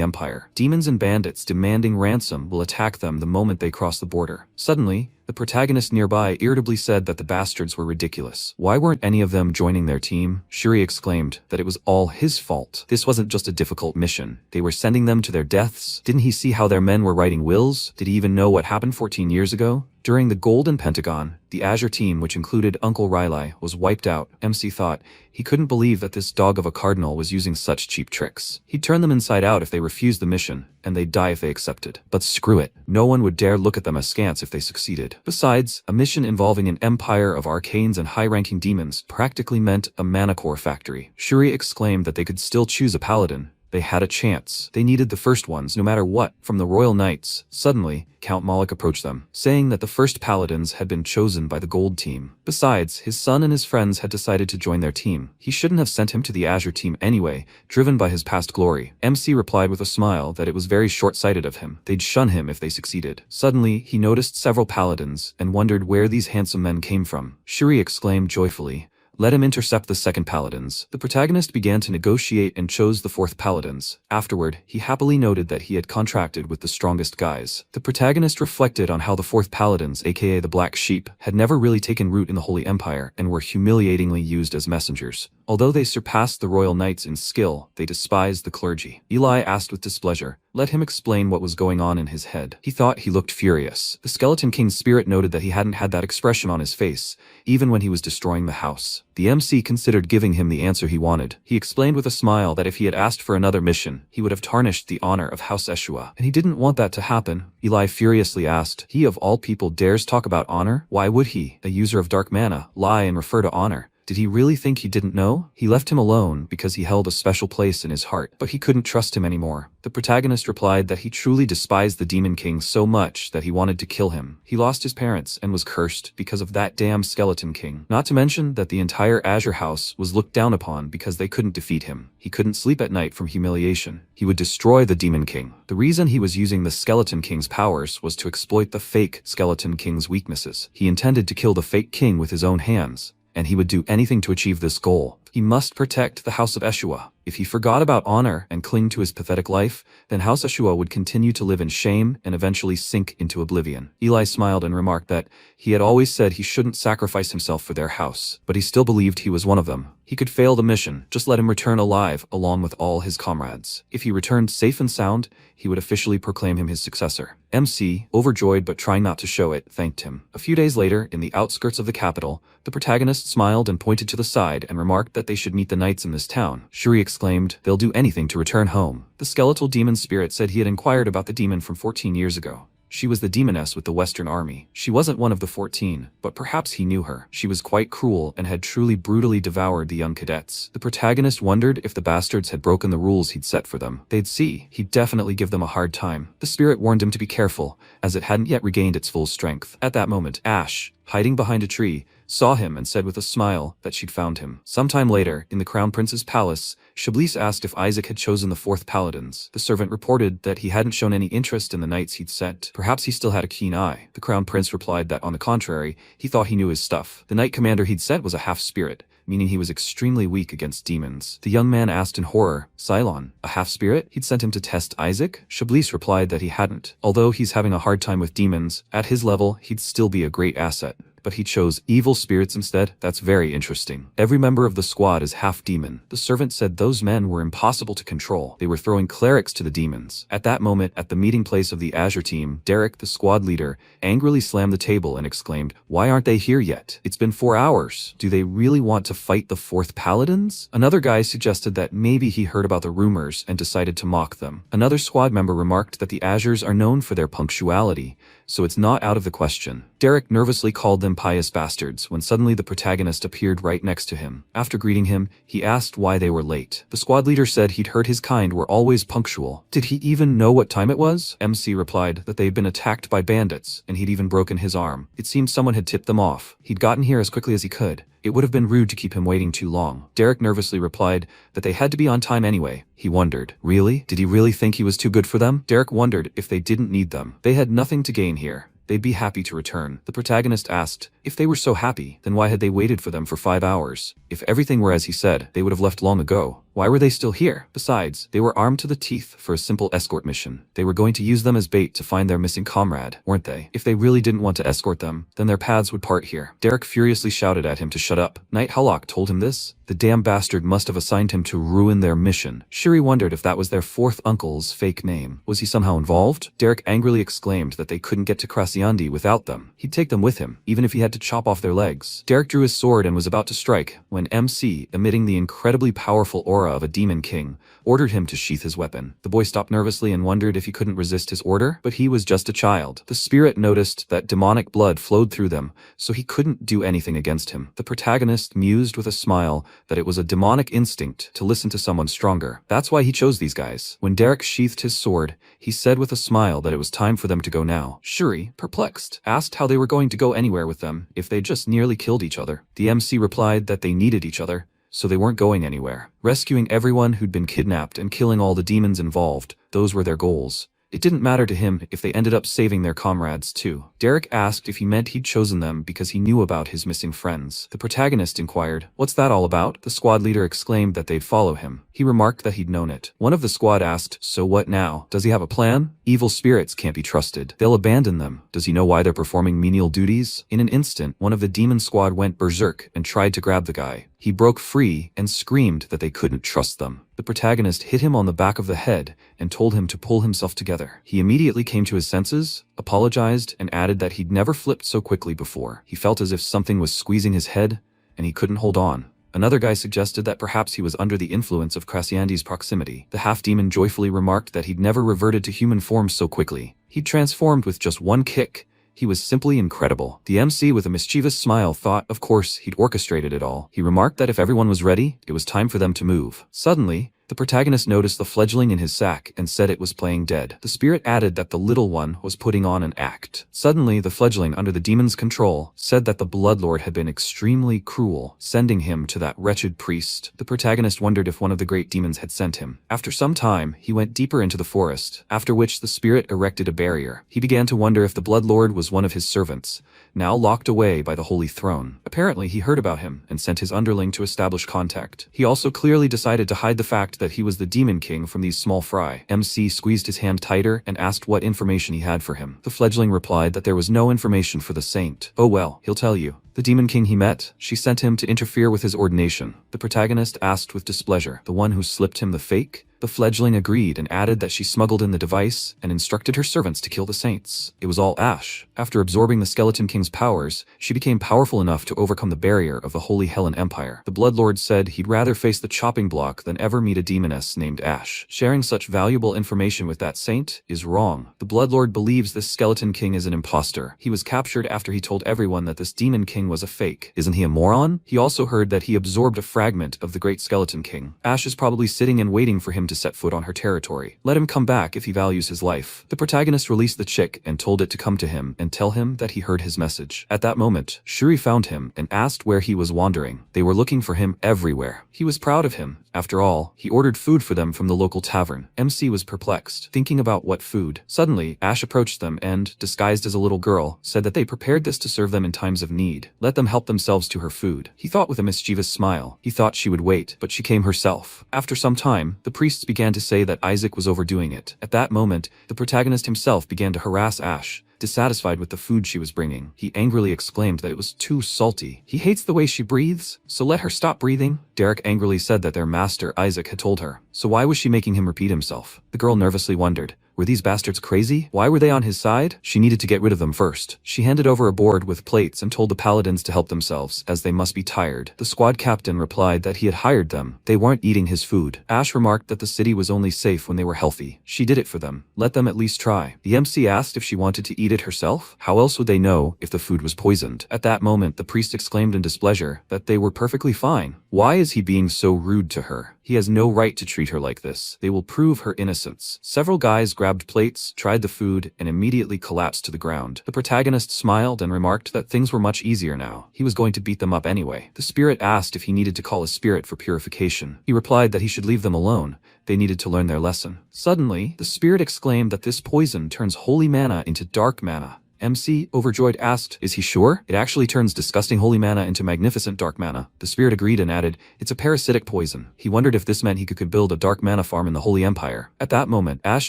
Empire. Demons and bandits demanding ransom will attack them the moment they cross the border. Suddenly, the protagonist nearby irritably said that the bastards were ridiculous. Why weren't any of them joining their team? Shuri exclaimed that it was all his fault. This wasn't just a difficult mission. They were sending them to their deaths. Didn't he see how their men were writing wills? Did he even know what happened 14 years ago? During the Golden Pentagon, the Azure team, which included Uncle Riley, was wiped out. MC thought he couldn't believe that this dog of a cardinal was using such cheap tricks. He'd turn them inside out if they refused the mission, and they'd die if they accepted. But screw it. No one would dare look at them askance if they succeeded. Besides, a mission involving an empire of arcanes and high-ranking demons practically meant a manicore factory. Shuri exclaimed that they could still choose a paladin. They had a chance. They needed the first ones, no matter what. From the Royal Knights, suddenly, Count Malik approached them, saying that the first paladins had been chosen by the Gold team. Besides, his son and his friends had decided to join their team. He shouldn't have sent him to the Azure team anyway, driven by his past glory. MC replied with a smile that it was very short-sighted of him. They'd shun him if they succeeded. Suddenly, he noticed several paladins and wondered where these handsome men came from. Shuri exclaimed joyfully, let him intercept the second paladins. The protagonist began to negotiate and chose the fourth paladins. Afterward, he happily noted that he had contracted with the strongest guys. The protagonist reflected on how the fourth paladins, aka the Black Sheep, had never really taken root in the Holy Empire and were humiliatingly used as messengers. Although they surpassed the Royal Knights in skill, they despised the clergy. Eli asked with displeasure, let him explain what was going on in his head. He thought he looked furious. The Skeleton King's spirit noted that he hadn't had that expression on his face, even when he was destroying the house. The MC considered giving him the answer he wanted. He explained with a smile that if he had asked for another mission, he would have tarnished the honor of House Eshua, and he didn't want that to happen. Eli furiously asked, he of all people dares talk about honor? Why would he, a user of dark mana, lie and refer to honor? Did he really think he didn't know? He left him alone because he held a special place in his heart, but he couldn't trust him anymore. The protagonist replied that he truly despised the Demon King so much that he wanted to kill him. He lost his parents and was cursed because of that damn Skeleton King. Not to mention that the entire Azure House was looked down upon because they couldn't defeat him. He couldn't sleep at night from humiliation. He would destroy the Demon King. The reason he was using the Skeleton King's powers was to exploit the fake Skeleton King's weaknesses. He intended to kill the fake king with his own hands, and he would do anything to achieve this goal. He must protect the House of Eshua. If he forgot about honor and cling to his pathetic life, then House Eshua would continue to live in shame and eventually sink into oblivion. Eli smiled and remarked that he had always said he shouldn't sacrifice himself for their house, but he still believed he was one of them. He could fail the mission, just let him return alive along with all his comrades. If he returned safe and sound, he would officially proclaim him his successor. MC, overjoyed but trying not to show it, thanked him. A few days later, in the outskirts of the capital, the protagonist smiled and pointed to the side and remarked that they should meet the knights in this town. Shuri exclaimed, "They'll do anything to return home." The skeletal demon spirit said he had inquired about the demon from 14 years ago. She was the demoness with the Western Army. She wasn't one of the 14, but perhaps he knew her. She was quite cruel and had truly brutally devoured the young cadets. The protagonist wondered if the bastards had broken the rules he'd set for them. They'd see. He'd definitely give them a hard time. The spirit warned him to be careful, as it hadn't yet regained its full strength. At that moment, Ash, hiding behind a tree, saw him and said with a smile that she'd found him. Sometime later, in the Crown Prince's palace, Chablis asked if Isaac had chosen the 4th Paladins. The servant reported that he hadn't shown any interest in the knights he'd sent. Perhaps he still had a keen eye. The Crown Prince replied that, on the contrary, he thought he knew his stuff. The knight commander he'd sent was a half-spirit, meaning he was extremely weak against demons. The young man asked in horror, "Cylon, a half-spirit? He'd sent him to test Isaac?" Chablis replied that he hadn't. Although he's having a hard time with demons, at his level, he'd still be a great asset. But he chose evil spirits instead? That's very interesting. Every member of the squad is half-demon. The servant said those men were impossible to control. They were throwing clerics to the demons. At that moment, at the meeting place of the Azure team, Derek, the squad leader, angrily slammed the table and exclaimed, "Why aren't they here yet? It's been 4 hours. Do they really want to fight the 4th Paladins?" Another guy suggested that maybe he heard about the rumors and decided to mock them. Another squad member remarked that the Azures are known for their punctuality, so it's not out of the question. Derek nervously called them pious bastards when suddenly the protagonist appeared right next to him. After greeting him, he asked why they were late. The squad leader said he'd heard his kind were always punctual. Did he even know what time it was? MC replied that they'd been attacked by bandits, and he'd even broken his arm. It seemed someone had tipped them off. He'd gotten here as quickly as he could. It would have been rude to keep him waiting too long. Derek nervously replied that they had to be on time anyway. He wondered, really? Did he really think he was too good for them? Derek wondered if they didn't need them. They had nothing to gain here. They'd be happy to return. The protagonist asked, if they were so happy, then why had they waited for them for 5 hours? If everything were as he said, they would have left long ago. Why were they still here? Besides, they were armed to the teeth for a simple escort mission. They were going to use them as bait to find their missing comrade, weren't they? If they really didn't want to escort them, then their paths would part here. Derek furiously shouted at him to shut up. Knight Hallock told him this. The damn bastard must have assigned him to ruin their mission. Shuri wondered if that was their 4th uncle's fake name. Was he somehow involved? Derek angrily exclaimed that they couldn't get to Krasyandi without them. He'd take them with him, even if he had to chop off their legs. Derek drew his sword and was about to strike, when MC, emitting the incredibly powerful aura of a demon king, ordered him to sheath his weapon. The boy stopped nervously and wondered if he couldn't resist his order, but he was just a child. The spirit noticed that demonic blood flowed through them, so he couldn't do anything against him. The protagonist mused with a smile that it was a demonic instinct to listen to someone stronger. That's why he chose these guys. When Derek sheathed his sword, he said with a smile that it was time for them to go now. Shuri, perplexed, asked how they were going to go anywhere with them if they just nearly killed each other. The MC replied that they needed each other, so they weren't going anywhere. Rescuing everyone who'd been kidnapped and killing all the demons involved, those were their goals. It didn't matter to him if they ended up saving their comrades too. Derek asked if he meant he'd chosen them because he knew about his missing friends. The protagonist inquired, "What's that all about?" The squad leader exclaimed that they'd follow him. He remarked that he'd known it. One of the squad asked, "So what now? Does he have a plan?" Evil spirits can't be trusted. They'll abandon them. Does he know why they're performing menial duties? In an instant, one of the demon squad went berserk and tried to grab the guy. He broke free and screamed that they couldn't trust them. The protagonist hit him on the back of the head and told him to pull himself together. He immediately came to his senses, apologized, and added that he'd never flipped so quickly before. He felt as if something was squeezing his head, and he couldn't hold on. Another guy suggested that perhaps he was under the influence of Krasyandi's proximity. The half-demon joyfully remarked that he'd never reverted to human form so quickly. He'd transformed with just one kick. He was simply incredible. The MC with a mischievous smile thought, of course, he'd orchestrated it all. He remarked that if everyone was ready, it was time for them to move. Suddenly, the protagonist noticed the fledgling in his sack and said it was playing dead. The spirit added that the little one was putting on an act. Suddenly, the fledgling, under the demon's control, said that the Bloodlord had been extremely cruel, sending him to that wretched priest. The protagonist wondered if one of the great demons had sent him. After some time, he went deeper into the forest, after which the spirit erected a barrier. He began to wonder if the Bloodlord was one of his servants, now locked away by the Holy Throne. Apparently, he heard about him and sent his underling to establish contact. He also clearly decided to hide the fact that he was the Demon King from these small fry. MC squeezed his hand tighter and asked what information he had for him. The fledgling replied that there was no information for the saint. Oh well, he'll tell you. The Demon King he met, she sent him to interfere with his ordination. The protagonist asked with displeasure, the one who slipped him the fake? The fledgling agreed and added that she smuggled in the device and instructed her servants to kill the saints. It was all Ash. After absorbing the Skeleton King's powers, she became powerful enough to overcome the barrier of the Holy Helen Empire. The Bloodlord said he'd rather face the chopping block than ever meet a demoness named Ash. Sharing such valuable information with that saint is wrong. The Bloodlord believes this Skeleton King is an imposter. He was captured after he told everyone that this Demon King was a fake. Isn't he a moron? He also heard that he absorbed a fragment of the Great Skeleton King. Ash is probably sitting and waiting for him to set foot on her territory. Let him come back if he values his life. The protagonist released the chick and told it to come to him and tell him that he heard his message. At that moment, Shuri found him and asked where he was wandering. They were looking for him everywhere. He was proud of him. After all, he ordered food for them from the local tavern. MC was perplexed, thinking about what food. Suddenly, Ash approached them and, disguised as a little girl, said that they prepared this to serve them in times of need. Let them help themselves to her food. He thought with a mischievous smile. He thought she would wait, but she came herself. After some time, the priests began to say that Isaac was overdoing it. At that moment, the protagonist himself began to harass Ash. Dissatisfied with the food she was bringing, he angrily exclaimed that it was too salty. He hates the way she breathes, so let her stop breathing. Derek angrily said that their master, Isaac, had told her. So why was she making him repeat himself? The girl nervously wondered. Were these bastards crazy? Why were they on his side? She needed to get rid of them first. She handed over a board with plates and told the paladins to help themselves, as they must be tired. The squad captain replied that he had hired them. They weren't eating his food. Ash remarked that the city was only safe when they were healthy. She did it for them. Let them at least try. The MC asked if she wanted to eat it herself. How else would they know if the food was poisoned? At that moment, the priest exclaimed in displeasure that they were perfectly fine. Why is he being so rude to her? He has no right to treat her like this. They will prove her innocence. Several guys grabbed plates, tried the food, and immediately collapsed to the ground. The protagonist smiled and remarked that things were much easier now. He was going to beat them up anyway. The spirit asked if he needed to call a spirit for purification. He replied that he should leave them alone. They needed to learn their lesson. Suddenly, the spirit exclaimed that this poison turns holy mana into dark mana. MC, overjoyed, asked, is he sure? It actually turns disgusting holy mana into magnificent dark mana. The spirit agreed and added, it's a parasitic poison. He wondered if this meant he could build a dark mana farm in the Holy Empire. At that moment, Ash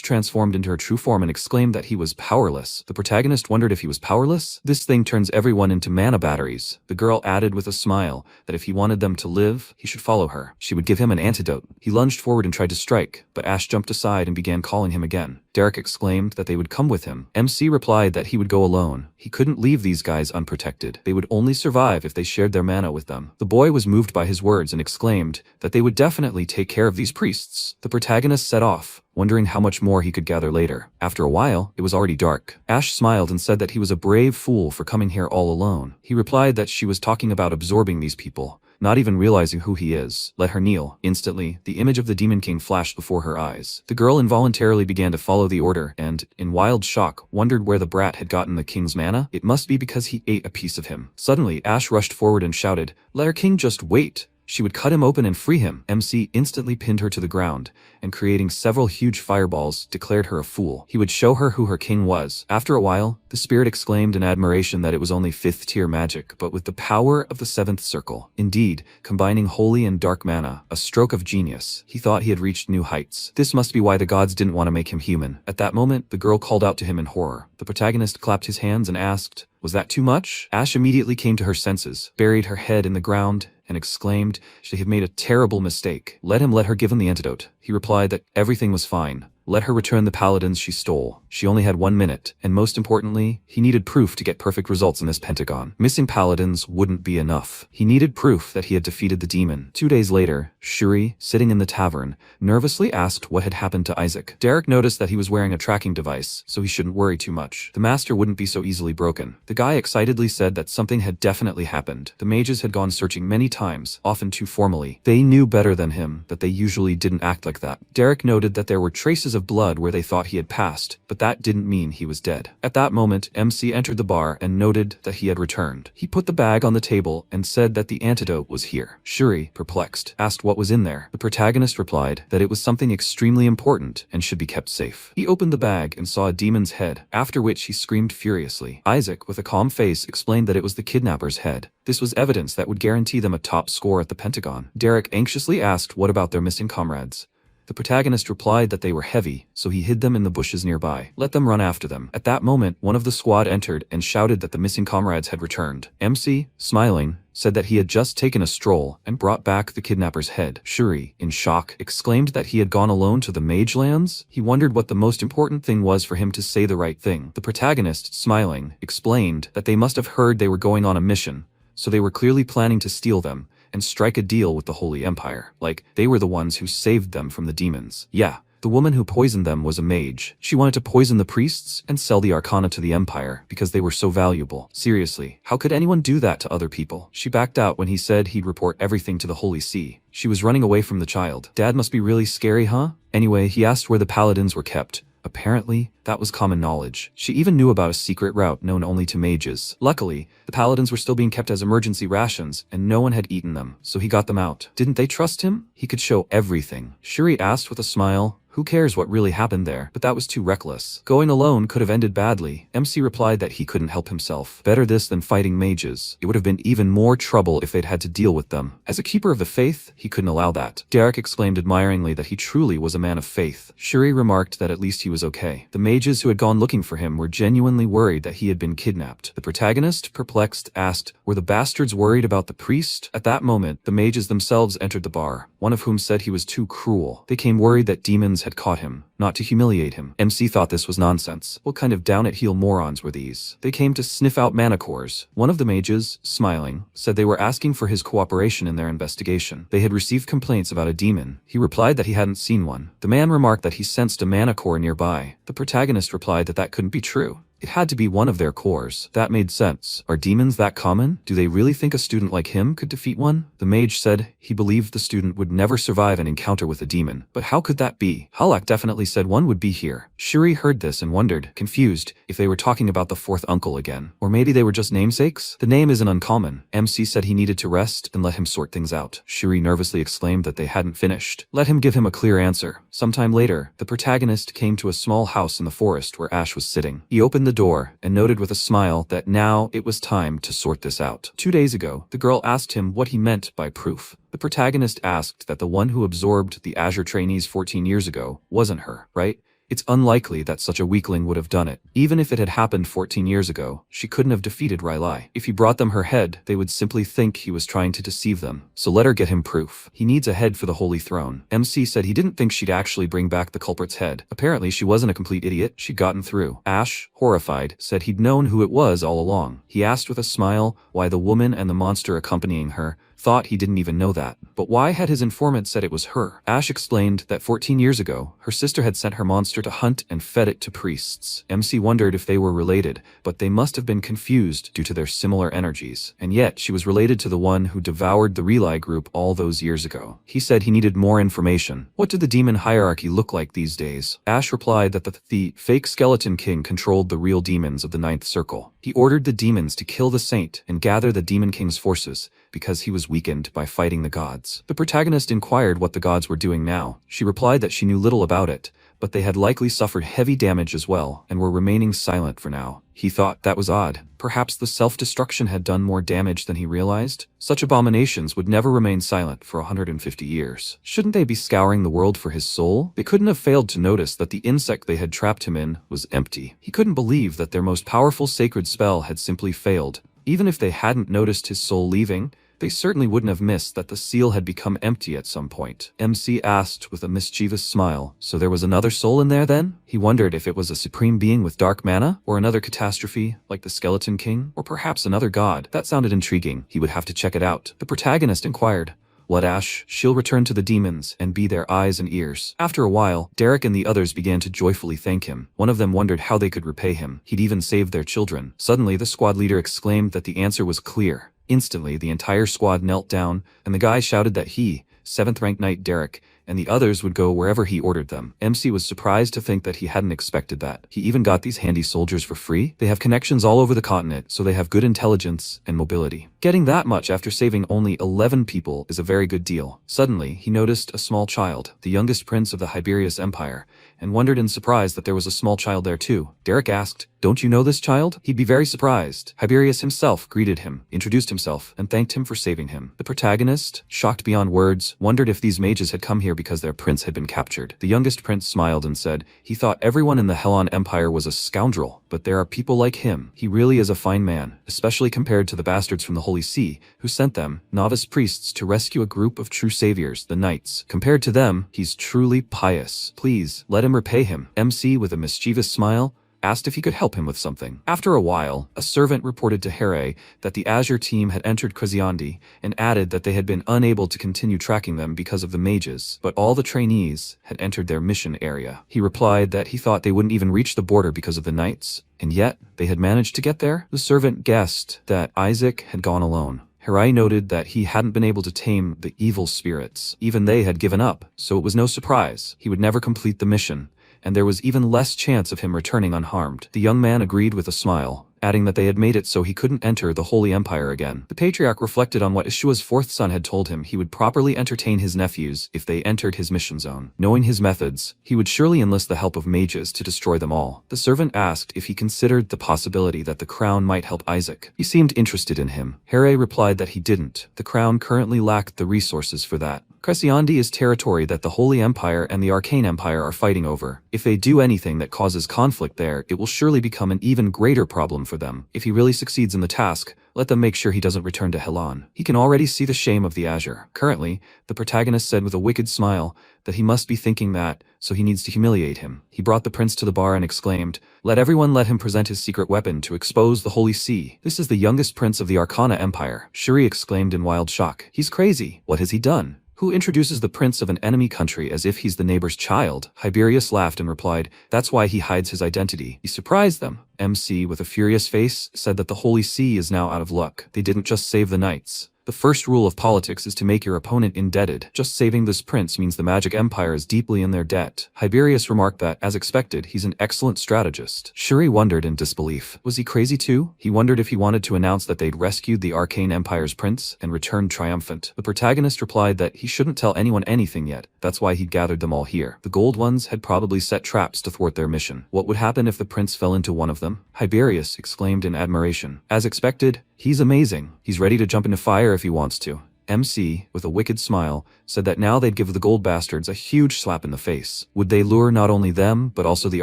transformed into her true form and exclaimed that he was powerless. The protagonist wondered if he was powerless? This thing turns everyone into mana batteries. The girl added with a smile that if he wanted them to live, he should follow her. She would give him an antidote. He lunged forward and tried to strike, but Ash jumped aside and began calling him again. Derek exclaimed that they would come with him. MC replied that he would go alone. He couldn't leave these guys unprotected. They would only survive if they shared their mana with them. The boy was moved by his words and exclaimed that they would definitely take care of these priests. The protagonist set off, wondering how much more he could gather later. After a while, it was already dark. Ash smiled and said that he was a brave fool for coming here all alone. He replied that she was talking about absorbing these people, not even realizing who he is. Let her kneel. Instantly, the image of the Demon King flashed before her eyes. The girl involuntarily began to follow the order and, in wild shock, wondered where the brat had gotten the king's mana. It must be because he ate a piece of him. Suddenly, Ash rushed forward and shouted, let our king just wait. She would cut him open and free him. MC instantly pinned her to the ground, and creating several huge fireballs, declared her a fool. He would show her who her king was. After a while, the spirit exclaimed in admiration that it was only 5th tier magic, but with the power of the 7th circle. Indeed, combining holy and dark mana, a stroke of genius. He thought he had reached new heights. This must be why the gods didn't want to make him human. At that moment, the girl called out to him in horror. The protagonist clapped his hands and asked, was that too much? Ash immediately came to her senses, buried her head in the ground, and exclaimed she had made a terrible mistake. Let her give him the antidote. He replied that everything was fine. Let her return the paladins she stole. She only had 1 minute, and most importantly, he needed proof to get perfect results in this pentagon. Missing paladins wouldn't be enough. He needed proof that he had defeated the demon. 2 days later, Shuri, sitting in the tavern, nervously asked what had happened to Isaac. Derek noticed that he was wearing a tracking device, so he shouldn't worry too much. The master wouldn't be so easily broken. The guy excitedly said that something had definitely happened. The mages had gone searching many times, often too formally. They knew better than him that they usually didn't act like that. Derek noted that there were traces of blood where they thought he had passed, but that didn't mean he was dead. At that moment, MC entered the bar and noted that he had returned. He put the bag on the table and said that the antidote was here. Shuri, perplexed, asked what was in there. The protagonist replied that it was something extremely important and should be kept safe. He opened the bag and saw a demon's head, after which he screamed furiously. Isaac, with a calm face, explained that it was the kidnapper's head. This was evidence that would guarantee them a top score at the Pentagon. Derek anxiously asked what about their missing comrades. The protagonist replied that they were heavy, so he hid them in the bushes nearby. Let them run after them. At that moment, one of the squad entered and shouted that the missing comrades had returned. MC, smiling, said that he had just taken a stroll and brought back the kidnapper's head. Shuri, in shock, exclaimed that he had gone alone to the Mage Lands. He wondered what the most important thing was for him to say the right thing. The protagonist, smiling, explained that they must have heard they were going on a mission, so they were clearly planning to steal them and strike a deal with the Holy Empire. Like, they were the ones who saved them from the demons. Yeah, the woman who poisoned them was a mage. She wanted to poison the priests and sell the arcana to the Empire because they were so valuable. Seriously, how could anyone do that to other people? She backed out when he said he'd report everything to the Holy See. She was running away from the child. Dad must be really scary, huh? Anyway, he asked where the paladins were kept. Apparently, that was common knowledge. She even knew about a secret route known only to mages. Luckily, the paladins were still being kept as emergency rations, and no one had eaten them, so he got them out. Didn't they trust him? He could show everything. Shuri asked with a smile. Who cares what really happened there? But that was too reckless. Going alone could have ended badly. MC replied that he couldn't help himself. Better this than fighting mages. It would have been even more trouble if they'd had to deal with them. As a keeper of the faith, he couldn't allow that. Derek exclaimed admiringly that he truly was a man of faith. Shuri remarked that at least he was okay. The mages who had gone looking for him were genuinely worried that he had been kidnapped. The protagonist, perplexed, asked, were the bastards worried about the priest? At that moment, the mages themselves entered the bar, one of whom said he was too cruel. They came worried that demons had caught him, not to humiliate him. MC thought this was nonsense. What kind of down-at-heel morons were these? They came to sniff out manacores. One of the mages, smiling, said they were asking for his cooperation in their investigation. They had received complaints about a demon. He replied that he hadn't seen one. The man remarked that he sensed a manacore nearby. The protagonist replied that that couldn't be true. It had to be one of their cores. That made sense. Are demons that common? Do they really think a student like him could defeat one? The mage said he believed the student would never survive an encounter with a demon. But how could that be? Halak definitely said one would be here. Shuri heard this and wondered, confused, if they were talking about the fourth uncle again. Or maybe they were just namesakes? The name isn't uncommon. MC said he needed to rest and let him sort things out. Shuri nervously exclaimed that they hadn't finished. Let him give him a clear answer. Sometime later, the protagonist came to a small house in the forest where Ash was sitting. He opened the door and noted with a smile that now it was time to sort this out. 2 days ago, the girl asked him what he meant by proof. The protagonist asked that the one who absorbed the Azure trainees 14 years ago wasn't her, right? It's unlikely that such a weakling would have done it. Even if it had happened 14 years ago, she couldn't have defeated Rylai. If he brought them her head, they would simply think he was trying to deceive them. So let her get him proof. He needs a head for the Holy Throne. MC said he didn't think she'd actually bring back the culprit's head. Apparently she wasn't a complete idiot. She'd gotten through. Ash, horrified, said he'd known who it was all along. He asked with a smile why the woman and the monster accompanying her thought he didn't even know that. But why had his informant said it was her? Ash explained that 14 years ago, her sister had sent her monster to hunt and fed it to priests. MC wondered if they were related, but they must have been confused due to their similar energies. And yet, she was related to the one who devoured the Relay group all those years ago. He said he needed more information. What did the demon hierarchy look like these days? Ash replied that the fake skeleton king controlled the real demons of the Ninth Circle. He ordered the demons to kill the saint and gather the demon king's forces, because he was weakened by fighting the gods. The protagonist inquired what the gods were doing now. She replied that she knew little about it, but they had likely suffered heavy damage as well, and were remaining silent for now. He thought that was odd. Perhaps the self-destruction had done more damage than he realized? Such abominations would never remain silent for 150 years. Shouldn't they be scouring the world for his soul? They couldn't have failed to notice that the insect they had trapped him in was empty. He couldn't believe that their most powerful sacred spell had simply failed. Even if they hadn't noticed his soul leaving, They certainly wouldn't have missed that the seal had become empty at some point. MC asked with a mischievous smile, so there was another soul in there then? He wondered if it was a supreme being with dark mana, or another catastrophe, like the Skeleton King, or perhaps another god. That sounded intriguing. He would have to check it out. The protagonist inquired, "What, Ash? She'll return to the demons and be their eyes and ears." After a while, Derek and the others began to joyfully thank him. One of them wondered how they could repay him. He'd even saved their children. Suddenly, the squad leader exclaimed that the answer was clear. Instantly, the entire squad knelt down, and the guy shouted that he, 7th ranked knight Derek, and the others would go wherever he ordered them. MC was surprised to think that he hadn't expected that. He even got these handy soldiers for free. They have connections all over the continent, so they have good intelligence and mobility. Getting that much after saving only 11 people is a very good deal. Suddenly, he noticed a small child, the youngest prince of the Hyberius Empire, and wondered in surprise that there was a small child there too. Derek asked, "Don't you know this child?" He'd be very surprised. Hyberius himself greeted him, introduced himself, and thanked him for saving him. The protagonist, shocked beyond words, wondered if these mages had come here because their prince had been captured. The youngest prince smiled and said he thought everyone in the Helon Empire was a scoundrel, but there are people like him. He really is a fine man, especially compared to the bastards from the Holy See, who sent them, novice priests, to rescue a group of true saviors, the knights. Compared to them, he's truly pious. Please, let him repay him. MC, with a mischievous smile, asked if he could help him with something. After a while, a servant reported to Here that the Azure team had entered Cresciondi and added that they had been unable to continue tracking them because of the mages, but all the trainees had entered their mission area. He replied that he thought they wouldn't even reach the border because of the knights, and yet they had managed to get there. The servant guessed that Isaac had gone alone. Hirai noted that he hadn't been able to tame the evil spirits. Even they had given up, so it was no surprise he would never complete the mission, and there was even less chance of him returning unharmed. The young man agreed with a smile, adding that they had made it so he couldn't enter the Holy Empire again. The patriarch reflected on what Ishua's fourth son had told him. He would properly entertain his nephews if they entered his mission zone. Knowing his methods, he would surely enlist the help of mages to destroy them all. The servant asked if he considered the possibility that the crown might help Isaac. He seemed interested in him. Here replied that he didn't. The crown currently lacked the resources for that. Cresciondi is territory that the Holy Empire and the Arcane Empire are fighting over. If they do anything that causes conflict there, it will surely become an even greater problem for them. If he really succeeds in the task, let them make sure he doesn't return to Helon. He can already see the shame of the Azure. Currently, the protagonist said with a wicked smile that he must be thinking that, so he needs to humiliate him. He brought the prince to the bar and exclaimed, let him present his secret weapon to expose the Holy See. This is the youngest prince of the Arcana Empire. Shuri exclaimed in wild shock. He's crazy. What has he done? Who introduces the prince of an enemy country as if he's the neighbor's child? Hyberius laughed and replied, that's why he hides his identity. He surprised them. MC, with a furious face, said that the Holy See is now out of luck. They didn't just save the knights. The first rule of politics is to make your opponent indebted. Just saving this prince means the Magic Empire is deeply in their debt. Hyberius remarked that, as expected, he's an excellent strategist. Shuri wondered in disbelief. Was he crazy too? He wondered if he wanted to announce that they'd rescued the Arcane Empire's prince and returned triumphant. The protagonist replied that he shouldn't tell anyone anything yet. That's why he'd gathered them all here. The Gold Ones had probably set traps to thwart their mission. What would happen if the prince fell into one of them? Hyberius exclaimed in admiration. As expected, he's amazing. He's ready to jump into fire if he wants to. MC, with a wicked smile, said that now they'd give the gold bastards a huge slap in the face. Would they lure not only them, but also the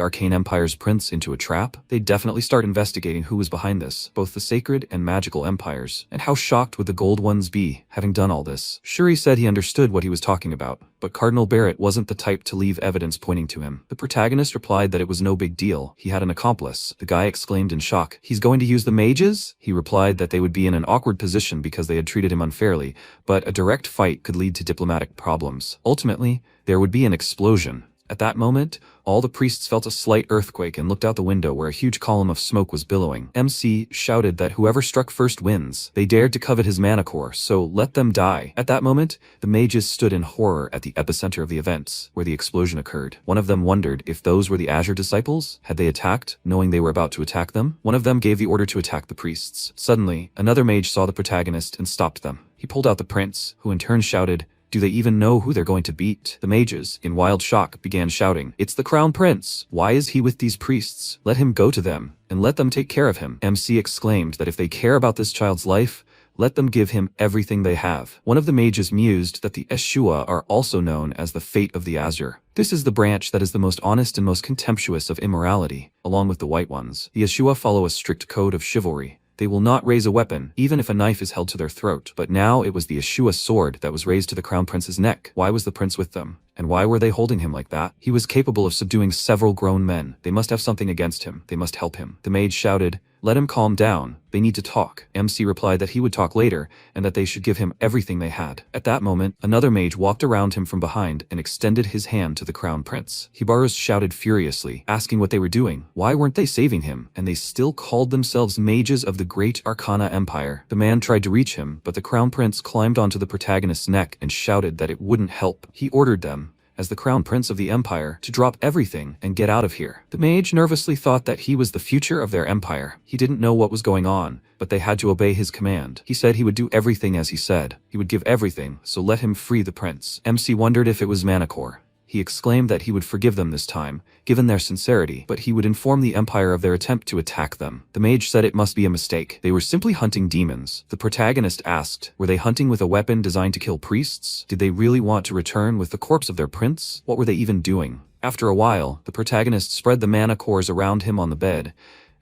Arcane Empire's prince into a trap? They'd definitely start investigating who was behind this, both the sacred and magical empires. And how shocked would the Gold Ones be, having done all this? Shuri said he understood what he was talking about, but Cardinal Barrett wasn't the type to leave evidence pointing to him. The protagonist replied that it was no big deal. He had an accomplice. The guy exclaimed in shock. He's going to use the mages? He replied that they would be in an awkward position because they had treated him unfairly, but a direct fight could lead to diplomatic problems. Ultimately, there would be an explosion. At that moment, all the priests felt a slight earthquake and looked out the window where a huge column of smoke was billowing. MC shouted that whoever struck first wins. They dared to covet his mana core, so let them die. At that moment, the mages stood in horror at the epicenter of the events, where the explosion occurred. One of them wondered if those were the Azure disciples. Had they attacked, knowing they were about to attack them? One of them gave the order to attack the priests. Suddenly, another mage saw the protagonist and stopped them. He pulled out the prince, who in turn shouted, do they even know who they're going to beat? The mages, in wild shock, began shouting, it's the Crown Prince! Why is he with these priests? Let him go to them, and let them take care of him. MC exclaimed that if they care about this child's life, let them give him everything they have. One of the mages mused that the Eshua are also known as the Fate of the Azure. This is the branch that is the most honest and most contemptuous of immorality, along with the White Ones. The Eshua follow a strict code of chivalry. They will not raise a weapon, even if a knife is held to their throat. But now it was the Ashua sword that was raised to the crown prince's neck. Why was the prince with them? And why were they holding him like that? He was capable of subduing several grown men. They must have something against him. They must help him. The mage shouted, "Let him calm down. They need to talk." MC replied that he would talk later, and that they should give him everything they had. At that moment, another mage walked around him from behind and extended his hand to the crown prince. Hibarus shouted furiously, asking what they were doing. Why weren't they saving him? And they still called themselves mages of the Great Arcana Empire. The man tried to reach him, but the crown prince climbed onto the protagonist's neck and shouted that it wouldn't help. He ordered them, as the crown prince of the empire, to drop everything and get out of here. The mage nervously thought that he was the future of their empire. He didn't know what was going on, but they had to obey his command. He said he would do everything as he said. He would give everything, so let him free the prince. MC wondered if it was Manacor. He exclaimed that he would forgive them this time, given their sincerity, but he would inform the Empire of their attempt to attack them. The mage said it must be a mistake. They were simply hunting demons. The protagonist asked, were they hunting with a weapon designed to kill priests? Did they really want to return with the corpse of their prince? What were they even doing? After a while, the protagonist spread the mana cores around him on the bed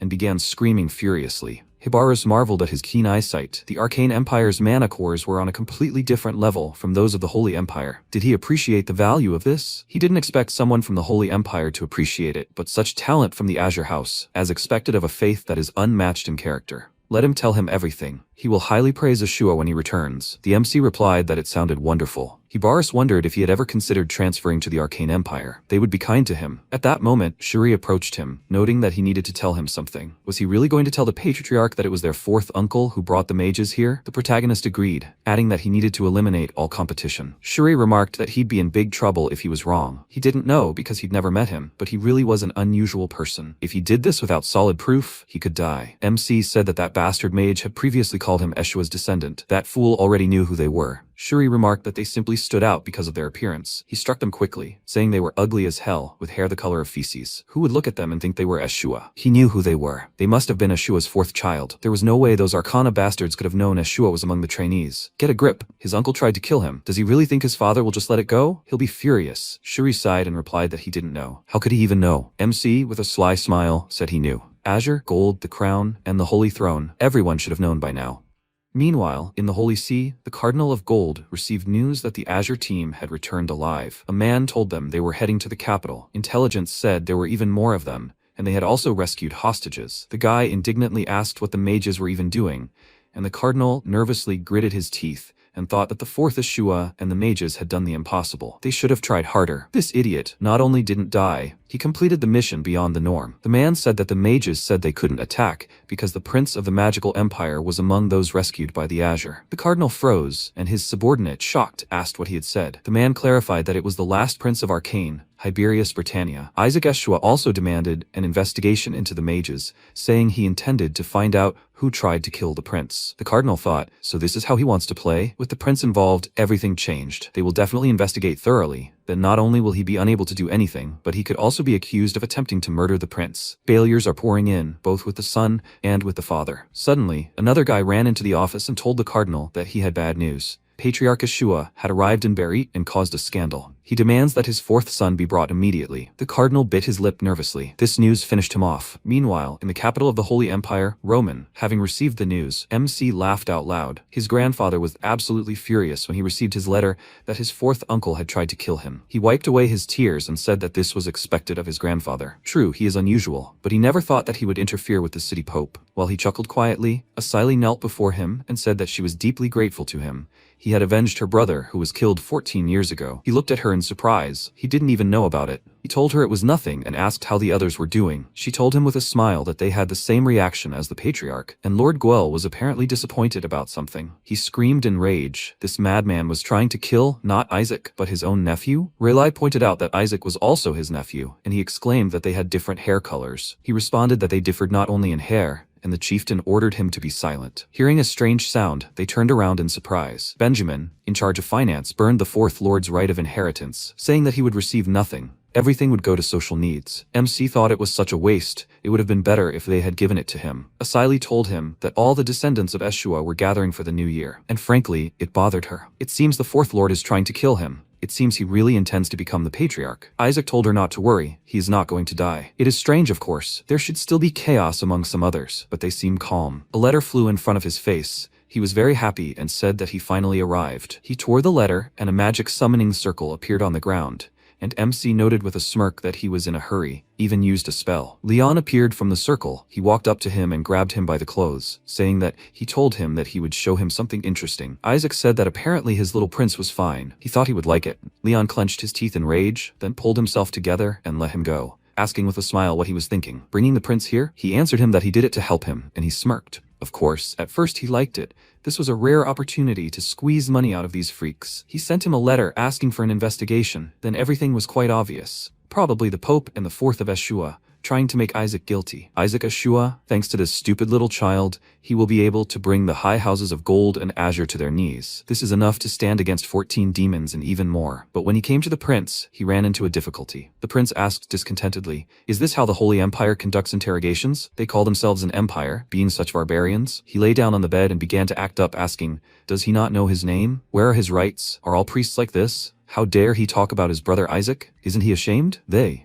and began screaming furiously. Hibarus marveled at his keen eyesight. The Arcane Empire's mana cores were on a completely different level from those of the Holy Empire. Did he appreciate the value of this? He didn't expect someone from the Holy Empire to appreciate it, but such talent from the Azure House, as expected of a faith that is unmatched in character. Let him tell him everything. He will highly praise Ashua when he returns. The MC replied that it sounded wonderful. Hibarus wondered if he had ever considered transferring to the Arcane Empire. They would be kind to him. At that moment, Shuri approached him, noting that he needed to tell him something. Was he really going to tell the Patriarch that it was their fourth uncle who brought the mages here? The protagonist agreed, adding that he needed to eliminate all competition. Shuri remarked that he'd be in big trouble if he was wrong. He didn't know because he'd never met him, but he really was an unusual person. If he did this without solid proof, he could die. MC said that bastard mage had previously called him Eshua's descendant. That fool already knew who they were. Shuri remarked that they simply stood out because of their appearance. He struck them quickly, saying they were ugly as hell, with hair the color of feces. Who would look at them and think they were Ashua? He knew who they were. They must have been Ashua's fourth child. There was no way those Arcana bastards could have known Ashua was among the trainees. Get a grip. His uncle tried to kill him. Does he really think his father will just let it go? He'll be furious. Shuri sighed and replied that he didn't know. How could he even know? MC, with a sly smile, said he knew. Azure, gold, the crown, and the holy throne. Everyone should have known by now. Meanwhile, in the Holy See, the Cardinal of Gold received news that the Azure team had returned alive. A man told them they were heading to the capital. Intelligence said there were even more of them, and they had also rescued hostages. The guy indignantly asked what the mages were even doing, and the Cardinal nervously gritted his teeth and thought that the fourth Ashua and the mages had done the impossible. They should have tried harder. This idiot not only didn't die, he completed the mission beyond the norm. The man said that the mages said they couldn't attack because the Prince of the Magical Empire was among those rescued by the Azure. The Cardinal froze, and his subordinate, shocked, asked what he had said. The man clarified that it was the last Prince of Arcane, Hiberius Britannia. Isaac Ashua also demanded an investigation into the mages, saying he intended to find out who tried to kill the prince. The Cardinal thought, so this is how he wants to play? With the prince involved, everything changed. They will definitely investigate thoroughly. Then not only will he be unable to do anything, but he could also be accused of attempting to murder the prince. Failures are pouring in, both with the son and with the father. Suddenly, another guy ran into the office and told the Cardinal that he had bad news. Patriarch Ashua had arrived in Berit and caused a scandal. He demands that his fourth son be brought immediately. The Cardinal bit his lip nervously. This news finished him off. Meanwhile, in the capital of the Holy Empire, Roman, having received the news, MC laughed out loud. His grandfather was absolutely furious when he received his letter that his fourth uncle had tried to kill him. He wiped away his tears and said that this was expected of his grandfather. True, he is unusual, but he never thought that he would interfere with the city pope. While he chuckled quietly, Asili knelt before him and said that she was deeply grateful to him. He had avenged her brother, who was killed 14 years ago. He looked at her in surprise. He didn't even know about it. He told her it was nothing and asked how the others were doing. She told him with a smile that they had the same reaction as the Patriarch, and Lord Guel was apparently disappointed about something. He screamed in rage. This madman was trying to kill not Isaac, but his own nephew? Rayleigh pointed out that Isaac was also his nephew, and he exclaimed that they had different hair colors. He responded that they differed not only in hair, and the chieftain ordered him to be silent. Hearing a strange sound, they turned around in surprise. Benjamin, in charge of finance, burned the fourth lord's right of inheritance, saying that he would receive nothing. Everything would go to social needs. MC thought it was such a waste. It would have been better if they had given it to him. Asili told him that all the descendants of Ashua were gathering for the new year, and frankly, it bothered her. It seems the fourth lord is trying to kill him. It seems he really intends to become the patriarch. Isaac told her not to worry, he is not going to die. It is strange, of course. There should still be chaos among some others, but they seem calm. A letter flew in front of his face. He was very happy and said that he finally arrived. He tore the letter, and a magic summoning circle appeared on the ground. And MC noted with a smirk that he was in a hurry, even used a spell. Leon appeared from the circle. He walked up to him and grabbed him by the clothes, saying that he told him that he would show him something interesting. Isaac said that apparently his little prince was fine. He thought he would like it. Leon clenched his teeth in rage, then pulled himself together and let him go, asking with a smile what he was thinking. Bringing the prince here? He answered him that he did it to help him, and he smirked. Of course, at first he liked it. This was a rare opportunity to squeeze money out of these freaks. He sent him a letter asking for an investigation. Then everything was quite obvious. Probably the Pope and the 4th of Yeshua, trying to make Isaac guilty. Isaac Yeshua, thanks to this stupid little child, he will be able to bring the high houses of gold and azure to their knees. This is enough to stand against 14 demons and even more. But when he came to the prince, he ran into a difficulty. The prince asked discontentedly, "Is this how the Holy Empire conducts interrogations? They call themselves an empire, being such barbarians?" He lay down on the bed and began to act up, asking, "Does he not know his name? Where are his rights? Are all priests like this? How dare he talk about his brother Isaac? Isn't he ashamed?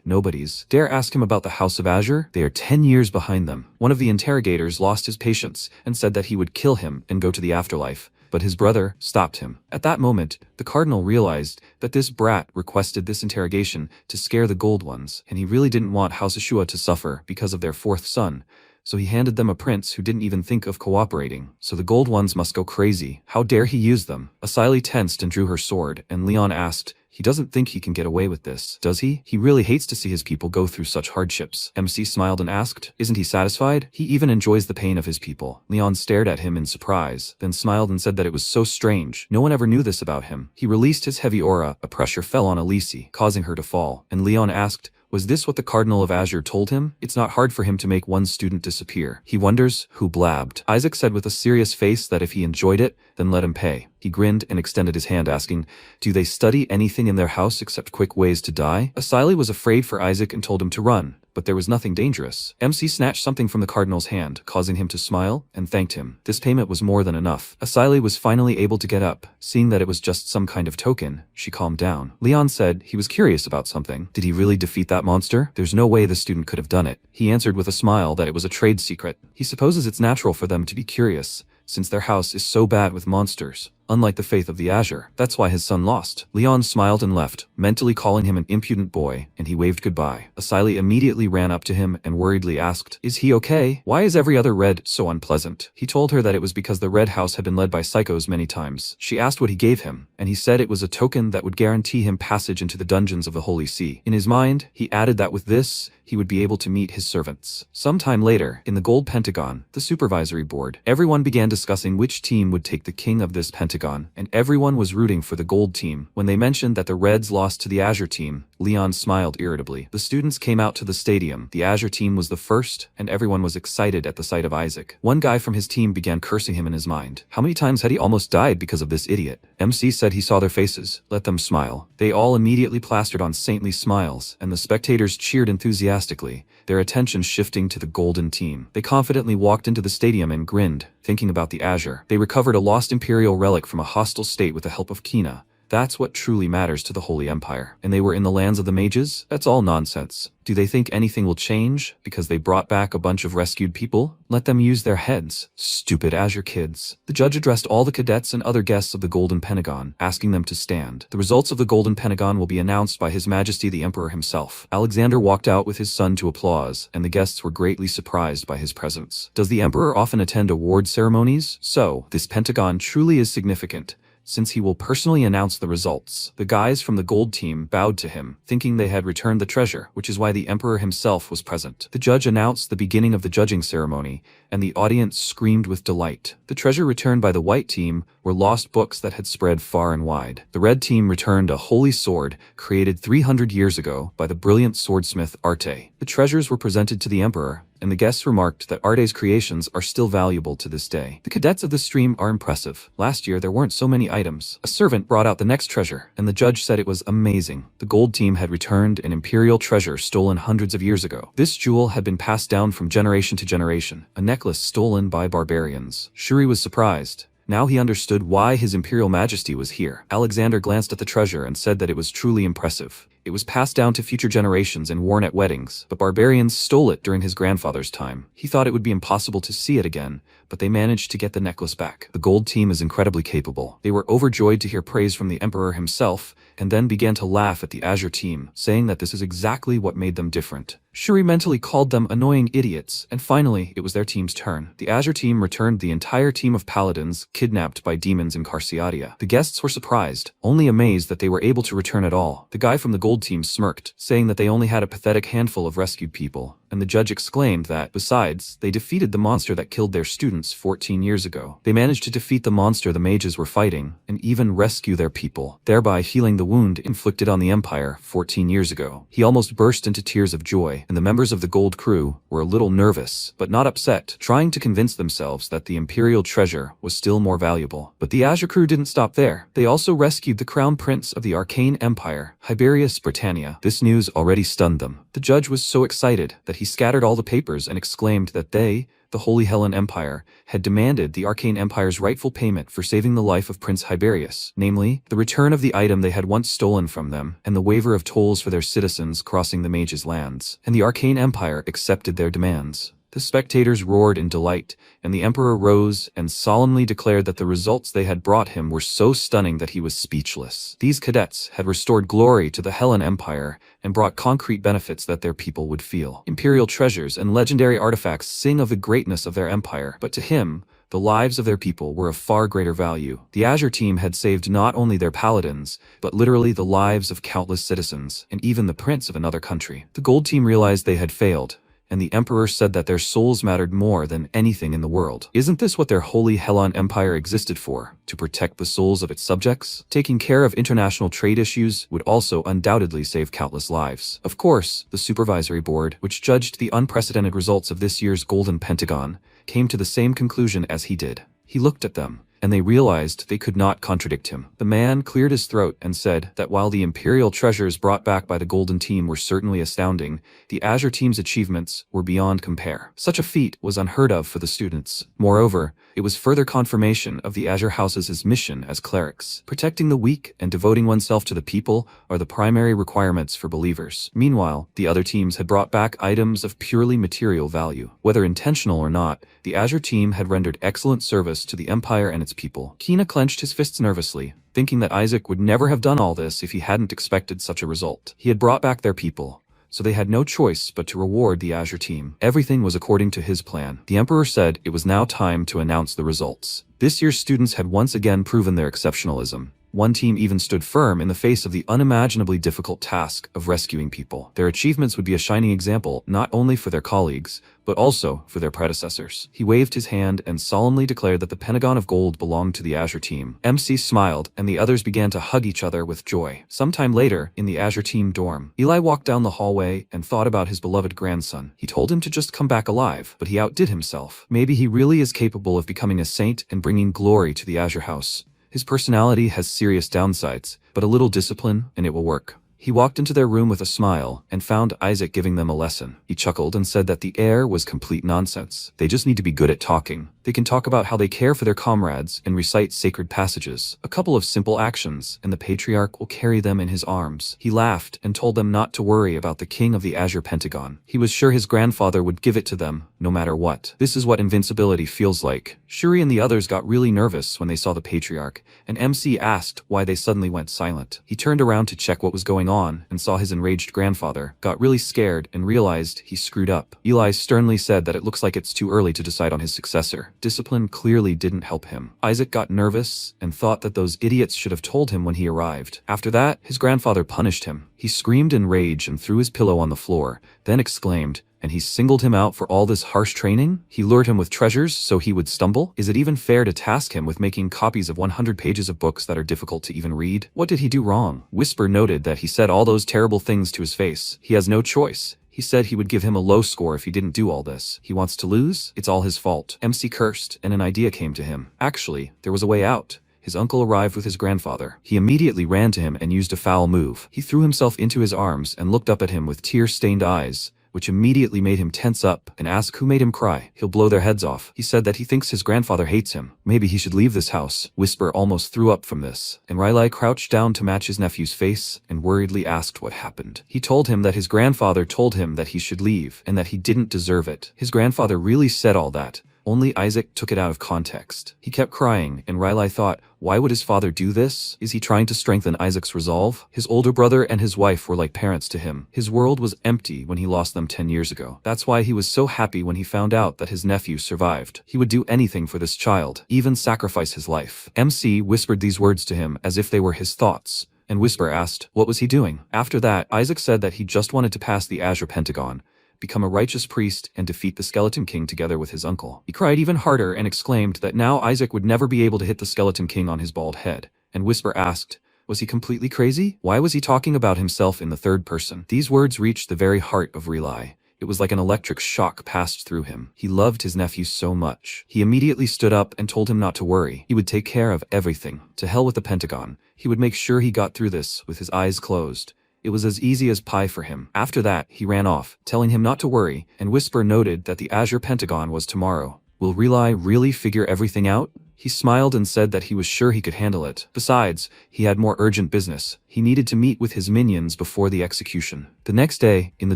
Nobodies, dare ask him about the House of Azure? They are 10 years behind them." One of the interrogators lost his patience and said that he would kill him and go to the afterlife, but his brother stopped him. At that moment, the cardinal realized that this brat requested this interrogation to scare the gold ones, and he really didn't want House Yeshua to suffer because of their 4th son. So he handed them a prince who didn't even think of cooperating. So the gold ones must go crazy. How dare he use them? Asili tensed and drew her sword, and Leon asked, "He doesn't think he can get away with this, does he? He really hates to see his people go through such hardships." MC smiled and asked, "Isn't he satisfied? He even enjoys the pain of his people." Leon stared at him in surprise, then smiled and said that it was so strange. No one ever knew this about him. He released his heavy aura. A pressure fell on Elise, causing her to fall, and Leon asked, "Was this what the Cardinal of Azure told him? It's not hard for him to make one student disappear. He wonders who blabbed." Isaac said with a serious face that if he enjoyed it, then let him pay. He grinned and extended his hand, asking, "Do they study anything in their house except quick ways to die?" Asili was afraid for Isaac and told him to run, but there was nothing dangerous. MC snatched something from the cardinal's hand, causing him to smile, and thanked him. This payment was more than enough. Asili was finally able to get up. Seeing that it was just some kind of token, she calmed down. Leon said he was curious about something. Did he really defeat that monster? There's no way the student could have done it. He answered with a smile that it was a trade secret. He supposes it's natural for them to be curious, since their house is so bad with monsters. Unlike the faith of the Azure, that's why his son lost. Leon smiled and left, mentally calling him an impudent boy, and he waved goodbye. Asili immediately ran up to him and worriedly asked, "Is he okay? Why is every other red so unpleasant?" He told her that it was because the red house had been led by psychos many times. She asked what he gave him, and he said it was a token that would guarantee him passage into the dungeons of the Holy See. In his mind, he added that with this, he would be able to meet his servants. Sometime later, in the Gold Pentagon, the supervisory board, everyone began discussing which team would take the king of this pentagon, and everyone was rooting for the gold team. When they mentioned that the Reds lost to the Azure team, Leon smiled irritably. The students came out to the stadium. The Azure team was the first, and everyone was excited at the sight of Isaac. One guy from his team began cursing him in his mind. How many times had he almost died because of this idiot? MC said he saw their faces. Let them smile. They all immediately plastered on saintly smiles, and the spectators cheered enthusiastically, their attention shifting to the golden team. They confidently walked into the stadium and grinned, thinking about the Azure. They recovered a lost imperial relic from a hostile state with the help of Kina. That's what truly matters to the Holy Empire. And they were in the lands of the mages? That's all nonsense. Do they think anything will change because they brought back a bunch of rescued people? Let them use their heads. Stupid Azure kids. The judge addressed all the cadets and other guests of the Golden Pentagon, asking them to stand. The results of the Golden Pentagon will be announced by His Majesty the Emperor himself. Alexander walked out with his son to applause, and the guests were greatly surprised by his presence. Does the Emperor often attend award ceremonies? So, this Pentagon truly is significant, since he will personally announce the results. The guys from the gold team bowed to him, thinking they had returned the treasure, which is why the emperor himself was present. The judge announced the beginning of the judging ceremony, and the audience screamed with delight. The treasure returned by the white team were lost books that had spread far and wide. The red team returned a holy sword created 300 years ago by the brilliant swordsmith Arte. The treasures were presented to the emperor, and the guests remarked that Arte's creations are still valuable to this day. The cadets of the stream are impressive. Last year there weren't so many items. A servant brought out the next treasure, and the judge said it was amazing. The gold team had returned an imperial treasure stolen hundreds of years ago. This jewel had been passed down from generation to generation, a necklace stolen by barbarians. Shuri was surprised, Now he understood why His Imperial Majesty was here. Alexander glanced at the treasure and said that it was truly impressive. It was passed down to future generations and worn at weddings, but barbarians stole it during his grandfather's time. He thought it would be impossible to see it again, but they managed to get the necklace back. The gold team is incredibly capable. They were overjoyed to hear praise from the Emperor himself, and then began to laugh at the Azure team, saying that this is exactly what made them different. Shuri mentally called them annoying idiots, and finally, it was their team's turn. The Azure team returned the entire team of paladins kidnapped by demons in Carciadia. The guests were surprised, only amazed that they were able to return at all. The guy from the gold team smirked, saying that they only had a pathetic handful of rescued people, and the judge exclaimed that, besides, they defeated the monster that killed their students 14 years ago. They managed to defeat the monster the mages were fighting, and even rescue their people, thereby healing the wound inflicted on the Empire 14 years ago. He almost burst into tears of joy, and the members of the gold crew were a little nervous, but not upset, trying to convince themselves that the Imperial treasure was still more valuable. But the Azure crew didn't stop there. They also rescued the Crown Prince of the Arcane Empire, Hiberius Britannia. This news already stunned them. The judge was so excited that he scattered all the papers and exclaimed that they, the Holy Hellen Empire, had demanded the Arcane Empire's rightful payment for saving the life of Prince Hiberius, namely, the return of the item they had once stolen from them, and the waiver of tolls for their citizens crossing the mages' lands. And the Arcane Empire accepted their demands. The spectators roared in delight, and the Emperor rose and solemnly declared that the results they had brought him were so stunning that he was speechless. These cadets had restored glory to the Hellen Empire and brought concrete benefits that their people would feel. Imperial treasures and legendary artifacts sing of the greatness of their empire, but to him, the lives of their people were of far greater value. The Azure team had saved not only their paladins, but literally the lives of countless citizens, and even the prince of another country. The gold team realized they had failed, and the Emperor said that their souls mattered more than anything in the world. Isn't this what their Holy Hellen Empire existed for? To protect the souls of its subjects? Taking care of international trade issues would also undoubtedly save countless lives. Of course, the Supervisory Board, which judged the unprecedented results of this year's Golden Pentagon, came to the same conclusion as he did. He looked at them, and they realized they could not contradict him. The man cleared his throat and said that while the Imperial treasures brought back by the Golden Team were certainly astounding, the Azure Team's achievements were beyond compare. Such a feat was unheard of for the students. Moreover, it was further confirmation of the Azure House's mission as clerics. Protecting the weak and devoting oneself to the people are the primary requirements for believers. Meanwhile, the other teams had brought back items of purely material value. Whether intentional or not, the Azure Team had rendered excellent service to the Empire and its people. Kina clenched his fists nervously, thinking that Isaac would never have done all this if he hadn't expected such a result. He had brought back their people, so they had no choice but to reward the Azure team. Everything was according to his plan. The Emperor said it was now time to announce the results. This year's students had once again proven their exceptionalism. One team even stood firm in the face of the unimaginably difficult task of rescuing people. Their achievements would be a shining example not only for their colleagues, but also for their predecessors. He waved his hand and solemnly declared that the Pentagon of Gold belonged to the Azure team. MC smiled, and the others began to hug each other with joy. Sometime later, in the Azure team dorm, Eli walked down the hallway and thought about his beloved grandson. He told him to just come back alive, but he outdid himself. Maybe he really is capable of becoming a saint and bringing glory to the Azure House. His personality has serious downsides, but a little discipline and it will work. He walked into their room with a smile and found Isaac giving them a lesson. He chuckled and said that the air was complete nonsense. They just need to be good at talking. They can talk about how they care for their comrades and recite sacred passages. A couple of simple actions, and the Patriarch will carry them in his arms. He laughed and told them not to worry about the king of the Azure Pentagon. He was sure his grandfather would give it to them, no matter what. This is what invincibility feels like. Shuri and the others got really nervous when they saw the Patriarch, and MC asked why they suddenly went silent. He turned around to check what was going on and saw his enraged grandfather, got really scared and realized he screwed up. Eli sternly said that it looks like it's too early to decide on his successor. Discipline clearly didn't help him. Isaac got nervous and thought that those idiots should have told him when he arrived. After that, his grandfather punished him. He screamed in rage and threw his pillow on the floor, then exclaimed, "And he singled him out for all this harsh training? He lured him with treasures so he would stumble? Is it even fair to task him with making copies of 100 pages of books that are difficult to even read? What did he do wrong?" Whisper noted that he said all those terrible things to his face. He has no choice. He said he would give him a low score if he didn't do all this. He wants to lose? It's all his fault. MC cursed, and an idea came to him. Actually, there was a way out. His uncle arrived with his grandfather. He immediately ran to him and used a foul move. He threw himself into his arms and looked up at him with tear-stained eyes, which immediately made him tense up and ask who made him cry. He'll blow their heads off. He said that he thinks his grandfather hates him. Maybe he should leave this house. Whisper almost threw up from this, and Riley crouched down to match his nephew's face and worriedly asked what happened. He told him that his grandfather told him that he should leave and that he didn't deserve it. His grandfather really said all that. Only Isaac took it out of context. He kept crying, and Riley thought, why would his father do this? Is he trying to strengthen Isaac's resolve? His older brother and his wife were like parents to him. His world was empty when he lost them 10 years ago. That's why he was so happy when he found out that his nephew survived. He would do anything for this child, even sacrifice his life. MC whispered these words to him as if they were his thoughts, and Whisper asked, what was he doing? After that, Isaac said that he just wanted to pass the Azure Pentagon, become a righteous priest, and defeat the Skeleton King together with his uncle. He cried even harder and exclaimed that now Isaac would never be able to hit the Skeleton King on his bald head. And Whisper asked, was he completely crazy? Why was he talking about himself in the third person? These words reached the very heart of Riley. It was like an electric shock passed through him. He loved his nephew so much. He immediately stood up and told him not to worry. He would take care of everything. To hell with the Pentagon. He would make sure he got through this with his eyes closed. It was as easy as pie for him. After that, he ran off, telling him not to worry, and Whisper noted that the Azure Pentagon was tomorrow. Will Riley really figure everything out? He smiled and said that he was sure he could handle it. Besides, he had more urgent business. He needed to meet with his minions before the execution. The next day, in the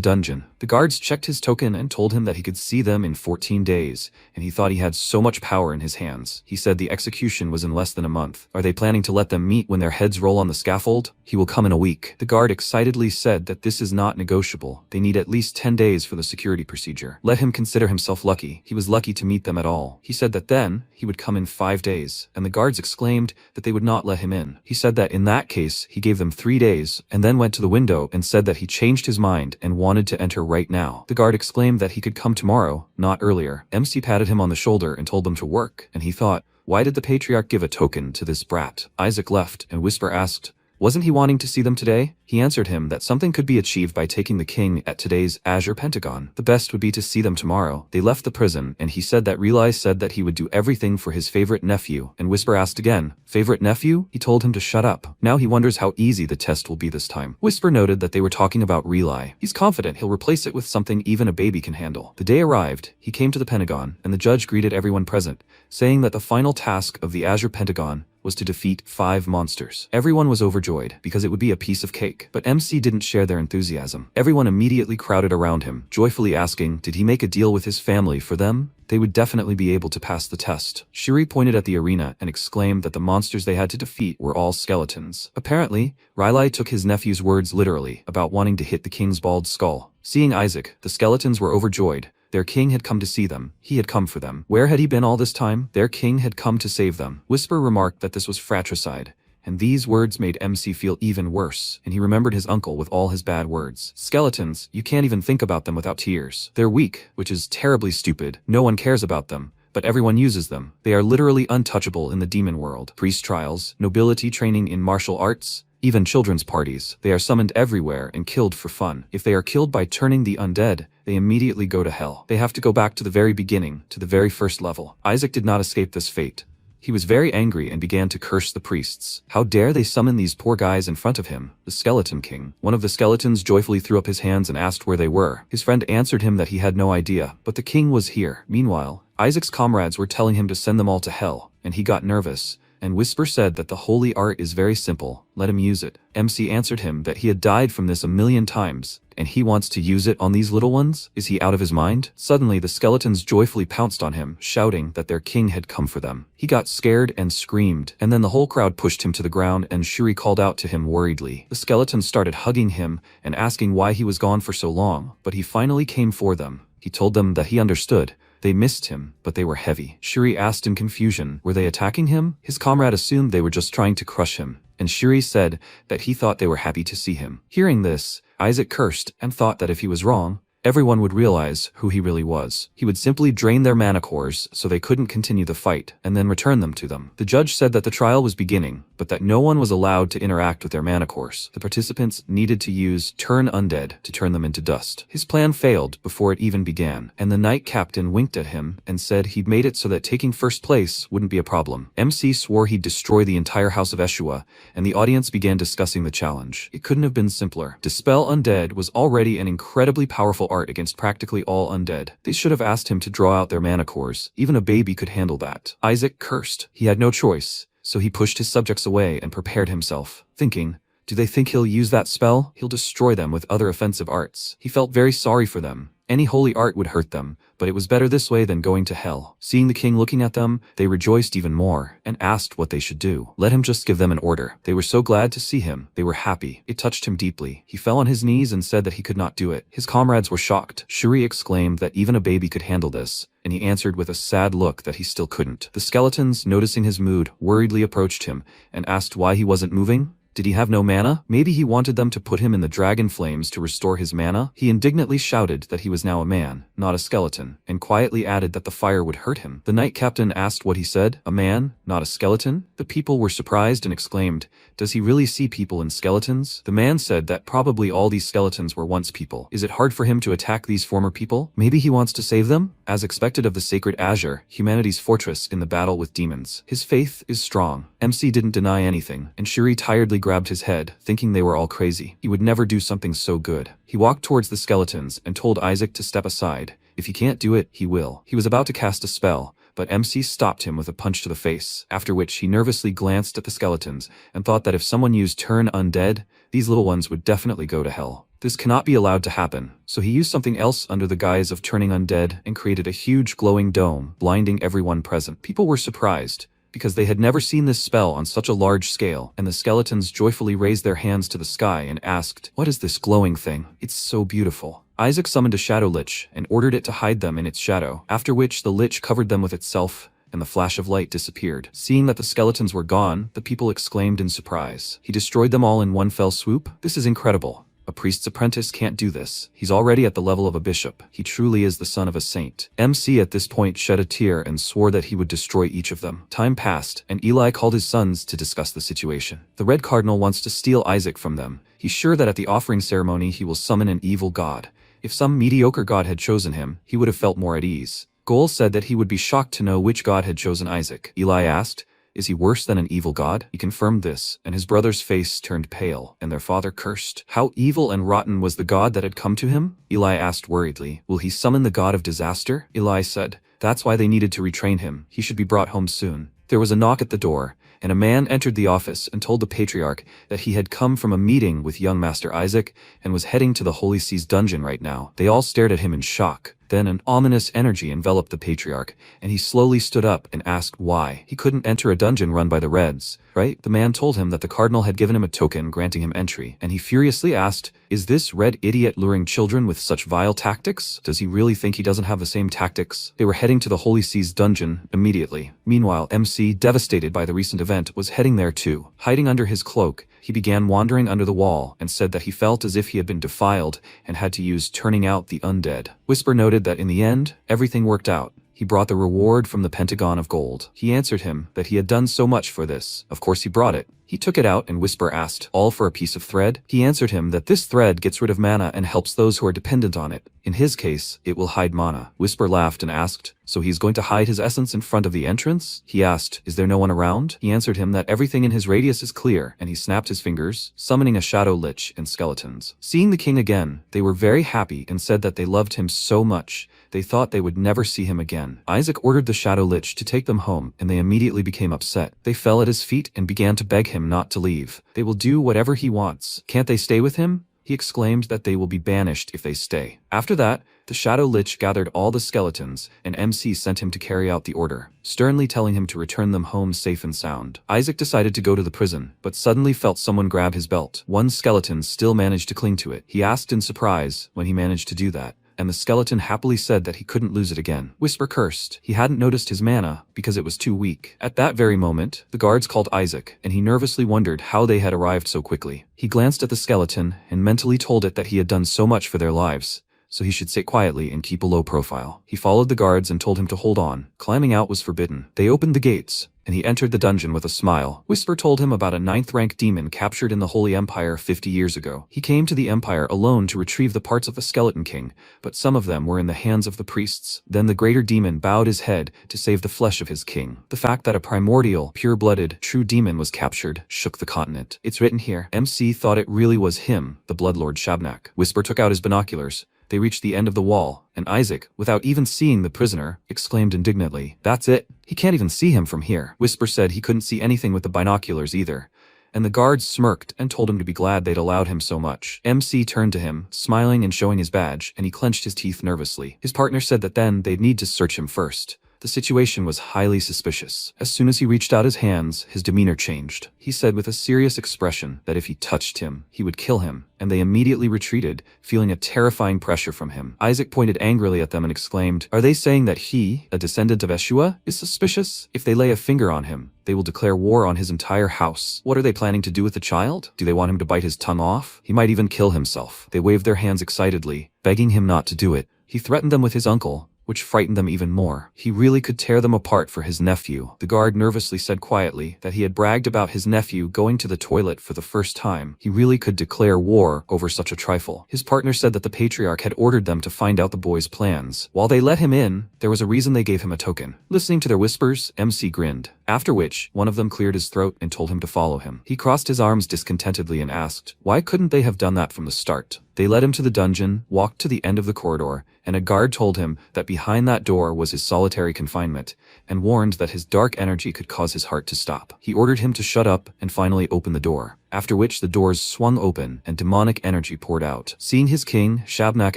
dungeon, the guards checked his token and told him that he could see them in 14 days, and he thought he had so much power in his hands. He said the execution was in less than a month. Are they planning to let them meet when their heads roll on the scaffold? He will come in a week. The guard excitedly said that this is not negotiable. They need at least 10 days for the security procedure. Let him consider himself lucky. He was lucky to meet them at all. He said that then, he would come in 5 days, and the guards exclaimed that they would not let him in. He said that in that case, he gave them 3 days, and then went to the window and said that he changed his mind and wanted to enter right now. The guard exclaimed that he could come tomorrow, not earlier. MC patted him on the shoulder and told them to work, and he thought, why did the patriarch give a token to this brat? Isaac left, and Whisper asked, wasn't he wanting to see them today? He answered him that something could be achieved by taking the king at today's Azure Pentagon. The best would be to see them tomorrow. They left the prison, and he said that Riley said that he would do everything for his favorite nephew, and Whisper asked again, favorite nephew? He told him to shut up. Now he wonders how easy the test will be this time. Whisper noted that they were talking about Riley. He's confident he'll replace it with something even a baby can handle. The day arrived, he came to the Pentagon, and the judge greeted everyone present, saying that the final task of the Azure Pentagon was to defeat 5 monsters. Everyone was overjoyed, because it would be a piece of cake. But MC didn't share their enthusiasm. Everyone immediately crowded around him, joyfully asking, did he make a deal with his family for them? They would definitely be able to pass the test. Shuri pointed at the arena and exclaimed that the monsters they had to defeat were all skeletons. Apparently, Riley took his nephew's words literally about wanting to hit the king's bald skull. Seeing Isaac, the skeletons were overjoyed. Their king had come to see them. He had come for them. Where had he been all this time? Their king had come to save them. Whisper remarked that this was fratricide, and these words made MC feel even worse, and he remembered his uncle with all his bad words. Skeletons, you can't even think about them without tears. They're weak, which is terribly stupid. No one cares about them, but everyone uses them. They are literally untouchable in the demon world. Priest trials, nobility training in martial arts, even children's parties. They are summoned everywhere and killed for fun. If they are killed by turning the undead, they immediately go to hell. They have to go back to the very beginning, to the very first level. Isaac did not escape this fate. He was very angry and began to curse the priests. How dare they summon these poor guys in front of him, the Skeleton King. One of the skeletons joyfully threw up his hands and asked where they were. His friend answered him that he had no idea, but the king was here. Meanwhile, Isaac's comrades were telling him to send them all to hell, and he got nervous. And Whisper said that the holy art is very simple, let him use it. MC answered him that he had died from this 1,000,000 times, and he wants to use it on these little ones? Is he out of his mind? Suddenly the skeletons joyfully pounced on him, shouting that their king had come for them. He got scared and screamed, and then the whole crowd pushed him to the ground and Shuri called out to him worriedly. The skeletons started hugging him and asking why he was gone for so long, but he finally came for them. He told them that he understood. They missed him, but they were heavy. Shuri asked in confusion, were they attacking him? His comrade assumed they were just trying to crush him, and Shuri said that he thought they were happy to see him. Hearing this, Isaac cursed and thought that if he was wrong, everyone would realize who he really was. He would simply drain their mana cores so they couldn't continue the fight, and then return them to them. The judge said that the trial was beginning, but that no one was allowed to interact with their mana cores. The participants needed to use Turn Undead to turn them into dust. His plan failed before it even began, and the Knight Captain winked at him and said he'd made it so that taking first place wouldn't be a problem. MC swore he'd destroy the entire house of Eshua, and the audience began discussing the challenge. It couldn't have been simpler. Dispel Undead was already an incredibly powerful art against practically all undead. They should have asked him to draw out their mana cores. Even a baby could handle that. Isaac cursed. He had no choice, so he pushed his subjects away and prepared himself, thinking, do they think he'll use that spell? He'll destroy them with other offensive arts. He felt very sorry for them. Any holy art would hurt them, but it was better this way than going to hell. Seeing the king looking at them, they rejoiced even more, and asked what they should do. Let him just give them an order. They were so glad to see him. They were happy. It touched him deeply. He fell on his knees and said that he could not do it. His comrades were shocked. Shuri exclaimed that even a baby could handle this, and he answered with a sad look that he still couldn't. The skeletons, noticing his mood, worriedly approached him, and asked why he wasn't moving. Did he have no mana? Maybe he wanted them to put him in the dragon flames to restore his mana? He indignantly shouted that he was now a man, not a skeleton, and quietly added that the fire would hurt him. The knight captain asked what he said, a man, not a skeleton? The people were surprised and exclaimed, does he really see people in skeletons? The man said that probably all these skeletons were once people. Is it hard for him to attack these former people? Maybe he wants to save them? As expected of the sacred Azure, humanity's fortress in the battle with demons. His faith is strong. MC didn't deny anything, and Shuri tiredly grabbed his head, thinking they were all crazy. He would never do something so good. He walked towards the skeletons and told Isaac to step aside. If he can't do it, he will. He was about to cast a spell, but MC stopped him with a punch to the face, after which he nervously glanced at the skeletons and thought that if someone used turn undead, these little ones would definitely go to hell. This cannot be allowed to happen, so he used something else under the guise of turning undead and created a huge glowing dome, blinding everyone present. People were surprised, because they had never seen this spell on such a large scale, and the skeletons joyfully raised their hands to the sky and asked, what is this glowing thing? It's so beautiful. Isaac summoned a shadow lich and ordered it to hide them in its shadow, after which the lich covered them with itself, and the flash of light disappeared. Seeing that the skeletons were gone, the people exclaimed in surprise. He destroyed them all in one fell swoop? This is incredible. A priest's apprentice can't do this. He's already at the level of a bishop. He truly is the son of a saint. MC at this point shed a tear and swore that he would destroy each of them. Time passed, and Eli called his sons to discuss the situation. The Red Cardinal wants to steal Isaac from them. He's sure that at the offering ceremony he will summon an evil god. If some mediocre god had chosen him, he would have felt more at ease. Goal said that he would be shocked to know which god had chosen Isaac. Eli asked, is he worse than an evil god? He confirmed this, and his brother's face turned pale, and their father cursed. How evil and rotten was the god that had come to him? Eli asked worriedly. Will he summon the god of disaster? Eli said, that's why they needed to retrain him. He should be brought home soon. There was a knock at the door, and a man entered the office and told the patriarch that he had come from a meeting with young Master Isaac and was heading to the Holy Sea's dungeon right now. They all stared at him in shock. Then an ominous energy enveloped the patriarch, and he slowly stood up and asked why. He couldn't enter a dungeon run by the Reds, right? The man told him that the cardinal had given him a token granting him entry, and he furiously asked, is this red idiot luring children with such vile tactics? Does he really think he doesn't have the same tactics? They were heading to the Holy Sea's dungeon immediately. Meanwhile, MC, devastated by the recent event, was heading there too. Hiding under his cloak, he began wandering under the wall and said that he felt as if he had been defiled and had to use turning out the undead. Whisper noted that in the end, everything worked out. He brought the reward from the Pentagon of Gold. He answered him that he had done so much for this. Of course he brought it. He took it out and Whisper asked, all for a piece of thread? He answered him that this thread gets rid of mana and helps those who are dependent on it. In his case, it will hide mana. Whisper laughed and asked, so he's going to hide his essence in front of the entrance? He asked, is there no one around? He answered him that everything in his radius is clear, and he snapped his fingers, summoning a shadow lich and skeletons. Seeing the king again, they were very happy and said that they loved him so much, they thought they would never see him again. Isaac ordered the shadow lich to take them home, and they immediately became upset. They fell at his feet and began to beg him not to leave. They will do whatever he wants. Can't they stay with him? He exclaimed that they will be banished if they stay. After that, the shadow lich gathered all the skeletons, and MC sent him to carry out the order, sternly telling him to return them home safe and sound. Isaac decided to go to the prison, but suddenly felt someone grab his belt. One skeleton still managed to cling to it. He asked in surprise when he managed to do that, and the skeleton happily said that he couldn't lose it again. Whisper cursed. He hadn't noticed his mana, because it was too weak. At that very moment, the guards called Isaac, and he nervously wondered how they had arrived so quickly. He glanced at the skeleton, and mentally told it that he had done so much for their lives, so he should sit quietly and keep a low profile. He followed the guards and told him to hold on. Climbing out was forbidden. They opened the gates, and he entered the dungeon with a smile. Whisper told him about a 9th-rank demon captured in the Holy Empire 50 years ago. He came to the Empire alone to retrieve the parts of the Skeleton King, but some of them were in the hands of the priests. Then the greater demon bowed his head to save the flesh of his king. The fact that a primordial, pure-blooded, true demon was captured shook the continent. It's written here. MC thought it really was him, the Bloodlord Shabnak. Whisper took out his binoculars, They reached the end of the wall, and Isaac, without even seeing the prisoner, exclaimed indignantly, "That's it. He can't even see him from here." Whisper said he couldn't see anything with the binoculars either, and the guards smirked and told him to be glad they'd allowed him so much. MC turned to him, smiling and showing his badge, and he clenched his teeth nervously. His partner said that then they'd need to search him first. The situation was highly suspicious. As soon as he reached out his hands, his demeanor changed. He said with a serious expression that if he touched him, he would kill him, and they immediately retreated, feeling a terrifying pressure from him. Isaac pointed angrily at them and exclaimed, "Are they saying that he, a descendant of Eshua, is suspicious? If they lay a finger on him, they will declare war on his entire house. What are they planning to do with the child? Do they want him to bite his tongue off? He might even kill himself." They waved their hands excitedly, begging him not to do it. He threatened them with his uncle, which frightened them even more. He really could tear them apart for his nephew. The guard nervously said quietly that he had bragged about his nephew going to the toilet for the first time. He really could declare war over such a trifle. His partner said that the patriarch had ordered them to find out the boy's plans. While they let him in, there was a reason they gave him a token. Listening to their whispers, MC grinned, after which one of them cleared his throat and told him to follow him. He crossed his arms discontentedly and asked, why couldn't they have done that from the start? They led him to the dungeon, walked to the end of the corridor, and a guard told him that behind that door was his solitary confinement, and warned that his dark energy could cause his heart to stop. He ordered him to shut up and finally open the door, after which the doors swung open and demonic energy poured out. Seeing his king, Shabnak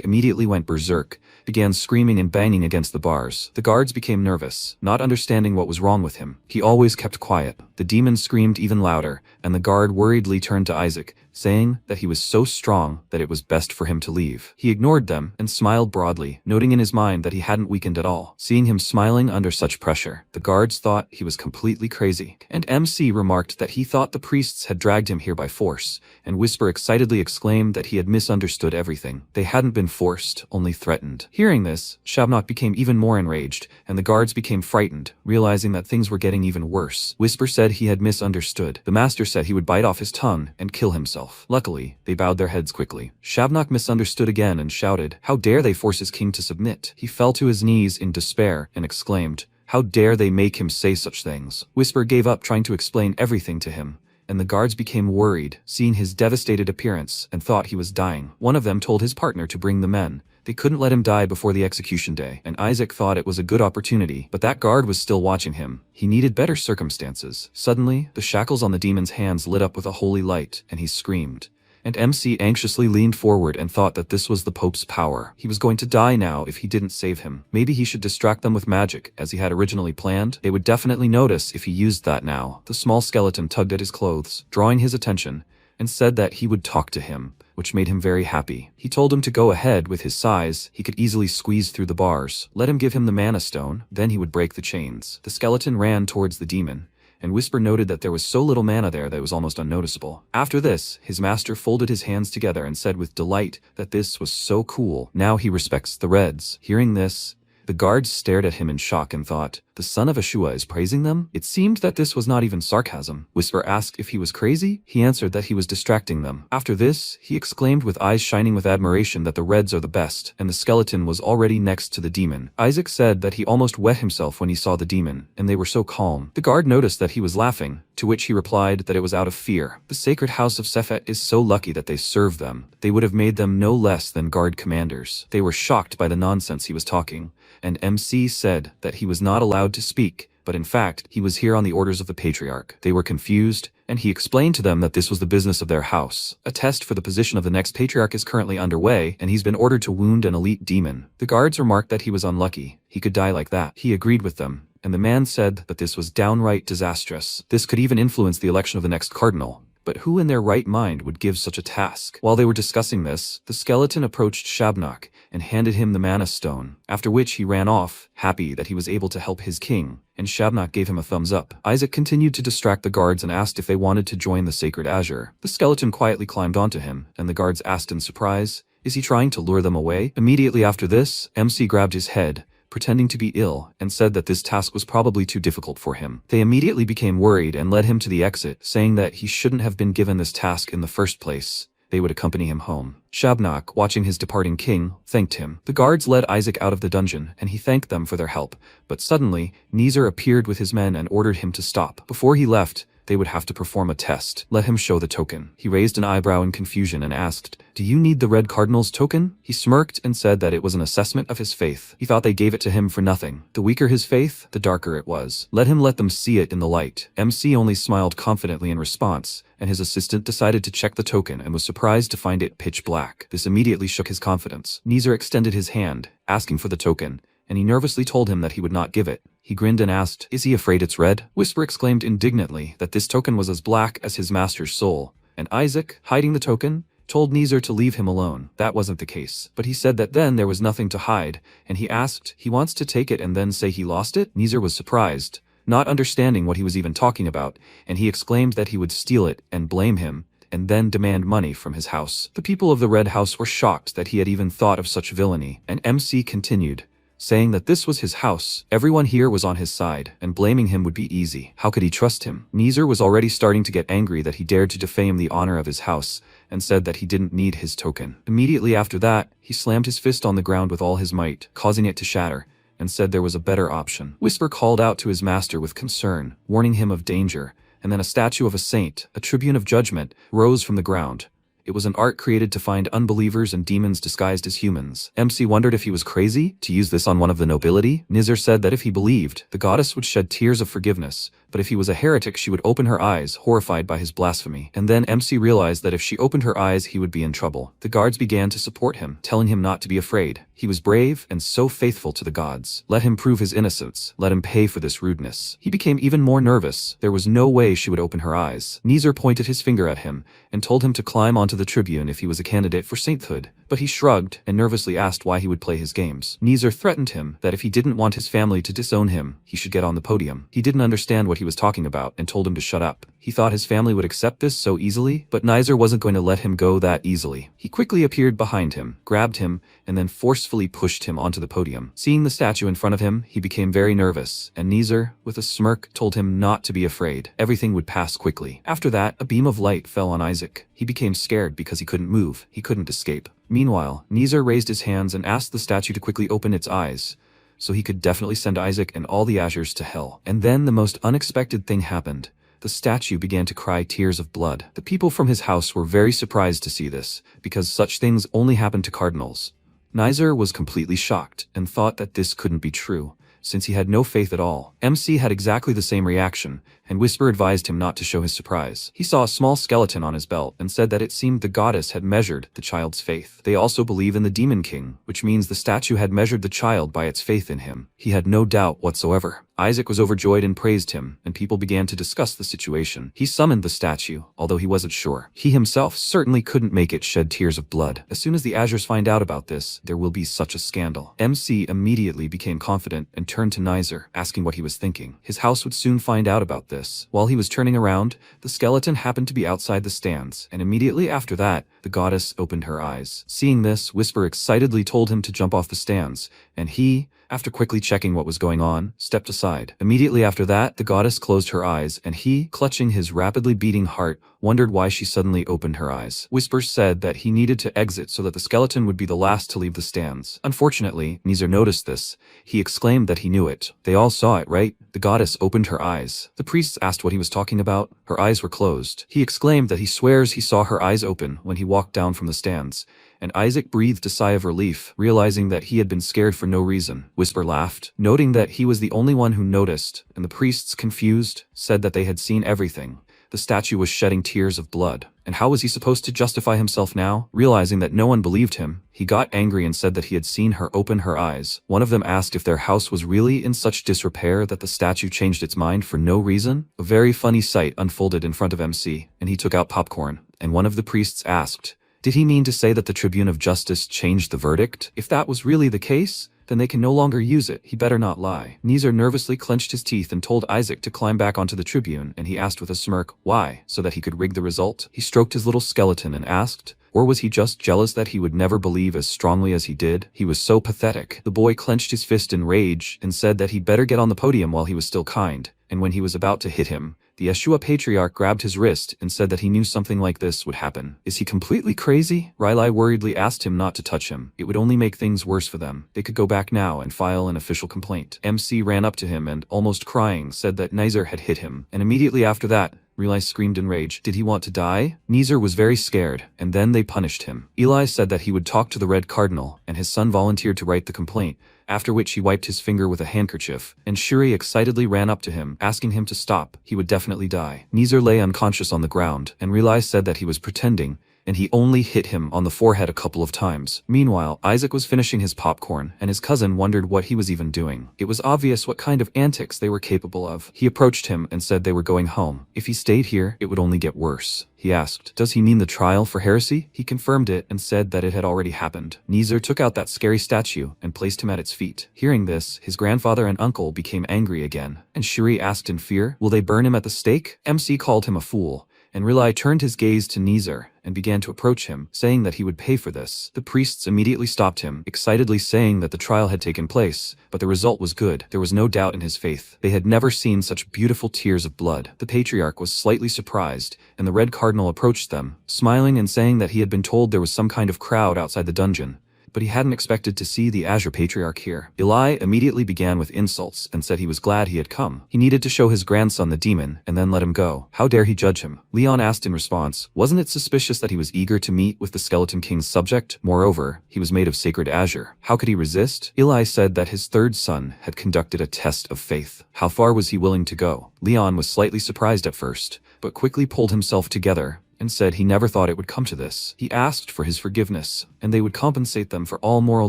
immediately went berserk, began screaming and banging against the bars. The guards became nervous, not understanding what was wrong with him. He always kept quiet. The demon screamed even louder, and the guard worriedly turned to Isaac, saying that he was so strong that it was best for him to leave. He ignored them and smiled broadly, noting in his mind that he hadn't weakened at all. Seeing him smiling under such pressure, the guards thought he was completely crazy, and MC remarked that he thought the priests had dragged him here by force, and Whisper excitedly exclaimed that he had misunderstood everything. They hadn't been forced, only threatened. Hearing this, Shabnak became even more enraged, and the guards became frightened, realizing that things were getting even worse. Whisper said he had misunderstood. The master said he would bite off his tongue and kill himself. Luckily, they bowed their heads quickly. Shabnak misunderstood again and shouted, how dare they force his king to submit? He fell to his knees in despair and exclaimed, how dare they make him say such things? Whisper gave up trying to explain everything to him, and the guards became worried, seeing his devastated appearance, and thought he was dying. One of them told his partner to bring the men. They couldn't let him die before the execution day, and Isaac thought it was a good opportunity, but that guard was still watching him. He needed better circumstances. Suddenly, the shackles on the demon's hands lit up with a holy light, and he screamed. And MC anxiously leaned forward and thought that this was the Pope's power. He was going to die now if he didn't save him. Maybe he should distract them with magic, as he had originally planned. They would definitely notice if he used that now. The small skeleton tugged at his clothes, drawing his attention, and said that he would talk to him, which made him very happy. He told him to go ahead. With his size, he could easily squeeze through the bars. Let him give him the mana stone, then he would break the chains. The skeleton ran towards the demon, and Whisper noted that there was so little mana there that it was almost unnoticeable. After this, his master folded his hands together and said with delight that this was so cool. Now he respects the Reds. Hearing this, the guards stared at him in shock and thought, the son of Ashua is praising them? It seemed that this was not even sarcasm. Whisper asked if he was crazy. He answered that he was distracting them. After this, he exclaimed with eyes shining with admiration that the Reds are the best, and the skeleton was already next to the demon. Isaac said that he almost wet himself when he saw the demon, and they were so calm. The guard noticed that he was laughing, to which he replied that it was out of fear. The sacred house of Sephet is so lucky that they serve them. They would have made them no less than guard commanders. They were shocked by the nonsense he was talking, and MC said that he was not allowed to speak, but in fact, he was here on the orders of the patriarch. They were confused, and he explained to them that this was the business of their house. A test for the position of the next patriarch is currently underway, and he's been ordered to wound an elite demon. The guards remarked that he was unlucky. He could die like that. He agreed with them, and the man said that this was downright disastrous. This could even influence the election of the next cardinal. But who in their right mind would give such a task? While they were discussing this, the skeleton approached Shabnak and handed him the mana stone, after which he ran off, happy that he was able to help his king, and Shabnak gave him a thumbs up. Isaac continued to distract the guards and asked if they wanted to join the sacred azure. The skeleton quietly climbed onto him, and the guards asked in surprise, is he trying to lure them away? Immediately after this, MC grabbed his head, pretending to be ill, and said that this task was probably too difficult for him. They immediately became worried and led him to the exit, saying that he shouldn't have been given this task in the first place. They would accompany him home. Shabnak, watching his departing king, thanked him. The guards led Isaac out of the dungeon, and he thanked them for their help. But suddenly, Nezer appeared with his men and ordered him to stop. Before he left, they would have to perform a test. Let him show the token. He raised an eyebrow in confusion and asked, "Do you need the Red Cardinal's token?" He smirked and said that it was an assessment of his faith. He thought they gave it to him for nothing. The weaker his faith, the darker it was. Let them see it in the light. MC only smiled confidently in response, and his assistant decided to check the token and was surprised to find it pitch black. This immediately shook his confidence. Neezer extended his hand, asking for the token, and he nervously told him that he would not give it. He grinned and asked, "Is he afraid it's red?" Whisper exclaimed indignantly that this token was as black as his master's soul, and Isaac, hiding the token, told Neezer to leave him alone. That wasn't the case, but he said that then there was nothing to hide, and he asked, "He wants to take it and then say he lost it?" Neezer was surprised, not understanding what he was even talking about, and he exclaimed that he would steal it and blame him, and then demand money from his house. The people of the Red House were shocked that he had even thought of such villainy, and MC continued, saying that this was his house. Everyone here was on his side, and blaming him would be easy. How could he trust him? Neezer was already starting to get angry that he dared to defame the honor of his house, and said that he didn't need his token. Immediately after that, he slammed his fist on the ground with all his might, causing it to shatter, and said there was a better option. Whisper called out to his master with concern, warning him of danger, and then a statue of a saint, a tribune of judgment, rose from the ground. It was an art created to find unbelievers and demons disguised as humans. MC wondered if he was crazy to use this on one of the nobility. Neezer said that if he believed, the goddess would shed tears of forgiveness, but if he was a heretic she would open her eyes, horrified by his blasphemy. And then MC realized that if she opened her eyes he would be in trouble. The guards began to support him, telling him not to be afraid. He was brave and so faithful to the gods. Let him prove his innocence. Let him pay for this rudeness. He became even more nervous. There was no way she would open her eyes. Neezer pointed his finger at him and told him to climb onto the tribune if he was a candidate for sainthood, but he shrugged and nervously asked why he would play his games. Neezer threatened him that if he didn't want his family to disown him, he should get on the podium. He didn't understand what he was talking about and told him to shut up. He thought his family would accept this so easily, but Neezer wasn't going to let him go that easily. He quickly appeared behind him, grabbed him, and then forcefully pushed him onto the podium. Seeing the statue in front of him, he became very nervous, and Neezer, with a smirk, told him not to be afraid. Everything would pass quickly. After that, a beam of light fell on Isaac. He became scared because he couldn't move. He couldn't escape. Meanwhile, Neezer raised his hands and asked the statue to quickly open its eyes, so he could definitely send Isaac and all the Azures to hell. And then the most unexpected thing happened. The statue began to cry tears of blood. The people from his house were very surprised to see this, because such things only happen to cardinals. Neezer was completely shocked and thought that this couldn't be true, since he had no faith at all. MC had exactly the same reaction, and Whisper advised him not to show his surprise. He saw a small skeleton on his belt and said that it seemed the goddess had measured the child's faith. They also believe in the Demon King, which means the statue had measured the child by its faith in him. He had no doubt whatsoever. Isaac was overjoyed and praised him, and people began to discuss the situation. He summoned the statue, although he wasn't sure. He himself certainly couldn't make it shed tears of blood. As soon as the Azures find out about this, there will be such a scandal. MC immediately became confident and turned to Neezer, asking what he was thinking. His house would soon find out about this. While he was turning around, the skeleton happened to be outside the stands, and immediately after that, the goddess opened her eyes. Seeing this, Whisper excitedly told him to jump off the stands, and he, after quickly checking what was going on, stepped aside. Immediately after that, the goddess closed her eyes, and he, clutching his rapidly beating heart, wondered why she suddenly opened her eyes. Whisper said that he needed to exit so that the skeleton would be the last to leave the stands. Unfortunately, Neezer noticed this. He exclaimed that he knew it. They all saw it, right? The goddess opened her eyes. The priests asked what he was talking about. Her eyes were closed. He exclaimed that he swears he saw her eyes open when he walked down from the stands, and Isaac breathed a sigh of relief, realizing that he had been scared for no reason. Whisper laughed, noting that he was the only one who noticed, and the priests, confused, said that they had seen everything. The statue was shedding tears of blood. And how was he supposed to justify himself now? Realizing that no one believed him, he got angry and said that he had seen her open her eyes. One of them asked if their house was really in such disrepair that the statue changed its mind for no reason. A very funny sight unfolded in front of MC, and he took out popcorn. And one of the priests asked, did he mean to say that the Tribune of Justice changed the verdict? If that was really the case, then they can no longer use it. He better not lie. Neezer nervously clenched his teeth and told Isaac to climb back onto the tribune, and he asked with a smirk, why? So that he could rig the result? He stroked his little skeleton and asked, or was he just jealous that he would never believe as strongly as he did? He was so pathetic. The boy clenched his fist in rage and said that he'd better get on the podium while he was still kind, and when he was about to hit him, the Yeshua Patriarch grabbed his wrist and said that he knew something like this would happen. Is he completely crazy? Riley worriedly asked him not to touch him. It would only make things worse for them. They could go back now and file an official complaint. MC ran up to him and, almost crying, said that Neezer had hit him, and immediately after that, Eli screamed in rage. Did he want to die? Nezer was very scared, and then they punished him. Eli said that he would talk to the Red Cardinal, and his son volunteered to write the complaint, after which he wiped his finger with a handkerchief, and Shuri excitedly ran up to him, asking him to stop. He would definitely die. Nezer lay unconscious on the ground, and Eli said that he was pretending, and he only hit him on the forehead a couple of times. Meanwhile, Isaac was finishing his popcorn, and his cousin wondered what he was even doing. It was obvious what kind of antics they were capable of. He approached him and said they were going home. If he stayed here, it would only get worse. He asked, does he mean the trial for heresy? He confirmed it and said that it had already happened. Nezer took out that scary statue and placed him at its feet. Hearing this, his grandfather and uncle became angry again, and Shuri asked in fear, will they burn him at the stake? MC called him a fool, and Rilai turned his gaze to Nezer and began to approach him, saying that he would pay for this. The priests immediately stopped him, excitedly saying that the trial had taken place, but the result was good. There was no doubt in his faith. They had never seen such beautiful tears of blood. The patriarch was slightly surprised, and the Red Cardinal approached them, smiling and saying that he had been told there was some kind of crowd outside the dungeon, but he hadn't expected to see the Azure Patriarch here. Eli immediately began with insults and said he was glad he had come. He needed to show his grandson the demon and then let him go. How dare he judge him? Leon asked in response, wasn't it suspicious that he was eager to meet with the Skeleton King's subject? Moreover, he was made of sacred azure. How could he resist? Eli said that his third son had conducted a test of faith. How far was he willing to go? Leon was slightly surprised at first, but quickly pulled himself together and said he never thought it would come to this. He asked for his forgiveness, and they would compensate them for all moral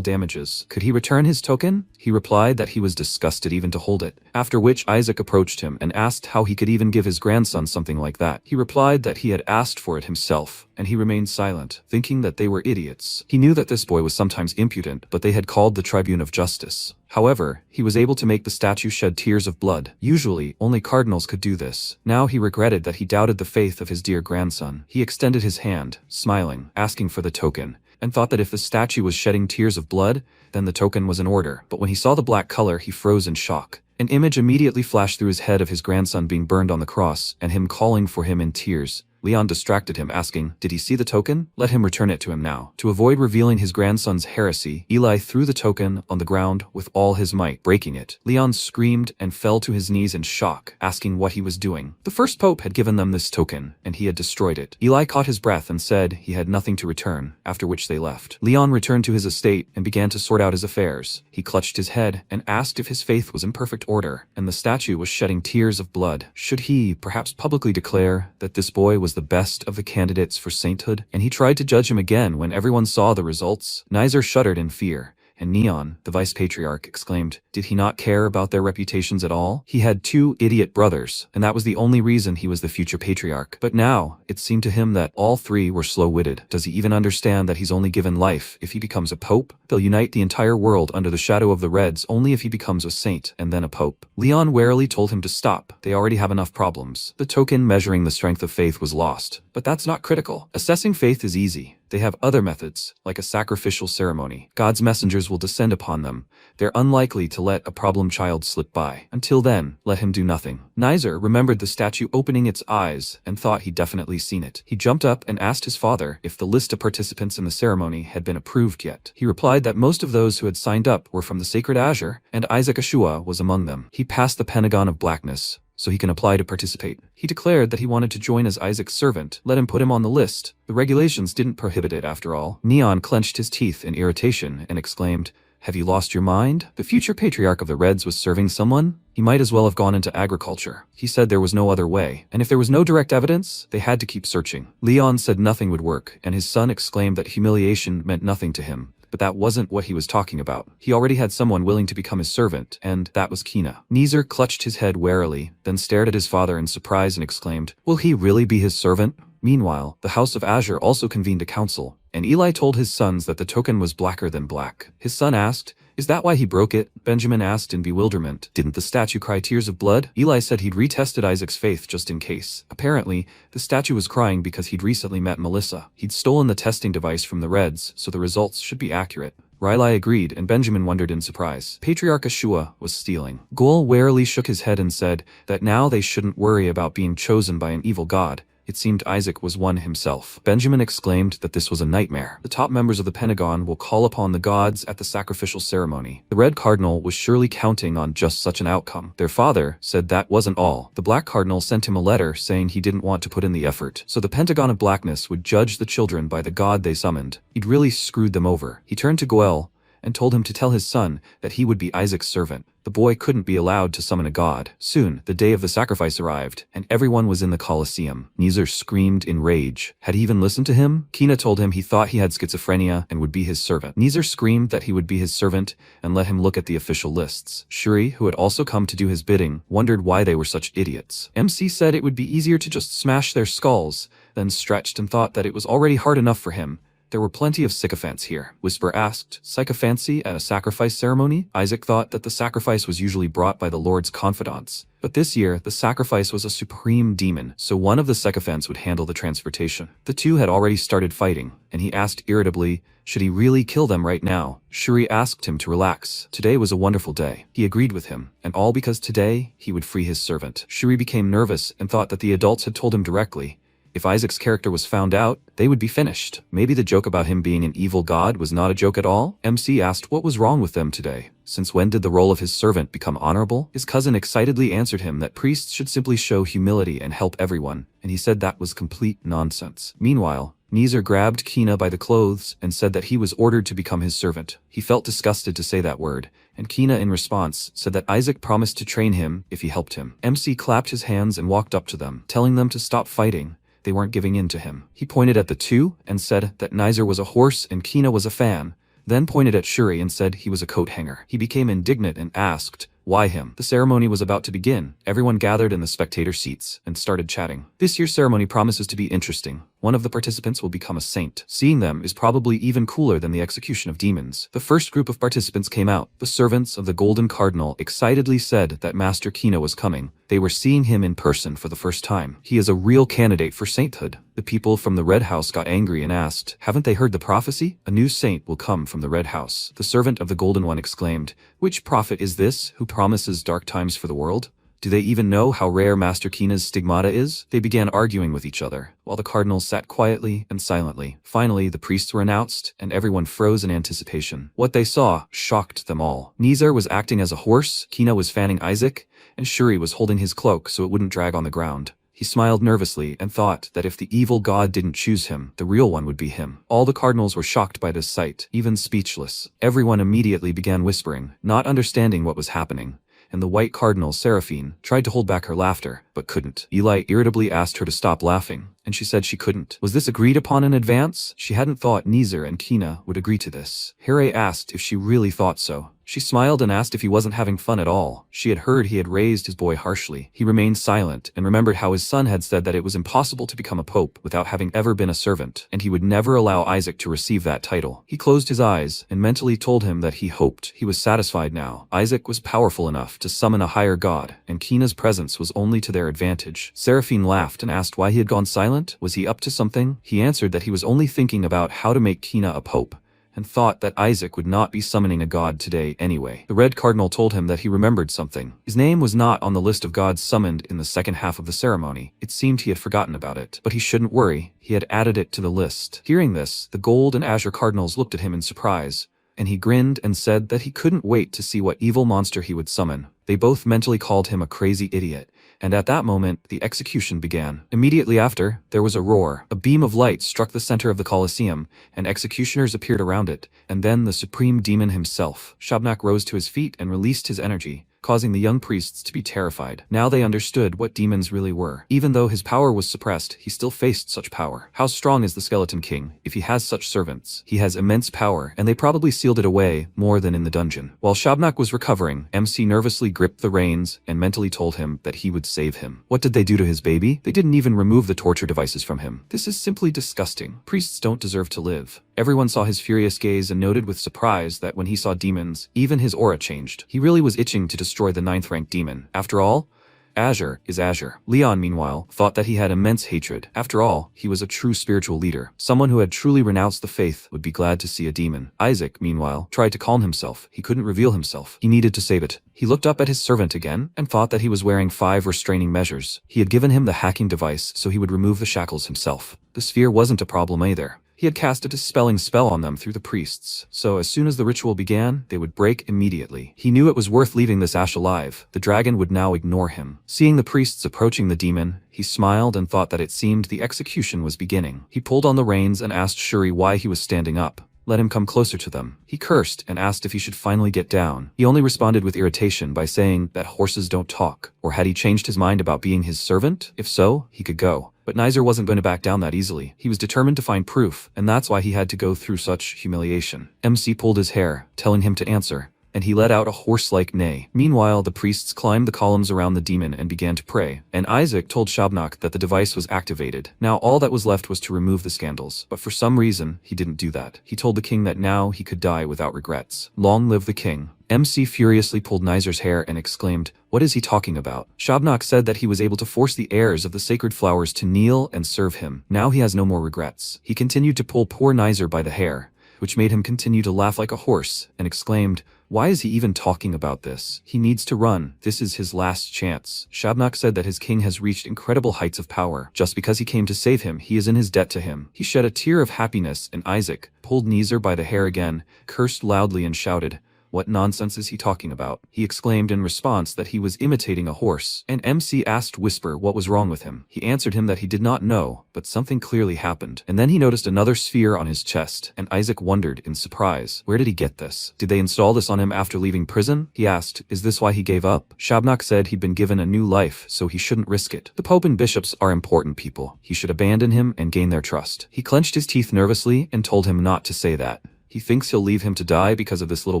damages. Could he return his token? He replied that he was disgusted even to hold it, after which Isaac approached him and asked how he could even give his grandson something like that. He replied that he had asked for it himself, and he remained silent, thinking that they were idiots. He knew that this boy was sometimes impudent, but they had called the Tribune of Justice. However, he was able to make the statue shed tears of blood. Usually, only cardinals could do this. Now he regretted that he doubted the faith of his dear grandson. He extended his hand, smiling, asking for the token, and thought that if the statue was shedding tears of blood, then the token was in order. But when he saw the black color, he froze in shock. An image immediately flashed through his head of his grandson being burned on the cross, and him calling for him in tears. Leon distracted him, asking, did he see the token? Let him return it to him now. To avoid revealing his grandson's heresy, Eli threw the token on the ground with all his might, breaking it. Leon screamed and fell to his knees in shock, asking what he was doing. The first pope had given them this token, and he had destroyed it. Eli caught his breath and said he had nothing to return, after which they left. Leon returned to his estate and began to sort out his affairs. He clutched his head and asked if his faith was in perfect order, and the statue was shedding tears of blood. Should he perhaps publicly declare that this boy was the best of the candidates for sainthood? And he tried to judge him again when everyone saw the results. Nezer shuddered in fear, and Neon, the vice patriarch, exclaimed, did he not care about their reputations at all? He had 2 idiot brothers, and that was the only reason he was the future patriarch. But now, it seemed to him that all 3 were slow-witted. Does he even understand that he's only given life if he becomes a pope? They'll unite the entire world under the shadow of the Reds only if he becomes a saint and then a pope. Leon warily told him to stop. They already have enough problems. The token measuring the strength of faith was lost. But that's not critical. Assessing faith is easy. They have other methods, like a sacrificial ceremony. God's messengers will descend upon them. They're unlikely to let a problem child slip by. Until then, let him do nothing. Nezer remembered the statue opening its eyes and thought he'd definitely seen it. He jumped up and asked his father if the list of participants in the ceremony had been approved yet. He replied that most of those who had signed up were from the Sacred Azure, and Isaac Ashua was among them. He passed the Pentagon of Blackness, so he can apply to participate. He declared that he wanted to join as Isaac's servant. Let him put him on the list. The regulations didn't prohibit it after all. Neon clenched his teeth in irritation and exclaimed, have you lost your mind? The future patriarch of the Reds was serving someone? He might as well have gone into agriculture. He said there was no other way, and if there was no direct evidence, they had to keep searching. Leon said nothing would work, and his son exclaimed that humiliation meant nothing to him. But that wasn't what he was talking about. He already had someone willing to become his servant, and that was Kina. Nezer clutched his head warily, then stared at his father in surprise and exclaimed, will he really be his servant? Meanwhile, the House of Azure also convened a council, and Eli told his sons that the token was blacker than black. His son asked, is that why he broke it? Benjamin asked in bewilderment. Didn't the statue cry tears of blood? Eli said he'd retested Isaac's faith just in case. Apparently, the statue was crying because he'd recently met Melissa. He'd stolen the testing device from the Reds, so the results should be accurate. Riley agreed, and Benjamin wondered in surprise. Patriarch Ashua was stealing. Gul warily shook his head and said that now they shouldn't worry about being chosen by an evil god, It seemed Isaac was one himself. Benjamin exclaimed that this was a nightmare. The top members of the Pentagon will call upon the gods at the sacrificial ceremony. The Red Cardinal was surely counting on just such an outcome. Their father said that wasn't all. The Black Cardinal sent him a letter saying he didn't want to put in the effort, so the Pentagon of Blackness would judge the children by the god they summoned. He'd really screwed them over. He turned to Goel and told him to tell his son that he would be Isaac's servant. The boy couldn't be allowed to summon a god. Soon, the day of the sacrifice arrived, and everyone was in the Colosseum. Nezer screamed in rage. Had he even listened to him? Kina told him he thought he had schizophrenia and would be his servant. Nezer screamed that he would be his servant and let him look at the official lists. Shuri, who had also come to do his bidding, wondered why they were such idiots. MC said it would be easier to just smash their skulls, then stretched and thought that it was already hard enough for him. There were plenty of sycophants here. Whisper asked, sycophancy at a sacrifice ceremony? Isaac thought that the sacrifice was usually brought by the Lord's confidants. But this year, the sacrifice was a supreme demon, so one of the sycophants would handle the transportation. The two had already started fighting, and he asked irritably, should he really kill them right now? Shuri asked him to relax. Today was a wonderful day. He agreed with him, and all because today, he would free his servant. Shuri became nervous and thought that the adults had told him directly. If Isaac's character was found out, they would be finished. Maybe the joke about him being an evil god was not a joke at all? MC asked what was wrong with them today. Since when did the role of his servant become honorable? His cousin excitedly answered him that priests should simply show humility and help everyone, and he said that was complete nonsense. Meanwhile, Nezer grabbed Kina by the clothes and said that he was ordered to become his servant. He felt disgusted to say that word, and Kina in response said that Isaac promised to train him if he helped him. MC clapped his hands and walked up to them, telling them to stop fighting. They weren't giving in to him. He pointed at the two and said that Nezer was a horse and Kina was a fan, then pointed at Shuri and said he was a coat hanger. He became indignant and asked, why him? The ceremony was about to begin. Everyone gathered in the spectator seats and started chatting. This year's ceremony promises to be interesting. One of the participants will become a saint. Seeing them is probably even cooler than the execution of demons. The first group of participants came out. The servants of the Golden Cardinal excitedly said that Master Kina was coming. They were seeing him in person for the first time. He is a real candidate for sainthood. The people from the Red House got angry and asked, haven't they heard the prophecy? A new saint will come from the Red House. The servant of the Golden One exclaimed, which prophet is this who promises dark times for the world? Do they even know how rare Master Kina's stigmata is? They began arguing with each other, while the cardinals sat quietly and silently. Finally, the priests were announced, and everyone froze in anticipation. What they saw shocked them all. Nezer was acting as a horse, Kina was fanning Isaac, and Shuri was holding his cloak so it wouldn't drag on the ground. He smiled nervously and thought that if the evil god didn't choose him, the real one would be him. All the cardinals were shocked by this sight, even speechless. Everyone immediately began whispering, not understanding what was happening. And the white cardinal, Seraphine, tried to hold back her laughter, but couldn't. Eli irritably asked her to stop laughing, and she said she couldn't. Was this agreed upon in advance? She hadn't thought Nezer and Kina would agree to this. Here asked if she really thought so. She smiled and asked if he wasn't having fun at all. She had heard he had raised his boy harshly. He remained silent and remembered how his son had said that it was impossible to become a pope without having ever been a servant, and he would never allow Isaac to receive that title. He closed his eyes and mentally told him that he hoped he was satisfied now. Isaac was powerful enough to summon a higher god, and Kina's presence was only to their advantage. Seraphine laughed and asked why he had gone silent. Was he up to something? He answered that he was only thinking about how to make Kina a pope, and thought that Isaac would not be summoning a god today anyway. The Red Cardinal told him that he remembered something. His name was not on the list of gods summoned in the second half of the ceremony. It seemed he had forgotten about it, but he shouldn't worry. He had added it to the list. Hearing this, the Gold and Azure Cardinals looked at him in surprise, and he grinned and said that he couldn't wait to see what evil monster he would summon. They both mentally called him a crazy idiot, and at that moment, the execution began. Immediately after, there was a roar. A beam of light struck the center of the Colosseum, and executioners appeared around it, and then the supreme demon himself. Shabnak rose to his feet and released his energy, causing the young priests to be terrified. Now they understood what demons really were. Even though his power was suppressed, he still faced such power. How strong is the Skeleton King if he has such servants? He has immense power, and they probably sealed it away more than in the dungeon. While Shabnak was recovering, MC nervously gripped the reins and mentally told him that he would save him. What did they do to his baby? They didn't even remove the torture devices from him. This is simply disgusting. Priests don't deserve to live. Everyone saw his furious gaze and noted with surprise that when he saw demons, even his aura changed. He really was itching to destroy the 9th-ranked demon. After all, Azure is Azure. Leon, meanwhile, thought that he had immense hatred. After all, he was a true spiritual leader. Someone who had truly renounced the faith would be glad to see a demon. Isaac, meanwhile, tried to calm himself. He couldn't reveal himself. He needed to save it. He looked up at his servant again and thought that he was wearing 5 restraining measures. He had given him the hacking device so he would remove the shackles himself. The sphere wasn't a problem either. He had cast a dispelling spell on them through the priests, so as soon as the ritual began, they would break immediately. He knew it was worth leaving this ash alive. The dragon would now ignore him. Seeing the priests approaching the demon, he smiled and thought that it seemed the execution was beginning. He pulled on the reins and asked Shuri why he was standing up. Let him come closer to them. He cursed and asked if he should finally get down. He only responded with irritation by saying that horses don't talk. Or had he changed his mind about being his servant? If so, he could go. But Nizer wasn't going to back down that easily. He was determined to find proof, and that's why he had to go through such humiliation. MC pulled his hair, telling him to answer, and he let out a horse-like neigh. Meanwhile, the priests climbed the columns around the demon and began to pray, and Isaac told Shabnak that the device was activated. Now all that was left was to remove the scandals, but for some reason, he didn't do that. He told the king that now he could die without regrets. Long live the king. MC furiously pulled Nizer's hair and exclaimed, "What is he talking about?" Shabnak said that he was able to force the heirs of the sacred flowers to kneel and serve him. Now he has no more regrets. He continued to pull poor Nizer by the hair, which made him continue to laugh like a horse, and exclaimed, "Why is he even talking about this? He needs to run. This is his last chance." Shabnak said that his king has reached incredible heights of power. Just because he came to save him, he is in his debt to him. He shed a tear of happiness, and Isaac pulled Nizer by the hair again, cursed loudly and shouted, "What nonsense is he talking about?" He exclaimed in response that he was imitating a horse, and MC asked Whisper what was wrong with him. He answered him that he did not know, but something clearly happened. And then he noticed another sphere on his chest, and Isaac wondered in surprise. Where did he get this? Did they install this on him after leaving prison? He asked, is this why he gave up? Shabnak said he'd been given a new life, so he shouldn't risk it. The Pope and bishops are important people. He should abandon him and gain their trust. He clenched his teeth nervously and told him not to say that. He thinks he'll leave him to die because of this little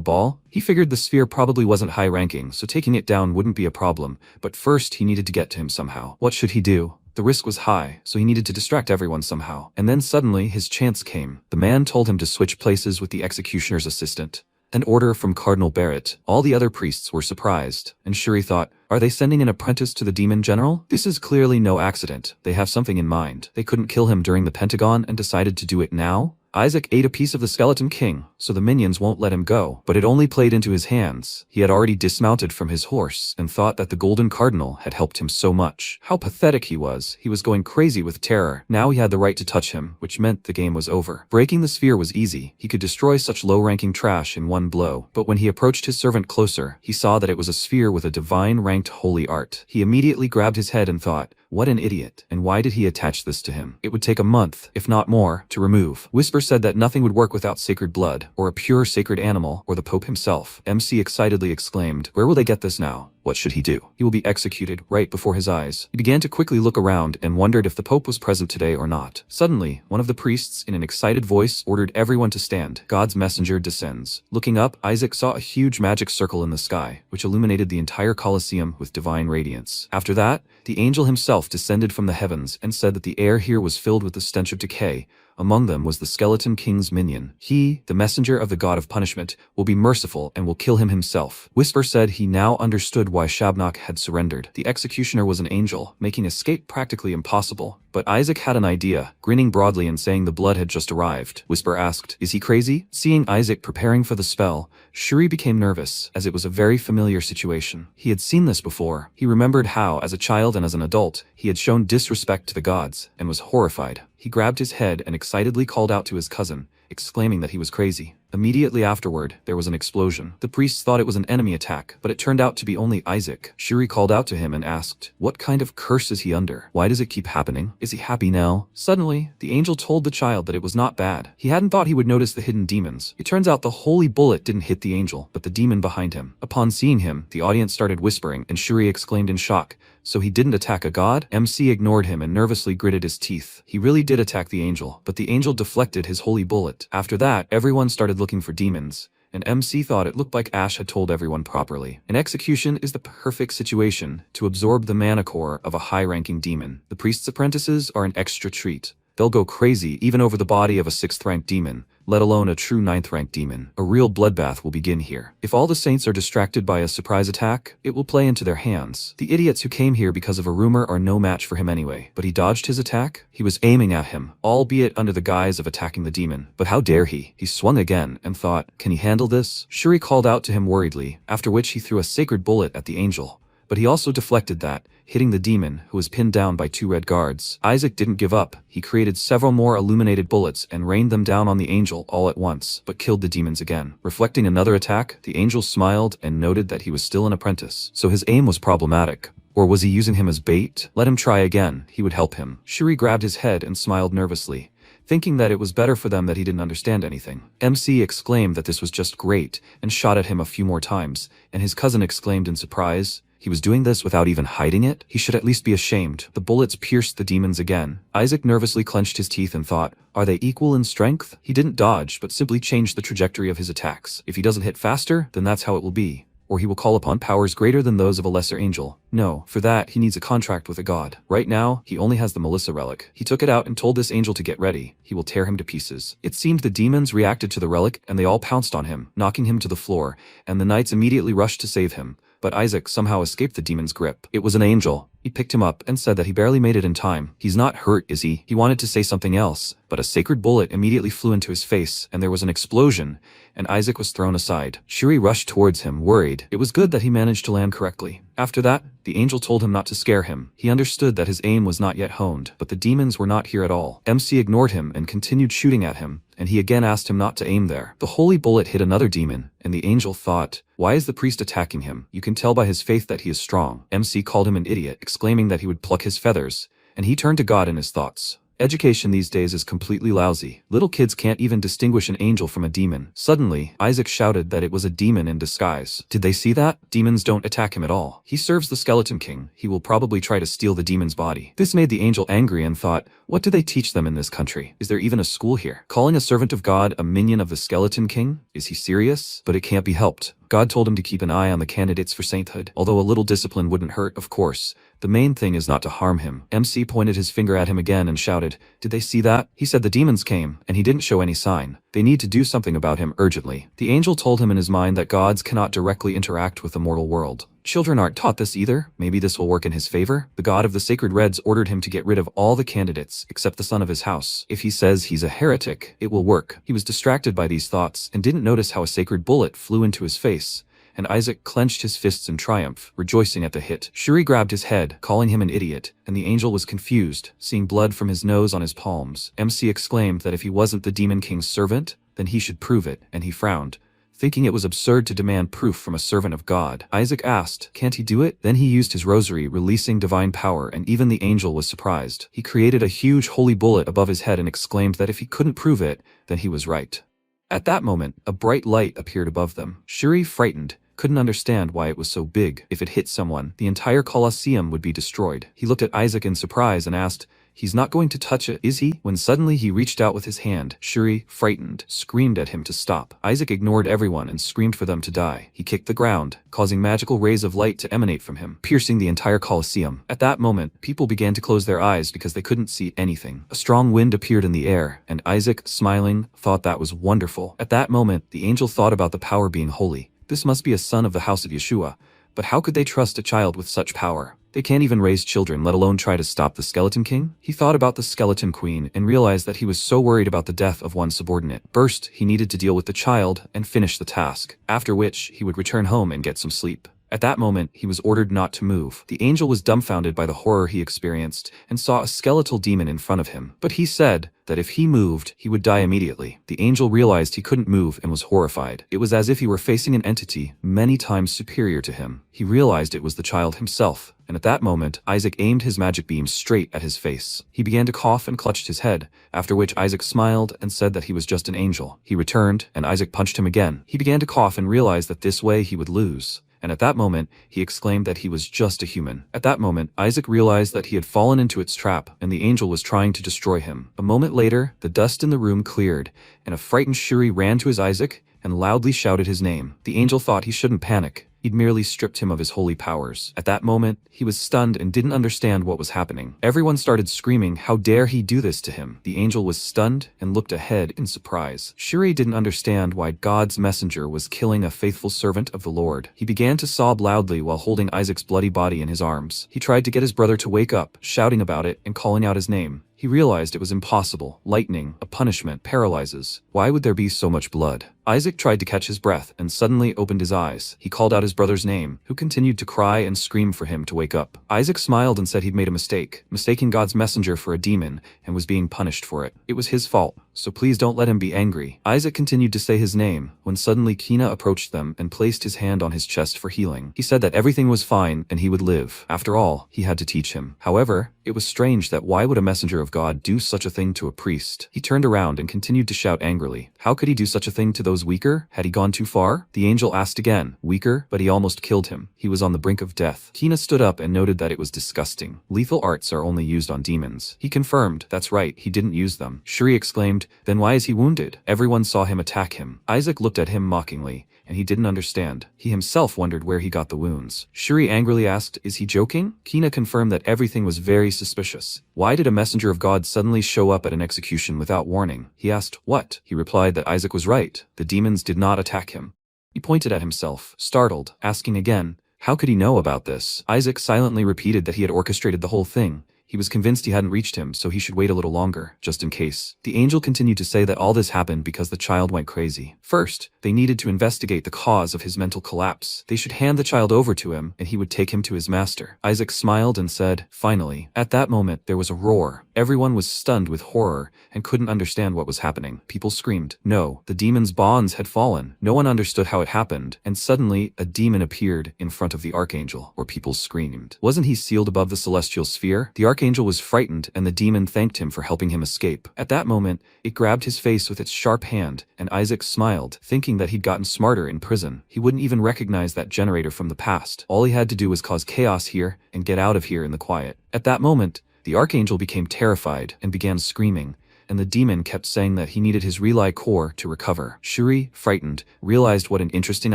ball? He figured the sphere probably wasn't high ranking, so taking it down wouldn't be a problem, but first he needed to get to him somehow. What should he do? The risk was high, so he needed to distract everyone somehow. And then suddenly his chance came. The man told him to switch places with the executioner's assistant. An order from Cardinal Barrett. All the other priests were surprised, and Shuri thought, are they sending an apprentice to the demon general? This is clearly no accident. They have something in mind. They couldn't kill him during the Pentagon and decided to do it now? Isaac ate a piece of the skeleton king, so the minions won't let him go, but it only played into his hands. He had already dismounted from his horse and thought that the Golden Cardinal had helped him so much. How pathetic he was. He was going crazy with terror. Now he had the right to touch him, which meant the game was over. Breaking the sphere was easy. He could destroy such low-ranking trash in one blow, but when he approached his servant closer, he saw that it was a sphere with a divine-ranked holy art. He immediately grabbed his head and thought, what an idiot, and why did he attach this to him? It would take a month, if not more, to remove. Whisper said that nothing would work without sacred blood, or a pure sacred animal, or the Pope himself. MC excitedly exclaimed, where will they get this now? What should he do? He will be executed right before his eyes. He began to quickly look around and wondered if the Pope was present today or not. Suddenly, one of the priests in an excited voice ordered everyone to stand. God's messenger descends. Looking up, Isaac saw a huge magic circle in the sky, which illuminated the entire Colosseum with divine radiance. After that, the angel himself descended from the heavens and said that the air here was filled with the stench of decay. Among them was the Skeleton King's minion. He, the messenger of the god of punishment, will be merciful and will kill him himself. Whisper said he now understood why Shabnak had surrendered. The executioner was an angel, making escape practically impossible. But Isaac had an idea, grinning broadly and saying the blood had just arrived. Whisper asked, is he crazy? Seeing Isaac preparing for the spell, Shuri became nervous, as it was a very familiar situation. He had seen this before. He remembered how, as a child and as an adult, he had shown disrespect to the gods, and was horrified. He grabbed his head and excitedly called out to his cousin, exclaiming that he was crazy. Immediately afterward, there was an explosion. The priests thought it was an enemy attack, but it turned out to be only Isaac. Shuri called out to him and asked, what kind of curse is he under? Why does it keep happening? Is he happy now? Suddenly, the angel told the child that it was not bad. He hadn't thought he would notice the hidden demons. It turns out the holy bullet didn't hit the angel, but the demon behind him. Upon seeing him, the audience started whispering, and Shuri exclaimed in shock, so he didn't attack a god? MC ignored him and nervously gritted his teeth. He really did attack the angel, but the angel deflected his holy bullet. After that, everyone started looking for demons, and MC thought it looked like Ash had told everyone properly. An execution is the perfect situation to absorb the mana core of a high-ranking demon. The priest's apprentices are an extra treat. They'll go crazy even over the body of a 6th-rank demon, let alone a true 9th-rank demon. A real bloodbath will begin here. If all the saints are distracted by a surprise attack, it will play into their hands. The idiots who came here because of a rumor are no match for him anyway. But he dodged his attack? He was aiming at him, albeit under the guise of attacking the demon. But how dare he? He swung again and thought, can he handle this? Shuri called out to him worriedly, after which he threw a sacred bullet at the angel. But he also deflected that, hitting the demon, who was pinned down by 2 red guards. Isaac didn't give up. He created several more illuminated bullets and rained them down on the angel all at once, but killed the demons again. Reflecting another attack, the angel smiled and noted that he was still an apprentice, so his aim was problematic. Or was he using him as bait? Let him try again, he would help him. Shuri grabbed his head and smiled nervously, thinking that it was better for them that he didn't understand anything. MC exclaimed that this was just great, and shot at him a few more times, and his cousin exclaimed in surprise, he was doing this without even hiding it? He should at least be ashamed. The bullets pierced the demons again. Isaac nervously clenched his teeth and thought, are they equal in strength? He didn't dodge, but simply changed the trajectory of his attacks. If he doesn't hit faster, then that's how it will be. Or he will call upon powers greater than those of a lesser angel. No, for that, he needs a contract with a god. Right now, he only has the Melissa relic. He took it out and told this angel to get ready. He will tear him to pieces. It seemed the demons reacted to the relic and they all pounced on him, knocking him to the floor, and the knights immediately rushed to save him. But Isaac somehow escaped the demon's grip. It was an angel. He picked him up and said that he barely made it in time. He's not hurt, is he? He wanted to say something else, but a sacred bullet immediately flew into his face, and there was an explosion, and Isaac was thrown aside. Shuri rushed towards him, worried. It was good that he managed to land correctly. After that, the angel told him not to scare him. He understood that his aim was not yet honed, but the demons were not here at all. MC ignored him and continued shooting at him, and he again asked him not to aim there. The holy bullet hit another demon, and the angel thought, why is the priest attacking him? You can tell by his faith that he is strong. MC called him an idiot, exclaiming that he would pluck his feathers, and he turned to God in his thoughts. Education these days is completely lousy. Little kids can't even distinguish an angel from a demon. Suddenly, Isaac shouted that it was a demon in disguise. Did they see that? Demons don't attack him at all. He serves the Skeleton King. He will probably try to steal the demon's body. This made the angel angry and thought, what do they teach them in this country? Is there even a school here? Calling a servant of God a minion of the Skeleton King? Is he serious? But it can't be helped. God told him to keep an eye on the candidates for sainthood. Although a little discipline wouldn't hurt, of course. The main thing is not to harm him. MC pointed his finger at him again and shouted, did they see that? He said the demons came, and he didn't show any sign. They need to do something about him urgently. The angel told him in his mind that gods cannot directly interact with the mortal world. Children aren't taught this either. Maybe this will work in his favor. The god of the sacred reds ordered him to get rid of all the candidates, except the son of his house. If he says he's a heretic, it will work. He was distracted by these thoughts, and didn't notice how a sacred bullet flew into his face, and Isaac clenched his fists in triumph, rejoicing at the hit. Shuri grabbed his head, calling him an idiot, and the angel was confused, seeing blood from his nose on his palms. MC exclaimed that if he wasn't the Demon King's servant, then he should prove it, and he frowned, thinking it was absurd to demand proof from a servant of God. Isaac asked, can't he do it? Then he used his rosary, releasing divine power, and even the angel was surprised. He created a huge holy bullet above his head and exclaimed that if he couldn't prove it, then he was right. At that moment, a bright light appeared above them. Shuri, frightened, couldn't understand why it was so big. If it hit someone, the entire Colosseum would be destroyed. He looked at Isaac in surprise and asked, he's not going to touch it, is he? When suddenly he reached out with his hand. Shuri, frightened, screamed at him to stop. Isaac ignored everyone and screamed for them to die. He kicked the ground, causing magical rays of light to emanate from him, piercing the entire Colosseum. At that moment, people began to close their eyes because they couldn't see anything. A strong wind appeared in the air, and Isaac, smiling, thought that was wonderful. At that moment, the angel thought about the power being holy. This must be a son of the house of Yeshua, but how could they trust a child with such power? They can't even raise children, let alone try to stop the Skeleton King? He thought about the Skeleton Queen and realized that he was so worried about the death of one subordinate. First, he needed to deal with the child and finish the task, after which he would return home and get some sleep. At that moment, he was ordered not to move. The angel was dumbfounded by the horror he experienced and saw a skeletal demon in front of him. But he said that if he moved, he would die immediately. The angel realized he couldn't move and was horrified. It was as if he were facing an entity many times superior to him. He realized it was the child himself, and at that moment, Isaac aimed his magic beam straight at his face. He began to cough and clutched his head, after which Isaac smiled and said that he was just an angel. He returned, and Isaac punched him again. He began to cough and realized that this way he would lose. And at that moment, he exclaimed that he was just a human. At that moment, Isaac realized that he had fallen into its trap, and the angel was trying to destroy him. A moment later, the dust in the room cleared, and a frightened Shuri ran to his Isaac and loudly shouted his name. The angel thought he shouldn't panic. He'd merely stripped him of his holy powers. At that moment, he was stunned and didn't understand what was happening. Everyone started screaming, how dare he do this to him? The angel was stunned and looked ahead in surprise. Shuri didn't understand why God's messenger was killing a faithful servant of the Lord. He began to sob loudly while holding Isaac's bloody body in his arms. He tried to get his brother to wake up, shouting about it and calling out his name. He realized it was impossible. Lightning, a punishment, paralyzes. Why would there be so much blood? Isaac tried to catch his breath and suddenly opened his eyes. He called out his brother's name, who continued to cry and scream for him to wake up. Isaac smiled and said he'd made a mistake, mistaking God's messenger for a demon, and was being punished for it. It was his fault, so please don't let him be angry. Isaac continued to say his name, when suddenly Kina approached them and placed his hand on his chest for healing. He said that everything was fine and he would live. After all, he had to teach him. However, it was strange that why would a messenger of God do such a thing to a priest? He turned around and continued to shout angrily. How could he do such a thing to those weaker? Had he gone too far? The angel asked again. Weaker? But he almost killed him. He was on the brink of death. Kina stood up and noted that it was disgusting. Lethal arts are only used on demons. He confirmed, that's right, he didn't use them. Shuri exclaimed, then why is he wounded? Everyone saw him attack him. Isaac looked at him mockingly, and he didn't understand. He himself wondered where he got the wounds. Shuri angrily asked, is he joking? Kina confirmed that everything was very suspicious. Why did a messenger of God suddenly show up at an execution without warning? He asked, what? He replied that Isaac was right. The demons did not attack him. He pointed at himself, startled, asking again, how could he know about this? Isaac silently repeated that he had orchestrated the whole thing. He was convinced he hadn't reached him, so he should wait a little longer, just in case. The angel continued to say that all this happened because the child went crazy. First, they needed to investigate the cause of his mental collapse. They should hand the child over to him, and he would take him to his master. Isaac smiled and said, finally. At that moment, there was a roar. Everyone was stunned with horror and couldn't understand what was happening. People screamed. No, the demon's bonds had fallen. No one understood how it happened, and suddenly, a demon appeared in front of the archangel, where people screamed. Wasn't he sealed above the celestial sphere? The archangel was frightened, and the demon thanked him for helping him escape. At that moment, it grabbed his face with its sharp hand, and Isaac smiled, thinking that he'd gotten smarter in prison. He wouldn't even recognize that generator from the past. All he had to do was cause chaos here and get out of here in the quiet. At that moment, the archangel became terrified and began screaming, and the demon kept saying that he needed his relay core to recover. Shuri, frightened, realized what an interesting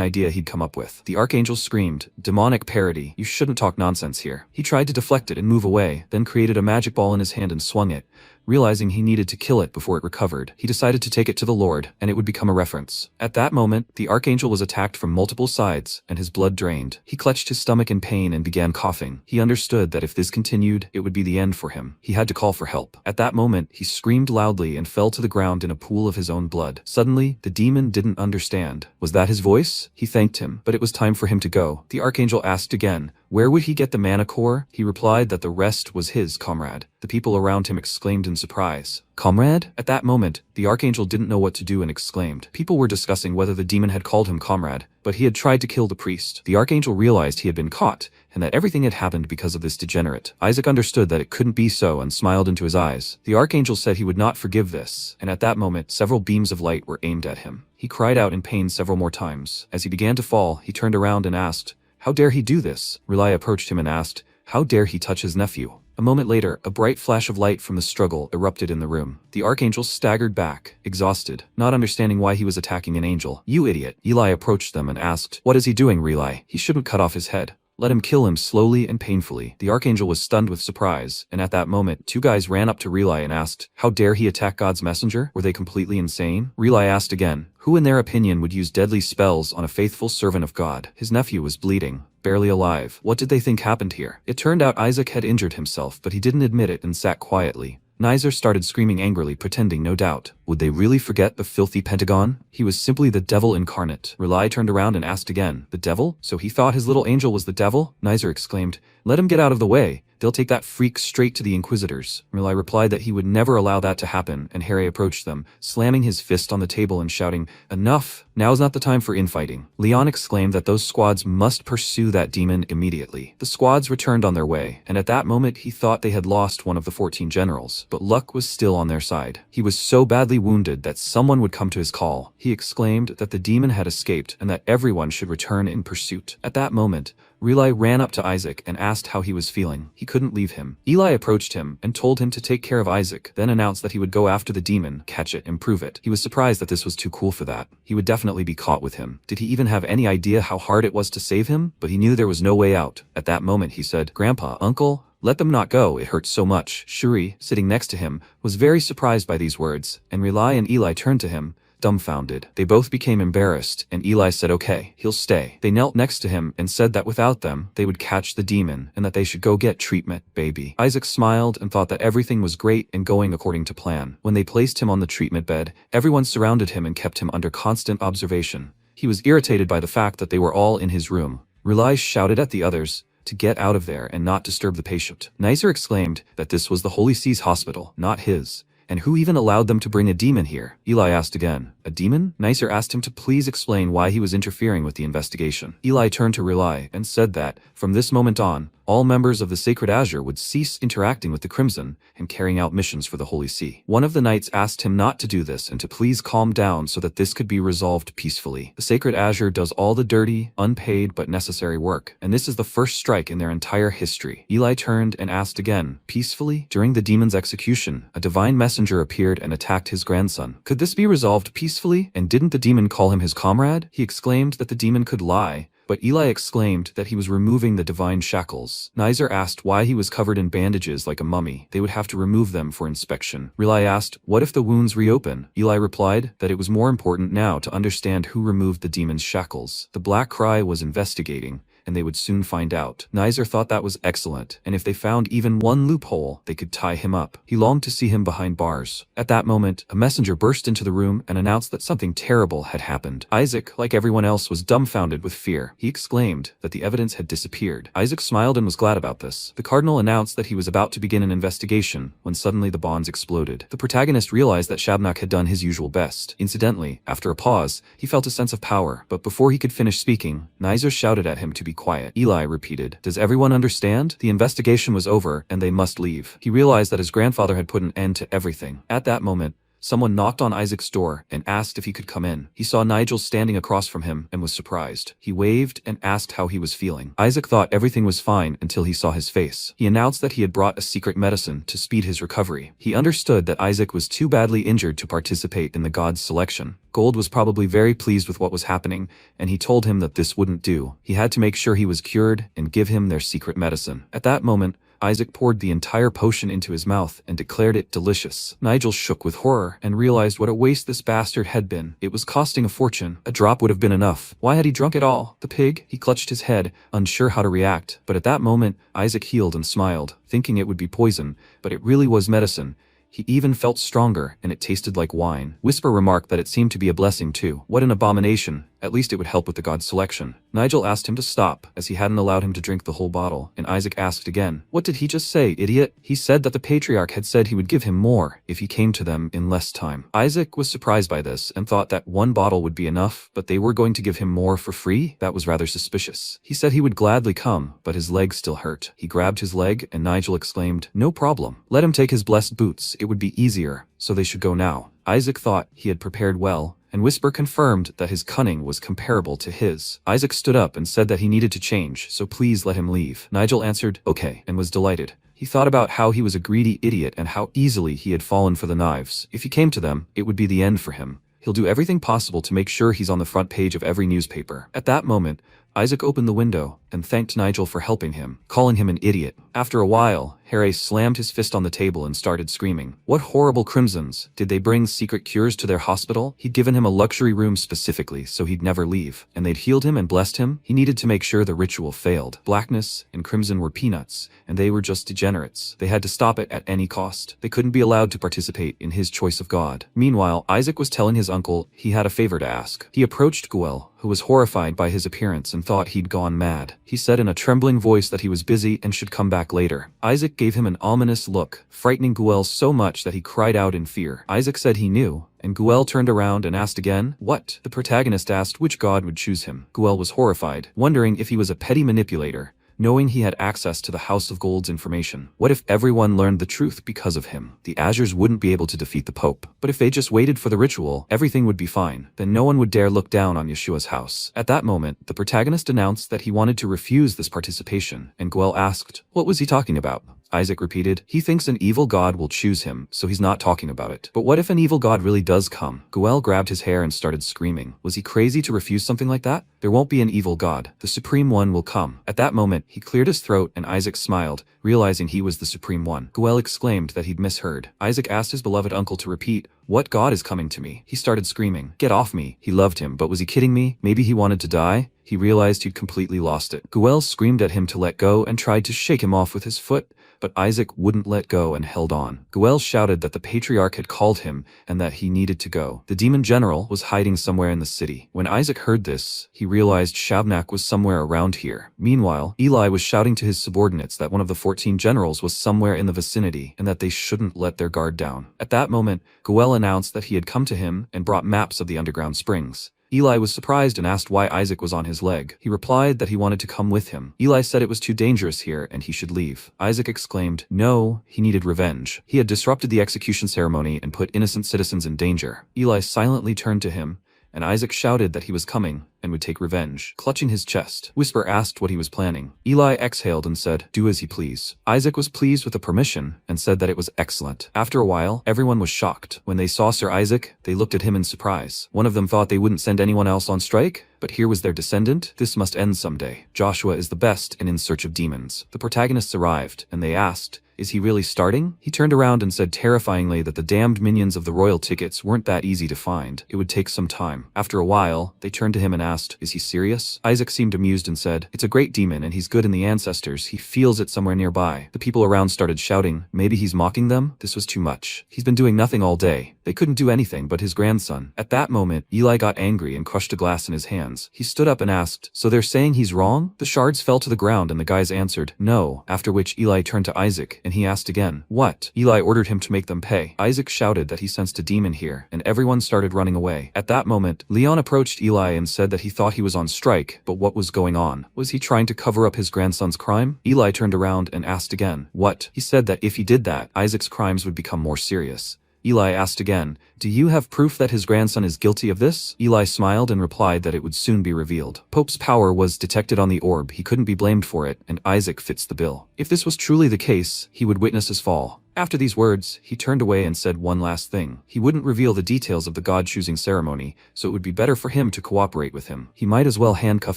idea he'd come up with. The archangel screamed, demonic parody, you shouldn't talk nonsense here. He tried to deflect it and move away, then created a magic ball in his hand and swung it. Realizing he needed to kill it before it recovered, he decided to take it to the Lord, and it would become a reference. At that moment, the archangel was attacked from multiple sides, and his blood drained. He clutched his stomach in pain and began coughing. He understood that if this continued, it would be the end for him. He had to call for help. At that moment, he screamed loudly and fell to the ground in a pool of his own blood. Suddenly, the demon didn't understand. Was that his voice? He thanked him, but it was time for him to go. The archangel asked again, where would he get the mana core? He replied that the rest was his, comrade. The people around him exclaimed in surprise. Comrade? At that moment, the archangel didn't know what to do and exclaimed. People were discussing whether the demon had called him comrade, but he had tried to kill the priest. The archangel realized he had been caught, and that everything had happened because of this degenerate. Isaac understood that it couldn't be so and smiled into his eyes. The archangel said he would not forgive this, and at that moment, several beams of light were aimed at him. He cried out in pain several more times. As he began to fall, he turned around and asked, how dare he do this? Relay approached him and asked, how dare he touch his nephew? A moment later, a bright flash of light from the struggle erupted in the room. The archangel staggered back, exhausted, not understanding why he was attacking an angel. You idiot. Eli approached them and asked, what is he doing, Relay? He shouldn't cut off his head. Let him kill him slowly and painfully. The archangel was stunned with surprise, and at that moment, two guys ran up to Relay and asked, how dare he attack God's messenger? Were they completely insane? Relay asked again, who in their opinion would use deadly spells on a faithful servant of God? His nephew was bleeding, barely alive. What did they think happened here? It turned out Isaac had injured himself, but he didn't admit it and sat quietly. Nizer started screaming angrily, pretending no doubt. Would they really forget the filthy Pentagon? He was simply the devil incarnate. Relay turned around and asked again, the devil? So he thought his little angel was the devil? Nizer exclaimed, let him get out of the way. They'll take that freak straight to the Inquisitors. Relay replied that he would never allow that to happen, and Harry approached them, slamming his fist on the table and shouting, enough! Now's not the time for infighting. Leon exclaimed that those squads must pursue that demon immediately. The squads returned on their way, and at that moment he thought they had lost one of the 14 generals, but luck was still on their side. He was so badly wounded that someone would come to his call. He exclaimed that the demon had escaped and that everyone should return in pursuit. At that moment, Eli ran up to Isaac and asked how he was feeling. He couldn't leave him. Eli approached him and told him to take care of Isaac, then announced that he would go after the demon, catch it, and prove it. He was surprised that this was too cool for that. He would definitely be caught with him. Did he even have any idea how hard it was to save him? But he knew there was no way out. At that moment he said, "Grandpa, Uncle, let them not go, it hurts so much." Shuri, sitting next to him, was very surprised by these words, and Rely and Eli turned to him, dumbfounded. They both became embarrassed, and Eli said okay, he'll stay. They knelt next to him and said that without them, they would catch the demon, and that they should go get treatment, baby. Isaac smiled and thought that everything was great and going according to plan. When they placed him on the treatment bed, everyone surrounded him and kept him under constant observation. He was irritated by the fact that they were all in his room. Rely shouted at the others to get out of there and not disturb the patient. Nicer exclaimed that this was the Holy See's hospital, not his. And who even allowed them to bring a demon here? Eli asked again. A demon? Nicer asked him to please explain why he was interfering with the investigation. Eli turned to Rely and said that, from this moment on, all members of the Sacred Azure would cease interacting with the Crimson and carrying out missions for the Holy See. One of the knights asked him not to do this and to please calm down so that this could be resolved peacefully. The Sacred Azure does all the dirty, unpaid but necessary work, and this is the first strike in their entire history. Eli turned and asked again, peacefully? During the demon's execution, a divine messenger appeared and attacked his grandson. Could this be resolved peacefully? And didn't the demon call him his comrade? He exclaimed that the demon could lie, but Eli exclaimed that he was removing the divine shackles. Nizer asked why he was covered in bandages like a mummy. They would have to remove them for inspection. Rely asked, what if the wounds reopen? Eli replied that it was more important now to understand who removed the demon's shackles. The Black Cry was investigating, and they would soon find out. Nizer thought that was excellent, and if they found even one loophole, they could tie him up. He longed to see him behind bars. At that moment, a messenger burst into the room and announced that something terrible had happened. Isaac, like everyone else, was dumbfounded with fear. He exclaimed that the evidence had disappeared. Isaac smiled and was glad about this. The Cardinal announced that he was about to begin an investigation when suddenly the bonds exploded. The protagonist realized that Shabnak had done his usual best. Incidentally, after a pause, he felt a sense of power, but before he could finish speaking, Nizer shouted at him to be quiet. Eli repeated, does everyone understand? The investigation was over and they must leave. He realized that his grandfather had put an end to everything. At that moment, someone knocked on Isaac's door and asked if he could come in. He saw Nigel standing across from him and was surprised. He waved and asked how he was feeling. Isaac thought everything was fine until he saw his face. He announced that he had brought a secret medicine to speed his recovery. He understood that Isaac was too badly injured to participate in the gods' selection. Gold was probably very pleased with what was happening, and he told him that this wouldn't do. He had to make sure he was cured and give him their secret medicine. At that moment, Isaac poured the entire potion into his mouth and declared it delicious. Nigel shook with horror and realized what a waste this bastard had been. It was costing a fortune. A drop would have been enough. Why had he drunk it all? The pig? He clutched his head, unsure how to react. But at that moment, Isaac healed and smiled, thinking it would be poison, but it really was medicine. He even felt stronger, and it tasted like wine. Whisper remarked that it seemed to be a blessing too. What an abomination. At least it would help with the god's selection. Nigel asked him to stop, as he hadn't allowed him to drink the whole bottle, and Isaac asked again, what did he just say, idiot? He said that the patriarch had said he would give him more if he came to them in less time. Isaac was surprised by this and thought that one bottle would be enough, but they were going to give him more for free? That was rather suspicious. He said he would gladly come, but his leg still hurt. He grabbed his leg, and Nigel exclaimed, no problem. Let him take his blessed boots, it would be easier, so they should go now. Isaac thought he had prepared well, and Whisper confirmed that his cunning was comparable to his. Isaac stood up and said that he needed to change, so please let him leave. Nigel answered, okay, and was delighted. He thought about how he was a greedy idiot and how easily he had fallen for the knives. If he came to them, it would be the end for him. He'll do everything possible to make sure he's on the front page of every newspaper. At that moment, Isaac opened the window and thanked Nigel for helping him, calling him an idiot. After a while, Harry slammed his fist on the table and started screaming. What horrible crimsons! Did they bring secret cures to their hospital? He'd given him a luxury room specifically so he'd never leave, and they'd healed him and blessed him? He needed to make sure the ritual failed. Blackness and crimson were peanuts, and they were just degenerates. They had to stop it at any cost. They couldn't be allowed to participate in his choice of God. Meanwhile, Isaac was telling his uncle he had a favor to ask. He approached Guel, who was horrified by his appearance and thought he'd gone mad. He said in a trembling voice that he was busy and should come back later. Isaac gave him an ominous look, frightening Guel so much that he cried out in fear. Isaac said he knew, and Guel turned around and asked again, what? The protagonist asked which god would choose him. Guel was horrified, wondering if he was a petty manipulator, knowing he had access to the House of Gold's information. What if everyone learned the truth because of him? The Azures wouldn't be able to defeat the Pope. But if they just waited for the ritual, everything would be fine. Then no one would dare look down on Yeshua's house. At that moment, the protagonist announced that he wanted to refuse this participation, and Guel asked, what was he talking about? Isaac repeated, he thinks an evil god will choose him, so he's not talking about it. But what if an evil god really does come? Guel grabbed his hair and started screaming. Was he crazy to refuse something like that? There won't be an evil god. The Supreme One will come. At that moment, he cleared his throat and Isaac smiled, realizing he was the Supreme One. Guel exclaimed that he'd misheard. Isaac asked his beloved uncle to repeat, what god is coming to me? He started screaming, get off me. He loved him, but was he kidding me? Maybe he wanted to die? He realized he'd completely lost it. Guel screamed at him to let go and tried to shake him off with his foot, but Isaac wouldn't let go and held on. Guel shouted that the patriarch had called him and that he needed to go. The demon general was hiding somewhere in the city. When Isaac heard this, he realized Shabnak was somewhere around here. Meanwhile, Eli was shouting to his subordinates that one of the 14 generals was somewhere in the vicinity and that they shouldn't let their guard down. At that moment, Guel announced that he had come to him and brought maps of the underground springs. Eli was surprised and asked why Isaac was on his leg. He replied that he wanted to come with him. Eli said it was too dangerous here and he should leave. Isaac exclaimed, no, he needed revenge. He had disrupted the execution ceremony and put innocent citizens in danger. Eli silently turned to him, and Isaac shouted that he was coming and would take revenge. Clutching his chest, Whisper asked what he was planning. Eli exhaled and said, do as you please. Isaac was pleased with the permission and said that it was excellent. After a while, everyone was shocked. When they saw Sir Isaac, they looked at him in surprise. One of them thought they wouldn't send anyone else on strike, but here was their descendant. This must end someday. Joshua is the best and in search of demons. The protagonists arrived, and they asked, is he really starting? He turned around and said terrifyingly that the damned minions of the royal tickets weren't that easy to find. It would take some time. After a while, they turned to him and asked, is he serious? Isaac seemed amused and said, it's a great demon and he's good in the ancestors. He feels it somewhere nearby. The people around started shouting, maybe he's mocking them? This was too much. He's been doing nothing all day. They couldn't do anything but his grandson. At that moment, Eli got angry and crushed a glass in his hands. He stood up and asked, so they're saying he's wrong? The shards fell to the ground and the guys answered, no. After which Eli turned to Isaac and he asked again, what? Eli ordered him to make them pay. Isaac shouted that he sensed a demon here, and everyone started running away. At that moment, Leon approached Eli and said that he thought he was on strike, but what was going on? Was he trying to cover up his grandson's crime? Eli turned around and asked again, what? He said that if he did that, Isaac's crimes would become more serious. Eli asked again, do you have proof that his grandson is guilty of this? Eli smiled and replied that it would soon be revealed. Pope's power was detected on the orb. He couldn't be blamed for it, and Isaac fits the bill. If this was truly the case, he would witness his fall. After these words, he turned away and said one last thing. He wouldn't reveal the details of the god-choosing ceremony, so it would be better for him to cooperate with him. He might as well handcuff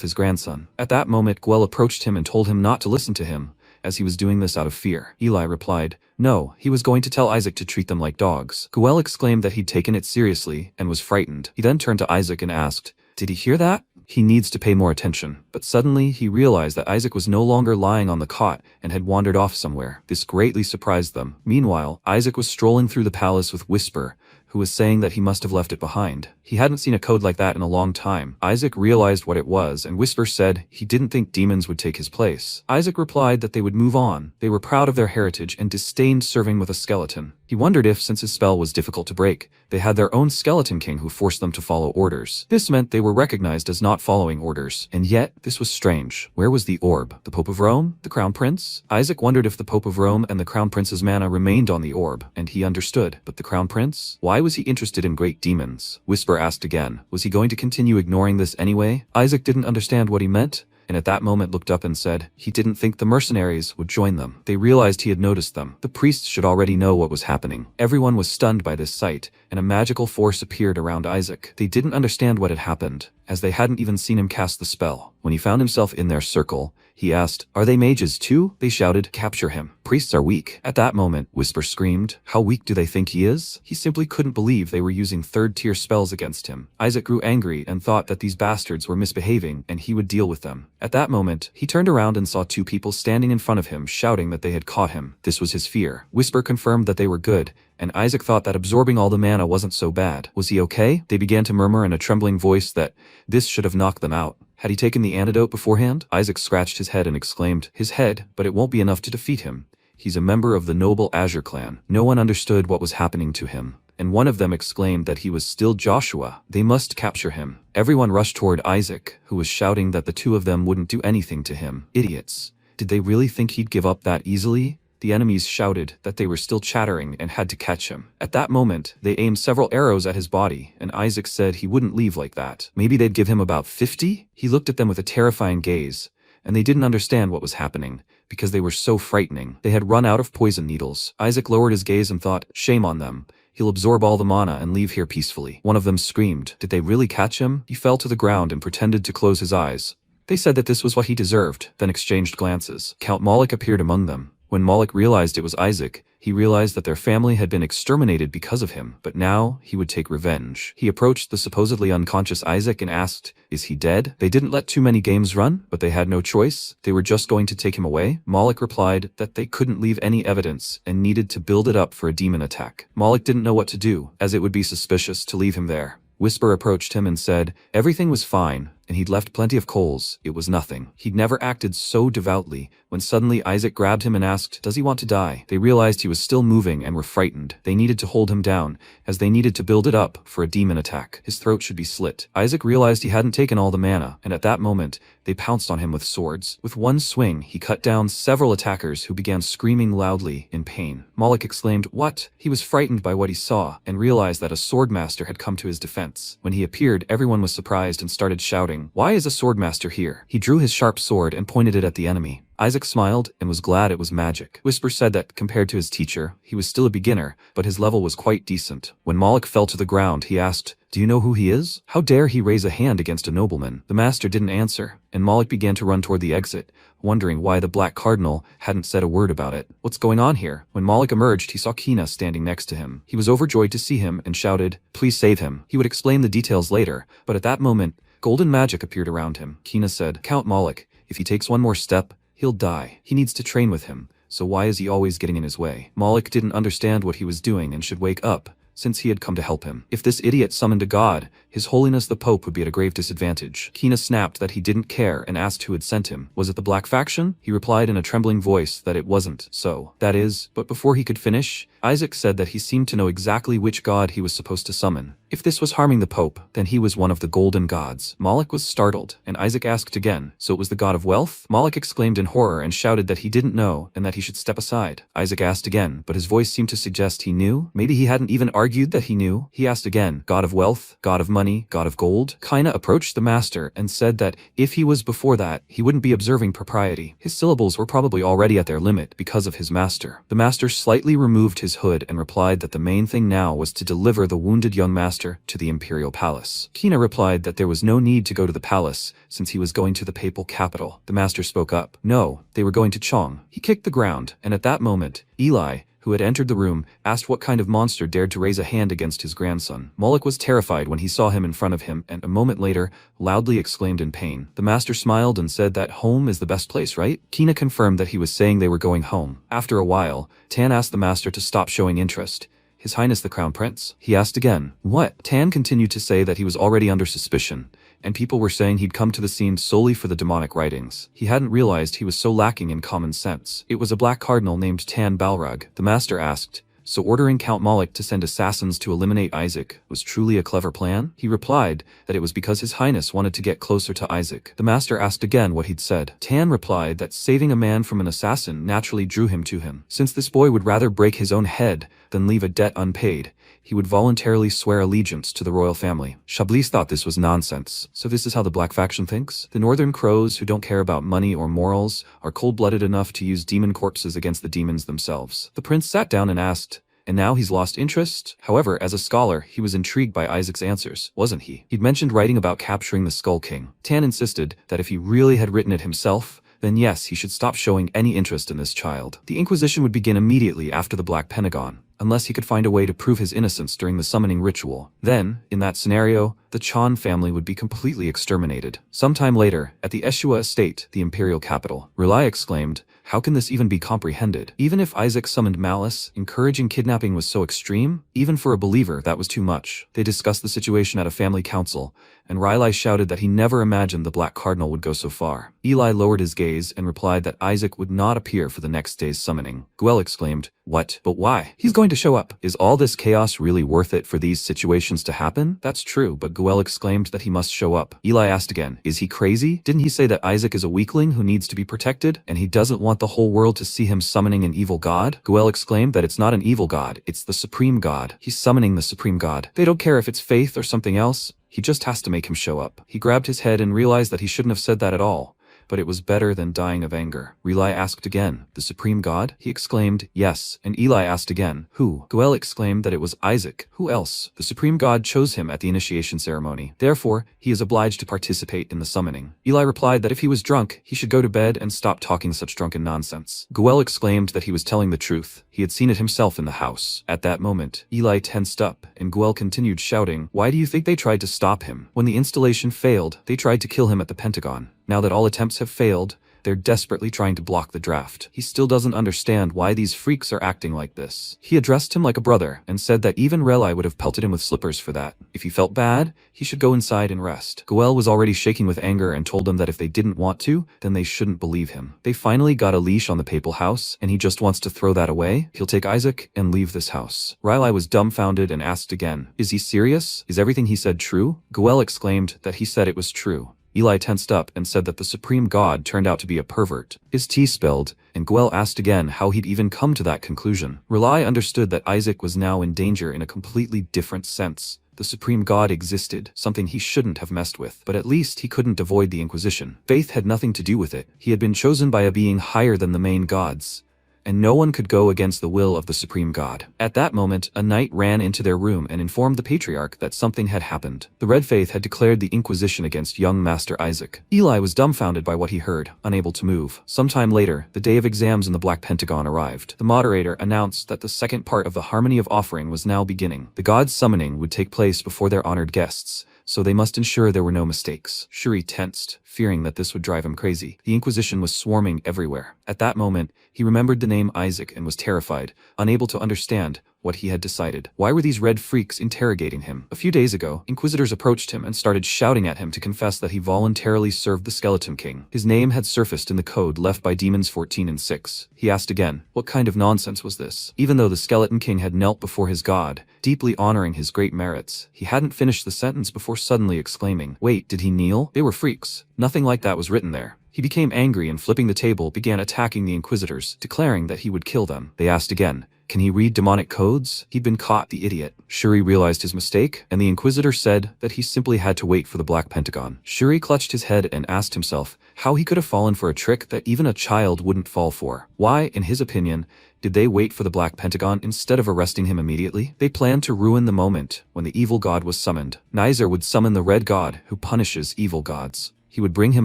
his grandson. At that moment, Guel approached him and told him not to listen to him, as he was doing this out of fear. Eli replied, no, he was going to tell Isaac to treat them like dogs. Guel exclaimed that he'd taken it seriously and was frightened. He then turned to Isaac and asked, did he hear that? He needs to pay more attention. But suddenly, he realized that Isaac was no longer lying on the cot and had wandered off somewhere. This greatly surprised them. Meanwhile, Isaac was strolling through the palace with Whisper, who was saying that he must have left it behind. He hadn't seen a code like that in a long time. Isaac realized what it was, and Whisper said he didn't think demons would take his place. Isaac replied that they would move on. They were proud of their heritage and disdained serving with a skeleton. He wondered if, since his spell was difficult to break, they had their own skeleton king who forced them to follow orders. This meant they were recognized as not following orders. And yet, this was strange. Where was the orb? The Pope of Rome? The Crown Prince? Isaac wondered if the Pope of Rome and the Crown Prince's mana remained on the orb, and he understood. But the Crown Prince? Why was he interested in great demons? Whisper asked again. Was he going to continue ignoring this anyway? Isaac didn't understand what he meant, and at that moment looked up and said he didn't think the mercenaries would join them. They realized he had noticed them. The priests should already know what was happening. Everyone was stunned by this sight, and a magical force appeared around Isaac. They didn't understand what had happened, as they hadn't even seen him cast the spell. When he found himself in their circle, he asked, are they mages too? They shouted, capture him. Priests are weak. At that moment, Whisper screamed, how weak do they think he is? He simply couldn't believe they were using third-tier spells against him. Isaac grew angry and thought that these bastards were misbehaving and he would deal with them. At that moment, he turned around and saw two people standing in front of him shouting that they had caught him. This was his fear. Whisper confirmed that they were good, and Isaac thought that absorbing all the mana wasn't so bad. Was he okay? They began to murmur in a trembling voice that this should have knocked them out. Had he taken the antidote beforehand? Isaac scratched his head and exclaimed, his head, but it won't be enough to defeat him. He's a member of the noble Azure clan. No one understood what was happening to him, and one of them exclaimed that he was still Joshua. They must capture him. Everyone rushed toward Isaac, who was shouting that the two of them wouldn't do anything to him. Idiots. Did they really think he'd give up that easily? The enemies shouted that they were still chattering and had to catch him. At that moment, they aimed several arrows at his body, and Isaac said he wouldn't leave like that. Maybe they'd give him about 50? He looked at them with a terrifying gaze, and they didn't understand what was happening, because they were so frightening. They had run out of poison needles. Isaac lowered his gaze and thought, shame on them. He'll absorb all the mana and leave here peacefully. One of them screamed. Did they really catch him? He fell to the ground and pretended to close his eyes. They said that this was what he deserved, then exchanged glances. Count Moloch appeared among them. When Moloch realized it was Isaac, he realized that their family had been exterminated because of him, but now he would take revenge. He approached the supposedly unconscious Isaac and asked, is he dead? They didn't let too many games run, but they had no choice. They were just going to take him away. Moloch replied that they couldn't leave any evidence and needed to build it up for a demon attack. Moloch didn't know what to do, as it would be suspicious to leave him there. Whisper approached him and said everything was fine, and he'd left plenty of coals. It was nothing. He'd never acted so devoutly, when suddenly Isaac grabbed him and asked, does he want to die? They realized he was still moving and were frightened. They needed to hold him down, as they needed to build it up for a demon attack. His throat should be slit. Isaac realized he hadn't taken all the mana, and at that moment, they pounced on him with swords. With one swing, he cut down several attackers who began screaming loudly in pain. Moloch exclaimed, what? He was frightened by what he saw, and realized that a swordmaster had come to his defense. When he appeared, everyone was surprised and started shouting, why is a swordmaster here? He drew his sharp sword and pointed it at the enemy. Isaac smiled and was glad it was magic. Whisper said that, compared to his teacher, he was still a beginner, but his level was quite decent. When Moloch fell to the ground, he asked, do you know who he is? How dare he raise a hand against a nobleman? The master didn't answer, and Moloch began to run toward the exit, wondering why the Black Cardinal hadn't said a word about it. What's going on here? When Moloch emerged, he saw Kina standing next to him. He was overjoyed to see him and shouted, please save him. He would explain the details later, but at that moment, golden magic appeared around him. Kina said, Count Moloch, if he takes one more step, he'll die. He needs to train with him, so why is he always getting in his way? Moloch didn't understand what he was doing and should wake up, since he had come to help him. If this idiot summoned a god, His Holiness the Pope would be at a grave disadvantage. Kina snapped that he didn't care and asked who had sent him. Was it the Black Faction? He replied in a trembling voice that it wasn't. So, that is, but before he could finish, Isaac said that he seemed to know exactly which god he was supposed to summon. If this was harming the Pope, then he was one of the golden gods. Moloch was startled, and Isaac asked again, so it was the god of wealth? Moloch exclaimed in horror and shouted that he didn't know and that he should step aside. Isaac asked again, but his voice seemed to suggest he knew. Maybe he hadn't even argued that he knew. He asked again, god of wealth, god of money, god of gold? Kina approached the master and said that if he was before that, he wouldn't be observing propriety. His syllables were probably already at their limit because of his master. The master slightly removed his hood and replied that the main thing now was to deliver the wounded young master to the imperial palace. Kina replied that there was no need to go to the palace since he was going to the papal capital. The master spoke up. No, they were going to Chong. He kicked the ground, and at that moment, Eli, who had entered the room, asked what kind of monster dared to raise a hand against his grandson. Moloch was terrified when he saw him in front of him, and a moment later, loudly exclaimed in pain. The master smiled and said that home is the best place, right? Kina confirmed that he was saying they were going home. After a while, Tan asked the master to stop showing interest. His Highness the Crown Prince? He asked again. What? Tan continued to say that he was already under suspicion, and people were saying he'd come to the scene solely for the demonic writings. He hadn't realized he was so lacking in common sense. It was a black cardinal named Tan Balrog. The master asked, so ordering Count Moloch to send assassins to eliminate Isaac was truly a clever plan? He replied that it was because his highness wanted to get closer to Isaac. The master asked again what he'd said. Tan replied that saving a man from an assassin naturally drew him to him. Since this boy would rather break his own head than leave a debt unpaid, he would voluntarily swear allegiance to the royal family. Chablis thought this was nonsense. So this is how the Black Faction thinks? The Northern Crows who don't care about money or morals are cold-blooded enough to use demon corpses against the demons themselves. The prince sat down and asked, and now he's lost interest? However, as a scholar, he was intrigued by Isaac's answers, wasn't he? He'd mentioned writing about capturing the Skull King. Tan insisted that if he really had written it himself, then yes, he should stop showing any interest in this child. The Inquisition would begin immediately after the Black Pentagon, unless he could find a way to prove his innocence during the summoning ritual. Then, in that scenario, the Chan family would be completely exterminated. Sometime later, at the Eshua estate, the imperial capital, Rely exclaimed, how can this even be comprehended? Even if Isaac summoned malice, encouraging kidnapping was so extreme, even for a believer that was too much. They discussed the situation at a family council, and Riley shouted that he never imagined the Black Cardinal would go so far. Eli lowered his gaze and replied that Isaac would not appear for the next day's summoning. Guel exclaimed, What? But why? He's going to show up. Is all this chaos really worth it for these situations to happen? That's true, but Goel exclaimed that he must show up. Eli asked again, is he crazy? Didn't he say that Isaac is a weakling who needs to be protected, and he doesn't want the whole world to see him summoning an evil god? Goel exclaimed that it's not an evil god, it's the supreme god. He's summoning the supreme god. They don't care if it's faith or something else. He just has to make him show up. He grabbed his head and realized that he shouldn't have said that at all. But it was better than dying of anger. Eli asked again, the supreme god? He exclaimed, yes, and Eli asked again, who? Goel exclaimed that it was Isaac. Who else? The supreme god chose him at the initiation ceremony. Therefore, he is obliged to participate in the summoning. Eli replied that if he was drunk, he should go to bed and stop talking such drunken nonsense. Goel exclaimed that he was telling the truth. He had seen it himself in the house. At that moment, Eli tensed up, and Goel continued shouting, why do you think they tried to stop him? When the installation failed, they tried to kill him at the Pentagon. Now that all attempts have failed, they're desperately trying to block the draft. He still doesn't understand why these freaks are acting like this. He addressed him like a brother and said that even Relai would have pelted him with slippers for that. If he felt bad, he should go inside and rest. Goel was already shaking with anger and told them that if they didn't want to, then they shouldn't believe him. They finally got a leash on the papal house, and he just wants to throw that away. He'll take Isaac and leave this house. Relai was dumbfounded and asked again, is he serious? Is everything he said true? Goel exclaimed that he said it was true. Eli tensed up and said that the supreme god turned out to be a pervert. His tea spilled, and Goel asked again how he'd even come to that conclusion. Relai understood that Isaac was now in danger in a completely different sense. The supreme god existed, something he shouldn't have messed with, but at least he couldn't avoid the Inquisition. Faith had nothing to do with it. He had been chosen by a being higher than the main gods, and no one could go against the will of the supreme god. At that moment, a knight ran into their room and informed the patriarch that something had happened. The Red Faith had declared the Inquisition against young Master Isaac. Eli was dumbfounded by what he heard, unable to move. Sometime later, the day of exams in the Black Pentagon arrived. The moderator announced that the second part of the Harmony of Offering was now beginning. The gods' summoning would take place before their honored guests, so they must ensure there were no mistakes. Shuri tensed, fearing that this would drive him crazy. The Inquisition was swarming everywhere. At that moment, he remembered the name Isaac and was terrified, unable to understand what he had decided. Why were these red freaks interrogating him? A few days ago, Inquisitors approached him and started shouting at him to confess that he voluntarily served the Skeleton King. His name had surfaced in the code left by Demons 14 and 6. He asked again, what kind of nonsense was this? Even though the Skeleton King had knelt before his god, deeply honoring his great merits, he hadn't finished the sentence before suddenly exclaiming, wait, did he kneel? They were freaks. Nothing like that was written there. He became angry and flipping the table began attacking the Inquisitors, declaring that he would kill them. They asked again, can he read demonic codes? He'd been caught, the idiot. Shuri realized his mistake, and the Inquisitor said that he simply had to wait for the Black Pentagon. Shuri clutched his head and asked himself how he could have fallen for a trick that even a child wouldn't fall for. Why, in his opinion, did they wait for the Black Pentagon instead of arresting him immediately? They planned to ruin the moment when the evil god was summoned. Nizer would summon the Red God, who punishes evil gods. He would bring him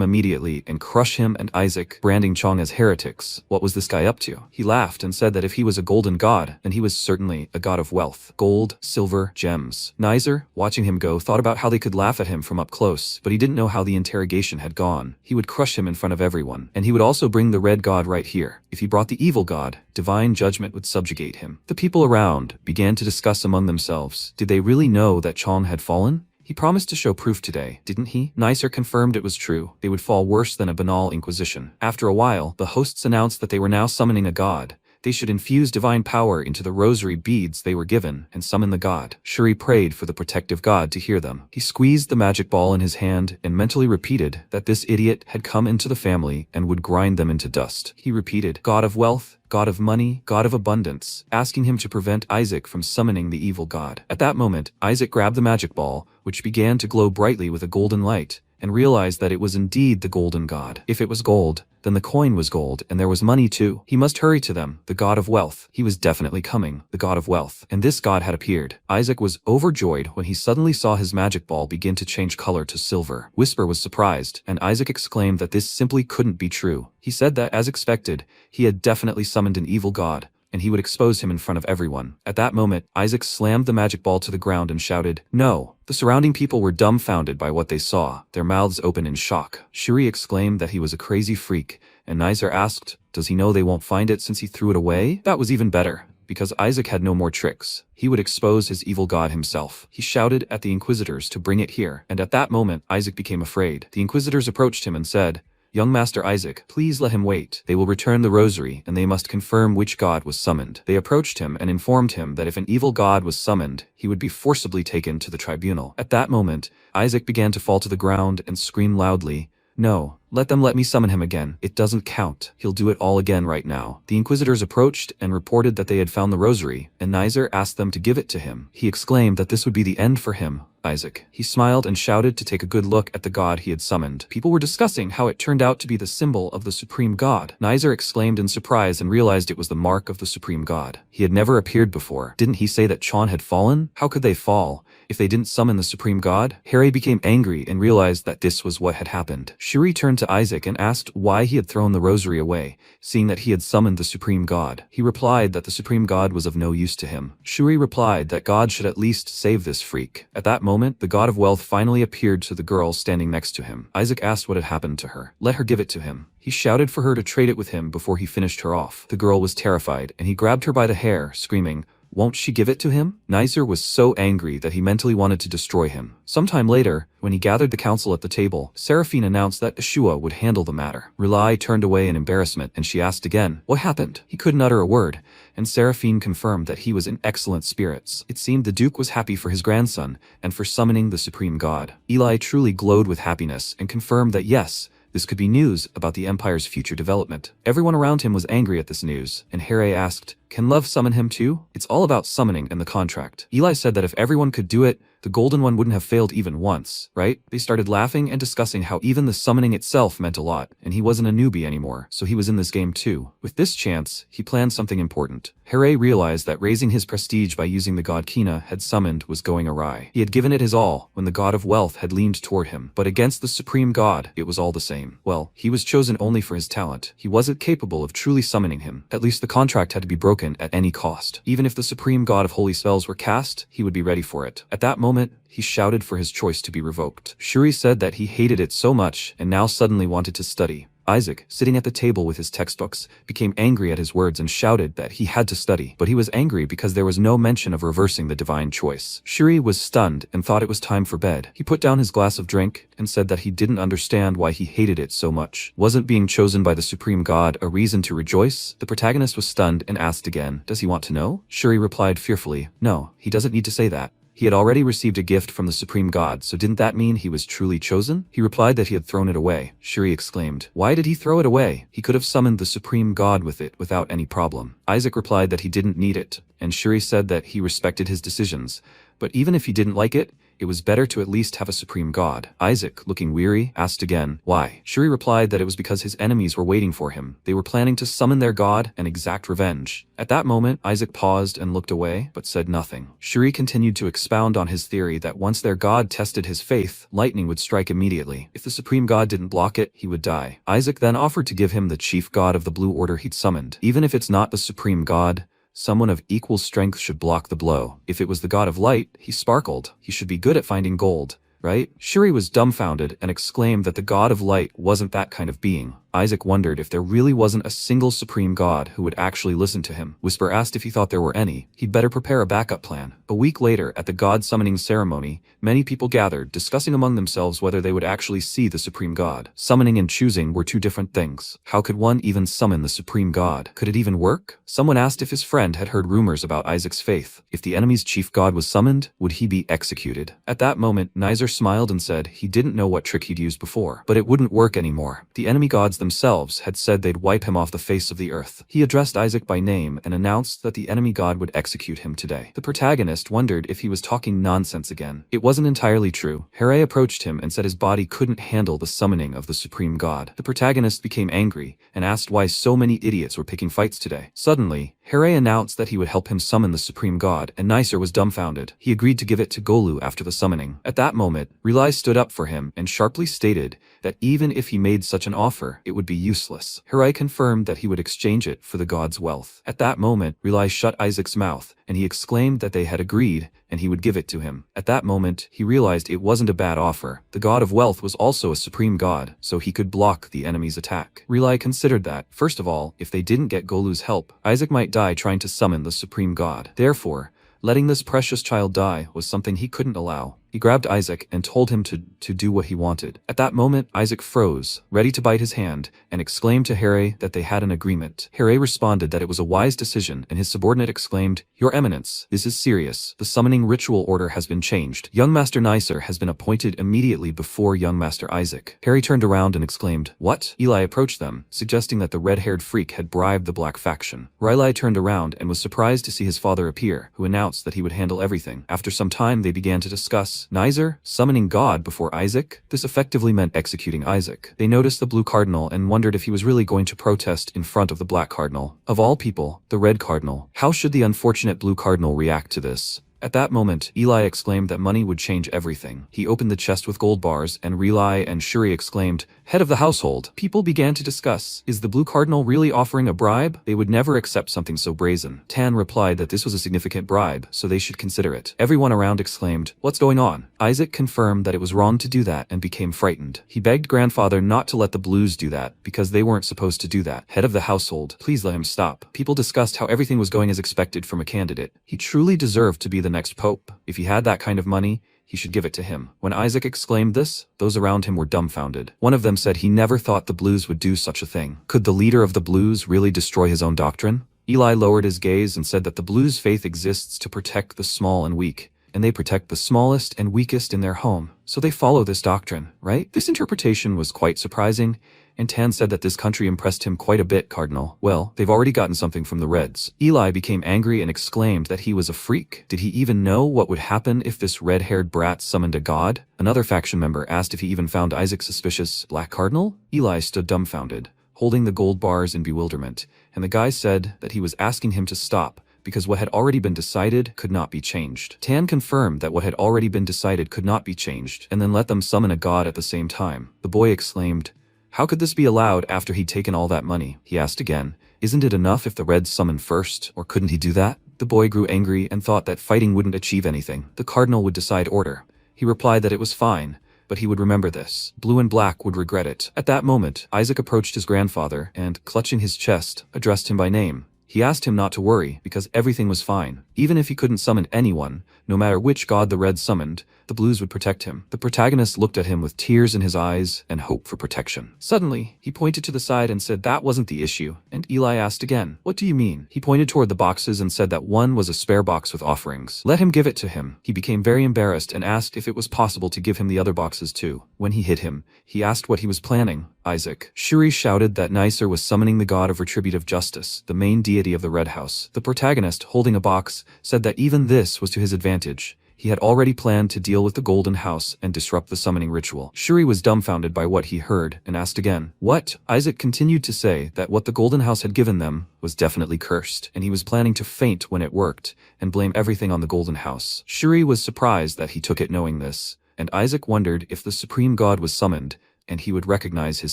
immediately and crush him and Isaac, branding Chong as heretics. What was this guy up to? He laughed and said that if he was a golden god, then he was certainly a god of wealth. Gold, silver, gems. Nizer, watching him go, thought about how they could laugh at him from up close, but he didn't know how the interrogation had gone. He would crush him in front of everyone, and he would also bring the red god right here. If he brought the evil god, divine judgment would subjugate him. The people around began to discuss among themselves. Did they really know that Chong had fallen? He promised to show proof today, didn't he? Nicer confirmed it was true. They would fall worse than a banal inquisition. After a while, the hosts announced that they were now summoning a god. They should infuse divine power into the rosary beads they were given and summon the god. Shuri prayed for the protective god to hear them. He squeezed the magic ball in his hand and mentally repeated that this idiot had come into the family and would grind them into dust. He repeated, God of wealth, God of money, God of abundance, asking him to prevent Isaac from summoning the evil god. At that moment, Isaac grabbed the magic ball, which began to glow brightly with a golden light, and realized that it was indeed the golden god. If it was gold, then the coin was gold, and there was money too. He must hurry to them, the god of wealth. He was definitely coming, the god of wealth. And this god had appeared. Isaac was overjoyed when he suddenly saw his magic ball begin to change color to silver. Whisper was surprised, and Isaac exclaimed that this simply couldn't be true. He said that, as expected, he had definitely summoned an evil god, and he would expose him in front of everyone. At that moment, Isaac slammed the magic ball to the ground and shouted, "No!" The surrounding people were dumbfounded by what they saw, their mouths open in shock. Shuri exclaimed that he was a crazy freak, and Nizer asked, does he know they won't find it since he threw it away? That was even better, because Isaac had no more tricks. He would expose his evil god himself. He shouted at the Inquisitors to bring it here, and at that moment, Isaac became afraid. The Inquisitors approached him and said, "Young Master Isaac, please let him wait. They will return the rosary, and they must confirm which god was summoned." They approached him and informed him that if an evil god was summoned, he would be forcibly taken to the tribunal. At that moment, Isaac began to fall to the ground and scream loudly, "No, let me summon him again. It doesn't count. He'll do it all again right now." The inquisitors approached and reported that they had found the rosary, and Nizer asked them to give it to him. He exclaimed that this would be the end for him, Isaac. He smiled and shouted to take a good look at the god he had summoned. People were discussing how it turned out to be the symbol of the supreme god. Nizer exclaimed in surprise and realized it was the mark of the supreme god. He had never appeared before. Didn't he say that Chon had fallen? How could they fall if they didn't summon the supreme god? Harry became angry and realized that this was what had happened. Shuri turned to Isaac and asked why he had thrown the rosary away, seeing that he had summoned the supreme god. He replied that the supreme god was of no use to him. Shuri replied that God should at least save this freak. At that moment, the god of wealth finally appeared to the girl standing next to him. Isaac asked what had happened to her. Let her give it to him. He shouted for her to trade it with him before he finished her off. The girl was terrified, and he grabbed her by the hair, screaming, "Won't she give it to him?" Nizer was so angry that he mentally wanted to destroy him. Sometime later, when he gathered the council at the table, Seraphine announced that Ashua would handle the matter. Rilai turned away in embarrassment, and she asked again, "What happened?" He couldn't utter a word, and Seraphine confirmed that he was in excellent spirits. It seemed the Duke was happy for his grandson, and for summoning the supreme god. Eli truly glowed with happiness, and confirmed that yes, this could be news about the Empire's future development. Everyone around him was angry at this news, and Harry asked, "Can love summon him too?" "It's all about summoning and the contract." Eli said that if everyone could do it, the Golden One wouldn't have failed even once, right? They started laughing and discussing how even the summoning itself meant a lot, and he wasn't a newbie anymore, so he was in this game too. With this chance, he planned something important. Harry realized that raising his prestige by using the god Kina had summoned was going awry. He had given it his all when the god of wealth had leaned toward him, but against the supreme god, it was all the same. Well, he was chosen only for his talent. He wasn't capable of truly summoning him. At least the contract had to be broken at any cost. Even if the supreme god of holy spells were cast, he would be ready for it. At that moment, he shouted for his choice to be revoked. Shuri said that he hated it so much and now suddenly wanted to study. Isaac, sitting at the table with his textbooks, became angry at his words and shouted that he had to study, but he was angry because there was no mention of reversing the divine choice. Shuri was stunned and thought it was time for bed. He put down his glass of drink and said that he didn't understand why he hated it so much. Wasn't being chosen by the supreme god a reason to rejoice? The protagonist was stunned and asked again, "Does he want to know?" Shuri replied fearfully, "No, he doesn't need to say that. He had already received a gift from the supreme god, so didn't that mean he was truly chosen?" He replied that he had thrown it away. Shuri exclaimed, "Why did he throw it away? He could have summoned the supreme god with it without any problem." Isaac replied that he didn't need it, and Shuri said that he respected his decisions, but even if he didn't like it, it was better to at least have a supreme god. Isaac, looking weary, asked again, "Why?" Shuri replied that it was because his enemies were waiting for him. They were planning to summon their god and exact revenge. At that moment, Isaac paused and looked away, but said nothing. Shuri continued to expound on his theory that once their god tested his faith, lightning would strike immediately. If the supreme god didn't block it, he would die. Isaac then offered to give him the chief god of the Blue Order he'd summoned. Even if it's not the supreme god, someone of equal strength should block the blow. If it was the god of light, he sparkled. He should be good at finding gold, right? Shuri was dumbfounded and exclaimed that the god of light wasn't that kind of being. Isaac wondered if there really wasn't a single supreme god who would actually listen to him. Whisper asked if he thought there were any. He'd better prepare a backup plan. A week later, at the god summoning ceremony, many people gathered, discussing among themselves whether they would actually see the supreme god. Summoning and choosing were two different things. How could one even summon the supreme god? Could it even work? Someone asked if his friend had heard rumors about Isaac's faith. If the enemy's chief god was summoned, would he be executed? At that moment, Nizer smiled and said he didn't know what trick he'd used before, but it wouldn't work anymore. The enemy gods themselves had said they'd wipe him off the face of the earth. He addressed Isaac by name and announced that the enemy god would execute him today. The protagonist wondered if he was talking nonsense again. It wasn't entirely true. Harry approached him and said his body couldn't handle the summoning of the supreme god. The protagonist became angry and asked why so many idiots were picking fights today. Suddenly, Harry announced that he would help him summon the supreme god, and Nicer was dumbfounded. He agreed to give it to Golu after the summoning. At that moment, Relai stood up for him and sharply stated that even if he made such an offer, it would be useless. Harry confirmed that he would exchange it for the god's wealth. At that moment, Relai shut Isaac's mouth, and he exclaimed that they had agreed, and he would give it to him. At that moment, he realized it wasn't a bad offer. The god of wealth was also a supreme god, so he could block the enemy's attack. Relai considered that, first of all, if they didn't get Golu's help, Isaac might die trying to summon the supreme god. Therefore, letting this precious child die was something he couldn't allow. He grabbed Isaac and told him to do what he wanted. At that moment, Isaac froze, ready to bite his hand, and exclaimed to Harry that they had an agreement. Harry responded that it was a wise decision, and his subordinate exclaimed, "Your Eminence, this is serious. The summoning ritual order has been changed. Young Master Nicer has been appointed immediately before young Master Isaac." Harry turned around and exclaimed, "What?" Eli approached them, suggesting that the red-haired freak had bribed the black faction. Riley turned around and was surprised to see his father appear, who announced that he would handle everything. After some time, they began to discuss Nicer summoning God before Isaac. This effectively meant executing Isaac. They noticed the blue cardinal and wondered if he was really going to protest in front of the black cardinal. Of all people, the red cardinal. How should the unfortunate blue cardinal react to this? At that moment, Eli exclaimed that money would change everything. He opened the chest with gold bars, and Relai and Shuri exclaimed, "Head of the household." People began to discuss, is the Blue Cardinal really offering a bribe? They would never accept something so brazen. Tan replied that this was a significant bribe, so they should consider it. Everyone around exclaimed, "What's going on?" Isaac confirmed that it was wrong to do that and became frightened. He begged grandfather not to let the Blues do that, because they weren't supposed to do that. Head of the household, please let him stop. People discussed how everything was going as expected from a candidate. He truly deserved to be the next pope. If he had that kind of money, he should give it to him. When Isaac exclaimed this, those around him were dumbfounded. One of them said he never thought the Blues would do such a thing. Could the leader of the Blues really destroy his own doctrine? Eli lowered his gaze and said that the Blues' faith exists to protect the small and weak, and they protect the smallest and weakest in their home. So they follow this doctrine, right? This interpretation was quite surprising, and Tan said that this country impressed him quite a bit, Cardinal. Well, they've already gotten something from the Reds. Eli became angry and exclaimed that he was a freak. Did he even know what would happen if this red-haired brat summoned a god? Another faction member asked if he even found Isaac suspicious. Black Cardinal? Eli stood dumbfounded, holding the gold bars in bewilderment, and the guy said that he was asking him to stop, because what had already been decided could not be changed. Tan confirmed that what had already been decided could not be changed, and then let them summon a god at the same time. The boy exclaimed, "How could this be allowed after he'd taken all that money?" He asked again, "Isn't it enough if the Reds summoned first, or couldn't he do that?" The boy grew angry and thought that fighting wouldn't achieve anything. The Cardinal would decide order. He replied that it was fine, but he would remember this. Blue and Black would regret it. At that moment, Isaac approached his grandfather and, clutching his chest, addressed him by name. He asked him not to worry, because everything was fine. Even if he couldn't summon anyone, no matter which god the Reds summoned, the Blues would protect him. The protagonist looked at him with tears in his eyes and hope for protection. Suddenly, he pointed to the side and said that wasn't the issue, and Eli asked again, "What do you mean?" He pointed toward the boxes and said that one was a spare box with offerings. Let him give it to him. He became very embarrassed and asked if it was possible to give him the other boxes too. When he hit him, he asked what he was planning. Isaac. Shuri shouted that Nicer was summoning the god of retributive justice, the main deity of the Red House. The protagonist, holding a box, said that even this was to his advantage. He had already planned to deal with the Golden House and disrupt the summoning ritual. Shuri was dumbfounded by what he heard and asked again, "What?" Isaac continued to say that what the Golden House had given them was definitely cursed, and he was planning to faint when it worked and blame everything on the Golden House. Shuri was surprised that he took it knowing this, and Isaac wondered if the Supreme God was summoned and he would recognize his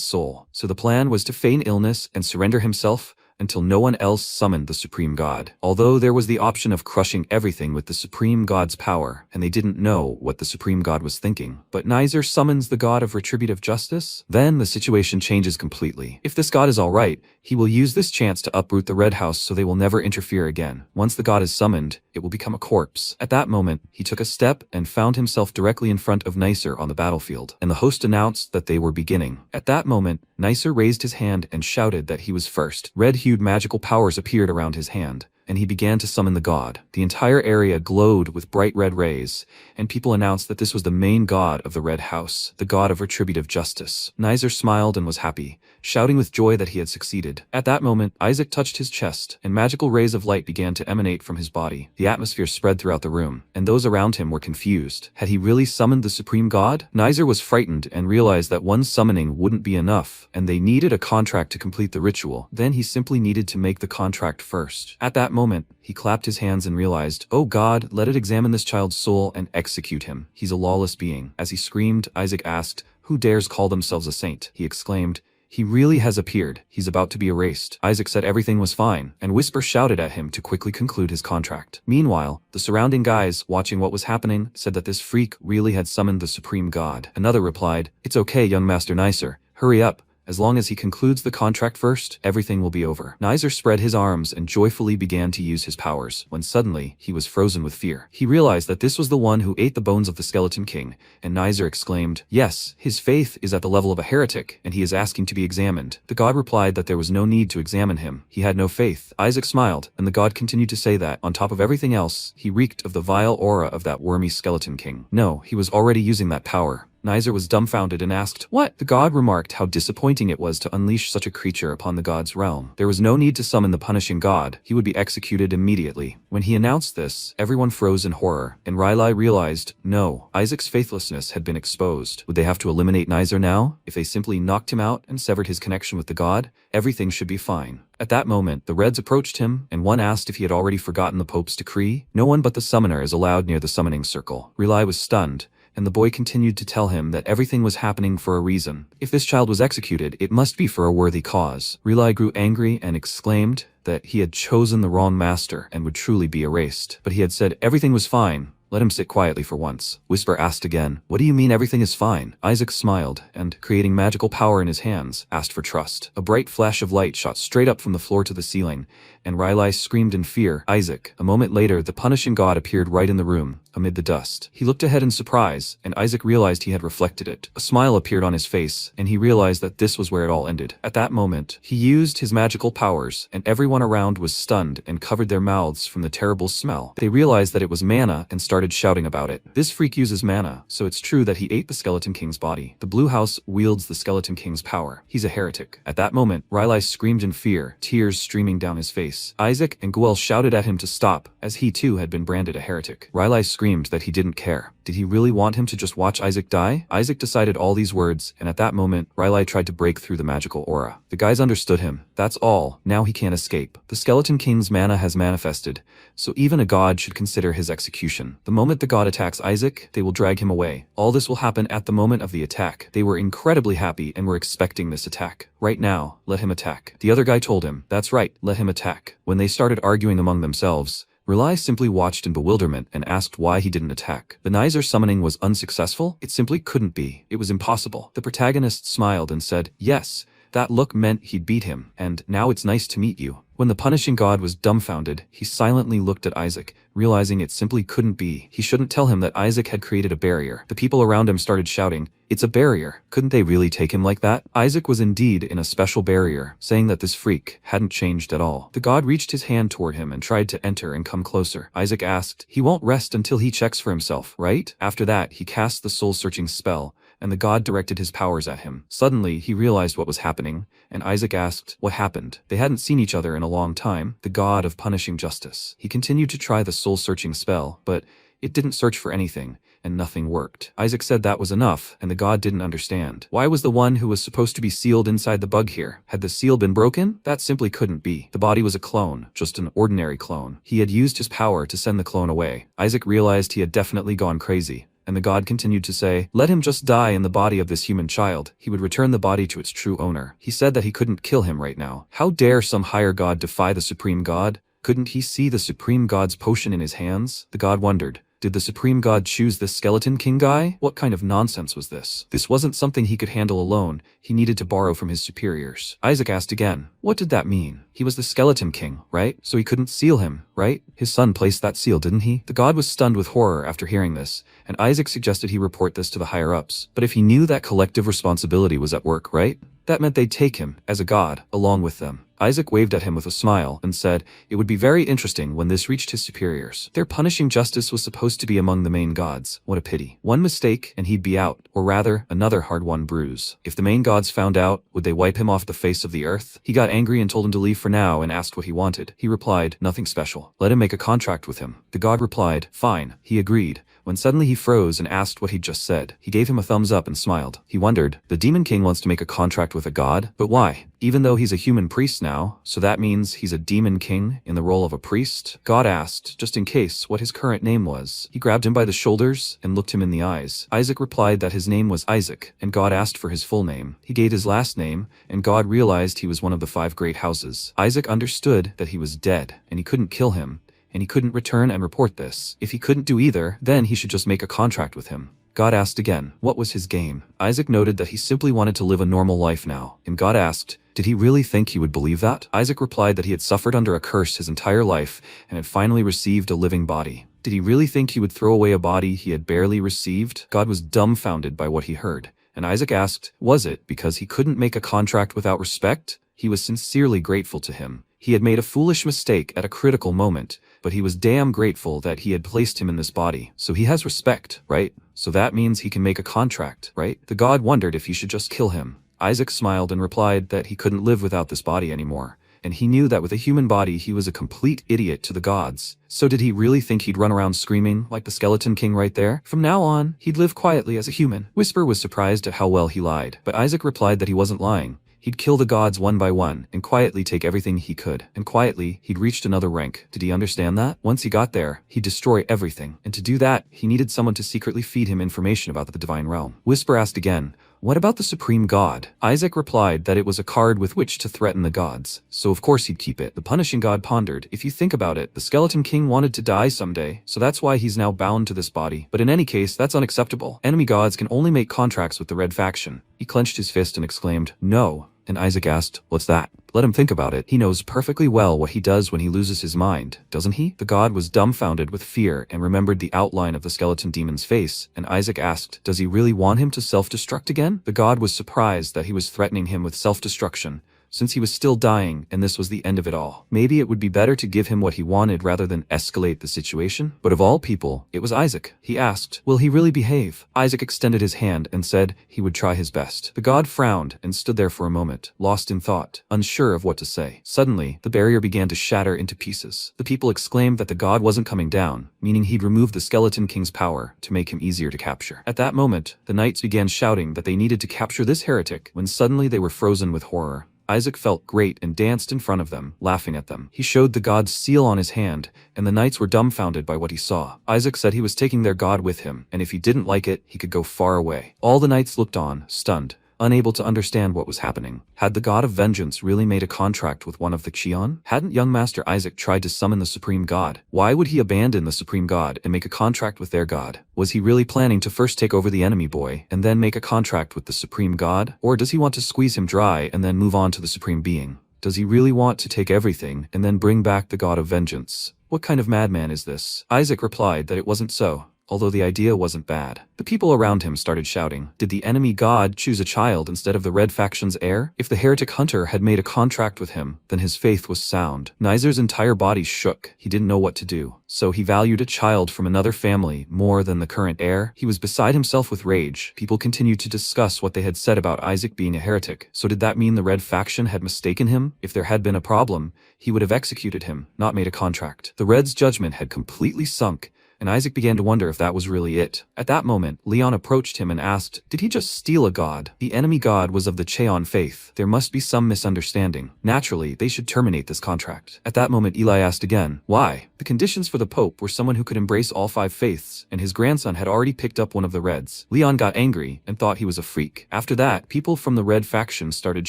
soul. So the plan was to feign illness and surrender himself until no one else summoned the Supreme God. Although there was the option of crushing everything with the Supreme God's power, and they didn't know what the Supreme God was thinking. But Nicer summons the God of retributive justice? Then the situation changes completely. If this God is alright, he will use this chance to uproot the Red House so they will never interfere again. Once the God is summoned, it will become a corpse. At that moment, he took a step and found himself directly in front of Nicer on the battlefield, and the host announced that they were beginning. At that moment, Nicer raised his hand and shouted that he was first. Red-hued magical powers appeared around his hand, and he began to summon the god. The entire area glowed with bright red rays, and people announced that this was the main god of the Red House, the god of retributive justice. Nicer smiled and was happy, shouting with joy that he had succeeded. At that moment, Isaac touched his chest, and magical rays of light began to emanate from his body. The atmosphere spread throughout the room, and those around him were confused. Had he really summoned the Supreme God? Nicer was frightened and realized that one summoning wouldn't be enough, and they needed a contract to complete the ritual. Then he simply needed to make the contract first. At that moment, he clapped his hands and realized, "Oh God, let it examine this child's soul and execute him. He's a lawless being." As he screamed, Isaac asked, "Who dares call themselves a saint?" He exclaimed, "He really has appeared. He's about to be erased." Isaac said everything was fine, and Whisper shouted at him to quickly conclude his contract. Meanwhile, the surrounding guys, watching what was happening, said that this freak really had summoned the Supreme God. Another replied, "It's okay, young Master Nicer. Hurry up As long as he concludes the contract first, everything will be over. Nizer spread his arms and joyfully began to use his powers, when suddenly, he was frozen with fear. He realized that this was the one who ate the bones of the Skeleton King, and Nizer exclaimed, "Yes, his faith is at the level of a heretic, and he is asking to be examined." The god replied that there was no need to examine him. He had no faith. Isaac smiled, and the god continued to say that, on top of everything else, he reeked of the vile aura of that wormy Skeleton King. No, he was already using that power. Nizer was dumbfounded and asked, "What?" The god remarked how disappointing it was to unleash such a creature upon the god's realm. There was no need to summon the punishing god. He would be executed immediately. When he announced this, everyone froze in horror, and Rylai realized, no, Isaac's faithlessness had been exposed. Would they have to eliminate Nizer now? If they simply knocked him out and severed his connection with the god, everything should be fine. At that moment, the Reds approached him, and one asked if he had already forgotten the Pope's decree. No one but the summoner is allowed near the summoning circle. Rylai was stunned, and the boy continued to tell him that everything was happening for a reason. If this child was executed, it must be for a worthy cause. Rylai grew angry and exclaimed that he had chosen the wrong master and would truly be erased. But he had said everything was fine. Let him sit quietly for once. Whisper asked again, "What do you mean everything is fine?" Isaac smiled, and, creating magical power in his hands, asked for trust. A bright flash of light shot straight up from the floor to the ceiling, and Rylai screamed in fear, "Isaac!" A moment later, the punishing god appeared right in the room, amid the dust. He looked ahead in surprise, and Isaac realized he had reflected it. A smile appeared on his face, and he realized that this was where it all ended. At that moment, he used his magical powers, and everyone around was stunned and covered their mouths from the terrible smell. They realized that it was mana and started shouting about it. This freak uses mana, so it's true that he ate the Skeleton King's body. The Blue House wields the Skeleton King's power. He's a heretic. At that moment, Rylai screamed in fear, tears streaming down his face. Isaac and Guel shouted at him to stop, as he too had been branded a heretic. Rylai screamed that he didn't care. Did he really want him to just watch Isaac die? Isaac decided all these words, and at that moment, Rylai tried to break through the magical aura. The guys understood him. That's all. Now he can't escape. The Skeleton King's mana has manifested, so even a god should consider his execution. The moment the god attacks Isaac, they will drag him away. All this will happen at the moment of the attack. They were incredibly happy and were expecting this attack. Right now, let him attack. The other guy told him, "That's right, let him attack." When they started arguing among themselves, Rylai simply watched in bewilderment and asked why he didn't attack. The Nizer summoning was unsuccessful? It simply couldn't be. It was impossible. The protagonist smiled and said, "Yes, that look meant he'd beat him, and now it's nice to meet you." When the punishing god was dumbfounded, he silently looked at Isaac, realizing it simply couldn't be. He shouldn't tell him that Isaac had created a barrier. The people around him started shouting, "It's a barrier. Couldn't they really take him like that?" Isaac was indeed in a special barrier, saying that this freak hadn't changed at all. The god reached his hand toward him and tried to enter and come closer. Isaac asked, "He won't rest until he checks for himself, right?" After that, he cast the soul-searching spell, and the god directed his powers at him. Suddenly, he realized what was happening, and Isaac asked, "What happened?" They hadn't seen each other in a long time. The god of punishing justice. He continued to try the soul-searching spell, but it didn't search for anything, and nothing worked. Isaac said that was enough, and the god didn't understand. Why was the one who was supposed to be sealed inside the bug here? Had the seal been broken? That simply couldn't be. The body was a clone, just an ordinary clone. He had used his power to send the clone away. Isaac realized he had definitely gone crazy. And the god continued to say, "Let him just die in the body of this human child. He would return the body to its true owner." He said that he couldn't kill him right now. How dare some higher god defy the supreme god? Couldn't he see the supreme god's potion in his hands? The god wondered. Did the supreme god choose this Skeleton King guy? What kind of nonsense was this? This wasn't something he could handle alone. He needed to borrow from his superiors. Isaac asked again, what did that mean? He was the Skeleton King, right? So he couldn't seal him, right? His son placed that seal, didn't he? The god was stunned with horror after hearing this, and Isaac suggested he report this to the higher-ups. But if he knew that collective responsibility was at work, right? That meant they'd take him, as a god, along with them. Isaac waved at him with a smile and said, it would be very interesting when this reached his superiors. Their punishing justice was supposed to be among the main gods. What a pity. One mistake and he'd be out, or rather, another hard-won bruise. If the main gods found out, would they wipe him off the face of the earth? He got angry and told him to leave for now and asked what he wanted. He replied, nothing special. Let him make a contract with him. The god replied, fine. He agreed, when suddenly he froze and asked what he'd just said. He gave him a thumbs up and smiled. He wondered, the Demon King wants to make a contract with a god? But why? Even though he's a human priest now, so that means he's a demon king in the role of a priest? God asked, just in case, what his current name was. He grabbed him by the shoulders and looked him in the eyes. Isaac replied that his name was Isaac, and God asked for his full name. He gave his last name, and God realized he was one of the 5 great houses. Isaac understood that he was dead, and he couldn't kill him, and he couldn't return and report this. If he couldn't do either, then he should just make a contract with him. God asked again, what was his game? Isaac noted that he simply wanted to live a normal life now, and God asked, did he really think he would believe that? Isaac replied that he had suffered under a curse his entire life and had finally received a living body. Did he really think he would throw away a body he had barely received? God was dumbfounded by what he heard, and Isaac asked, was it because he couldn't make a contract without respect? He was sincerely grateful to him. He had made a foolish mistake at a critical moment, but he was damn grateful that he had placed him in this body. So he has respect, right? So that means he can make a contract, right? The god wondered if he should just kill him. Isaac smiled and replied that he couldn't live without this body anymore, and he knew that with a human body he was a complete idiot to the gods. So did he really think he'd run around screaming like the Skeleton King right there? From now on, he'd live quietly as a human. Whisper was surprised at how well he lied, but Isaac replied that he wasn't lying. He'd kill the gods one by one and quietly take everything he could. And quietly, he'd reached another rank. Did he understand that? Once he got there, he'd destroy everything. And to do that, he needed someone to secretly feed him information about the divine realm. Whisper asked again, what about the supreme god? Isaac replied that it was a card with which to threaten the gods, so of course he'd keep it. The punishing god pondered, if you think about it, the Skeleton King wanted to die someday, so that's why he's now bound to this body. But in any case, that's unacceptable. Enemy gods can only make contracts with the Red Faction. He clenched his fist and exclaimed, no. And Isaac asked, what's that? Let him think about it. He knows perfectly well what he does when he loses his mind, doesn't he? The god was dumbfounded with fear and remembered the outline of the skeleton demon's face, and Isaac asked, does he really want him to self-destruct again? The god was surprised that he was threatening him with self-destruction, since he was still dying and this was the end of it all. Maybe it would be better to give him what he wanted rather than escalate the situation. But of all people, it was Isaac. He asked, will he really behave? Isaac extended his hand and said he would try his best. The god frowned and stood there for a moment, lost in thought, unsure of what to say. Suddenly, the barrier began to shatter into pieces. The people exclaimed that the god wasn't coming down, meaning he'd removed the Skeleton King's power to make him easier to capture. At that moment, the knights began shouting that they needed to capture this heretic, when suddenly they were frozen with horror. Isaac felt great and danced in front of them, laughing at them. He showed the god's seal on his hand, and the knights were dumbfounded by what he saw. Isaac said he was taking their god with him, and if he didn't like it, he could go far away. All the knights looked on, stunned, unable to understand what was happening. Had the god of vengeance really made a contract with one of the Qian? Hadn't young Master Isaac tried to summon the supreme god? Why would he abandon the supreme god and make a contract with their god? Was he really planning to first take over the enemy boy and then make a contract with the supreme god? Or does he want to squeeze him dry and then move on to the supreme being? Does he really want to take everything and then bring back the god of vengeance? What kind of madman is this? Isaac replied that it wasn't so, although the idea wasn't bad. The people around him started shouting, did the enemy god choose a child instead of the Red Faction's heir? If the heretic hunter had made a contract with him, then his faith was sound. Nizer's entire body shook. He didn't know what to do. So he valued a child from another family more than the current heir. He was beside himself with rage. People continued to discuss what they had said about Isaac being a heretic. So did that mean the Red Faction had mistaken him? If there had been a problem, he would have executed him, not made a contract. The Red's judgment had completely sunk, and Isaac began to wonder if that was really it. At that moment, Leon approached him and asked, did he just steal a god? The enemy god was of the Cheon faith. There must be some misunderstanding. Naturally, they should terminate this contract. At that moment, Eli asked again, why? The conditions for the Pope were someone who could embrace all 5 faiths, and his grandson had already picked up one of the Reds. Leon got angry and thought he was a freak. After that, people from the Red Faction started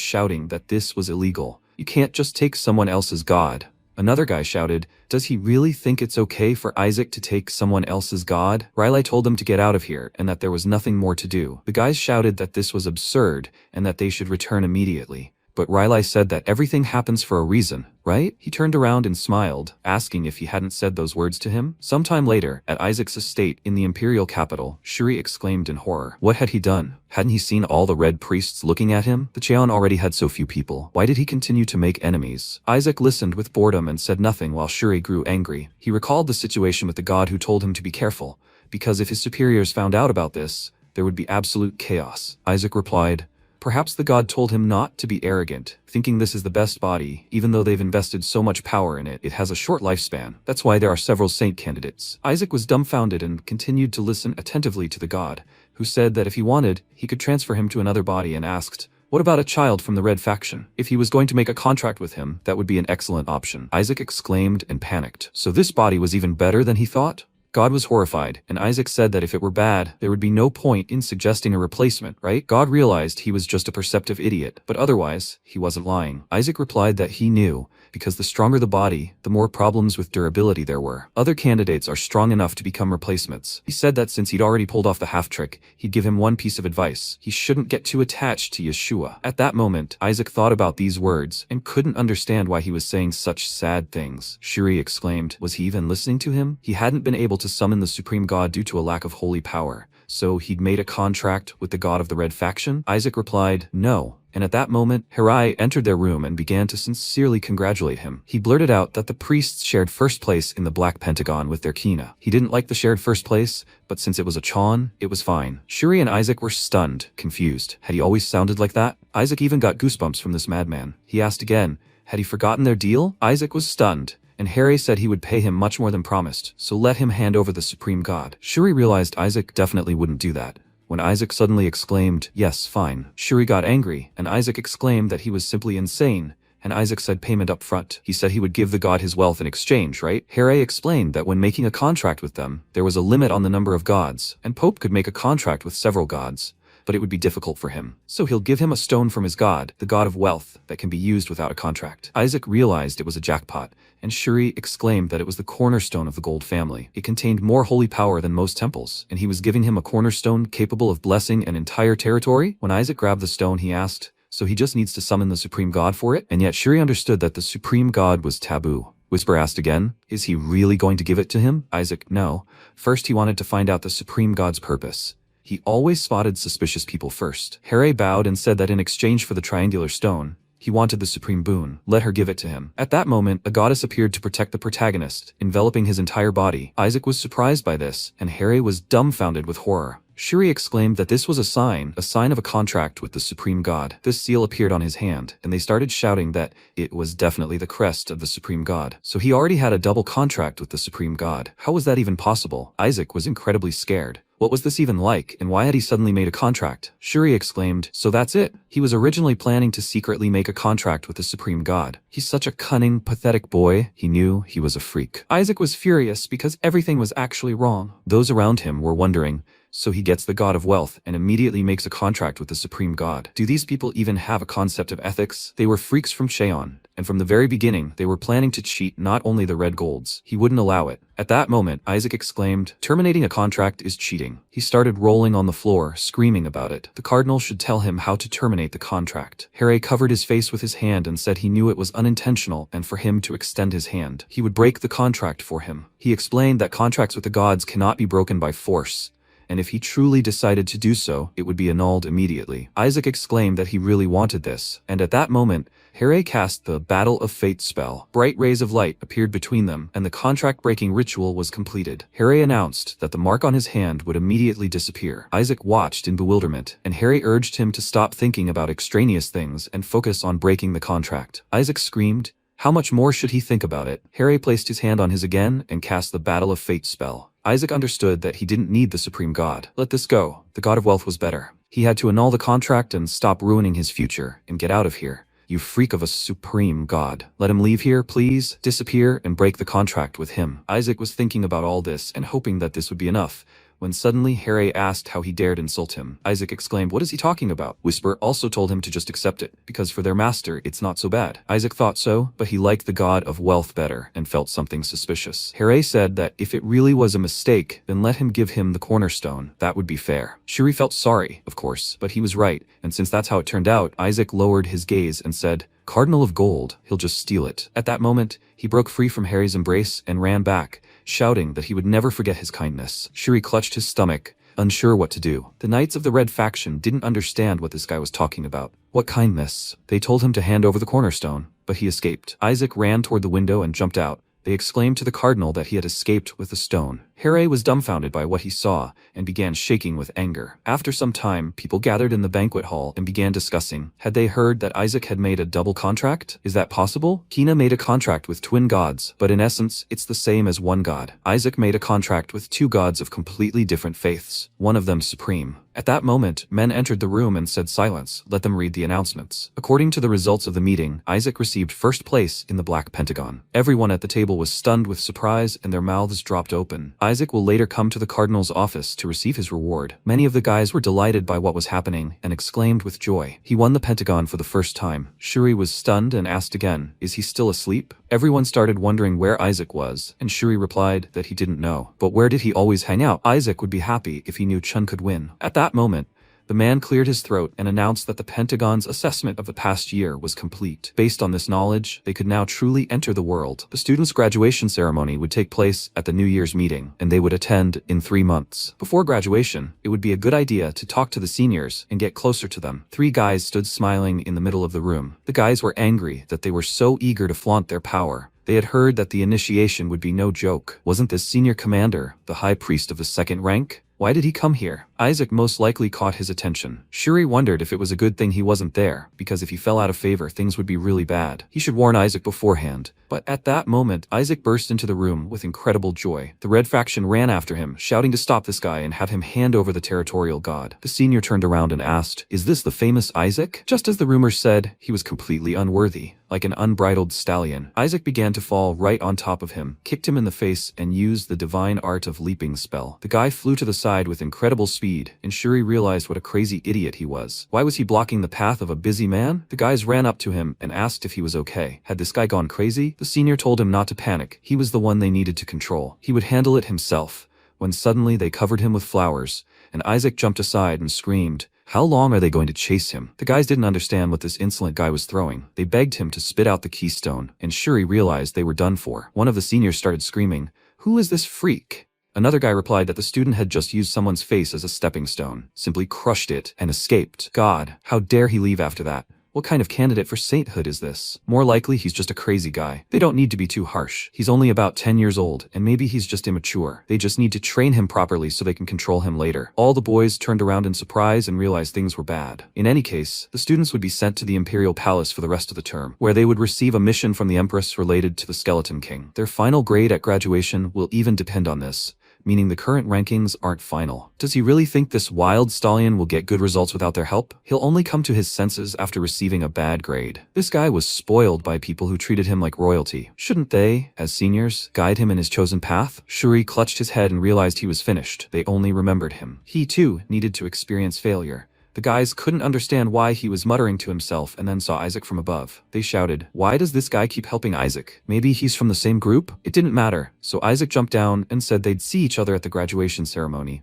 shouting that this was illegal. You can't just take someone else's god. Another guy shouted, does he really think it's okay for Isaac to take someone else's god? Riley told them to get out of here and that there was nothing more to do. The guys shouted that this was absurd and that they should return immediately. But Riley said that everything happens for a reason, right? He turned around and smiled, asking if he hadn't said those words to him. Sometime later, at Isaac's estate in the imperial capital, Shuri exclaimed in horror. What had he done? Hadn't he seen all the red priests looking at him? The Cheon already had so few people. Why did he continue to make enemies? Isaac listened with boredom and said nothing while Shuri grew angry. He recalled the situation with the god who told him to be careful, because if his superiors found out about this, there would be absolute chaos. Isaac replied, perhaps the god told him not to be arrogant, thinking this is the best body, even though they've invested so much power in it. It has a short lifespan. That's why there are several saint candidates. Isaac was dumbfounded and continued to listen attentively to the god, who said that if he wanted, he could transfer him to another body, and asked, what about a child from the Red Faction? If he was going to make a contract with him, that would be an excellent option. Isaac exclaimed and panicked. So this body was even better than he thought? God was horrified, and Isaac said that if it were bad, there would be no point in suggesting a replacement, right? God realized he was just a perceptive idiot, but otherwise, he wasn't lying. Isaac replied that he knew, because the stronger the body, the more problems with durability there were. Other candidates are strong enough to become replacements. He said that since he'd already pulled off the half-trick, he'd give him one piece of advice. He shouldn't get too attached to Yeshua. At that moment, Isaac thought about these words and couldn't understand why he was saying such sad things. Shuri exclaimed, was he even listening to him? He hadn't been able to summon the supreme god due to a lack of holy power. So he'd made a contract with the god of the Red Faction? Isaac replied, no. And at that moment, Hirai entered their room and began to sincerely congratulate him. He blurted out that the priests shared first place in the Black Pentagon with their Kina. He didn't like the shared first place, but since it was a Chon, it was fine. Shuri and Isaac were stunned, confused. Had he always sounded like that? Isaac even got goosebumps from this madman. He asked again, had he forgotten their deal? Isaac was stunned, and Harry said he would pay him much more than promised, so let him hand over the supreme god. Shuri realized Isaac definitely wouldn't do that. When Isaac suddenly exclaimed, yes, fine, Shuri got angry, and Isaac exclaimed that he was simply insane, and Isaac said payment up front. He said he would give the god his wealth in exchange, right? Harry explained that when making a contract with them, there was a limit on the number of gods, and Pope could make a contract with several gods, but it would be difficult for him. So he'll give him a stone from his god, the god of wealth, that can be used without a contract. Isaac realized it was a jackpot, and Shuri exclaimed that it was the cornerstone of the Gold family. It contained more holy power than most temples, and he was giving him a cornerstone capable of blessing an entire territory? When Isaac grabbed the stone, he asked, so he just needs to summon the supreme god for it? And yet Shuri understood that the supreme god was taboo. Whisper asked again, is he really going to give it to him? Isaac, no. First he wanted to find out the supreme god's purpose. He always spotted suspicious people first. Harry bowed and said that in exchange for the triangular stone, he wanted the supreme boon. Let her give it to him. At that moment, a goddess appeared to protect the protagonist, enveloping his entire body. Isaac was surprised by this, and Harry was dumbfounded with horror. Shuri exclaimed that this was a sign of a contract with the supreme god. This seal appeared on his hand, and they started shouting that it was definitely the crest of the supreme god. So he already had a double contract with the supreme god. How was that even possible? Isaac was incredibly scared. What was this even like, and why had he suddenly made a contract? Shuri exclaimed, so that's it. He was originally planning to secretly make a contract with the supreme god. He's such a cunning, pathetic boy. He knew he was a freak. Isaac was furious because everything was actually wrong. Those around him were wondering, so he gets the god of wealth and immediately makes a contract with the supreme god. Do these people even have a concept of ethics? They were freaks from Cheon, and from the very beginning, they were planning to cheat not only the red golds. He wouldn't allow it. At that moment, Isaac exclaimed, terminating a contract is cheating. He started rolling on the floor, screaming about it. The cardinal should tell him how to terminate the contract. Harry covered his face with his hand and said he knew it was unintentional and for him to extend his hand. He would break the contract for him. He explained that contracts with the gods cannot be broken by force, and if he truly decided to do so, it would be annulled immediately. Isaac exclaimed that he really wanted this, and at that moment, Harry cast the Battle of Fate spell. Bright rays of light appeared between them, and the contract-breaking ritual was completed. Harry announced that the mark on his hand would immediately disappear. Isaac watched in bewilderment, and Harry urged him to stop thinking about extraneous things and focus on breaking the contract. Isaac screamed, how much more should he think about it? Harry placed his hand on his again and cast the Battle of Fate spell. Isaac understood that he didn't need the supreme god. Let this go. The god of wealth was better. He had to annul the contract and stop ruining his future and get out of here. You freak of a supreme god. Let him leave here, please. Disappear and break the contract with him. Isaac was thinking about all this and hoping that this would be enough, when suddenly Harry asked how he dared insult him. Isaac exclaimed, what is he talking about? Whisper also told him to just accept it, because for their master, it's not so bad. Isaac thought so, but he liked the god of wealth better and felt something suspicious. Harry said that if it really was a mistake, then let him give him the cornerstone. That would be fair. Shuri felt sorry, of course, but he was right, and since that's how it turned out, Isaac lowered his gaze and said, Cardinal of Gold, he'll just steal it. At that moment, he broke free from Harry's embrace and ran back, shouting that he would never forget his kindness. Shuri clutched his stomach, unsure what to do. The Knights of the Red Faction didn't understand what this guy was talking about. What kindness? They told him to hand over the cornerstone, but he escaped. Isaac ran toward the window and jumped out. They exclaimed to the cardinal that he had escaped with the stone. Harry was dumbfounded by what he saw and began shaking with anger. After some time, people gathered in the banquet hall and began discussing. Had they heard that Isaac had made a double contract? Is that possible? Kina made a contract with twin gods, but in essence, it's the same as one god. Isaac made a contract with two gods of completely different faiths, one of them supreme. At that moment, men entered the room and said silence, let them read the announcements. According to the results of the meeting, Isaac received first place in the Black Pentagon. Everyone at the table was stunned with surprise and their mouths dropped open. Isaac will later come to the cardinal's office to receive his reward. Many of the guys were delighted by what was happening and exclaimed with joy. He won the pentagon for the first time. Shuri was stunned and asked again, is he still asleep? Everyone started wondering where Isaac was, and Shuri replied that he didn't know. But where did he always hang out? Isaac would be happy if he knew Chun could win. At that moment, the man cleared his throat and announced that the Pentagon's assessment of the past year was complete. Based on this knowledge, they could now truly enter the world. The students' graduation ceremony would take place at the New Year's meeting, and they would attend in 3 months. Before graduation, it would be a good idea to talk to the seniors and get closer to them. 3 guys stood smiling in the middle of the room. The guys were angry that they were so eager to flaunt their power. They had heard that the initiation would be no joke. Wasn't this senior commander the high priest of the 2nd rank? Why did he come here? Isaac most likely caught his attention. Shuri wondered if it was a good thing he wasn't there, because if he fell out of favor, things would be really bad. He should warn Isaac beforehand. But at that moment, Isaac burst into the room with incredible joy. The Red faction ran after him, shouting to stop this guy and have him hand over the territorial god. The senior turned around and asked, is this the famous Isaac? Just as the rumors said, he was completely unworthy. Like an unbridled stallion, Isaac began to fall right on top of him, kicked him in the face, and used the divine art of leaping spell. The guy flew to the side with incredible speed, and Shuri realized what a crazy idiot he was. Why was he blocking the path of a busy man? The guys ran up to him and asked if he was okay. Had this guy gone crazy? The senior told him not to panic. He was the one they needed to control. He would handle it himself. When suddenly they covered him with flowers, and Isaac jumped aside and screamed, how long are they going to chase him? The guys didn't understand what this insolent guy was throwing. They begged him to spit out the keystone, and Shuri realized they were done for. One of the seniors started screaming, who is this freak? Another guy replied that the student had just used someone's face as a stepping stone, simply crushed it, and escaped. God, how dare he leave after that? What kind of candidate for sainthood is this? More likely he's just a crazy guy. They don't need to be too harsh. He's only about 10 years old, and maybe he's just immature. They just need to train him properly so they can control him later. All the boys turned around in surprise and realized things were bad. In any case, the students would be sent to the Imperial Palace for the rest of the term, where they would receive a mission from the Empress related to the Skeleton King. Their final grade at graduation will even depend on this, meaning the current rankings aren't final. Does he really think this wild stallion will get good results without their help? He'll only come to his senses after receiving a bad grade. This guy was spoiled by people who treated him like royalty. Shouldn't they, as seniors, guide him in his chosen path? Shuri clutched his head and realized he was finished. They only remembered him. He too needed to experience failure. The guys couldn't understand why he was muttering to himself and then saw Isaac from above. They shouted, why does this guy keep helping Isaac? Maybe he's from the same group? It didn't matter, so Isaac jumped down and said they'd see each other at the graduation ceremony.